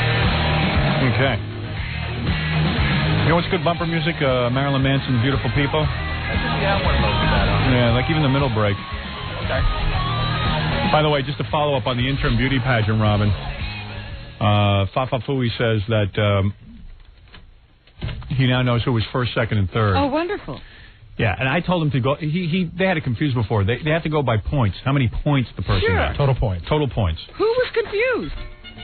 Speaker 3: Okay. You know what's good bumper music? Marilyn Manson, Beautiful People.
Speaker 8: Yeah, one of those we got on.
Speaker 3: Yeah, like even the middle break.
Speaker 8: Okay.
Speaker 3: By the way, just to follow up on the interim beauty pageant, Robin, Fafa Fui says that he now knows who was first, second, and third.
Speaker 6: Oh, wonderful.
Speaker 3: Yeah, and I told him to go. They had it confused before. They have to go by points. How many points the person
Speaker 6: Sure.
Speaker 3: got?
Speaker 19: Total points.
Speaker 3: Total points.
Speaker 6: Who was confused?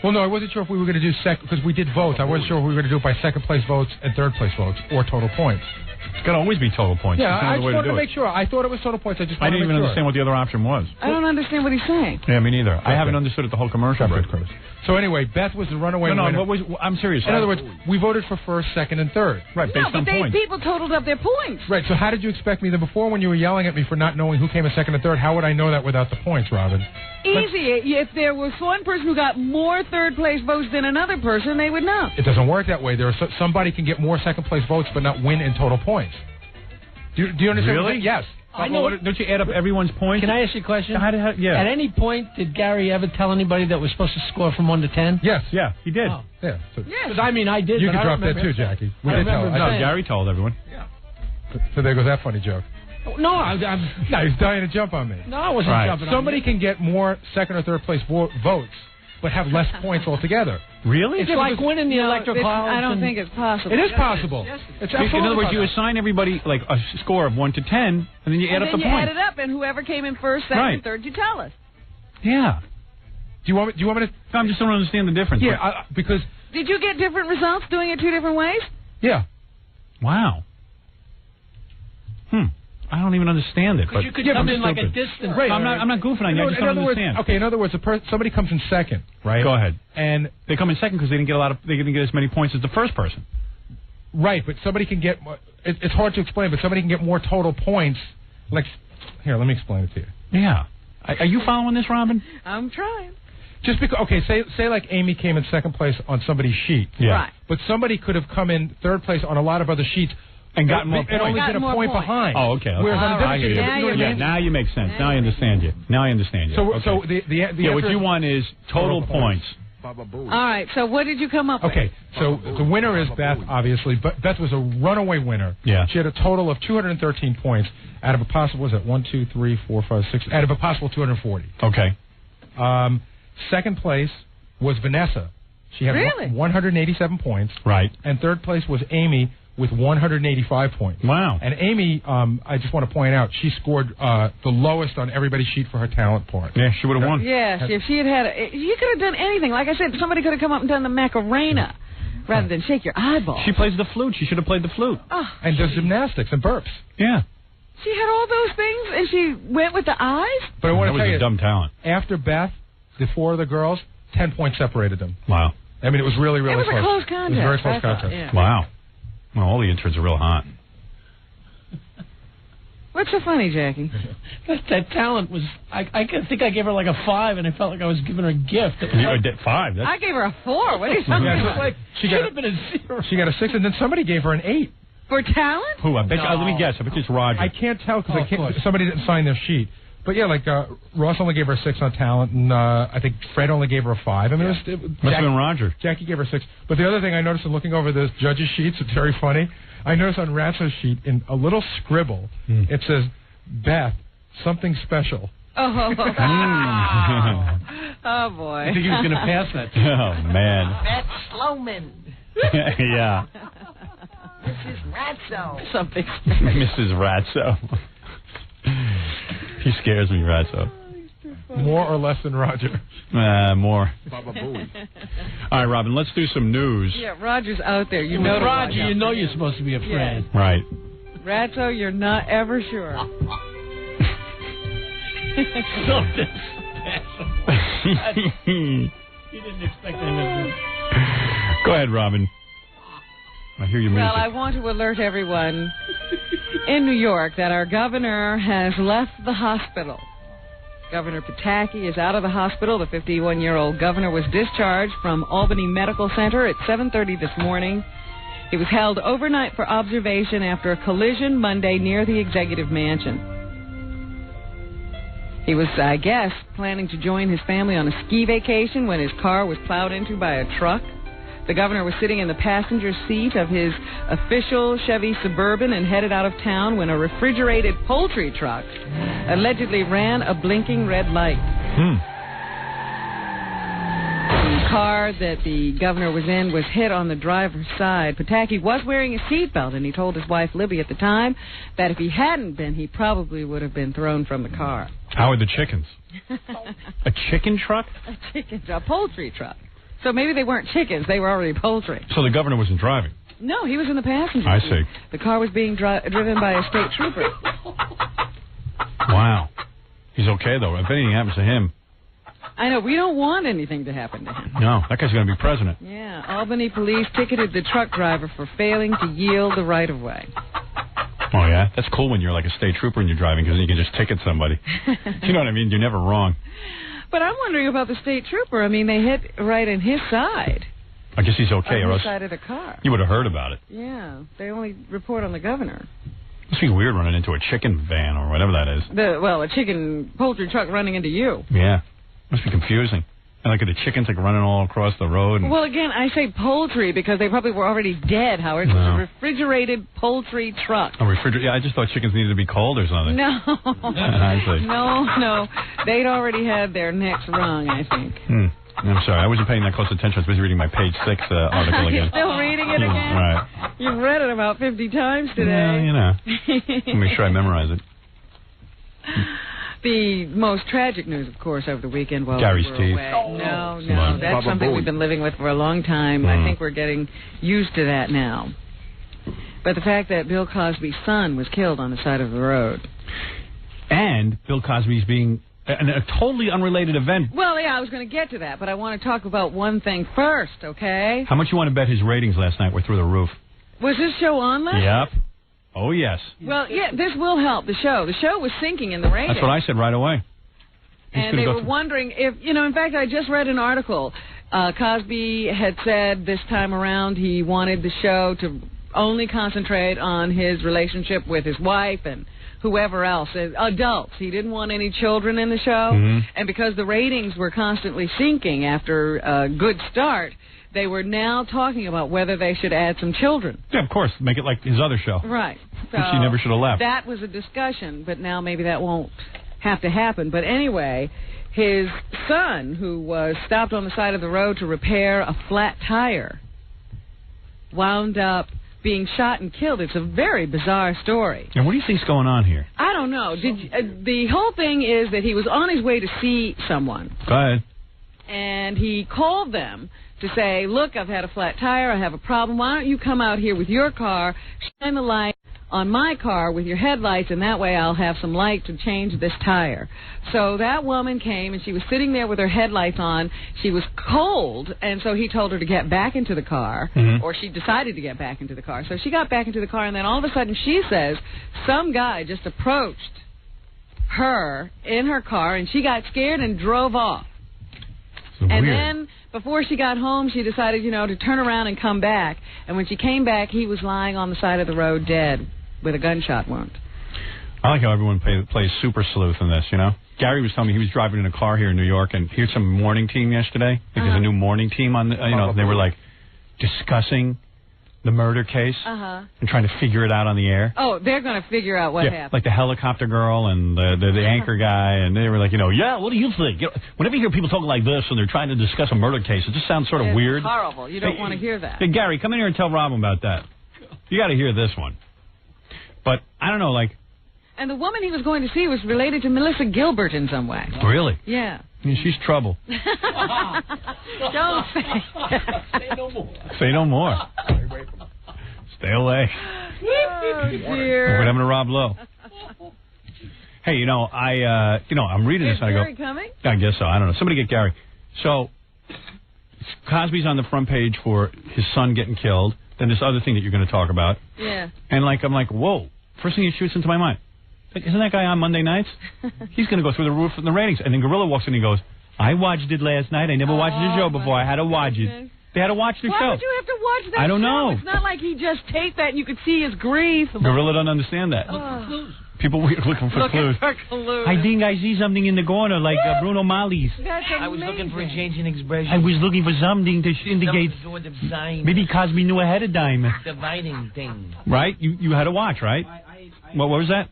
Speaker 19: Well, no, I wasn't sure if we were going to do because we did votes. I wasn't sure if we were going to do it by second place votes and third place votes or total points.
Speaker 3: It's got to always be total points.
Speaker 19: Yeah,
Speaker 3: There's no
Speaker 19: I
Speaker 3: other
Speaker 19: just
Speaker 3: way
Speaker 19: wanted to
Speaker 3: do
Speaker 19: make
Speaker 3: it.
Speaker 19: sure. I thought it was total points. I just
Speaker 3: I
Speaker 19: wanted
Speaker 3: didn't
Speaker 19: to
Speaker 3: even
Speaker 19: make
Speaker 3: understand what the other option was.
Speaker 6: I don't understand what he's saying.
Speaker 3: Yeah, me neither. I haven't understood it the whole commercial break.
Speaker 19: So anyway, Beth was the runaway
Speaker 3: No,
Speaker 19: winner.
Speaker 3: what was? I'm serious.
Speaker 19: In other words, we voted for first, second, and third.
Speaker 3: Right,
Speaker 6: No, but people totaled up their points.
Speaker 19: Right, so how did you expect me then before when you were yelling at me for not knowing who came in second and third? How would I know that without the points, Robin?
Speaker 6: Easy. If there was one person who got more third place votes than another person, they would know.
Speaker 19: It doesn't work that way. Somebody can get more second place votes but not win in total points. Do you understand?
Speaker 3: Really?
Speaker 19: Yes.
Speaker 2: I know.
Speaker 3: Don't you add up everyone's points?
Speaker 2: Can I ask you a question?
Speaker 3: Yeah.
Speaker 2: At any point, did Gary ever tell anybody that was supposed to score from 1 to 10?
Speaker 19: Yes.
Speaker 3: Yeah, he did.
Speaker 2: Oh.
Speaker 19: Yeah. So
Speaker 2: Because I mean, I did.
Speaker 19: you
Speaker 2: but
Speaker 19: can
Speaker 2: I
Speaker 19: drop
Speaker 2: don't
Speaker 19: that
Speaker 2: remember.
Speaker 19: too, Jackie.
Speaker 2: I remember
Speaker 3: No,
Speaker 2: saying-
Speaker 3: Gary told everyone.
Speaker 19: So there goes that funny joke.
Speaker 2: No, I'm
Speaker 19: No, he's dying to jump on me.
Speaker 2: no, I wasn't
Speaker 3: Right.
Speaker 2: jumping on
Speaker 19: Somebody
Speaker 2: you.
Speaker 19: can get more second or third place votes but have less points altogether.
Speaker 3: Really?
Speaker 2: It's like winning the electoral college.
Speaker 6: I don't think it's possible.
Speaker 19: It is possible. It's absolutely
Speaker 3: In other words, you
Speaker 19: possible.
Speaker 3: assign everybody like a score of 1 to 10, and then you add
Speaker 6: and
Speaker 3: up
Speaker 6: then
Speaker 3: the
Speaker 6: you
Speaker 3: points.
Speaker 6: add it up, and whoever came in first, second,
Speaker 3: Right.
Speaker 6: and third, you tell us.
Speaker 3: Yeah.
Speaker 19: Do you want me to?
Speaker 3: No, I just don't understand the difference.
Speaker 19: Yeah, because
Speaker 6: Did you get different results doing it 2 different ways?
Speaker 19: yeah.
Speaker 3: Wow. I don't even understand it.
Speaker 2: Because
Speaker 3: But
Speaker 2: you could
Speaker 19: Yeah,
Speaker 2: come
Speaker 19: but
Speaker 2: in like a
Speaker 19: stupid.
Speaker 2: distance.
Speaker 19: Right.
Speaker 3: I'm not goofing on you. I just
Speaker 19: in
Speaker 3: don't
Speaker 19: other words,
Speaker 3: understand.
Speaker 19: okay. In other words, somebody comes in second, right?
Speaker 3: Go ahead.
Speaker 19: And
Speaker 3: They come in second because they didn't get as many points as the first person.
Speaker 19: right, but somebody can get. It's hard to explain, but somebody can get more total points. Like, here, let me explain it to you.
Speaker 3: Yeah. Are you following this, Robin?
Speaker 6: I'm trying.
Speaker 19: Just because, okay, say like Amy came in second place on somebody's sheet.
Speaker 3: Yeah.
Speaker 6: Right.
Speaker 19: But somebody could have come in third place on a lot of other sheets
Speaker 3: And gotten more
Speaker 19: It
Speaker 3: points.
Speaker 19: only been a point behind.
Speaker 3: Oh, okay.
Speaker 19: Whereas on the
Speaker 3: I hear you.
Speaker 19: you know what I mean?
Speaker 3: Now you make sense. Now I understand you.
Speaker 19: So,
Speaker 3: Okay.
Speaker 19: so the
Speaker 3: what you want is total points.
Speaker 6: All right, so what did you come up with?
Speaker 19: Okay, so the winner is Beth, obviously, but Beth was a runaway winner.
Speaker 3: Yeah.
Speaker 19: She had a total of 213 points out of a possible, was it 1, 2, 3, 4, 5, 6, out of a possible 240.
Speaker 3: Okay.
Speaker 19: Second place was Vanessa. She had 187 points.
Speaker 3: Right.
Speaker 19: And third place was Amy with 185 points.
Speaker 3: Wow.
Speaker 19: And Amy, I just want to point out, she scored the lowest on everybody's sheet for her talent part.
Speaker 3: Yeah, she would have won.
Speaker 6: Yes, if she had you could have done anything. Like I said, somebody could have come up and done the Macarena rather than shake your eyeball.
Speaker 3: She plays the flute. She should have played the flute.
Speaker 6: Oh,
Speaker 19: and does gymnastics and burps.
Speaker 3: Yeah.
Speaker 6: She had all those things, and she went with the eyes?
Speaker 19: But I want
Speaker 3: that
Speaker 19: to tell
Speaker 3: was
Speaker 19: you,
Speaker 3: a dumb talent.
Speaker 19: After Beth, the four of the girls, 10 points separated them.
Speaker 3: Wow.
Speaker 19: I mean, it was really, really
Speaker 6: close. It was a close
Speaker 19: It
Speaker 6: contest.
Speaker 19: was a very close contest.
Speaker 6: Yeah.
Speaker 3: Wow. Well, all the interns are real hot.
Speaker 6: What's so funny, Jackie?
Speaker 2: That talent was... I think I gave her like a 5, and I felt like I was giving her a gift.
Speaker 3: You did 5.
Speaker 6: I gave her a 4. What are you talking about?
Speaker 19: She
Speaker 2: should have been a 0.
Speaker 19: She got a 6, and then somebody gave her an 8.
Speaker 6: For talent?
Speaker 3: Who? I bet
Speaker 19: No.
Speaker 3: let me guess. I bet it's Roger.
Speaker 19: I can't tell because somebody didn't sign their sheet. But yeah, like Ross only gave her a 6 on talent, and I think Fred only gave her a 5. I mean,
Speaker 3: Must have been Roger.
Speaker 19: Jackie gave her a 6. But the other thing I noticed in looking over the judges' sheets, it's very funny. I noticed on Ratzo's sheet, in a little scribble, it says, Beth, something special.
Speaker 6: Oh, oh boy.
Speaker 2: I think he was going to pass that.
Speaker 3: Oh, man.
Speaker 18: Beth Sloman.
Speaker 3: Yeah.
Speaker 18: Mrs. Ratso.
Speaker 6: Something
Speaker 3: Mrs. Ratso. He scares me, Ratso.
Speaker 19: More or less than Roger?
Speaker 3: More. All right, Robin, let's do some news.
Speaker 6: Yeah, Roger's out there. You
Speaker 2: With
Speaker 6: know
Speaker 2: Roger, you know you're supposed to be afraid.
Speaker 6: Yeah.
Speaker 3: Right.
Speaker 6: Ratso, you're not ever sure.
Speaker 2: Something special. You didn't expect anything.
Speaker 3: Go ahead, Robin. I hear your music.
Speaker 6: Well, I want to alert everyone in New York that our governor has left the hospital. Governor Pataki is out of the hospital. The 51-year-old governor was discharged from Albany Medical Center at 7:30 this morning. He was held overnight for observation after a collision Monday near the executive mansion. He was, I guess, planning to join his family on a ski vacation when his car was plowed into by a truck. The governor was sitting in the passenger seat of his official Chevy Suburban and headed out of town when a refrigerated poultry truck allegedly ran a blinking red light. The car that the governor was in was hit on the driver's side. Pataki was wearing a seatbelt, and he told his wife, Libby, at the time that if he hadn't been, he probably would have been thrown from the car.
Speaker 3: How are the chickens? A chicken truck?
Speaker 6: A poultry truck. So maybe they weren't chickens. They were already poultry.
Speaker 3: So the governor wasn't driving?
Speaker 6: No, he was in the passenger
Speaker 3: I
Speaker 6: seat.
Speaker 3: see.
Speaker 6: The car was being driven by a state trooper.
Speaker 3: Wow. He's okay, though. If anything happens to him.
Speaker 6: I know. We don't want anything to happen to him.
Speaker 3: No, that guy's going to be president.
Speaker 6: Yeah. Albany police ticketed the truck driver for failing to yield the right-of-way.
Speaker 3: Oh, yeah? That's cool when you're like a state trooper and you're driving because you can just ticket somebody. You know what I mean? You're never wrong.
Speaker 6: But I'm wondering about the state trooper. I mean, they hit right in his side.
Speaker 3: I guess he's okay,
Speaker 6: on
Speaker 3: or
Speaker 6: his
Speaker 3: else
Speaker 6: side of the car.
Speaker 3: you would have heard about it.
Speaker 6: Yeah, they only report on the governor.
Speaker 3: Must be weird running into a chicken van or whatever that is.
Speaker 6: A chicken poultry truck running into you.
Speaker 3: Yeah, must be confusing. And look at the chickens like running all across the road.
Speaker 6: Well, again, I say poultry because they probably were already dead, Howard. It was a refrigerated poultry truck.
Speaker 3: A refrigerator? Yeah, I just thought chickens needed to be cold or something.
Speaker 6: No.
Speaker 3: I see.
Speaker 6: No. They'd already had their necks wrung, I think.
Speaker 3: I'm sorry. I wasn't paying that close attention. I was busy reading my page 6 article again.
Speaker 6: You're still reading it again?
Speaker 3: Right.
Speaker 6: You've read it about 50 times today.
Speaker 3: Yeah, you know. I'll make sure I memorize it.
Speaker 6: The most tragic news, of course, over the weekend while
Speaker 3: Gary's
Speaker 6: we were
Speaker 3: teeth.
Speaker 6: away. No. That's something we've been living with for a long time. I think we're getting used to that now. But the fact that Bill Cosby's son was killed on the side of the road.
Speaker 3: And Bill Cosby's being a totally unrelated event.
Speaker 6: Well, yeah, I was going to get to that, but I want to talk about one thing first, okay?
Speaker 3: How much you want to bet his ratings last night were through the roof?
Speaker 6: Was this show on last night?
Speaker 3: Yep. Oh, yes.
Speaker 6: Well, yeah, this will help the show. The show was sinking in the ratings.
Speaker 3: That's what I said right away.
Speaker 6: And they were wondering if, in fact, I just read an article. Cosby had said this time around he wanted the show to only concentrate on his relationship with his wife and whoever else, adults. He didn't want any children in the show. And because the ratings were constantly sinking after a good start, they were now talking about whether they should add some children.
Speaker 3: Yeah, of course. Make it like his other show.
Speaker 6: Right. So
Speaker 3: which he never should have left.
Speaker 6: That was a discussion, but now maybe that won't have to happen. But anyway, his son, who was stopped on the side of the road to repair a flat tire, wound up being shot and killed. It's a very bizarre story.
Speaker 3: And what do you think's going on here?
Speaker 6: I don't know. The whole thing is that he was on his way to see someone.
Speaker 3: Go ahead.
Speaker 6: And he called them to say, look, I've had a flat tire, I have a problem. Why don't you come out here with your car, shine the light on my car with your headlights, and that way I'll have some light to change this tire. So that woman came, and she was sitting there with her headlights on. She was cold, and so he told her to get back into the car, or she decided to get back into the car. So she got back into the car, and then all of a sudden she says some guy just approached her in her car, and she got scared and drove off. And then before she got home, she decided, to turn around and come back. And when she came back, he was lying on the side of the road dead with a gunshot wound.
Speaker 3: I like how everyone plays super sleuth in this, Gary was telling me he was driving in a car here in New York, and here's some morning team yesterday. There's a new morning team on, they were like discussing the murder case and trying to figure it out on the air.
Speaker 6: Oh, they're going to figure out what happened.
Speaker 3: Like the helicopter girl and the anchor guy, and they were like, yeah, what do you think? Whenever you hear people talking like this and they're trying to discuss a murder case, it just sounds sort of weird.
Speaker 6: It's horrible. You don't want to hear that.
Speaker 3: Hey, Gary, come in here and tell Rob about that. You got to hear this one. But I don't know,
Speaker 6: And the woman he was going to see was related to Melissa Gilbert in some way.
Speaker 3: Really?
Speaker 6: Yeah.
Speaker 3: I mean, she's trouble.
Speaker 6: Don't say
Speaker 3: no more. Say no more. Stay away.
Speaker 6: Oh, dear.
Speaker 3: What happened to Rob Lowe? Hey, I'm reading this and I go,
Speaker 6: Gary coming?
Speaker 3: I guess so. I don't know. Somebody get Gary. So, Cosby's on the front page for his son getting killed. Then this other thing that you're going to talk about.
Speaker 6: Yeah.
Speaker 3: And I'm like, whoa. First thing that shoots into my mind. Like, isn't that guy on Monday nights? He's going to go through the roof in the ratings. And then Gorilla walks in and he goes, I watched it last night. I never watched the show before. I had to watch it. They had to watch the show.
Speaker 6: Why would you have to watch that
Speaker 3: I don't
Speaker 6: show?
Speaker 3: know.
Speaker 6: It's not like he just taped that and you could see his grief.
Speaker 3: Gorilla doesn't understand that. People were looking for clues. I think I see something in the corner, like Bruno Mali's.
Speaker 18: I was looking for a change in expression.
Speaker 3: I was looking for something to indicate.
Speaker 18: Sort of sign.
Speaker 3: Maybe Cosby knew ahead of time.
Speaker 18: Dividing thing.
Speaker 3: Right? You had to watch, right? What was that?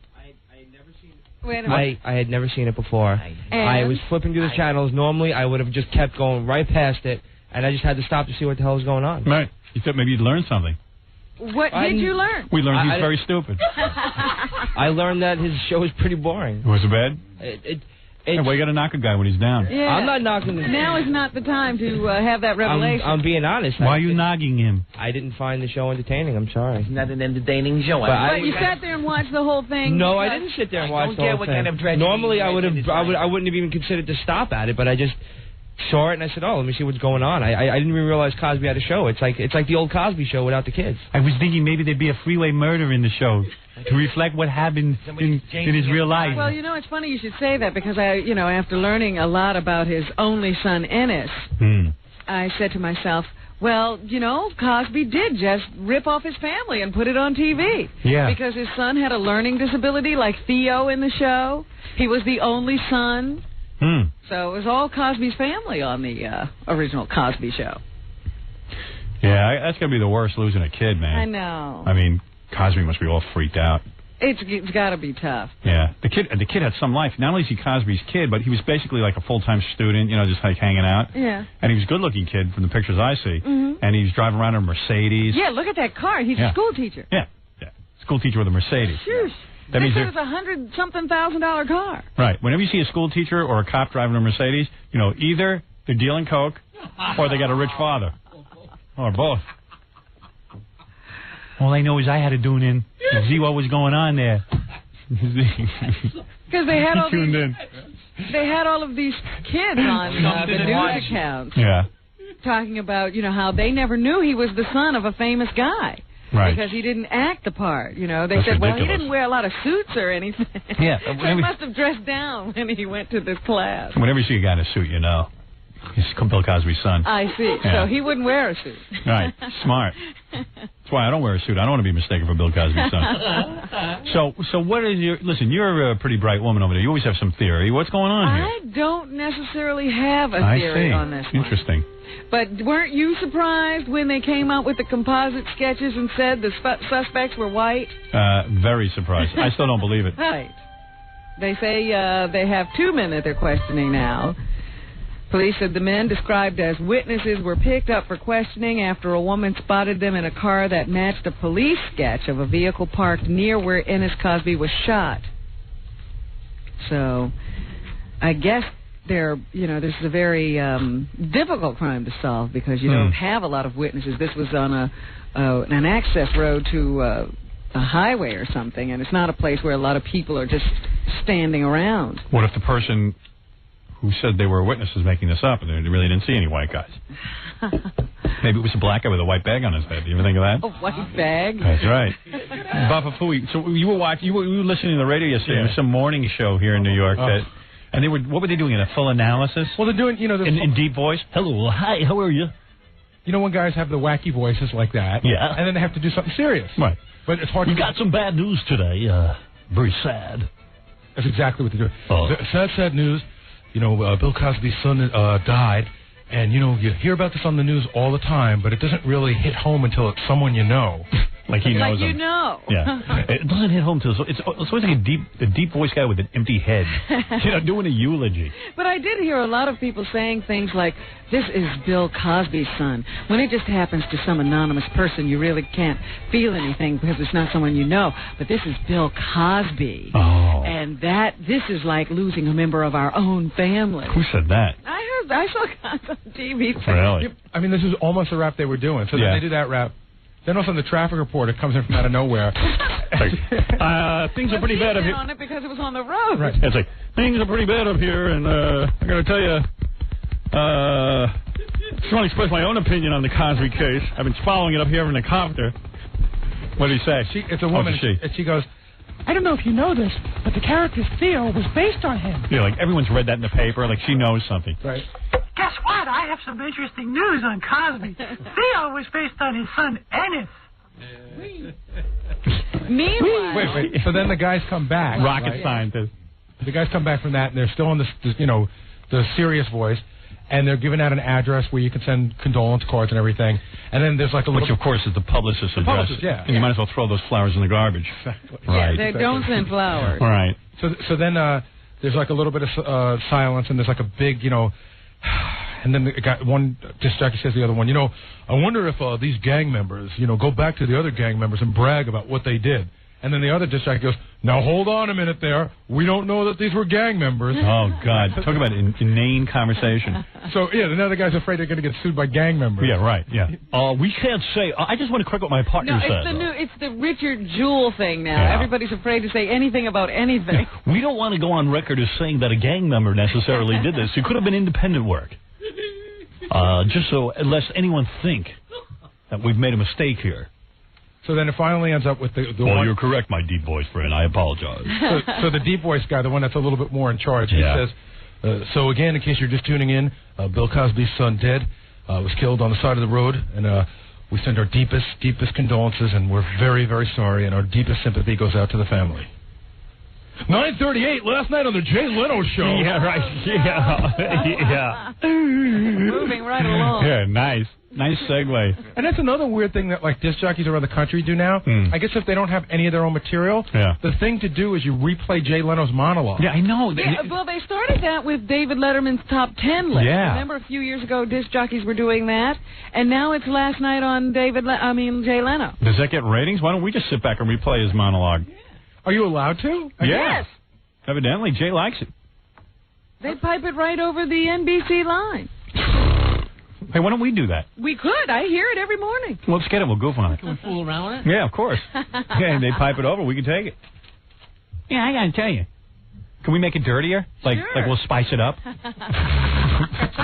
Speaker 20: I had never seen it before. I was flipping through the channels. Normally, I would have just kept going right past it, and I just had to stop to see what the hell was going on.
Speaker 3: Right. You thought maybe you'd learn something.
Speaker 6: What did you learn?
Speaker 3: We learned he's very stupid.
Speaker 20: I learned that his show was pretty boring.
Speaker 3: Was it bad?
Speaker 20: Hey,
Speaker 3: well, you got to knock a guy when he's down.
Speaker 6: Yeah.
Speaker 20: I'm not knocking him.
Speaker 6: Now is not the time to have that revelation.
Speaker 20: I'm being honest.
Speaker 3: Why are you knocking him?
Speaker 20: I didn't find the show entertaining. I'm sorry.
Speaker 18: It's not an entertaining show.
Speaker 6: But you sat there and watched the whole thing?
Speaker 20: No, I didn't sit there and watch the whole thing. I don't care what kind of tragedy. Normally, I wouldn't have even considered to stop at it, but I just saw it and I said, "Oh, let me see what's going on." I didn't even realize Cosby had a show. It's like the old Cosby Show without the kids.
Speaker 3: I was thinking maybe there'd be a freeway murder in the show to reflect what happened in his real life.
Speaker 6: Well, it's funny you should say that because after learning a lot about his only son Ennis, I said to myself, well, Cosby did just rip off his family and put it on TV.
Speaker 3: Yeah.
Speaker 6: Because his son had a learning disability like Theo in the show. He was the only son. So it was all Cosby's family on the original Cosby Show.
Speaker 3: Yeah, that's going to be the worst, losing a kid, man.
Speaker 6: I know.
Speaker 3: I mean, Cosby must be all freaked out.
Speaker 6: It's got to be tough.
Speaker 3: Yeah. The kid had some life. Not only is he Cosby's kid, but he was basically like a full-time student, just like hanging out.
Speaker 6: Yeah.
Speaker 3: And he was a good-looking kid from the pictures I see. And he was driving around in a Mercedes.
Speaker 6: Yeah, look at that car. He's a school teacher.
Speaker 3: Yeah. School teacher with a Mercedes.
Speaker 6: Shush.
Speaker 3: That means
Speaker 6: it was $100,000 car.
Speaker 3: Right. Whenever you see a school teacher or a cop driving a Mercedes, either they're dealing coke or they got a rich father. Or both. All I know is I had to tune in and see what was going on there.
Speaker 6: Because they had all of these kids on the news accounts.
Speaker 3: Yeah.
Speaker 6: Talking about, how they never knew he was the son of a famous guy.
Speaker 3: Right.
Speaker 6: Because he didn't act the part, They
Speaker 3: That's
Speaker 6: said,
Speaker 3: ridiculous.
Speaker 6: well, he didn't wear a lot of suits or anything.
Speaker 3: Yeah.
Speaker 6: So he must have dressed down when he went to this class.
Speaker 3: Whenever you see a guy in a suit, He's Bill Cosby's son.
Speaker 6: I see.
Speaker 3: Yeah.
Speaker 6: So he wouldn't wear a suit.
Speaker 3: Right. Smart. That's why I don't wear a suit. I don't want to be mistaken for Bill Cosby's son. So what is your... Listen, you're a pretty bright woman over there. You always have some theory. What's going on here?
Speaker 6: I don't necessarily have a theory on this one.
Speaker 3: Interesting.
Speaker 6: But weren't you surprised when they came out with the composite sketches and said the suspects were white?
Speaker 3: Very surprised. I still don't believe it.
Speaker 6: Right. They say they have 2 men that they're questioning now. Police said the men described as witnesses were picked up for questioning after a woman spotted them in a car that matched a police sketch of a vehicle parked near where Ennis Cosby was shot. So, I guess this is a very difficult crime to solve because you don't have a lot of witnesses. This was on an access road to a highway or something, and it's not a place where a lot of people are just standing around.
Speaker 3: What if the person who said they were witnesses making this up and they really didn't see any white guys? Maybe it was a black guy with a white bag on his head. You ever think of that?
Speaker 6: A white bag?
Speaker 3: That's right. Baba Fooey. So you were listening to the radio yesterday. There was some morning show here in New York and what were they doing? In a full analysis?
Speaker 19: Well, they're doing,
Speaker 3: in deep voice. Hello, hi, how are you?
Speaker 19: You know when guys have the wacky voices like that,
Speaker 3: yeah,
Speaker 19: and then they have to do something serious,
Speaker 3: right?
Speaker 19: But it's hard.
Speaker 21: We got some bad news today. Very sad.
Speaker 19: That's exactly what they're doing. Sad news. Bill Cosby's son died, and you hear about this on the news all the time, but it doesn't really hit home until it's someone you know.
Speaker 3: Like he knows
Speaker 6: him.
Speaker 3: Yeah. It doesn't hit home till it's always like a deep voice guy with an empty head, doing a eulogy.
Speaker 6: But I did hear a lot of people saying things like, "This is Bill Cosby's son." When it just happens to some anonymous person, you really can't feel anything because it's not someone you know. But this is Bill Cosby, and this is like losing a member of our own family.
Speaker 3: Who said that?
Speaker 6: I saw it on TV.
Speaker 3: Really?
Speaker 19: I mean, this is almost the rap they were doing. So then they do that rap. Then also the traffic reporter comes in from out of nowhere.
Speaker 3: Things are pretty bad up here.
Speaker 6: On it because it was on the road.
Speaker 19: Right.
Speaker 3: It's like, things are pretty bad up here, and I got to tell you, just want to express my own opinion on the Cosby case. I've been following it up here in the copter. What did he say?
Speaker 19: It's a woman, and she goes, "I don't know if you know this, but the character Theo was based on him."
Speaker 3: Yeah, like everyone's read that in the paper, like she knows something.
Speaker 19: Right.
Speaker 22: Guess what? I have some interesting news on Cosby. Theo was based on his son, Ennis.
Speaker 6: Meanwhile...
Speaker 19: Wait. So then the guys come back.
Speaker 3: Rocket scientist.
Speaker 19: The guys come back from that, and they're still on the serious voice, and they're giving out an address where you can send condolence cards and everything. And then there's like a little...
Speaker 3: Which, of course, is the publicist's address.
Speaker 19: Yeah.
Speaker 3: And you might as well throw those flowers in the garbage.
Speaker 19: Exactly.
Speaker 3: Right.
Speaker 6: Yeah, don't send flowers.
Speaker 3: Right.
Speaker 19: So then there's like a little bit of silence, and there's like a big, and then one disc jockey says to the other one, I wonder if these gang members, go back to the other gang members and brag about what they did. And then the other disc jockey goes, now hold on a minute there. We don't know that these were gang members.
Speaker 3: Oh, God. Talk about inane conversation.
Speaker 19: So, yeah, the other guy's afraid they're going to get sued by gang members.
Speaker 3: Yeah, right, yeah. We can't say... I just want to correct what my partner said.
Speaker 6: It's the Richard Jewell thing now. Yeah. Everybody's afraid to say anything about anything.
Speaker 3: We don't want to go on record as saying that a gang member necessarily did this. It could have been independent work. Just so, lest anyone think that we've made a mistake here.
Speaker 19: So then it finally ends up with the one...
Speaker 3: you're correct, my deep voice friend. I apologize.
Speaker 19: So the deep voice guy, the one that's a little bit more in charge, he says, so again, in case you're just tuning in, Bill Cosby's son, dead, was killed on the side of the road, and we send our deepest condolences, and we're very, very sorry, and our deepest sympathy goes out to the family. 9:38 last night on the Jay Leno show.
Speaker 3: Yeah, right. Yeah.
Speaker 6: Moving right along.
Speaker 3: Yeah, nice. Nice segue.
Speaker 19: And that's another weird thing that, like, disc jockeys around the country do now. I guess if they don't have any of their own material, the thing to do is you replay Jay Leno's monologue.
Speaker 3: Yeah, I know.
Speaker 6: Well, they started that with David Letterman's top 10 list.
Speaker 3: Yeah.
Speaker 6: Remember a few years ago, disc jockeys were doing that? And now it's last night on Jay Leno.
Speaker 3: Does that get ratings? Why don't we just sit back and replay his monologue?
Speaker 19: Are you allowed to?
Speaker 3: Yes. Evidently, Jay likes it.
Speaker 6: They pipe it right over the NBC line.
Speaker 3: Hey, why don't we do that?
Speaker 6: We could. I hear it every morning.
Speaker 3: Well, let's get it. We'll goof on it.
Speaker 2: Can we fool around with it?
Speaker 3: Yeah, of course. Yeah, they pipe it over. We can take it. Yeah, I got to tell you. Can we make it dirtier? Like we'll spice it up?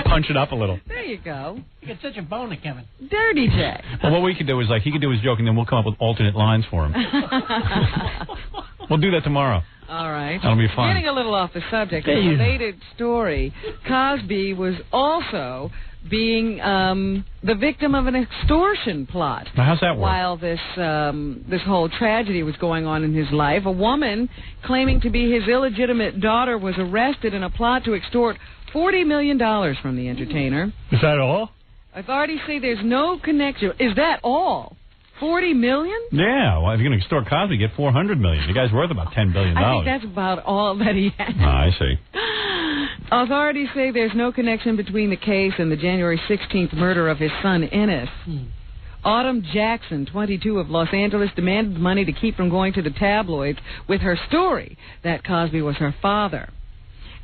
Speaker 3: Punch it up a little.
Speaker 6: There you go.
Speaker 2: You get such a boner, Kevin.
Speaker 6: Dirty Jay.
Speaker 3: Well, what we could do is, he could do his joke, and then we'll come up with alternate lines for him. We'll do that tomorrow.
Speaker 6: All right.
Speaker 3: That'll be fun.
Speaker 6: Getting a little off the subject, a related story. Cosby was also being the victim of an extortion plot.
Speaker 3: Now, how's that work?
Speaker 6: While this whole tragedy was going on in his life, a woman claiming to be his illegitimate daughter was arrested in a plot to extort $40 million from the entertainer.
Speaker 3: Is that all?
Speaker 6: Authorities say there's no connection. Is that all? $40 million?
Speaker 3: Yeah. Well, if you're going to extort Cosby, get $400 million. The guy's worth about $10 billion.
Speaker 6: I think that's about all that he has.
Speaker 3: Oh, I see.
Speaker 6: Authorities say there's no connection between the case and the January 16th murder of his son, Ennis. Autumn Jackson, 22, of Los Angeles, demanded money to keep from going to the tabloids with her story that Cosby was her father.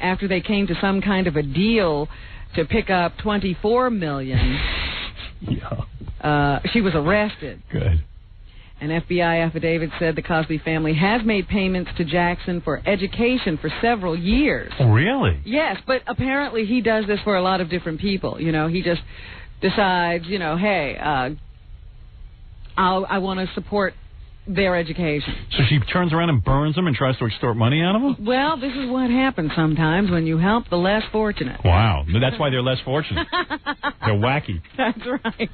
Speaker 6: After they came to some kind of a deal to pick up $24 million, she was arrested.
Speaker 3: Good.
Speaker 6: An FBI affidavit said the Cosby family has made payments to Jackson for education for several years.
Speaker 3: Oh, really?
Speaker 6: Yes, but apparently he does this for a lot of different people. You know, he just decides, you know, hey, I want to support their education.
Speaker 3: So she turns around and burns them and tries to extort money out of them?
Speaker 6: Well, this is what happens sometimes when you help the less fortunate.
Speaker 3: Wow. That's why they're less fortunate. They're wacky.
Speaker 6: That's right.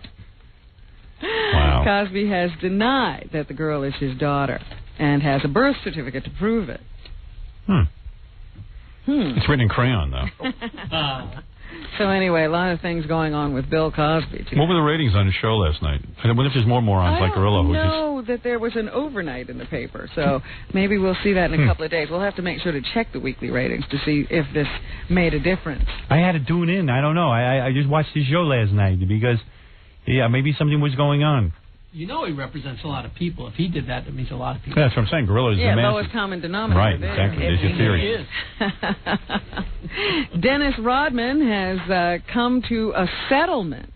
Speaker 3: Wow.
Speaker 6: Cosby has denied that the girl is his daughter and has a birth certificate to prove it.
Speaker 3: It's written in crayon, though.
Speaker 6: So anyway, a lot of things going on with Bill Cosby, too.
Speaker 3: What were the ratings on his show last night? I wonder if there's more morons like Gorilla.
Speaker 6: I don't know that there was an overnight in the paper, so maybe we'll see that in a couple of days. We'll have to make sure to check the weekly ratings to see if this made a difference.
Speaker 3: I had to tune in. I don't know. I just watched his show last night because, maybe something was going on.
Speaker 2: You know he represents a lot of people. If he did that, that means a lot of people.
Speaker 3: That's what I'm saying. Gorilla is the massive.
Speaker 6: Lowest common denominator.
Speaker 3: Right, exactly. There's your theory.
Speaker 6: Dennis Rodman has come to a settlement.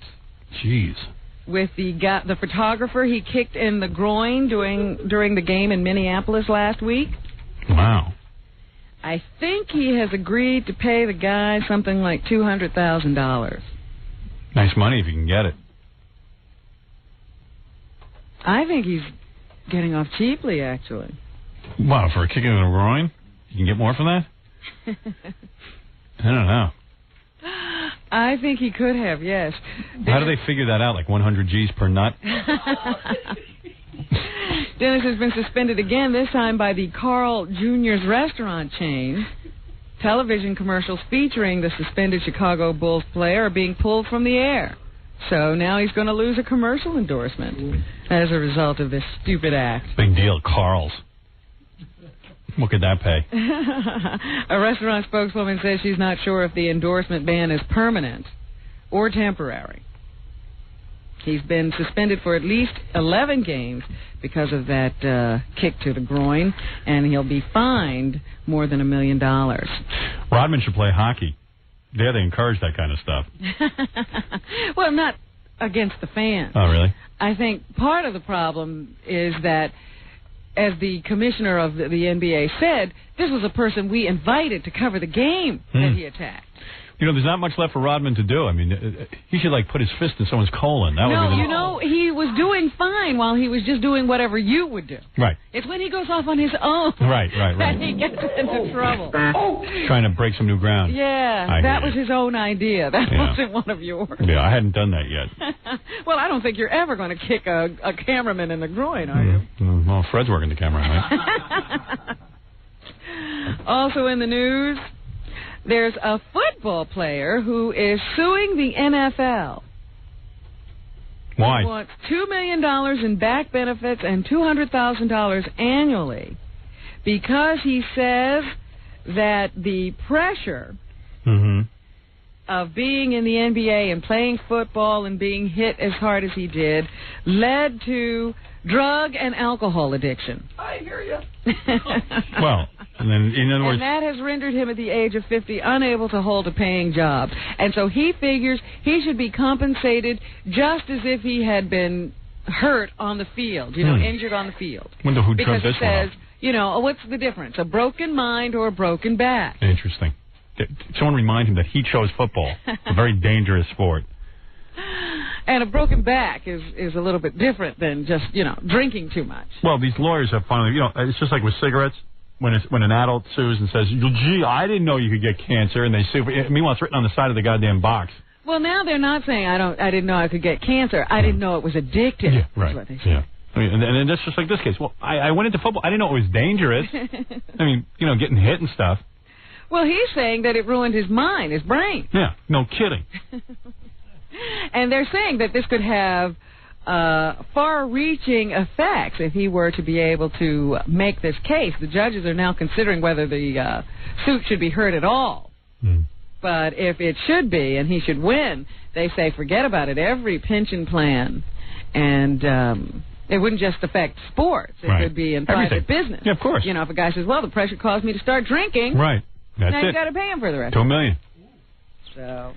Speaker 3: Jeez.
Speaker 6: With the photographer he kicked in the groin during the game in Minneapolis last week.
Speaker 3: Wow.
Speaker 6: I think he has agreed to pay the guy something like $200,000.
Speaker 3: Nice money if you can get it.
Speaker 6: I think he's getting off cheaply, actually.
Speaker 3: Wow, for a kick in the groin? You can get more for that? I don't know.
Speaker 6: I think he could have, yes.
Speaker 3: How do they figure that out, like 100 G's per nut?
Speaker 6: Dennis has been suspended again, this time by the Carl Jr.'s restaurant chain. Television commercials featuring the suspended Chicago Bulls player are being pulled from the air. So now he's going to lose a commercial endorsement as a result of this stupid act.
Speaker 3: Big deal, Carl's. What could that pay?
Speaker 6: A restaurant spokeswoman says she's not sure if the endorsement ban is permanent or temporary. He's been suspended for at least 11 games because of that kick to the groin, and he'll be fined more than $1 million.
Speaker 3: Rodman should play hockey. There they encourage that kind of stuff.
Speaker 6: Well, not against the fans.
Speaker 3: Oh, really?
Speaker 6: I think part of the problem is that, as the commissioner of the NBA said, this was a person we invited to cover the game that he attacked.
Speaker 3: You know, there's not much left for Rodman to do. I mean, he should, like, put his fist in someone's colon. That would be
Speaker 6: you know, he was doing fine while he was just doing whatever you would do.
Speaker 3: Right.
Speaker 6: It's when he goes off on his own
Speaker 3: right.
Speaker 6: that he gets into trouble.
Speaker 3: Trying to break some new ground.
Speaker 6: Yeah, that was his own idea. That wasn't one of yours.
Speaker 3: Yeah, I hadn't done that yet.
Speaker 6: Well, I don't think you're ever going to kick a cameraman in the groin, are you?
Speaker 3: Well, Fred's working the camera, right?
Speaker 6: Also in the news, there's a football player who is suing the NFL.
Speaker 3: Why?
Speaker 6: He wants $2 million in back benefits and $200,000 annually because he says that the pressure of being in the NBA and playing football and being hit as hard as he did led to drug and alcohol addiction.
Speaker 2: I hear you.
Speaker 3: Well, and then, in other words,
Speaker 6: and that has rendered him at the age of 50 unable to hold a paying job. And so he figures he should be compensated just as if he had been hurt on the field, injured on the field.
Speaker 3: Wonder who
Speaker 6: because
Speaker 3: this
Speaker 6: he says, what's the difference, a broken mind or a broken back?
Speaker 3: Interesting. Someone remind him that he chose football, a very dangerous sport.
Speaker 6: And a broken back is a little bit different than just, drinking too much.
Speaker 3: Well, these lawyers have finally, it's just like with cigarettes. when an adult sues and says, "Gee, I didn't know you could get cancer," and they sue. Meanwhile, it's written on the side of the goddamn box.
Speaker 6: Well, now they're not saying I didn't know I could get cancer. I didn't know it was addictive.
Speaker 3: Yeah, right.
Speaker 6: Is what they say.
Speaker 3: Yeah. I mean, and that's just like this case. Well, I went into football. I didn't know it was dangerous. I mean, getting hit and stuff.
Speaker 6: Well, he's saying that it ruined his mind, his brain.
Speaker 3: Yeah, no kidding.
Speaker 6: And they're saying that this could have far-reaching effects if he were to be able to make this case. The judges are now considering whether the suit should be heard at all. But if it should be and he should win, they say forget about it. Every pension plan, and it wouldn't just affect sports. It could be in private business.
Speaker 3: Yeah, of course.
Speaker 6: If a guy says, well, the pressure caused me to start drinking.
Speaker 3: Right. That's
Speaker 6: now
Speaker 3: it.
Speaker 6: you got to pay him for the rest.
Speaker 3: $2 million.
Speaker 6: So.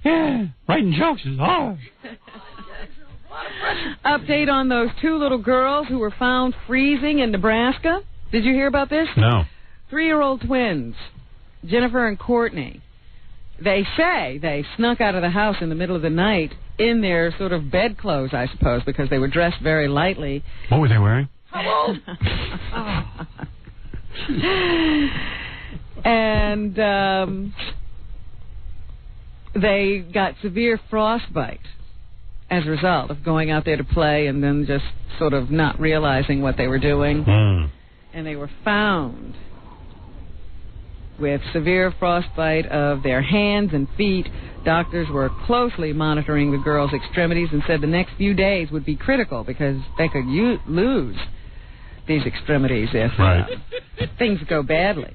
Speaker 3: Yeah, writing jokes is hard.
Speaker 6: Update on those 2 little girls who were found freezing in Nebraska. Did you hear about this?
Speaker 3: No.
Speaker 6: 3-year-old twins, Jennifer and Courtney. They say they snuck out of the house in the middle of the night in their sort of bedclothes, I suppose, because they were dressed very lightly.
Speaker 3: What were they wearing?
Speaker 6: How old? And they got severe frostbite as a result of going out there to play and then just sort of not realizing what they were doing. And they were found with severe frostbite of their hands and feet. Doctors were closely monitoring the girls' extremities and said the next few days would be critical because they could lose these extremities if things go badly.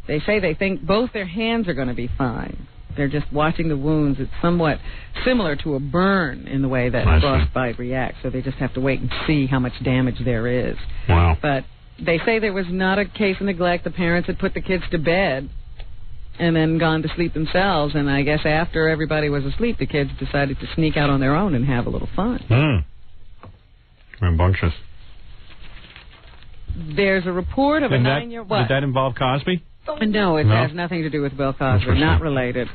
Speaker 6: They say they think both their hands are going to be fine. They're just watching the wounds. It's somewhat similar to a burn in the way that frostbite reacts, so they just have to wait and see how much damage there is.
Speaker 3: Wow.
Speaker 6: But they say there was not a case of neglect. The parents had put the kids to bed and then gone to sleep themselves, and I guess after everybody was asleep, the kids decided to sneak out on their own and have a little fun.
Speaker 3: Rambunctious.
Speaker 6: There's a report of a 9-year-old...
Speaker 3: Did that involve Cosby?
Speaker 6: No, it has nothing to do with Bill Cosby. Not related.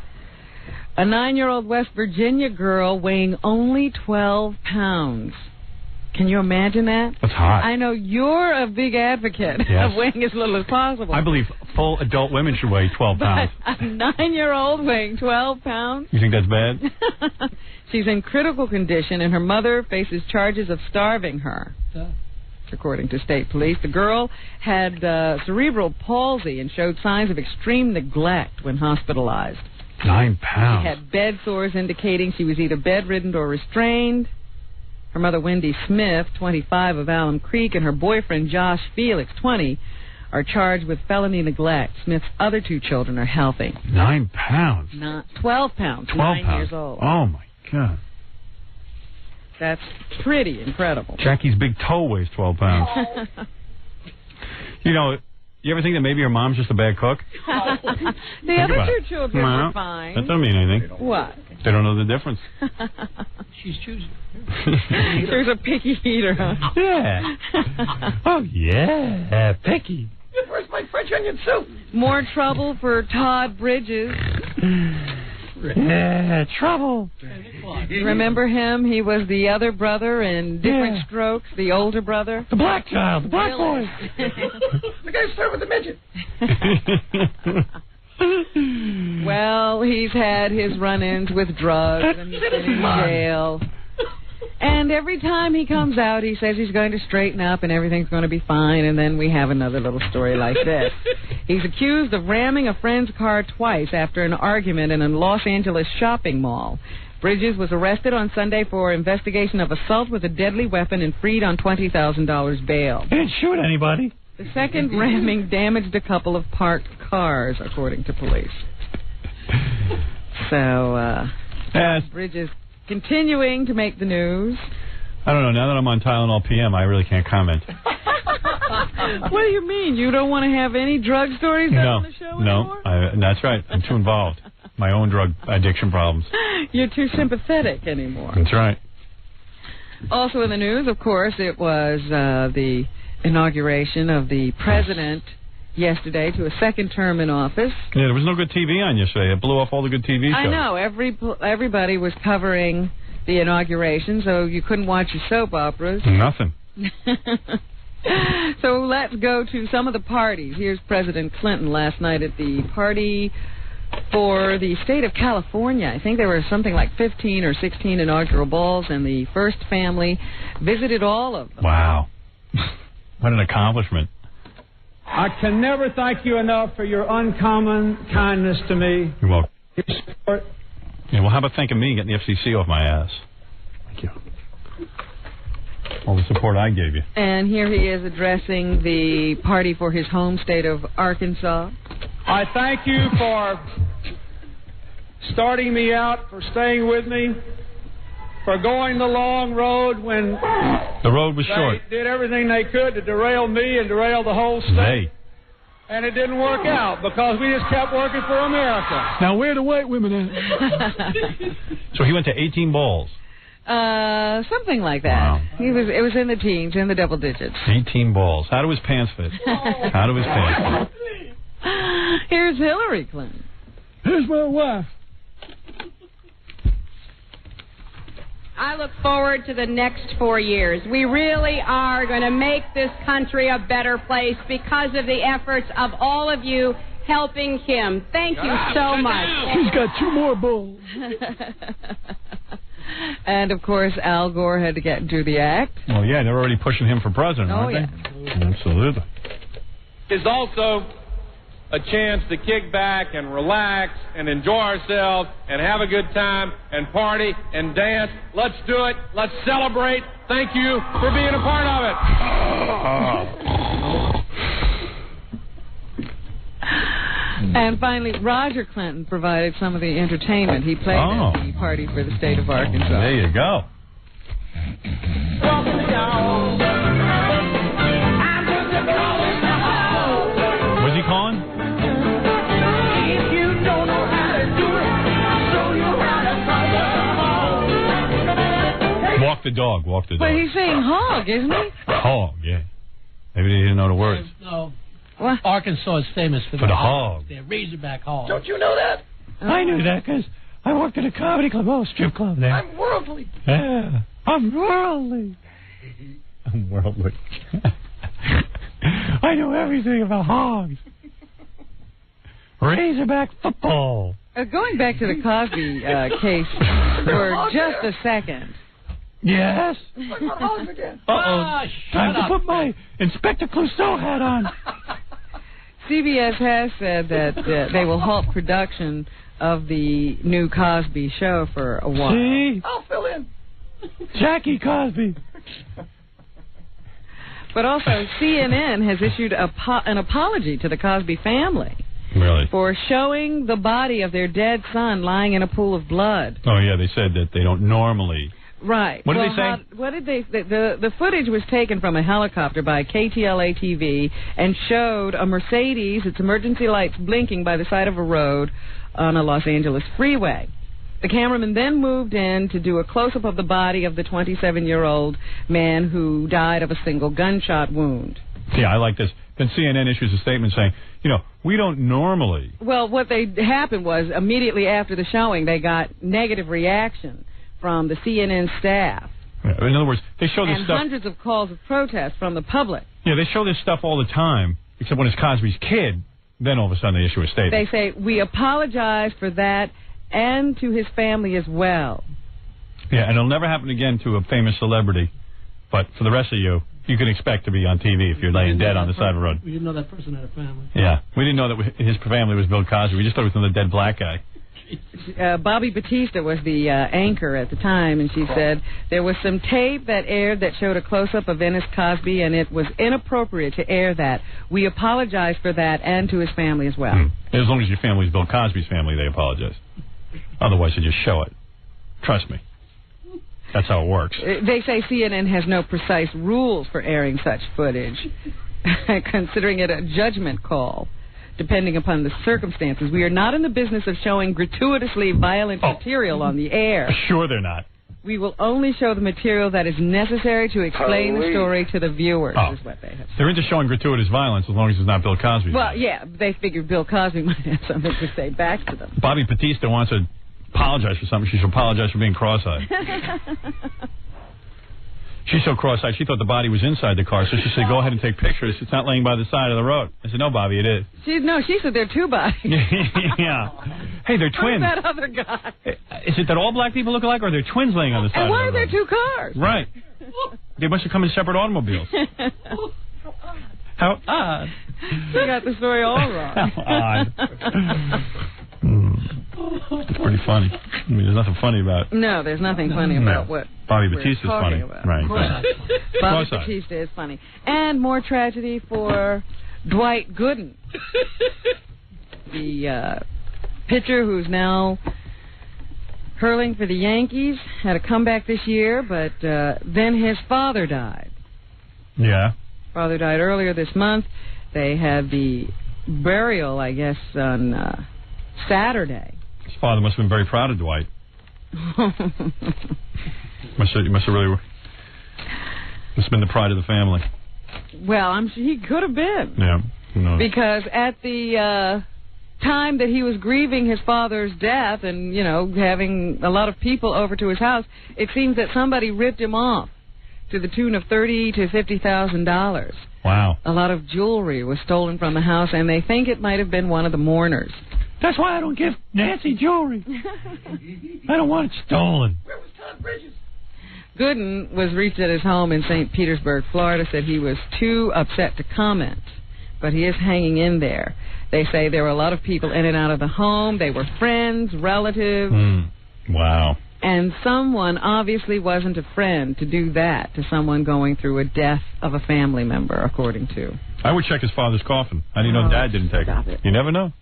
Speaker 6: A 9-year-old West Virginia girl weighing only 12 pounds. Can you imagine that?
Speaker 3: That's hot.
Speaker 6: I know you're a big advocate of weighing as little as possible.
Speaker 3: I believe full adult women should weigh 12 pounds.
Speaker 6: But a 9-year-old weighing 12 pounds?
Speaker 3: You think that's bad?
Speaker 6: She's in critical condition, and her mother faces charges of starving her. According to state police, the girl had cerebral palsy and showed signs of extreme neglect when hospitalized.
Speaker 3: 9 pounds.
Speaker 6: She had bed sores indicating she was either bedridden or restrained. Her mother, Wendy Smith, 25, of Alum Creek, and her boyfriend, Josh Felix, 20, are charged with felony neglect. Smith's other 2 children are healthy.
Speaker 3: 9 pounds.
Speaker 6: 12 pounds.
Speaker 3: 12
Speaker 6: 9
Speaker 3: pounds.
Speaker 6: years old.
Speaker 3: Oh, my God.
Speaker 6: That's pretty incredible.
Speaker 3: Jackie's big toe weighs 12 pounds. You ever think that maybe your mom's just a bad cook?
Speaker 6: The other 2 children were fine.
Speaker 3: That doesn't mean anything.
Speaker 6: What?
Speaker 3: They don't know the difference.
Speaker 2: She's choosing.
Speaker 6: There's a picky eater, huh?
Speaker 3: Yeah. Oh, yeah. Picky.
Speaker 2: Where's my French onion soup?
Speaker 6: More trouble for Todd Bridges.
Speaker 3: Yeah, trouble.
Speaker 6: Remember him? He was the other brother in Different Strokes, the older brother.
Speaker 3: The black child, the black boy.
Speaker 2: The guy started with the midget.
Speaker 6: Well, he's had his run-ins with drugs and he's been in jail. And every time he comes out, he says he's going to straighten up and everything's going to be fine, and then we have another little story like this. He's accused of ramming a friend's car twice after an argument in a Los Angeles shopping mall. Bridges was arrested on Sunday for investigation of assault with a deadly weapon and freed on $20,000 bail.
Speaker 3: He didn't shoot anybody.
Speaker 6: The second ramming damaged a couple of parked cars, according to police. So, Bridges continuing to make the news.
Speaker 3: I don't know. Now that I'm on Tylenol PM, I really can't comment.
Speaker 6: What do you mean? You don't want to have any drug stories on the show anymore?
Speaker 3: No, that's right. I'm too involved. My own drug addiction problems.
Speaker 6: You're too sympathetic anymore.
Speaker 3: That's right.
Speaker 6: Also in the news, of course, it was the inauguration of the president yesterday to a second term in office.
Speaker 3: Yeah, there was no good TV on yesterday. It blew off all the good TV shows.
Speaker 6: I know. Everybody was covering the inauguration, so you couldn't watch your soap operas.
Speaker 3: Nothing.
Speaker 6: So let's go to some of the parties. Here's President Clinton last night at the party for the state of California. I think there were something like 15 or 16 inaugural balls, and the first family visited all of them.
Speaker 3: Wow. What an accomplishment.
Speaker 15: I can never thank you enough for your uncommon kindness to me.
Speaker 3: You're welcome.
Speaker 15: Your support.
Speaker 3: Yeah, well, how about thanking me and getting the FCC off my ass? Thank you. All the support I gave you.
Speaker 6: And here he is addressing the party for his home state of Arkansas.
Speaker 15: I thank you for starting me out, for staying with me, for going the long road when
Speaker 3: the road was short.
Speaker 15: They did everything they could to derail me and derail the whole state. And it didn't work out because we just kept working for America.
Speaker 3: Now, where the white women at? So he went to 18 balls.
Speaker 6: Something like that.
Speaker 3: Wow.
Speaker 6: It was in the teens, in the double digits.
Speaker 3: 18 balls. How do his pants fit? How do his pants fit?
Speaker 6: Here's Hillary Clinton.
Speaker 15: Here's my wife.
Speaker 16: I look forward to the next 4 years. We really are going to make this country a better place because of the efforts of all of you helping him. Thank you so much.
Speaker 15: She's got 2 more balls.
Speaker 6: And, of course, Al Gore had to do the act.
Speaker 3: Well, yeah, they're already pushing him for president, aren't they? Absolutely.
Speaker 23: It's also a chance to kick back and relax and enjoy ourselves and have a good time and party and dance. Let's do it. Let's celebrate. Thank you for being a part of it.
Speaker 6: And finally, Roger Clinton provided some of the entertainment. He played at the party for the state of Arkansas.
Speaker 3: There you go. Was he calling?
Speaker 15: If you don't know how to do it, I'll show you how to
Speaker 3: Walk the dog. Walk the dog.
Speaker 6: But he's saying hog, isn't he?
Speaker 3: Hog, yeah. Maybe they didn't know the words.
Speaker 2: No.
Speaker 6: What?
Speaker 2: Arkansas is famous for
Speaker 3: the hog.
Speaker 2: They're Razorback hog.
Speaker 15: Don't you know that?
Speaker 3: I knew that because I worked at a comedy club. Oh, strip club there.
Speaker 15: I'm worldly.
Speaker 3: Yeah. I'm worldly. I'm worldly. I know everything about hogs. Razorback football.
Speaker 6: Going back to the Cosby case for just a second.
Speaker 3: Yes.
Speaker 15: Uh-oh.
Speaker 3: Time to put my Inspector Clouseau hat on.
Speaker 6: CBS has said that they will halt production of the new Cosby show for a while.
Speaker 3: See?
Speaker 15: I'll fill in.
Speaker 3: Jackie Cosby.
Speaker 6: But also, CNN has issued an apology to the Cosby family.
Speaker 3: Really?
Speaker 6: For showing the body of their dead son lying in a pool of blood.
Speaker 3: Oh, yeah, they said that they don't normally.
Speaker 6: Right.
Speaker 3: What did they say?
Speaker 6: What did they? The footage was taken from a helicopter by KTLA-TV and showed a Mercedes, its emergency lights blinking by the side of a road on a Los Angeles freeway. The cameraman then moved in to do a close-up of the body of the 27-year-old man who died of a single gunshot wound.
Speaker 3: Yeah, I like this. Then CNN issues a statement saying, we don't normally.
Speaker 6: Well, what happened was immediately after the showing, they got negative reaction from the CNN staff.
Speaker 3: Yeah, in other words, they show this
Speaker 6: and
Speaker 3: stuff.
Speaker 6: Hundreds of calls of protest from the public.
Speaker 3: Yeah, they show this stuff all the time, except when it's Cosby's kid. Then all of a sudden they issue a statement.
Speaker 6: They say, we apologize for that and to his family as well.
Speaker 3: Yeah, and it'll never happen again to a famous celebrity. But for the rest of you, you can expect to be on TV if you're laying dead on the side of the road.
Speaker 2: We didn't know that person had a family.
Speaker 3: Yeah, we didn't know that his family was Bill Cosby. We just thought it was another dead black guy.
Speaker 6: Bobby Batista was the anchor at the time, and she said there was some tape that aired that showed a close-up of Ennis Cosby, and it was inappropriate to air that. We apologize for that and to his family as well.
Speaker 3: As long as your family's Bill Cosby's family, they apologize. Otherwise, you just show it. Trust me. That's how it works.
Speaker 6: They say CNN has no precise rules for airing such footage, considering it a judgment call. Depending upon the circumstances. We are not in the business of showing gratuitously violent material on the air.
Speaker 3: Sure they're not.
Speaker 6: We will only show the material that is necessary to explain the story to the viewers, is what they have said.
Speaker 3: They're into showing gratuitous violence as long as it's not Bill Cosby.
Speaker 6: Well, yeah, they figured Bill Cosby might have something to say back to them.
Speaker 3: Bobby Batista wants to apologize for something. She should apologize for being cross-eyed. She's so cross-eyed, she thought the body was inside the car, so she said, go ahead and take pictures. It's not laying by the side of the road. I said, no, Bobby, it is.
Speaker 6: She said there are two bodies.
Speaker 3: Yeah. Hey, they're twins.
Speaker 6: Where's that other guy?
Speaker 3: Is it that all black people look alike, or are there twins laying on the side
Speaker 6: And why
Speaker 3: of the road?
Speaker 6: are there two cars?
Speaker 3: Right. They must have come in separate automobiles. How odd.
Speaker 6: You got the story all wrong.
Speaker 3: How odd. It's pretty funny. I mean, there's nothing funny about it.
Speaker 6: No, there's nothing funny about what
Speaker 3: Bobby
Speaker 6: we're
Speaker 3: Batista's funny.
Speaker 6: talking about.
Speaker 3: Right.
Speaker 6: Bobby Batista is funny. And more tragedy for Dwight Gooden. The pitcher who's now hurling for the Yankees had a comeback this year, but then his father died.
Speaker 3: Yeah.
Speaker 6: Father died earlier this month. They had the burial, I guess, on Saturday.
Speaker 3: His father must have been very proud of Dwight. must have been the pride of the family.
Speaker 6: Well, he could have been.
Speaker 3: Yeah. Who knows?
Speaker 6: Because at the time that he was grieving his father's death and, having a lot of people over to his house, it seems that somebody ripped him off to the tune of $30,000 to $50,000.
Speaker 3: Wow.
Speaker 6: A lot of jewelry was stolen from the house, and they think it might have been one of the mourners.
Speaker 21: That's why I don't give Nancy jewelry. I don't want it stolen.
Speaker 22: Where was Todd Bridges?
Speaker 6: Gooden was reached at his home in St. Petersburg, Florida, said he was too upset to comment, but he is hanging in there. They say there were a lot of people in and out of the home. They were friends, relatives.
Speaker 3: Wow.
Speaker 6: And someone obviously wasn't a friend to do that to someone going through a death of a family member, according to.
Speaker 3: I would check his father's coffin. How do you know Dad didn't take it? You never know.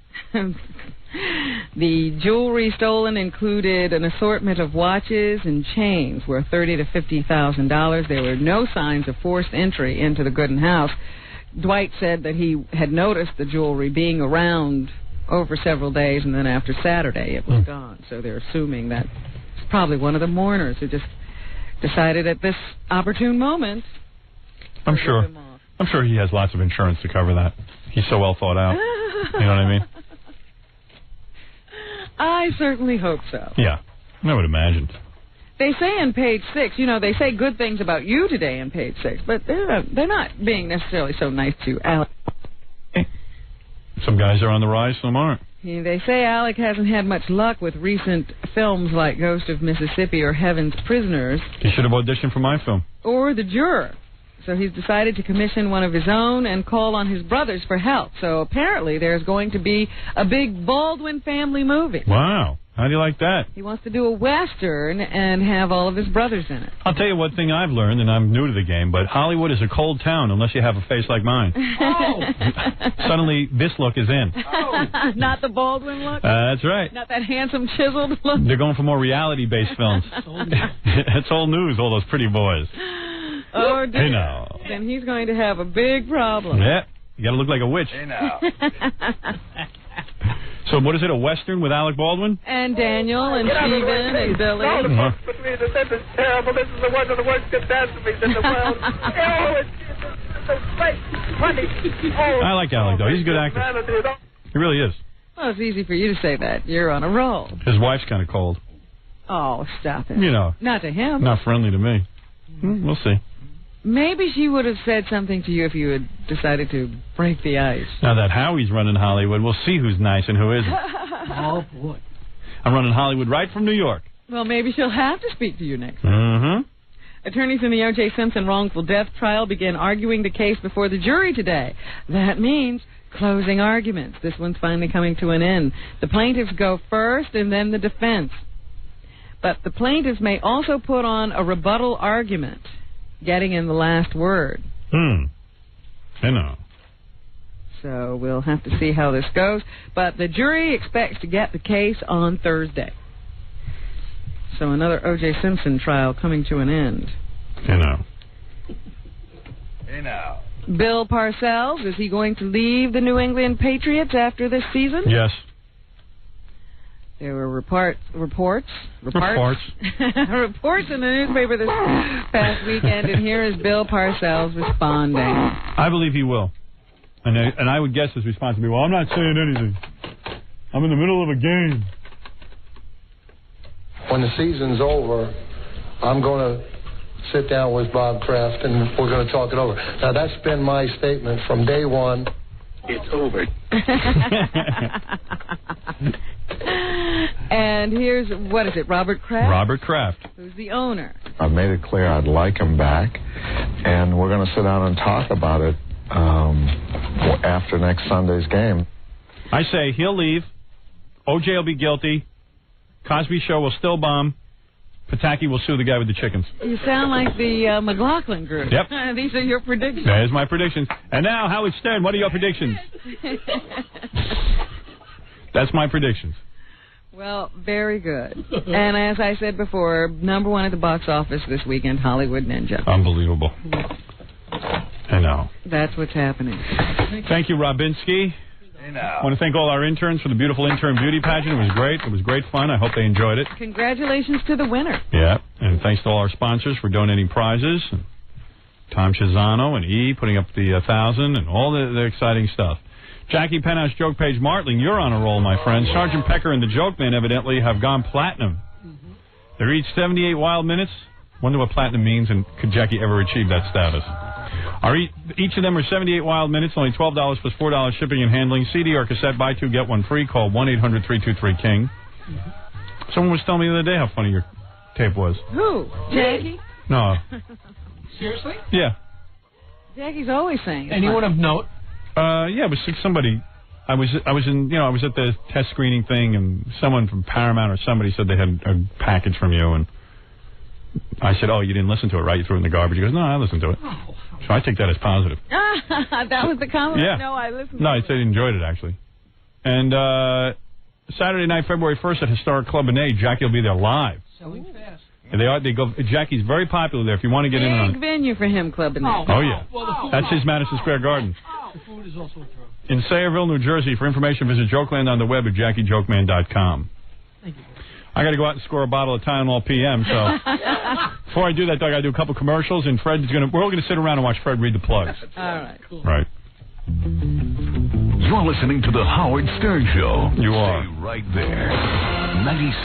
Speaker 6: The jewelry stolen included an assortment of watches and chains worth $30,000 to $50,000. There were no signs of forced entry into the Gooden house. Dwight said that he had noticed the jewelry being around over several days, and then after Saturday it was gone. So they're assuming that it's probably one of the mourners who just decided at this opportune moment.
Speaker 3: I'm sure he has lots of insurance to cover that. He's so well thought out. You know what I mean?
Speaker 6: I certainly hope so.
Speaker 3: Yeah, I would imagine.
Speaker 6: They say in page 6, they say good things about you today in page 6, but they're not being necessarily so nice to Alec.
Speaker 3: Some guys are on the rise, some aren't.
Speaker 6: They say Alec hasn't had much luck with recent films like Ghost of Mississippi or Heaven's Prisoners.
Speaker 3: He should have auditioned for my film.
Speaker 6: Or The Juror. So he's decided to commission one of his own and call on his brothers for help. So apparently there's going to be a big Baldwin family movie.
Speaker 3: Wow. How do you like that?
Speaker 6: He wants to do a Western and have all of his brothers in it.
Speaker 3: I'll tell you one thing I've learned, and I'm new to the game, but Hollywood is a cold town unless you have a face like mine.
Speaker 22: Oh.
Speaker 3: Suddenly, this look is in.
Speaker 22: Oh.
Speaker 6: Not the Baldwin look?
Speaker 3: That's right.
Speaker 6: Not that handsome, chiseled look?
Speaker 3: They're going for more reality-based films. It's old news, all those pretty boys.
Speaker 6: Oh, dear.
Speaker 3: Hey, now.
Speaker 6: Then he's going to have a big problem.
Speaker 3: Yeah. You got to look like a witch.
Speaker 10: Hey, now.
Speaker 3: So what is it, a Western with Alec Baldwin?
Speaker 6: And Daniel and Steven and Billy.
Speaker 22: All the folks between us, this is terrible. This is one of the worst catastrophes in the world. Oh, it's so great, funny. Oh,
Speaker 3: I like Alec, though. He's a good actor. He really is.
Speaker 6: Well, it's easy for you to say that. You're on a roll.
Speaker 3: His wife's kind of cold.
Speaker 6: Oh, stop it. Not to him.
Speaker 3: Not friendly to me. We'll see.
Speaker 6: Maybe she would have said something to you if you had decided to break the ice.
Speaker 3: Now that Howie's running Hollywood, we'll see who's nice and who isn't.
Speaker 22: Oh, boy.
Speaker 3: I'm running Hollywood right from New York.
Speaker 6: Well, maybe she'll have to speak to you next.
Speaker 3: Mm-hmm.
Speaker 6: Attorneys in the O.J. Simpson wrongful death trial began arguing the case before the jury today. That means closing arguments. This one's finally coming to an end. The plaintiffs go first and then the defense. But the plaintiffs may also put on a rebuttal argument, getting in the last word.
Speaker 3: I know.
Speaker 6: So we'll have to see how this goes. But the jury expects to get the case on Thursday. So another O.J. Simpson trial coming to an end.
Speaker 3: I know.
Speaker 10: Hey, now.
Speaker 6: Bill Parcells, is he going to leave the New England Patriots after this season?
Speaker 3: Yes.
Speaker 6: There were reports in the newspaper this past weekend, and here is Bill Parcells responding.
Speaker 3: I believe he will. And I would guess his response would be, well, I'm not saying anything. I'm in the middle of a game.
Speaker 7: When the season's over, I'm going to sit down with Bob Kraft, and we're going to talk it over. Now, that's been my statement from day one. It's over.
Speaker 6: And here's, what is it, Robert Kraft?
Speaker 3: Robert Kraft.
Speaker 6: Who's the owner.
Speaker 9: I've made it clear I'd like him back, and we're going to sit down and talk about it after next Sunday's game.
Speaker 3: I say he'll leave, O.J. will be guilty, Cosby Show will still bomb, Pataki will sue the guy with the chickens.
Speaker 6: You sound like the McLaughlin group.
Speaker 3: Yep.
Speaker 6: These are your predictions.
Speaker 3: There's my predictions. And now, Howard Stern, what are your predictions? That's my predictions.
Speaker 6: Well, very good. And as I said before, number 1 at the box office this weekend, Hollywood Ninja.
Speaker 3: Unbelievable. I know.
Speaker 6: That's what's happening.
Speaker 3: Thank you, Robinski. I want to thank all our interns for the beautiful intern beauty pageant. It was great. It was great fun. I hope they enjoyed it.
Speaker 6: Congratulations to the winner.
Speaker 3: Yeah, and thanks to all our sponsors for donating prizes. Tom Chisano and E putting up the 1,000 and all the exciting stuff. Jackie Penthouse Joke Page Martling, you're on a roll, my friend. Sergeant Pecker and the Joke Man evidently have gone platinum. They reached 78 wild minutes. Wonder what platinum means, and could Jackie ever achieve that status? Each of them are 78 wild minutes, only $12 plus $4 shipping and handling. CD or cassette, buy 2, get 1 free. Call 1-800-323-KING. Someone was telling me the other day how funny your tape was.
Speaker 6: Who? Jackie?
Speaker 3: No.
Speaker 2: Seriously?
Speaker 3: Yeah.
Speaker 6: Jackie's always saying.
Speaker 2: Anyone of note?
Speaker 3: Yeah, it was somebody. I was at the test screening thing, and someone from Paramount or somebody said they had a package from you, and I said, "Oh, you didn't listen to it, right? You threw it in the garbage." He goes, "No, I listened to it." So I take that as positive.
Speaker 6: That was the comment?
Speaker 3: Yeah.
Speaker 6: No, I listened
Speaker 3: No,
Speaker 6: to
Speaker 3: I
Speaker 6: it.
Speaker 3: said he enjoyed it, actually. And Saturday night, February 1st at Historic Club in A, Jackie will be there live.
Speaker 2: Selling fast.
Speaker 3: And they go. Jackie's very popular there. If you want to get in on
Speaker 6: Big
Speaker 3: it.
Speaker 6: venue for him, Club and
Speaker 3: Oh, yeah.
Speaker 2: Well,
Speaker 3: That's his Madison Square Garden.
Speaker 2: The food is also a drug.
Speaker 3: In Sayreville, New Jersey. For information, visit Jokeland on the web at JackieJokeman.com.
Speaker 2: Thank you.
Speaker 3: I got to go out and score a bottle of Tylenol PM. So before I do that, I got to do a couple commercials, and we're all going to sit around and watch Fred read the plugs.
Speaker 6: All right.
Speaker 2: Cool.
Speaker 3: Right.
Speaker 1: You're listening to the Howard Stern Show.
Speaker 3: You are.
Speaker 1: Stay right there. 96.